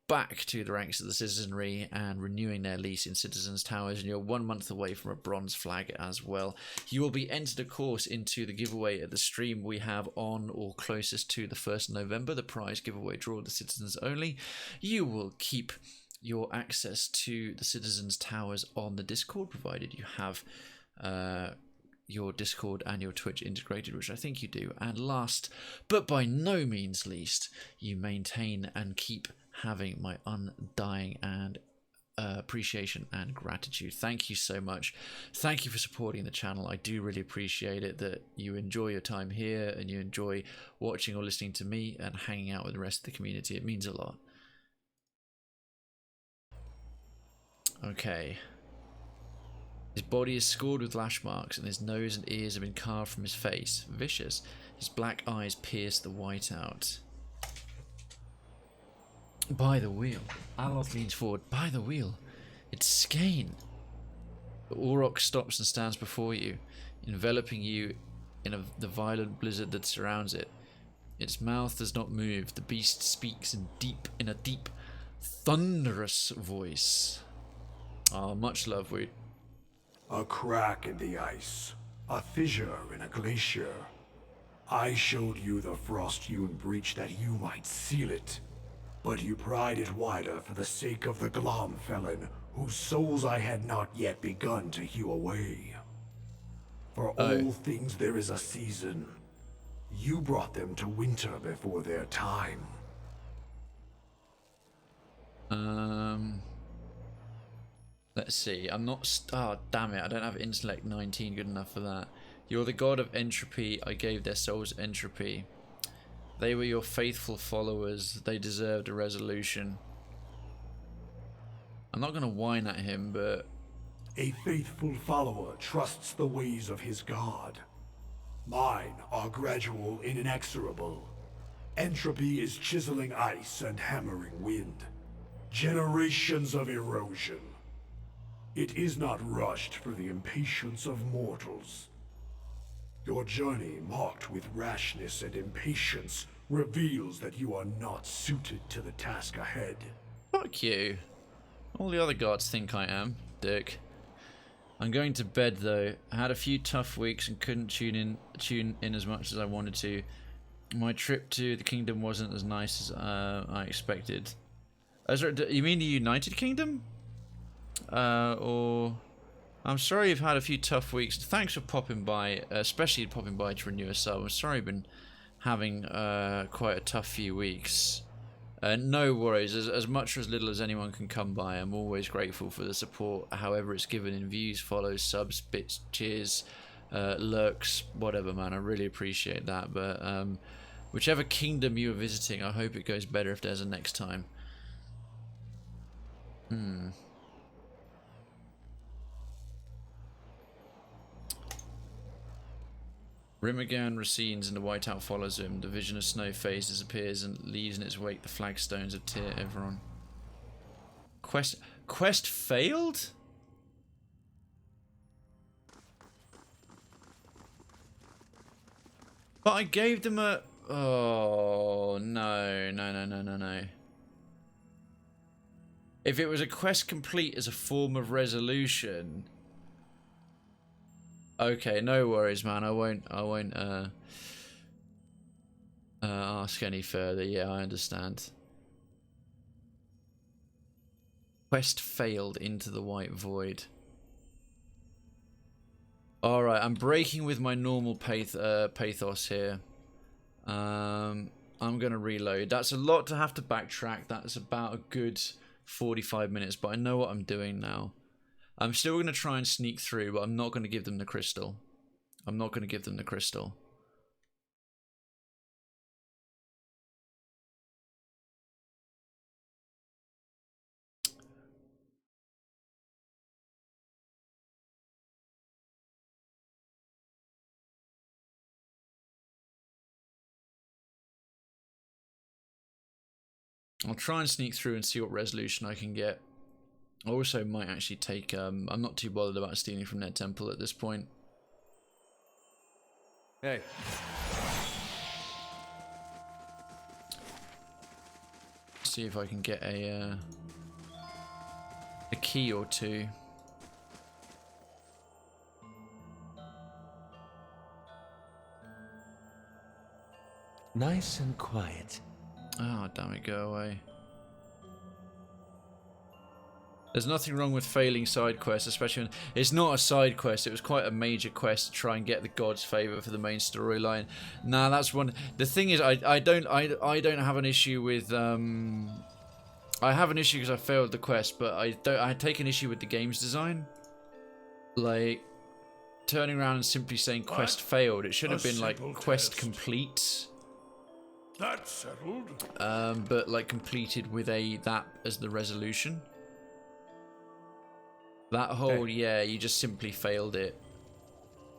back to the ranks of the citizenry and renewing their lease in Citizens Towers, and you're 1 month away from a bronze flag as well. You will be entered, of course, into the giveaway at the stream we have on or closest to the 1st of November, the prize giveaway draw, the citizens only. You will keep your access to the Citizens Towers on the Discord, provided you have your Discord and your Twitch integrated, which I think you do. And last, but by no means least, you maintain and keep having my undying and appreciation and gratitude. Thank you so much. Thank you for supporting the channel. I do really appreciate it that you enjoy your time here and you enjoy watching or listening to me and hanging out with the rest of the community. It means a lot. Okay. His body is scored with lash marks and his nose and ears have been carved from his face. Vicious. His black eyes pierce the white out. By the wheel. Aloth leans forward. By the wheel. It's Skane. The Auroch stops and stands before you, enveloping you in the violent blizzard that surrounds it. Its mouth does not move. The beast speaks in a deep, thunderous voice. Ah, much love, Woot.
A crack in the ice. A fissure in a glacier. I showed you the frost-hewn breach that you might seal it. But you pried it wider for the sake of the Glom felon, whose souls I had not yet begun to hew away. For all things there is a season. You brought them to winter before their time.
Let's see. I'm not... Oh, damn it. I don't have intellect 19 good enough for that. You're the god of entropy. I gave their souls entropy. They were your faithful followers. They deserved a resolution. I'm not going to whine at him, but...
A faithful follower trusts the ways of his god. Mine are gradual and inexorable. Entropy is chiseling ice and hammering wind. Generations of erosion. It is not rushed for the impatience of mortals. Your journey, marked with rashness and impatience, reveals that you are not suited to the task ahead.
Fuck you. All the other gods think I am, dick. I'm going to bed though. I had a few tough weeks and couldn't tune in as much as I wanted to. My trip to the kingdom wasn't as nice as I expected. You mean the United Kingdom? Or... I'm sorry you've had a few tough weeks. Thanks for popping by, especially popping by to renew a sub. I'm sorry you've been having quite a tough few weeks. No worries, as much or as little as anyone can come by, I'm always grateful for the support, however it's given in views, follows, subs, bits, cheers, lurks, whatever, man. I really appreciate that. But whichever kingdom you are visiting, I hope it goes better if there's a next time. Rimogan recedes and the whiteout follows him. The vision of snow phase disappears and leaves in its wake the flagstones of Tyr Everon. Quest failed? But I gave them a... Oh, no. If it was a quest complete as a form of resolution... Okay, no worries, man. I won't ask any further. Yeah, I understand. Quest failed into the white void. Alright, I'm breaking with my normal pathos here. I'm going to reload. That's a lot to have to backtrack. That's about a good 45 minutes, but I know what I'm doing now. I'm still going to try and sneak through, but I'm not going to give them the crystal. I'm not going to give them the crystal. I'll try and sneak through and see what resolution I can get. I also might actually take... I'm not too bothered about stealing from their temple at this point.
Hey.
See if I can get a key or two.
Nice and quiet.
Oh, damn it, go away. There's nothing wrong with failing side quests, especially when it's not a side quest. It was quite a major quest to try and get the god's favor for the main storyline. Nah, that's one. The thing is, I don't have an issue with I have an issue because I failed the quest, but I take an issue with the game's design. Like turning around and simply saying quest failed. It should have been like quest complete.
That's settled.
But like completed with that as the resolution. That whole, yeah, you just simply failed it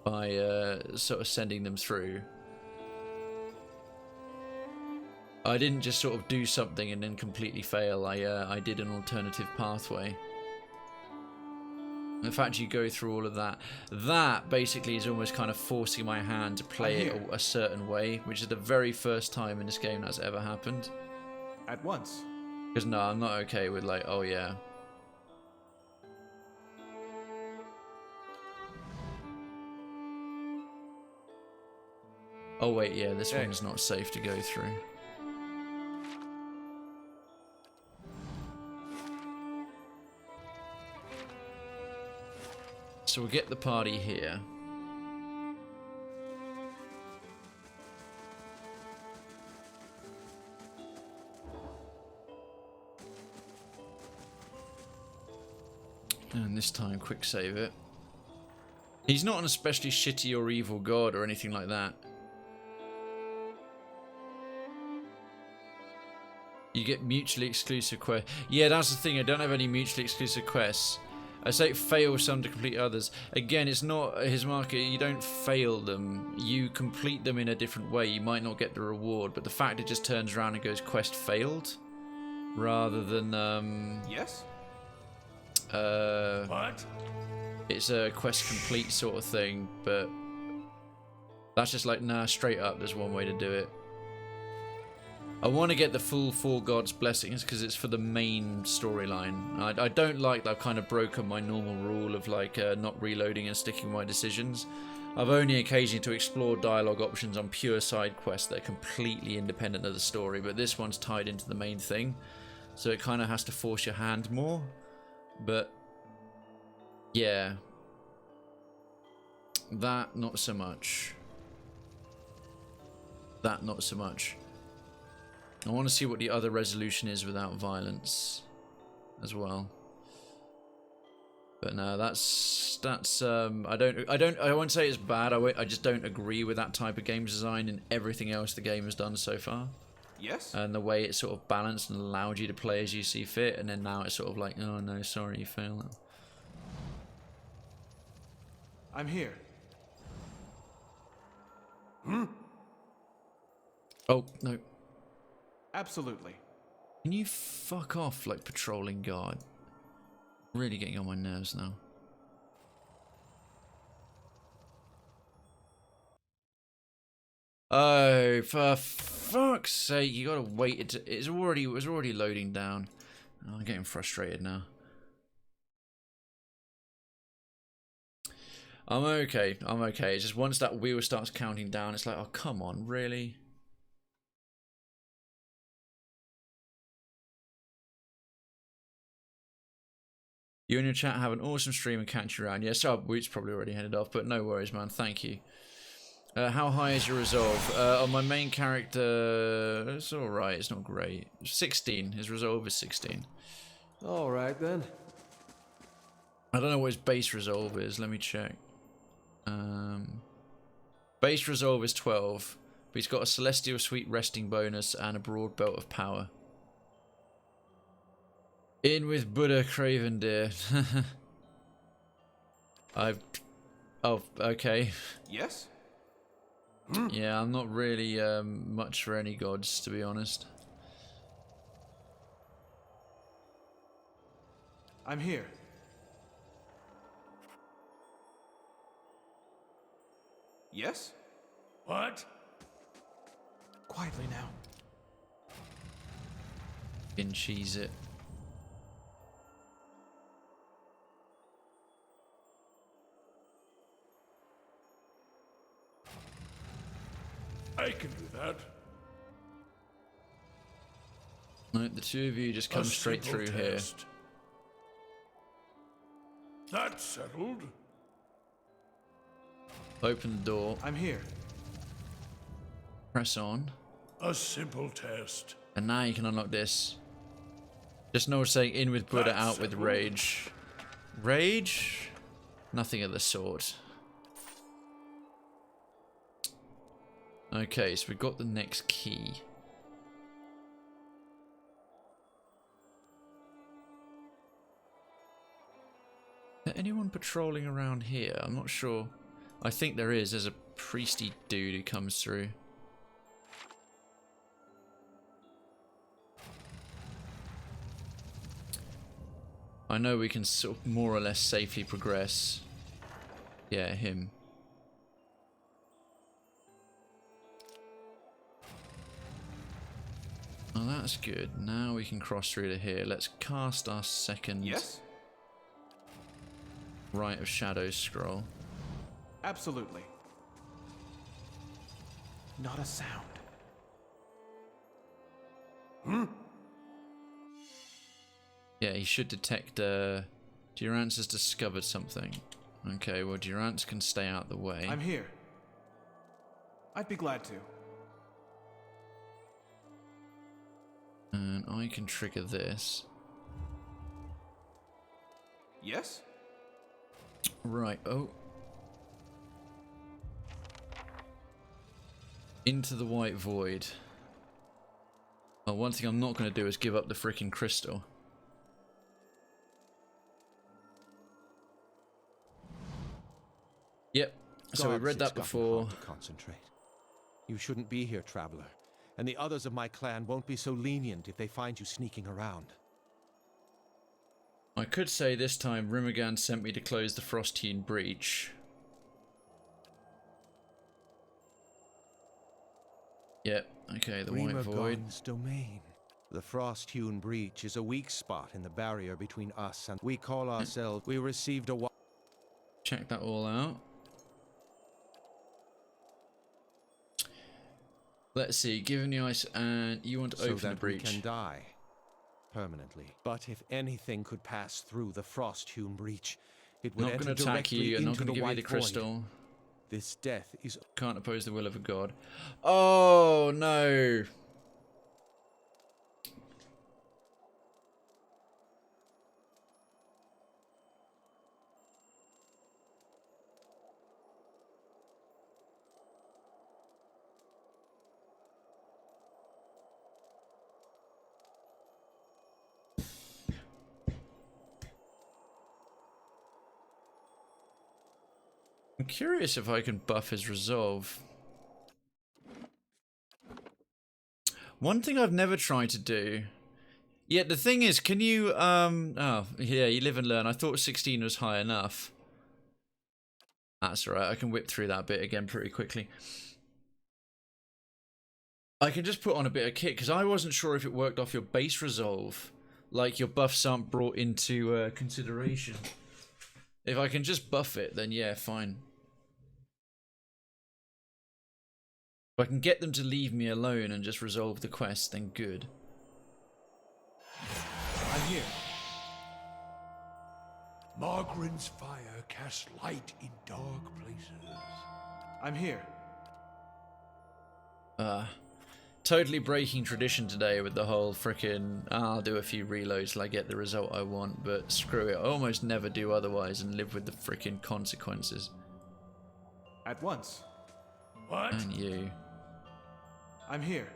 by sort of sending them through. I didn't just sort of do something and then completely fail. I did an alternative pathway. The fact you go through all of that basically is almost kind of forcing my hand to play it a certain way, which is the very first time in this game that's ever happened.
At once.
Because no, I'm not okay with like, oh yeah. Oh wait, yeah, this one's not safe to go through. So we'll get the party here. And this time, quick save it. He's not an especially shitty or evil god or anything like that. You get mutually exclusive quests. Yeah, that's the thing. I don't have any mutually exclusive quests. I say fail some to complete others. Again, it's not his market. You don't fail them. You complete them in a different way. You might not get the reward, but the fact it just turns around and goes quest failed, rather than
yes.
What?
It's a quest complete sort of thing, but that's just like, nah, straight up. There's one way to do it. I want to get the full 4 gods' blessings because it's for the main storyline. I don't like that I've kind of broken my normal rule of like not reloading and sticking with my decisions. I've only occasionally to explore dialogue options on pure side quests that are completely independent of the story, but this one's tied into the main thing, so it kind of has to force your hand more. But yeah, that not so much. That not so much. I want to see what the other resolution is without violence as well. But no, that's I won't say it's bad. I just don't agree with that type of game design and everything else the game has done so far.
Yes.
And the way it's sort of balanced and allowed you to play as you see fit, and then now it's sort of like, oh no, sorry, you failed.
I'm here.
Oh no.
Absolutely.
Can you fuck off, like, patrolling guard? Really getting on my nerves now. Oh, for fuck's sake, you gotta wait. It was already loading down. Oh, I'm getting frustrated now. I'm okay. I'm okay. It's just once that wheel starts counting down, it's like, oh, come on, really? You and your chat have an awesome stream and catch you around. Yeah, so Boots probably already headed off, but no worries, man. Thank you. How high is your resolve? On my main character, it's alright. It's not great. 16. His resolve is 16.
Alright then.
I don't know what his base resolve is. Let me check. Base resolve is 12, but he's got a Celestial Sweet Resting bonus and a Broad Belt of Power. In with Buddha, Krayven, dear. Oh, okay.
Yes?
Yeah, I'm not really much for any gods, to be honest.
I'm here. Yes?
What?
Quietly now.
Can cheese it.
I can do that.
No, the two of you just come straight through here.
That's settled.
Open the door.
I'm here.
Press on.
A simple test.
And now you can unlock this. Just know it's saying in with Buddha, out with rage. Rage? Nothing of the sort. Okay, so we've got the next key. Is there anyone patrolling around here? I'm not sure. I think there is. There's a priesty dude who comes through. I know we can sort of more or less safely progress. Yeah, him. Oh, that's good. Now we can cross through to here. Let's cast our second Rite of Shadows scroll.
Absolutely. Not a sound.
Yeah, he should detect Durance has discovered something. Okay, well Durance can stay out the way.
I'm here. I'd be glad to.
And I can trigger this.
Yes?
Right, oh. Into the White Void. Well, one thing I'm not going to do is give up the freaking crystal. Yep, so we read that before.
Concentrate. You shouldn't be here, traveler. And the others of my clan won't be so lenient if they find you sneaking around.
I could say this time Rimagan sent me to close the Frost-hewn breach. Yep, okay, the White Void.
Domain. The Frost-hewn breach is a weak spot in the barrier between us and we call ourselves. We received a.
Check that all out. Let's see. Give him the ice, and you want to
So
open the
that we
breach.
can die permanently. But if anything could pass through the frost-hewn breach, it would
Not
enter
going to attack
directly
you. I'm not
into
going to
the
give you
white
the crystal.
void. This death is...
Can't oppose the will of a god. Oh no! I'm curious if I can buff his resolve. One thing I've never tried to do. Yeah, the thing is, can you oh yeah, you live and learn. I thought 16 was high enough. That's alright, I can whip through that bit again pretty quickly. I can just put on a bit of kit, because I wasn't sure if it worked off your base resolve. Like your buffs aren't brought into consideration. If I can just buff it, then yeah, fine. If I can get them to leave me alone and just resolve the quest, then good.
I'm here.
Margaren's fire casts light in dark places.
I'm here.
Totally breaking tradition today with the whole frickin' I'll do a few reloads till I get the result I want, but screw it, I almost never do otherwise and live with the frickin' consequences.
At once.
What?
And you.
I'm here.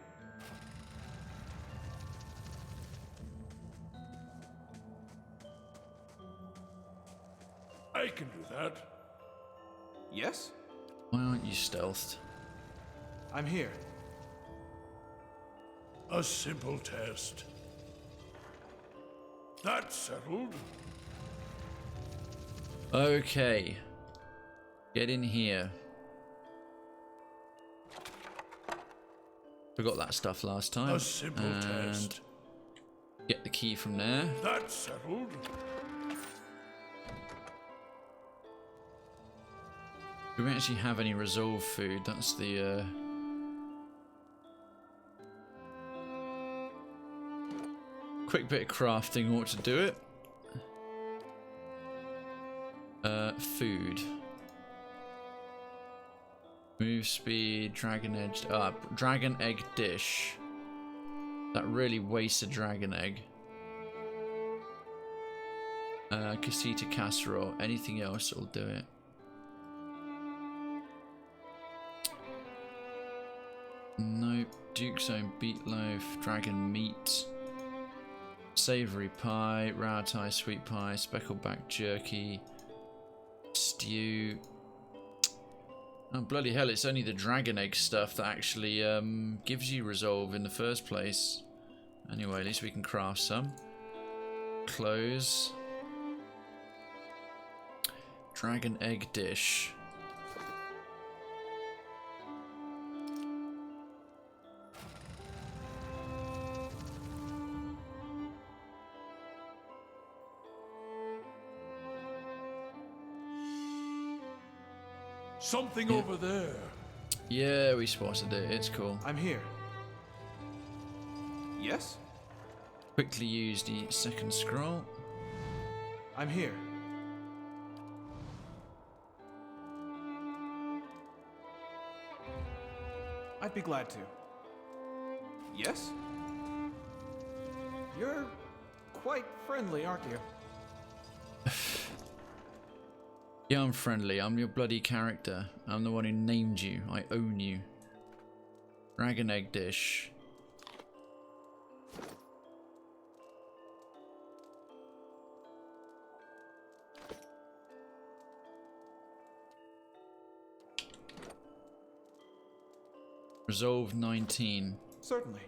I can do that.
Yes?
Why aren't you stealthed?
I'm here.
A simple test. That's settled.
Okay. Get in here. Forgot that stuff last time.
A simple test.
Get the key from there.
That's settled.
Do we actually have any resolve food? That's the quick bit of crafting ought to do it. Food. Move speed, dragon edge. Dragon egg dish. That really wastes a dragon egg. Casita casserole. Anything else will do it. Nope. Duke's own beetloaf. Dragon meat. Savoury pie. Rautai sweet pie. Speckled back jerky. Stew. Oh bloody hell, it's only the dragon egg stuff that actually gives you resolve in the first place. Anyway, at least we can craft some. Close. Dragon egg dish.
Something over there.
Yeah, we spotted it. It's cool.
I'm here. Yes?
Quickly use the second scroll.
I'm here. I'd be glad to. Yes? You're quite friendly, aren't you?
Yeah, I'm friendly. I'm your bloody character. I'm the one who named you. I own you. Dragon egg dish. Resolve 19.
Certainly.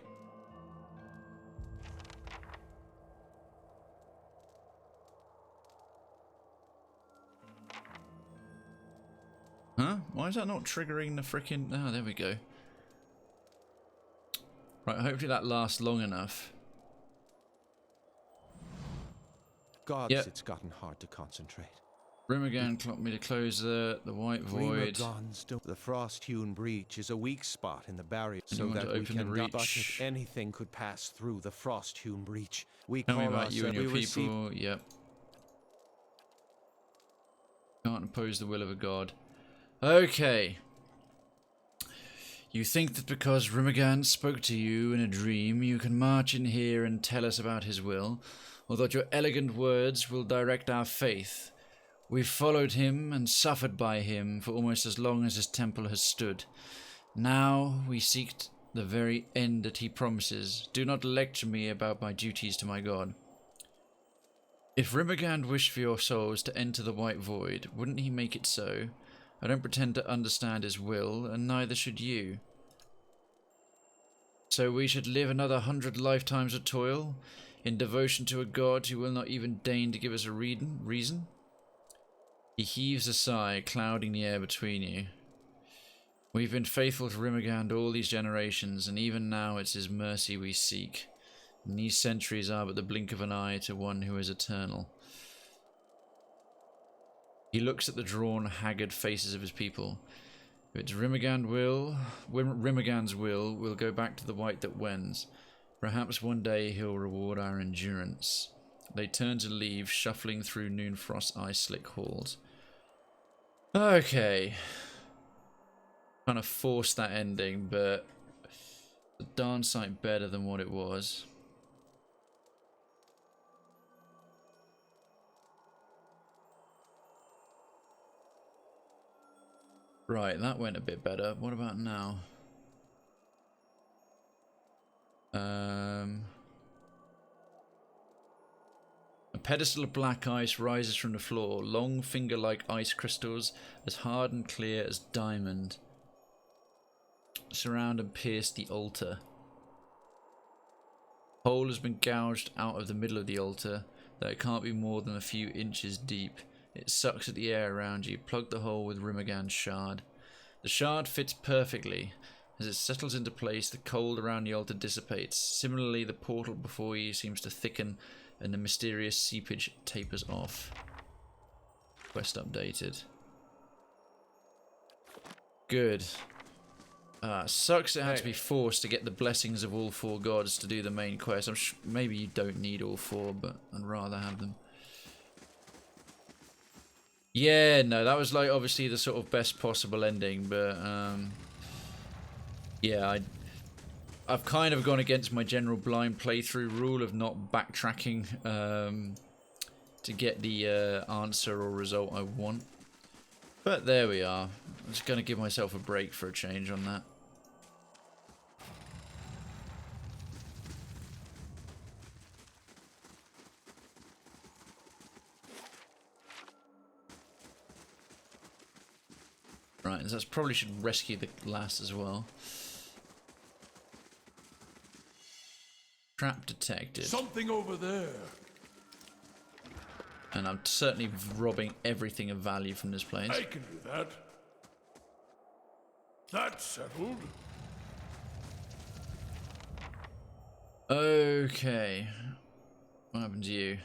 Huh? Why is that not triggering the frickin'... Oh, there we go. Right, hopefully that lasts long enough.
Gods, it's gotten hard to concentrate.
Rimogan clocked me to close the White Void.
The frost-hewn breach is a weak spot in the barrier, so
Anyone to
that we
open the
can
breach?
but if anything could pass through the frost-hewn breach, we
Tell me
call
about you and your
we receive
people. Yep. Can't oppose the will of a god. Okay. You think that because Rimogan spoke to you in a dream, you can march in here and tell us about his will, or that your elegant words will direct our faith. We've followed him and suffered by him for almost as long as his temple has stood. Now we seek the very end that he promises. Do not lecture me about my duties to my god. If Rimagand wished for your souls to enter the White Void, wouldn't he make it so? I don't pretend to understand his will, and neither should you. So we should live another 100 lifetimes of toil, in devotion to a god who will not even deign to give us a reason? He heaves a sigh, clouding the air between you. We've been faithful to Rimagand all these generations, and even now it's his mercy we seek. And these centuries are but the blink of an eye to one who is eternal. He looks at the drawn, haggard faces of his people. If it's Rimagand's will, we'll go back to the white that wends. Perhaps one day he'll reward our endurance. They turn to leave, shuffling through Noonfrost's ice-slick halls. Okay. Kind of forced that ending, but a darn sight better than what it was. Right, that went a bit better. What about now? A pedestal of black ice rises from the floor, long finger-like ice crystals, as hard and clear as diamond, surround and pierce the altar. A hole has been gouged out of the middle of the altar, though it can't be more than a few inches deep. It sucks at the air around you. Plug the hole with Rimagand's shard. The shard fits perfectly. As it settles into place, the cold around the altar dissipates. Similarly, the portal before you seems to thicken, and the mysterious seepage tapers off. Quest updated. Good. Sucks it had to be forced to get the blessings of all four gods to do the main quest. Maybe you don't need all four, but I'd rather have them. Yeah, no, that was like obviously the sort of best possible ending, but yeah, I've kind of gone against my general blind playthrough rule of not backtracking to get the answer or result I want. But there we are. I'm just going to give myself a break for a change on that. Right, and that's probably should rescue the last as well. Trap detected.
Something over there.
And I'm certainly robbing everything of value from this place.
I can do that. That's settled.
Okay. What happened to you?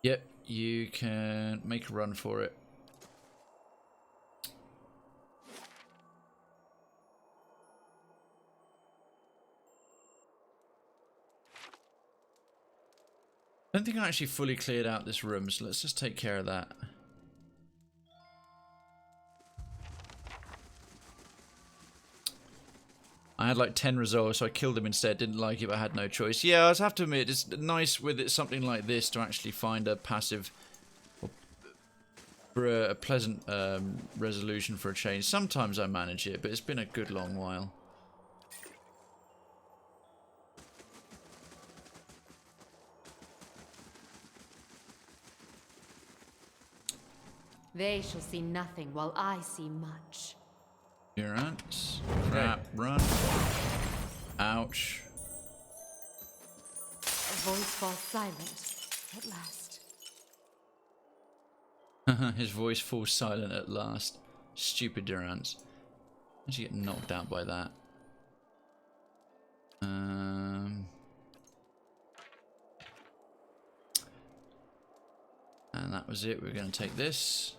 Yep, you can make a run for it. I don't think I actually fully cleared out this room, so let's just take care of that. I had like 10 resolves, so I killed him instead. Didn't like it, but I had no choice. Yeah, I have to admit, it's nice with it, something like this to actually find a passive for a pleasant resolution for a change. Sometimes I manage it, but it's been a good long while.
They shall see nothing while I see much.
Your ants. Crap, run. Ouch.
A voice falls silent at last.
His voice falls silent at last. Stupid Durant. How'd you get knocked out by that? And that was it. We're going to take this.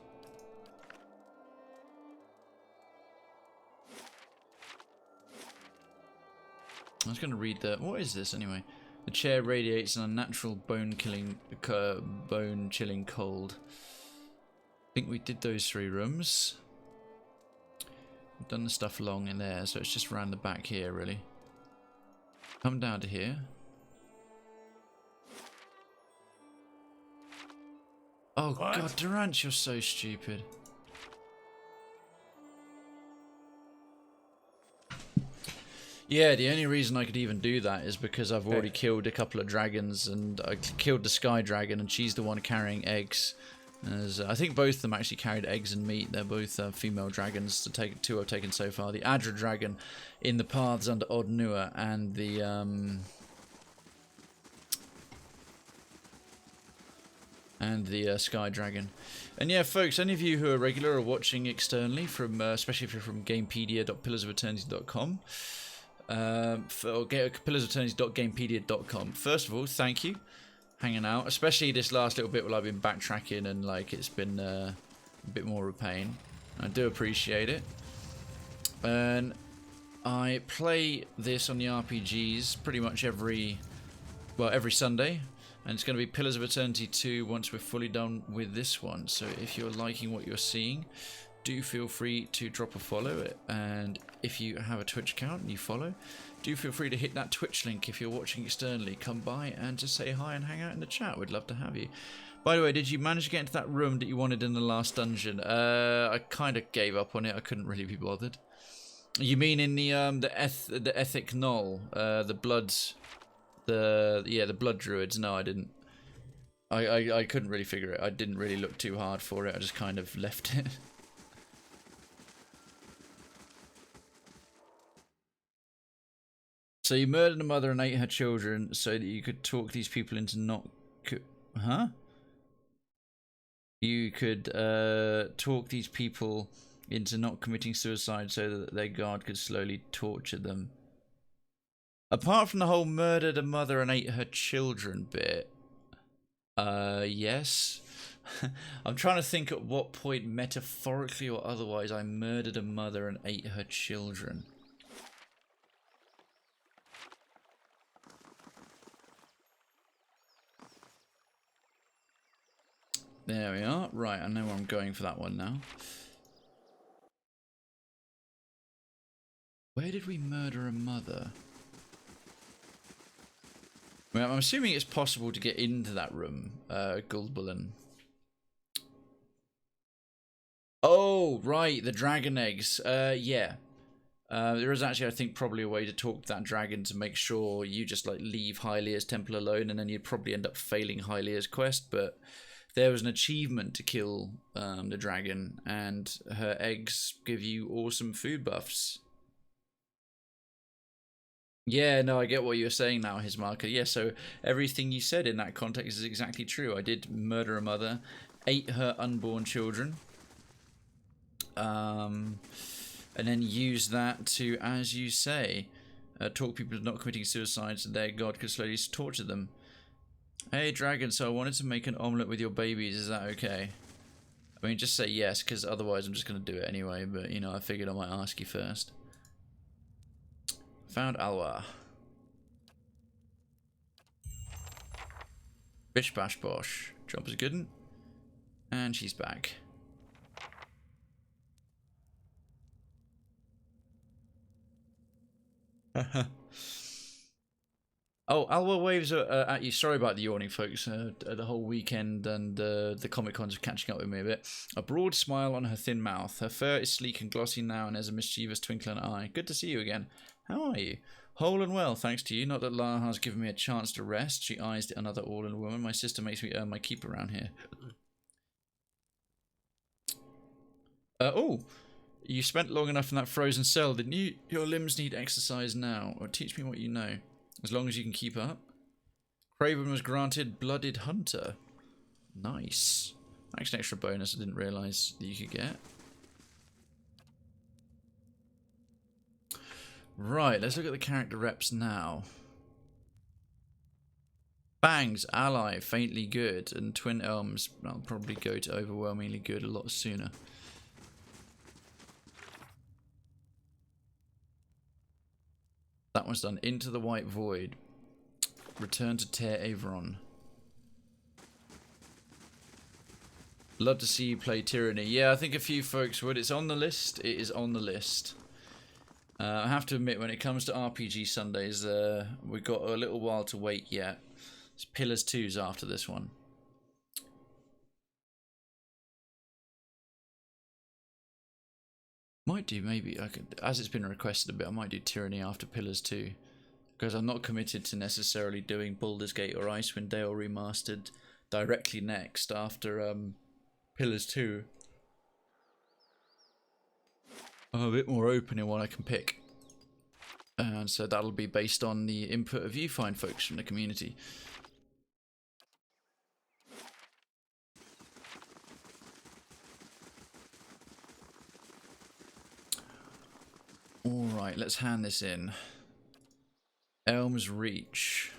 I was going to read the... What is this anyway? The chair radiates an unnatural bone-chilling cold. I think we did those 3 rooms. We've done the stuff along in there, so it's just around the back here, really. Come down to here. Oh, what? God, Durant, you're so stupid. Yeah, the only reason I could even do that is because I've already killed a couple of dragons, and I killed the sky dragon, and she's the one carrying eggs. As, I think both of them actually carried eggs and meat. They're both female dragons. Two I've taken so far. The Adra dragon in the paths under Odd Nua, and the sky dragon. And yeah, folks, any of you who are regular or watching externally, from especially if you're from gamepedia.pillarsofeternity.com, or pillarsofeternity.gamepedia.com. First of all, thank you, hanging out, especially this last little bit while I've been backtracking and like it's been a bit more of a pain. I do appreciate it. And I play this on the RPGs pretty much every Sunday. And it's going to be Pillars of Eternity 2 once we're fully done with this one. So if you're liking what you're seeing, do feel free to drop a follow. And if you have a Twitch account and you follow, do feel free to hit that Twitch link if you're watching externally. Come by and just say hi and hang out in the chat. We'd love to have you. By the way, did you manage to get into that room that you wanted in the last dungeon? I kind of gave up on it. I couldn't really be bothered. You mean in the Ethic Knoll, the Bloods... the blood druids? No, I didn't. I couldn't really figure it. I didn't really look too hard for it. I just kind of left it. So you murdered a mother and ate her children so that you could talk these people into not... Huh? You could talk these people into not committing suicide so that their guard could slowly torture them. Apart from the whole murdered a mother and ate her children bit, yes. I'm trying to think at what point, metaphorically or otherwise, I murdered a mother and ate her children. There we are. Right, I know where I'm going for that one now. Where did we murder a mother? Well, I'm assuming it's possible to get into that room, Guldbullen. Oh, right, the dragon eggs. Yeah. There is actually, I think, probably a way to talk to that dragon to make sure you just, like, leave Hylia's temple alone, and then you'd probably end up failing Hylia's quest, but there was an achievement to kill the dragon, and her eggs give you awesome food buffs. Yeah, no, I get what you're saying now, his marker. Yeah, so everything you said in that context is exactly true. I did murder a mother, ate her unborn children, and then use that to, as you say, talk people into not committing suicide so their god could slowly torture them. Hey, dragon, so I wanted to make an omelette with your babies. Is that okay? I mean, just say yes, because otherwise I'm just going to do it anyway, but, you know, I figured I might ask you first. Found Alwa. Bish bash bosh. Job is good. And she's back. Oh, Alwa waves at you. Sorry about the yawning, folks. The whole weekend and the Comic Cons are catching up with me a bit. A broad smile on her thin mouth. Her fur is sleek and glossy now and has a mischievous twinkle in her eye. Good to see you again. How are you? Whole and well, thanks to you. Not that Lara has given me a chance to rest. She eyes another all-in woman. My sister makes me earn my keep around here. Oh, you spent long enough in that frozen cell, didn't you? Your limbs need exercise now. Or teach me what you know. As long as you can keep up. Krayven was granted Blooded Hunter. Nice. That's an extra bonus I didn't realise that you could get. Right, let's look at the character reps now. Bangs, ally, faintly good, and Twin Elms, I'll probably go to overwhelmingly good a lot sooner. That one's done. Into the White Void. Return to Tear Averon. Love to see you play Tyranny. Yeah, I think a few folks would. It's on the list. It is on the list. I have to admit, when it comes to RPG Sundays, we've got a little while to wait yet. It's Pillars 2's after this one. Might do, maybe. I could, as it's been requested a bit, I might do Tyranny after Pillars 2. Because I'm not committed to necessarily doing Baldur's Gate or Icewind Dale Remastered directly next after Pillars 2. I'm a bit more open in what I can pick. And so that'll be based on the input of you fine folks from the community. Alright, let's hand this in. Elm's Reach.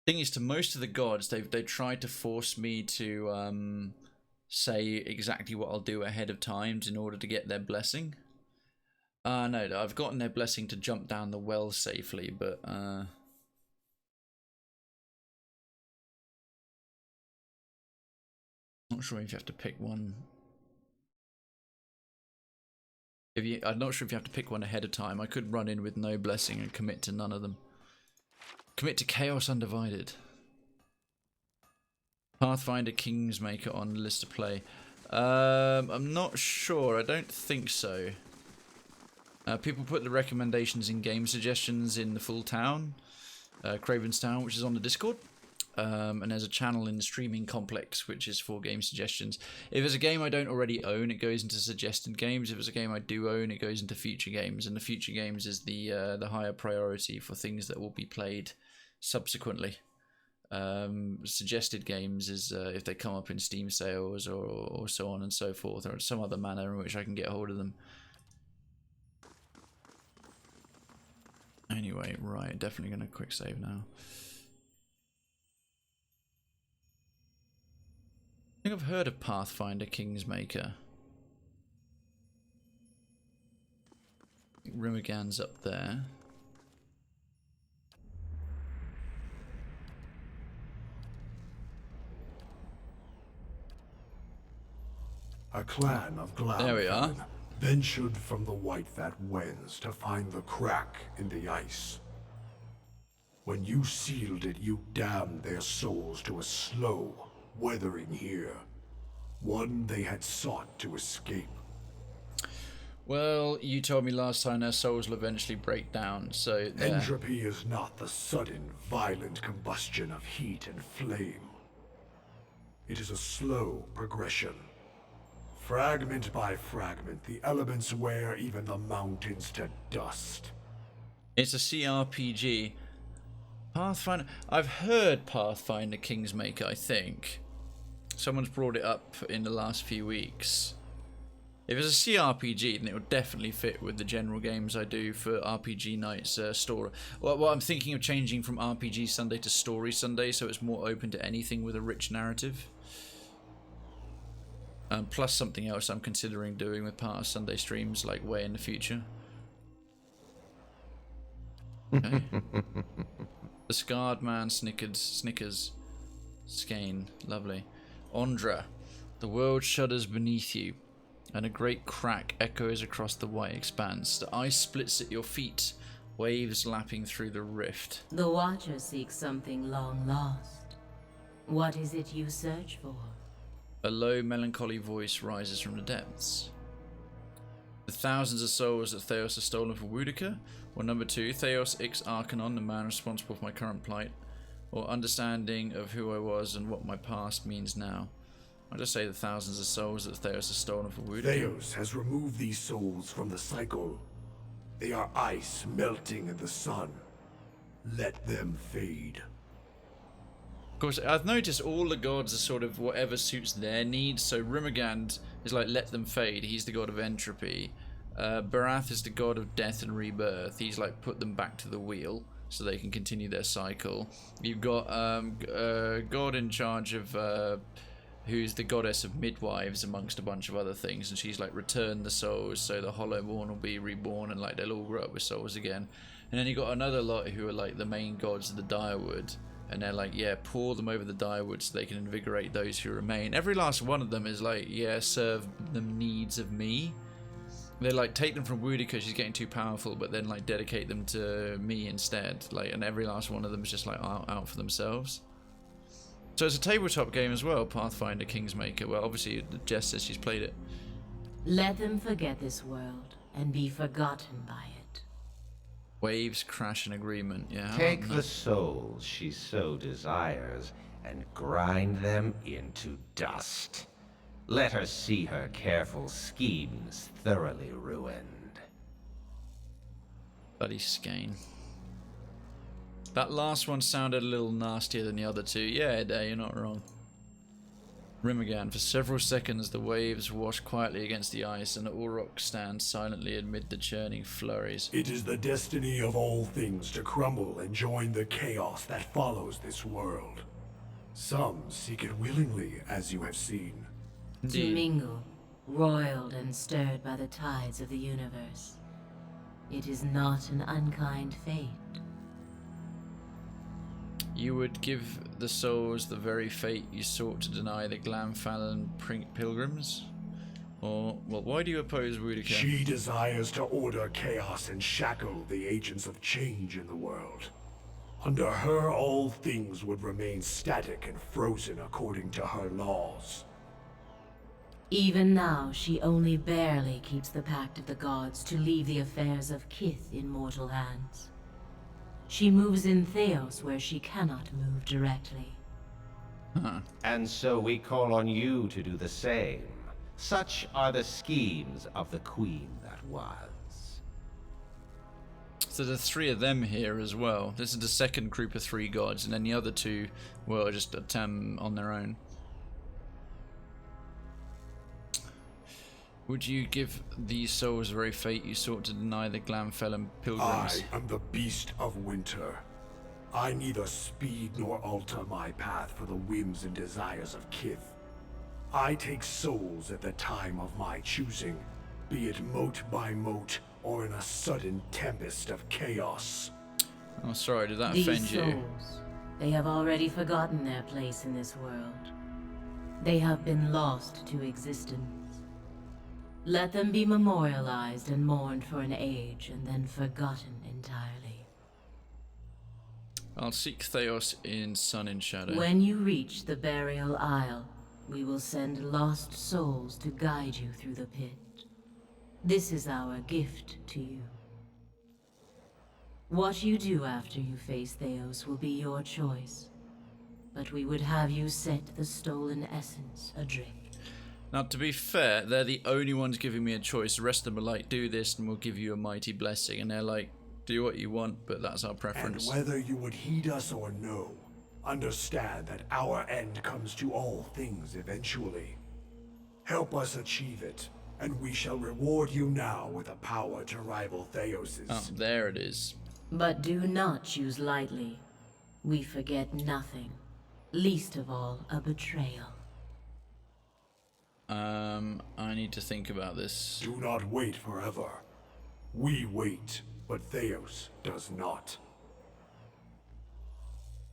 Thing is, to most of the gods, they've tried to force me to say exactly what I'll do ahead of time in order to get their blessing. No, I've gotten their blessing to jump down the well safely, but not sure if you have to pick one. I'm not sure if you have to pick one ahead of time. I could run in with no blessing and commit to none of them. Commit to Chaos Undivided. Pathfinder Kingsmaker on the list to play. I'm not sure. I don't think so. People put the recommendations in game suggestions in the full town. Krayven's town, which is on the Discord. And there's a channel in the streaming complex which is for game suggestions. If there's a game I don't already own, it goes into suggested games. If it's a game I do own, it goes into future games, and the future games is the higher priority for things that will be played subsequently. Suggested games is if they come up in Steam sales or so on and so forth, or some other manner in which I can get hold of them. Anyway, right, definitely going to quick save now. I think I've heard of Pathfinder Kingsmaker. Rimogan's up there.
A clan of
There we are.
Glamfin ventured from the White That Wends to find the crack in the ice. When you sealed it, you damned their souls to a slow weathering here, one they had sought to escape.
Well, you told me last time their souls will eventually break down, so...
Entropy is not the sudden, violent combustion of heat and flame. It is a slow progression. Fragment by fragment, the elements wear even the mountains to dust.
It's a CRPG. Pathfinder... I've heard Pathfinder Kingsmaker, I think. Someone's brought it up in the last few weeks. If it's a CRPG, then it would definitely fit with the general games I do for RPG Nights story. Well, I'm thinking of changing from RPG Sunday to Story Sunday, so it's more open to anything with a rich narrative. Plus something else I'm considering doing with part of Sunday streams, like way in the future. Okay. The Scarred Man Snickers. Skane, lovely. Ondra, the world shudders beneath you, and a great crack echoes across the white expanse. The ice splits at your feet, waves lapping through the rift.
The Watcher seeks something long lost. What is it you search for?
A low, melancholy voice rises from the depths. The thousands of souls that Theos has stolen from Wudica, or number 2, Theos Ix Arcanon, the man responsible for my current plight, or understanding of who I was and what my past means now. I'll just say the thousands of souls that Theos has stolen from Wudica.
Theos has removed these souls from the cycle. They are ice melting in the sun. Let them fade.
Of course, I've noticed all the gods are sort of whatever suits their needs. So Rimagand is like let them fade. He's the god of entropy. Barath is the god of death and rebirth. He's like put them back to the wheel so they can continue their cycle. You've got a god in charge of who's the goddess of midwives amongst a bunch of other things, and she's like returned the souls so the Hollowborn will be reborn and like they'll all grow up with souls again. And then you got another lot who are like the main gods of the Direwood, and they're like, yeah, pour them over the Direwood so they can invigorate those who remain. Every last one of them is like, yeah, serve the needs of me. They like take them from Boudica, she's getting too powerful, but then like dedicate them to me instead. Like, and every last one of them is just like out for themselves. So it's a tabletop game as well, Pathfinder Kingsmaker. Well, obviously Jess says she's played it.
Let them forget this world and be forgotten by it.
Waves crash an agreement, yeah.
Take the souls she so desires and grind them into dust. Let her see her careful schemes thoroughly ruined.
Bloody skein. That last one sounded a little nastier than the other two. Yeah, you're not wrong. Rimmergan, for several seconds the waves wash quietly against the ice and Uruk stands silently amid the churning flurries.
It is the destiny of all things to crumble and join the chaos that follows this world. Some seek it willingly, as you have seen.
To mingle, roiled and stirred by the tides of the universe. It is not an unkind fate.
You would give the souls the very fate you sought to deny the Glamfallen pilgrims? Or, well, why do you oppose Boudica?
She desires to order chaos and shackle the agents of change in the world. Under her, all things would remain static and frozen according to her laws.
Even now, she only barely keeps the pact of the gods to leave the affairs of Kith in mortal hands. She moves in Theos where she cannot move directly.
And so we call on you to do the same. Such are the schemes of the queen that was.
So there's 3 of them here as well. This is the second group of 3 gods, and then the other 2 were just on their own. Would you give these souls the very fate you sought to deny the Glamfallen pilgrims?
I am the beast of winter. I neither speed nor alter my path for the whims and desires of Kith. I take souls at the time of my choosing, be it mote by mote or in a sudden tempest of chaos.
Oh, sorry, did that
These
offend you?
souls, they have already forgotten their place in this world. They have been lost to existence. Let them be memorialized and mourned for an age, and then forgotten entirely.
I'll seek Theos in Sun and Shadow.
When you reach the Burial Isle, we will send lost souls to guide you through the pit. This is our gift to you. What you do after you face Theos will be your choice, but we would have you set the stolen essence adrift.
Now, to be fair, they're the only ones giving me a choice. The rest of them are like, do this and we'll give you a mighty blessing. And they're like, do what you want, but that's our preference.
And whether you would heed us or no, understand that our end comes to all things eventually. Help us achieve it, and we shall reward you now with a power to rival Theos's.
Oh, there it is.
But do not choose lightly. We forget nothing, least of all a betrayal.
I need to think about this.
Do not wait forever. We wait, but Theos does not.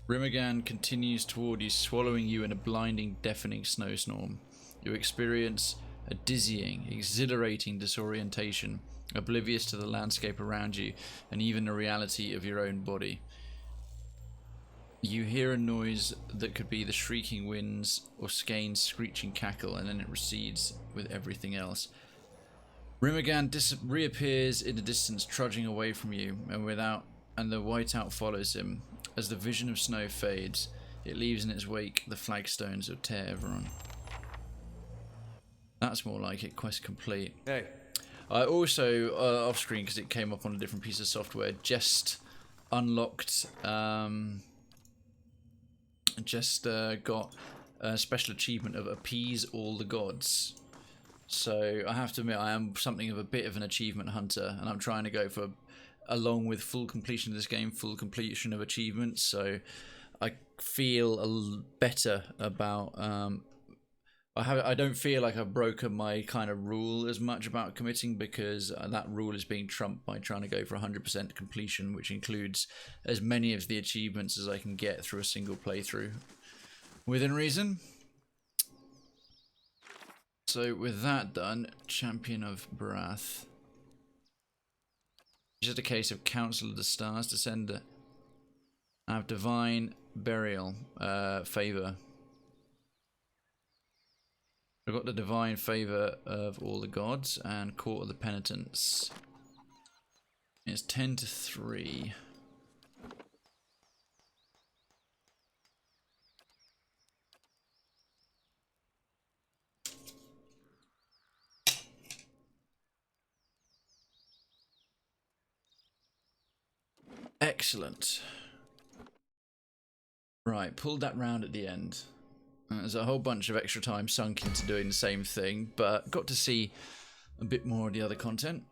Rimmergan continues toward you, swallowing you in a blinding, deafening snowstorm. You experience a dizzying, exhilarating disorientation, oblivious to the landscape around you, and even the reality of your own body. You hear a noise that could be the shrieking winds or Skane's screeching cackle, and then it recedes with everything else. Rimmergan reappears in the distance, trudging away from you, and the whiteout follows him. As the vision of snow fades, it leaves in its wake the flagstones of Ter Everon. That's more like it. Quest complete.
Hey.
I also, off screen, because it came up on a different piece of software, just unlocked. Got a special achievement of appease all the gods.
So I have to admit, I am something of a bit of an achievement hunter, and I'm trying to go for, along with full completion of this game, full completion of achievements. So I feel better about. I don't feel like I've broken my kind of rule as much about committing, because that rule is being trumped by trying to go for 100% completion, which includes as many of the achievements as I can get through a single playthrough, within reason. So with that done, Champion of Brath. It's just a case of Council of the Stars, Descender. I have Divine Burial, Favor. I've got the Divine Favor of all the gods and Court of the Penitents. It's 10 to 3. Excellent. Right, pulled that round at the end. There's a whole bunch of extra time sunk into doing the same thing, but got to see a bit more of the other content.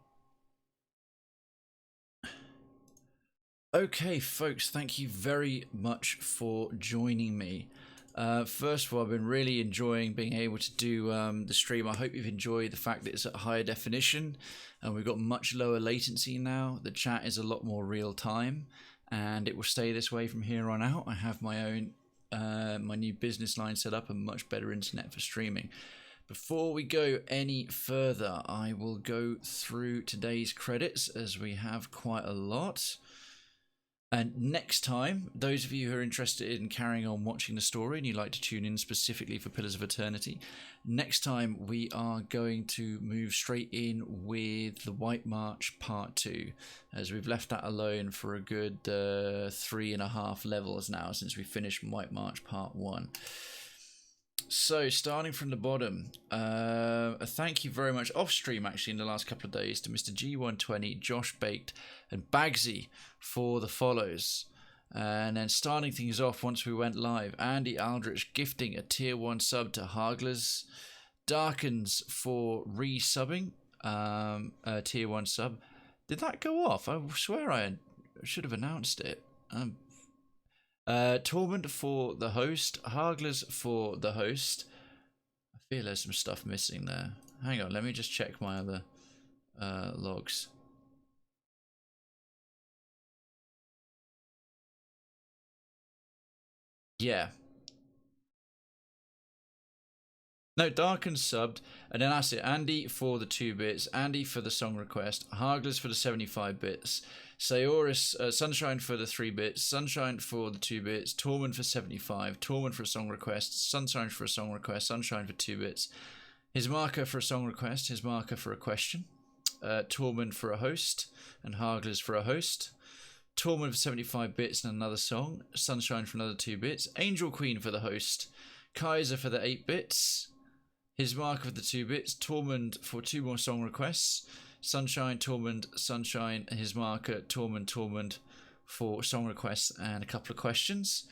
Okay, folks, thank you very much for joining me. First of all, I've been really enjoying being able to do the stream. I hope you've enjoyed the fact that it's at higher definition and we've got much lower latency now. The chat is a lot more real time, and it will stay this way from here on out. I have my own my new business line set up and much better internet for streaming. Before we go any further, I will go through today's credits, as we have quite a lot. And next time, those of you who are interested in carrying on watching the story and you'd like to tune in specifically for Pillars of Eternity, next time we are going to move straight in with the White March Part 2, as we've left that alone for a good 3.5 levels now since we finished White March Part 1. So, starting from the bottom, a thank you very much off stream actually in the last couple of days to Mr. G120, Josh Baked, and Bagsy for the follows. And then starting things off once we went live, Andy Aldrich gifting a tier 1 sub to Harglers, Darkens for resubbing a tier 1 sub. Did that go off? I swear I should have announced it. Torment for the host, Harglers for the host. I feel there's some stuff missing there. Hang on, let me just check my other logs. Yeah. No, Darken subbed, and then that's it. Andy for the 2 bits, Andy for the song request, Harglers for the 75 bits, Saoris, Sunshine for the 3 bits, Sunshine for the 2 bits, Tormund for 75, Tormund for a song request, Sunshine for a song request, Sunshine for 2 bits, his marker for a song request, his marker for a question, Tormund for a host, and Harglers for a host, Tormund for 75 bits and another song, Sunshine for another 2 bits, Angel Queen for the host, Kaiser for the 8 bits, his marker for the 2 bits, Tormund for 2 more song requests, Sunshine, Tormund, Sunshine, his marker, Tormund, Tormund for song requests and a couple of questions.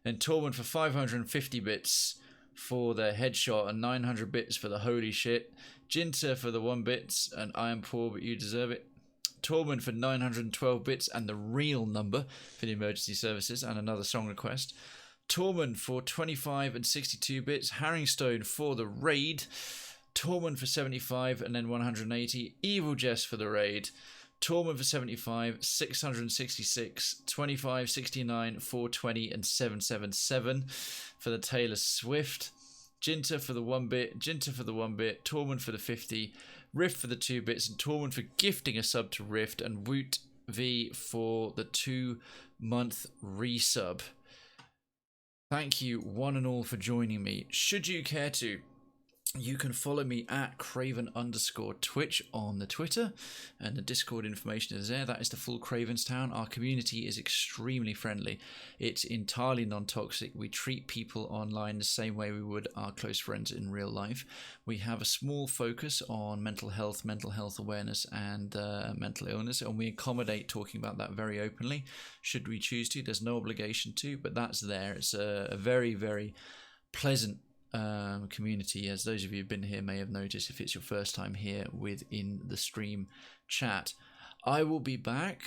Then Tormund for 550 bits for the headshot and 900 bits for the holy shit. Jinter for the 1 bits and I am poor but you deserve it. Tormund for 912 bits and the real number for the emergency services and another song request. Tormund for 25 and 62 bits, Harringstone for the raid, Tormund for 75 and then 180, Evil Jess for the raid, Tormund for 75, 666, 25, 69, 420 and 777 for the Taylor Swift, Jinter for the 1 bit, Jinter for the 1 bit, Tormund for the 50, Rift for the 2 bits, and Tormund for gifting a sub to Rift, and Woot V for the 2-month resub. Thank you one and all for joining me. Should you care to, you can follow me at Krayven_Twitch on the Twitter, and the Discord information is there. That is the full Kravenstown. Our community is extremely friendly. It's entirely non-toxic. We treat people online the same way we would our close friends in real life. We have a small focus on mental health awareness, and mental illness, and we accommodate talking about that very openly. Should we choose to, there's no obligation to, but that's there. It's a very, very pleasant
community, as those of you who've been here may have noticed if it's your first time here within the stream chat. I will be back.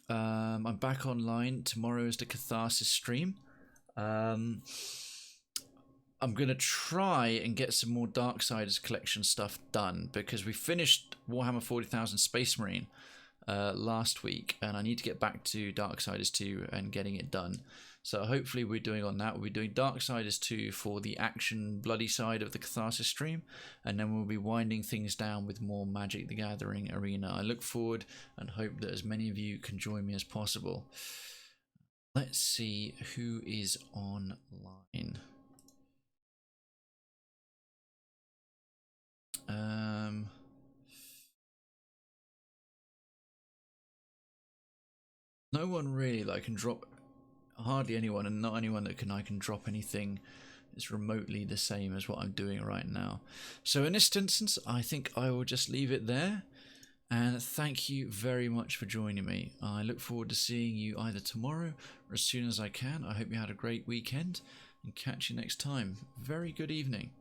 I'm back online. Tomorrow is the Catharsis stream. I'm going to try and get some more Darksiders collection stuff done, because we finished Warhammer 40,000 Space Marine last week, and I need to get back to Darksiders 2 and getting it done. So hopefully we're doing on that. We'll be doing Darksiders 2 for the action bloody side of the Catharsis stream, and then we'll be winding things down with more Magic the Gathering Arena. I look forward and hope that as many of you can join me as possible. Let's see who is online. No one really that I can drop, hardly anyone, and not anyone that I can drop anything that's remotely the same as what I'm doing right now. So in this instance, I think I will just leave it there, and thank you very much for joining me. I look forward to seeing you either tomorrow or as soon as I can. I hope you had a great weekend, and catch you next time. Very good evening.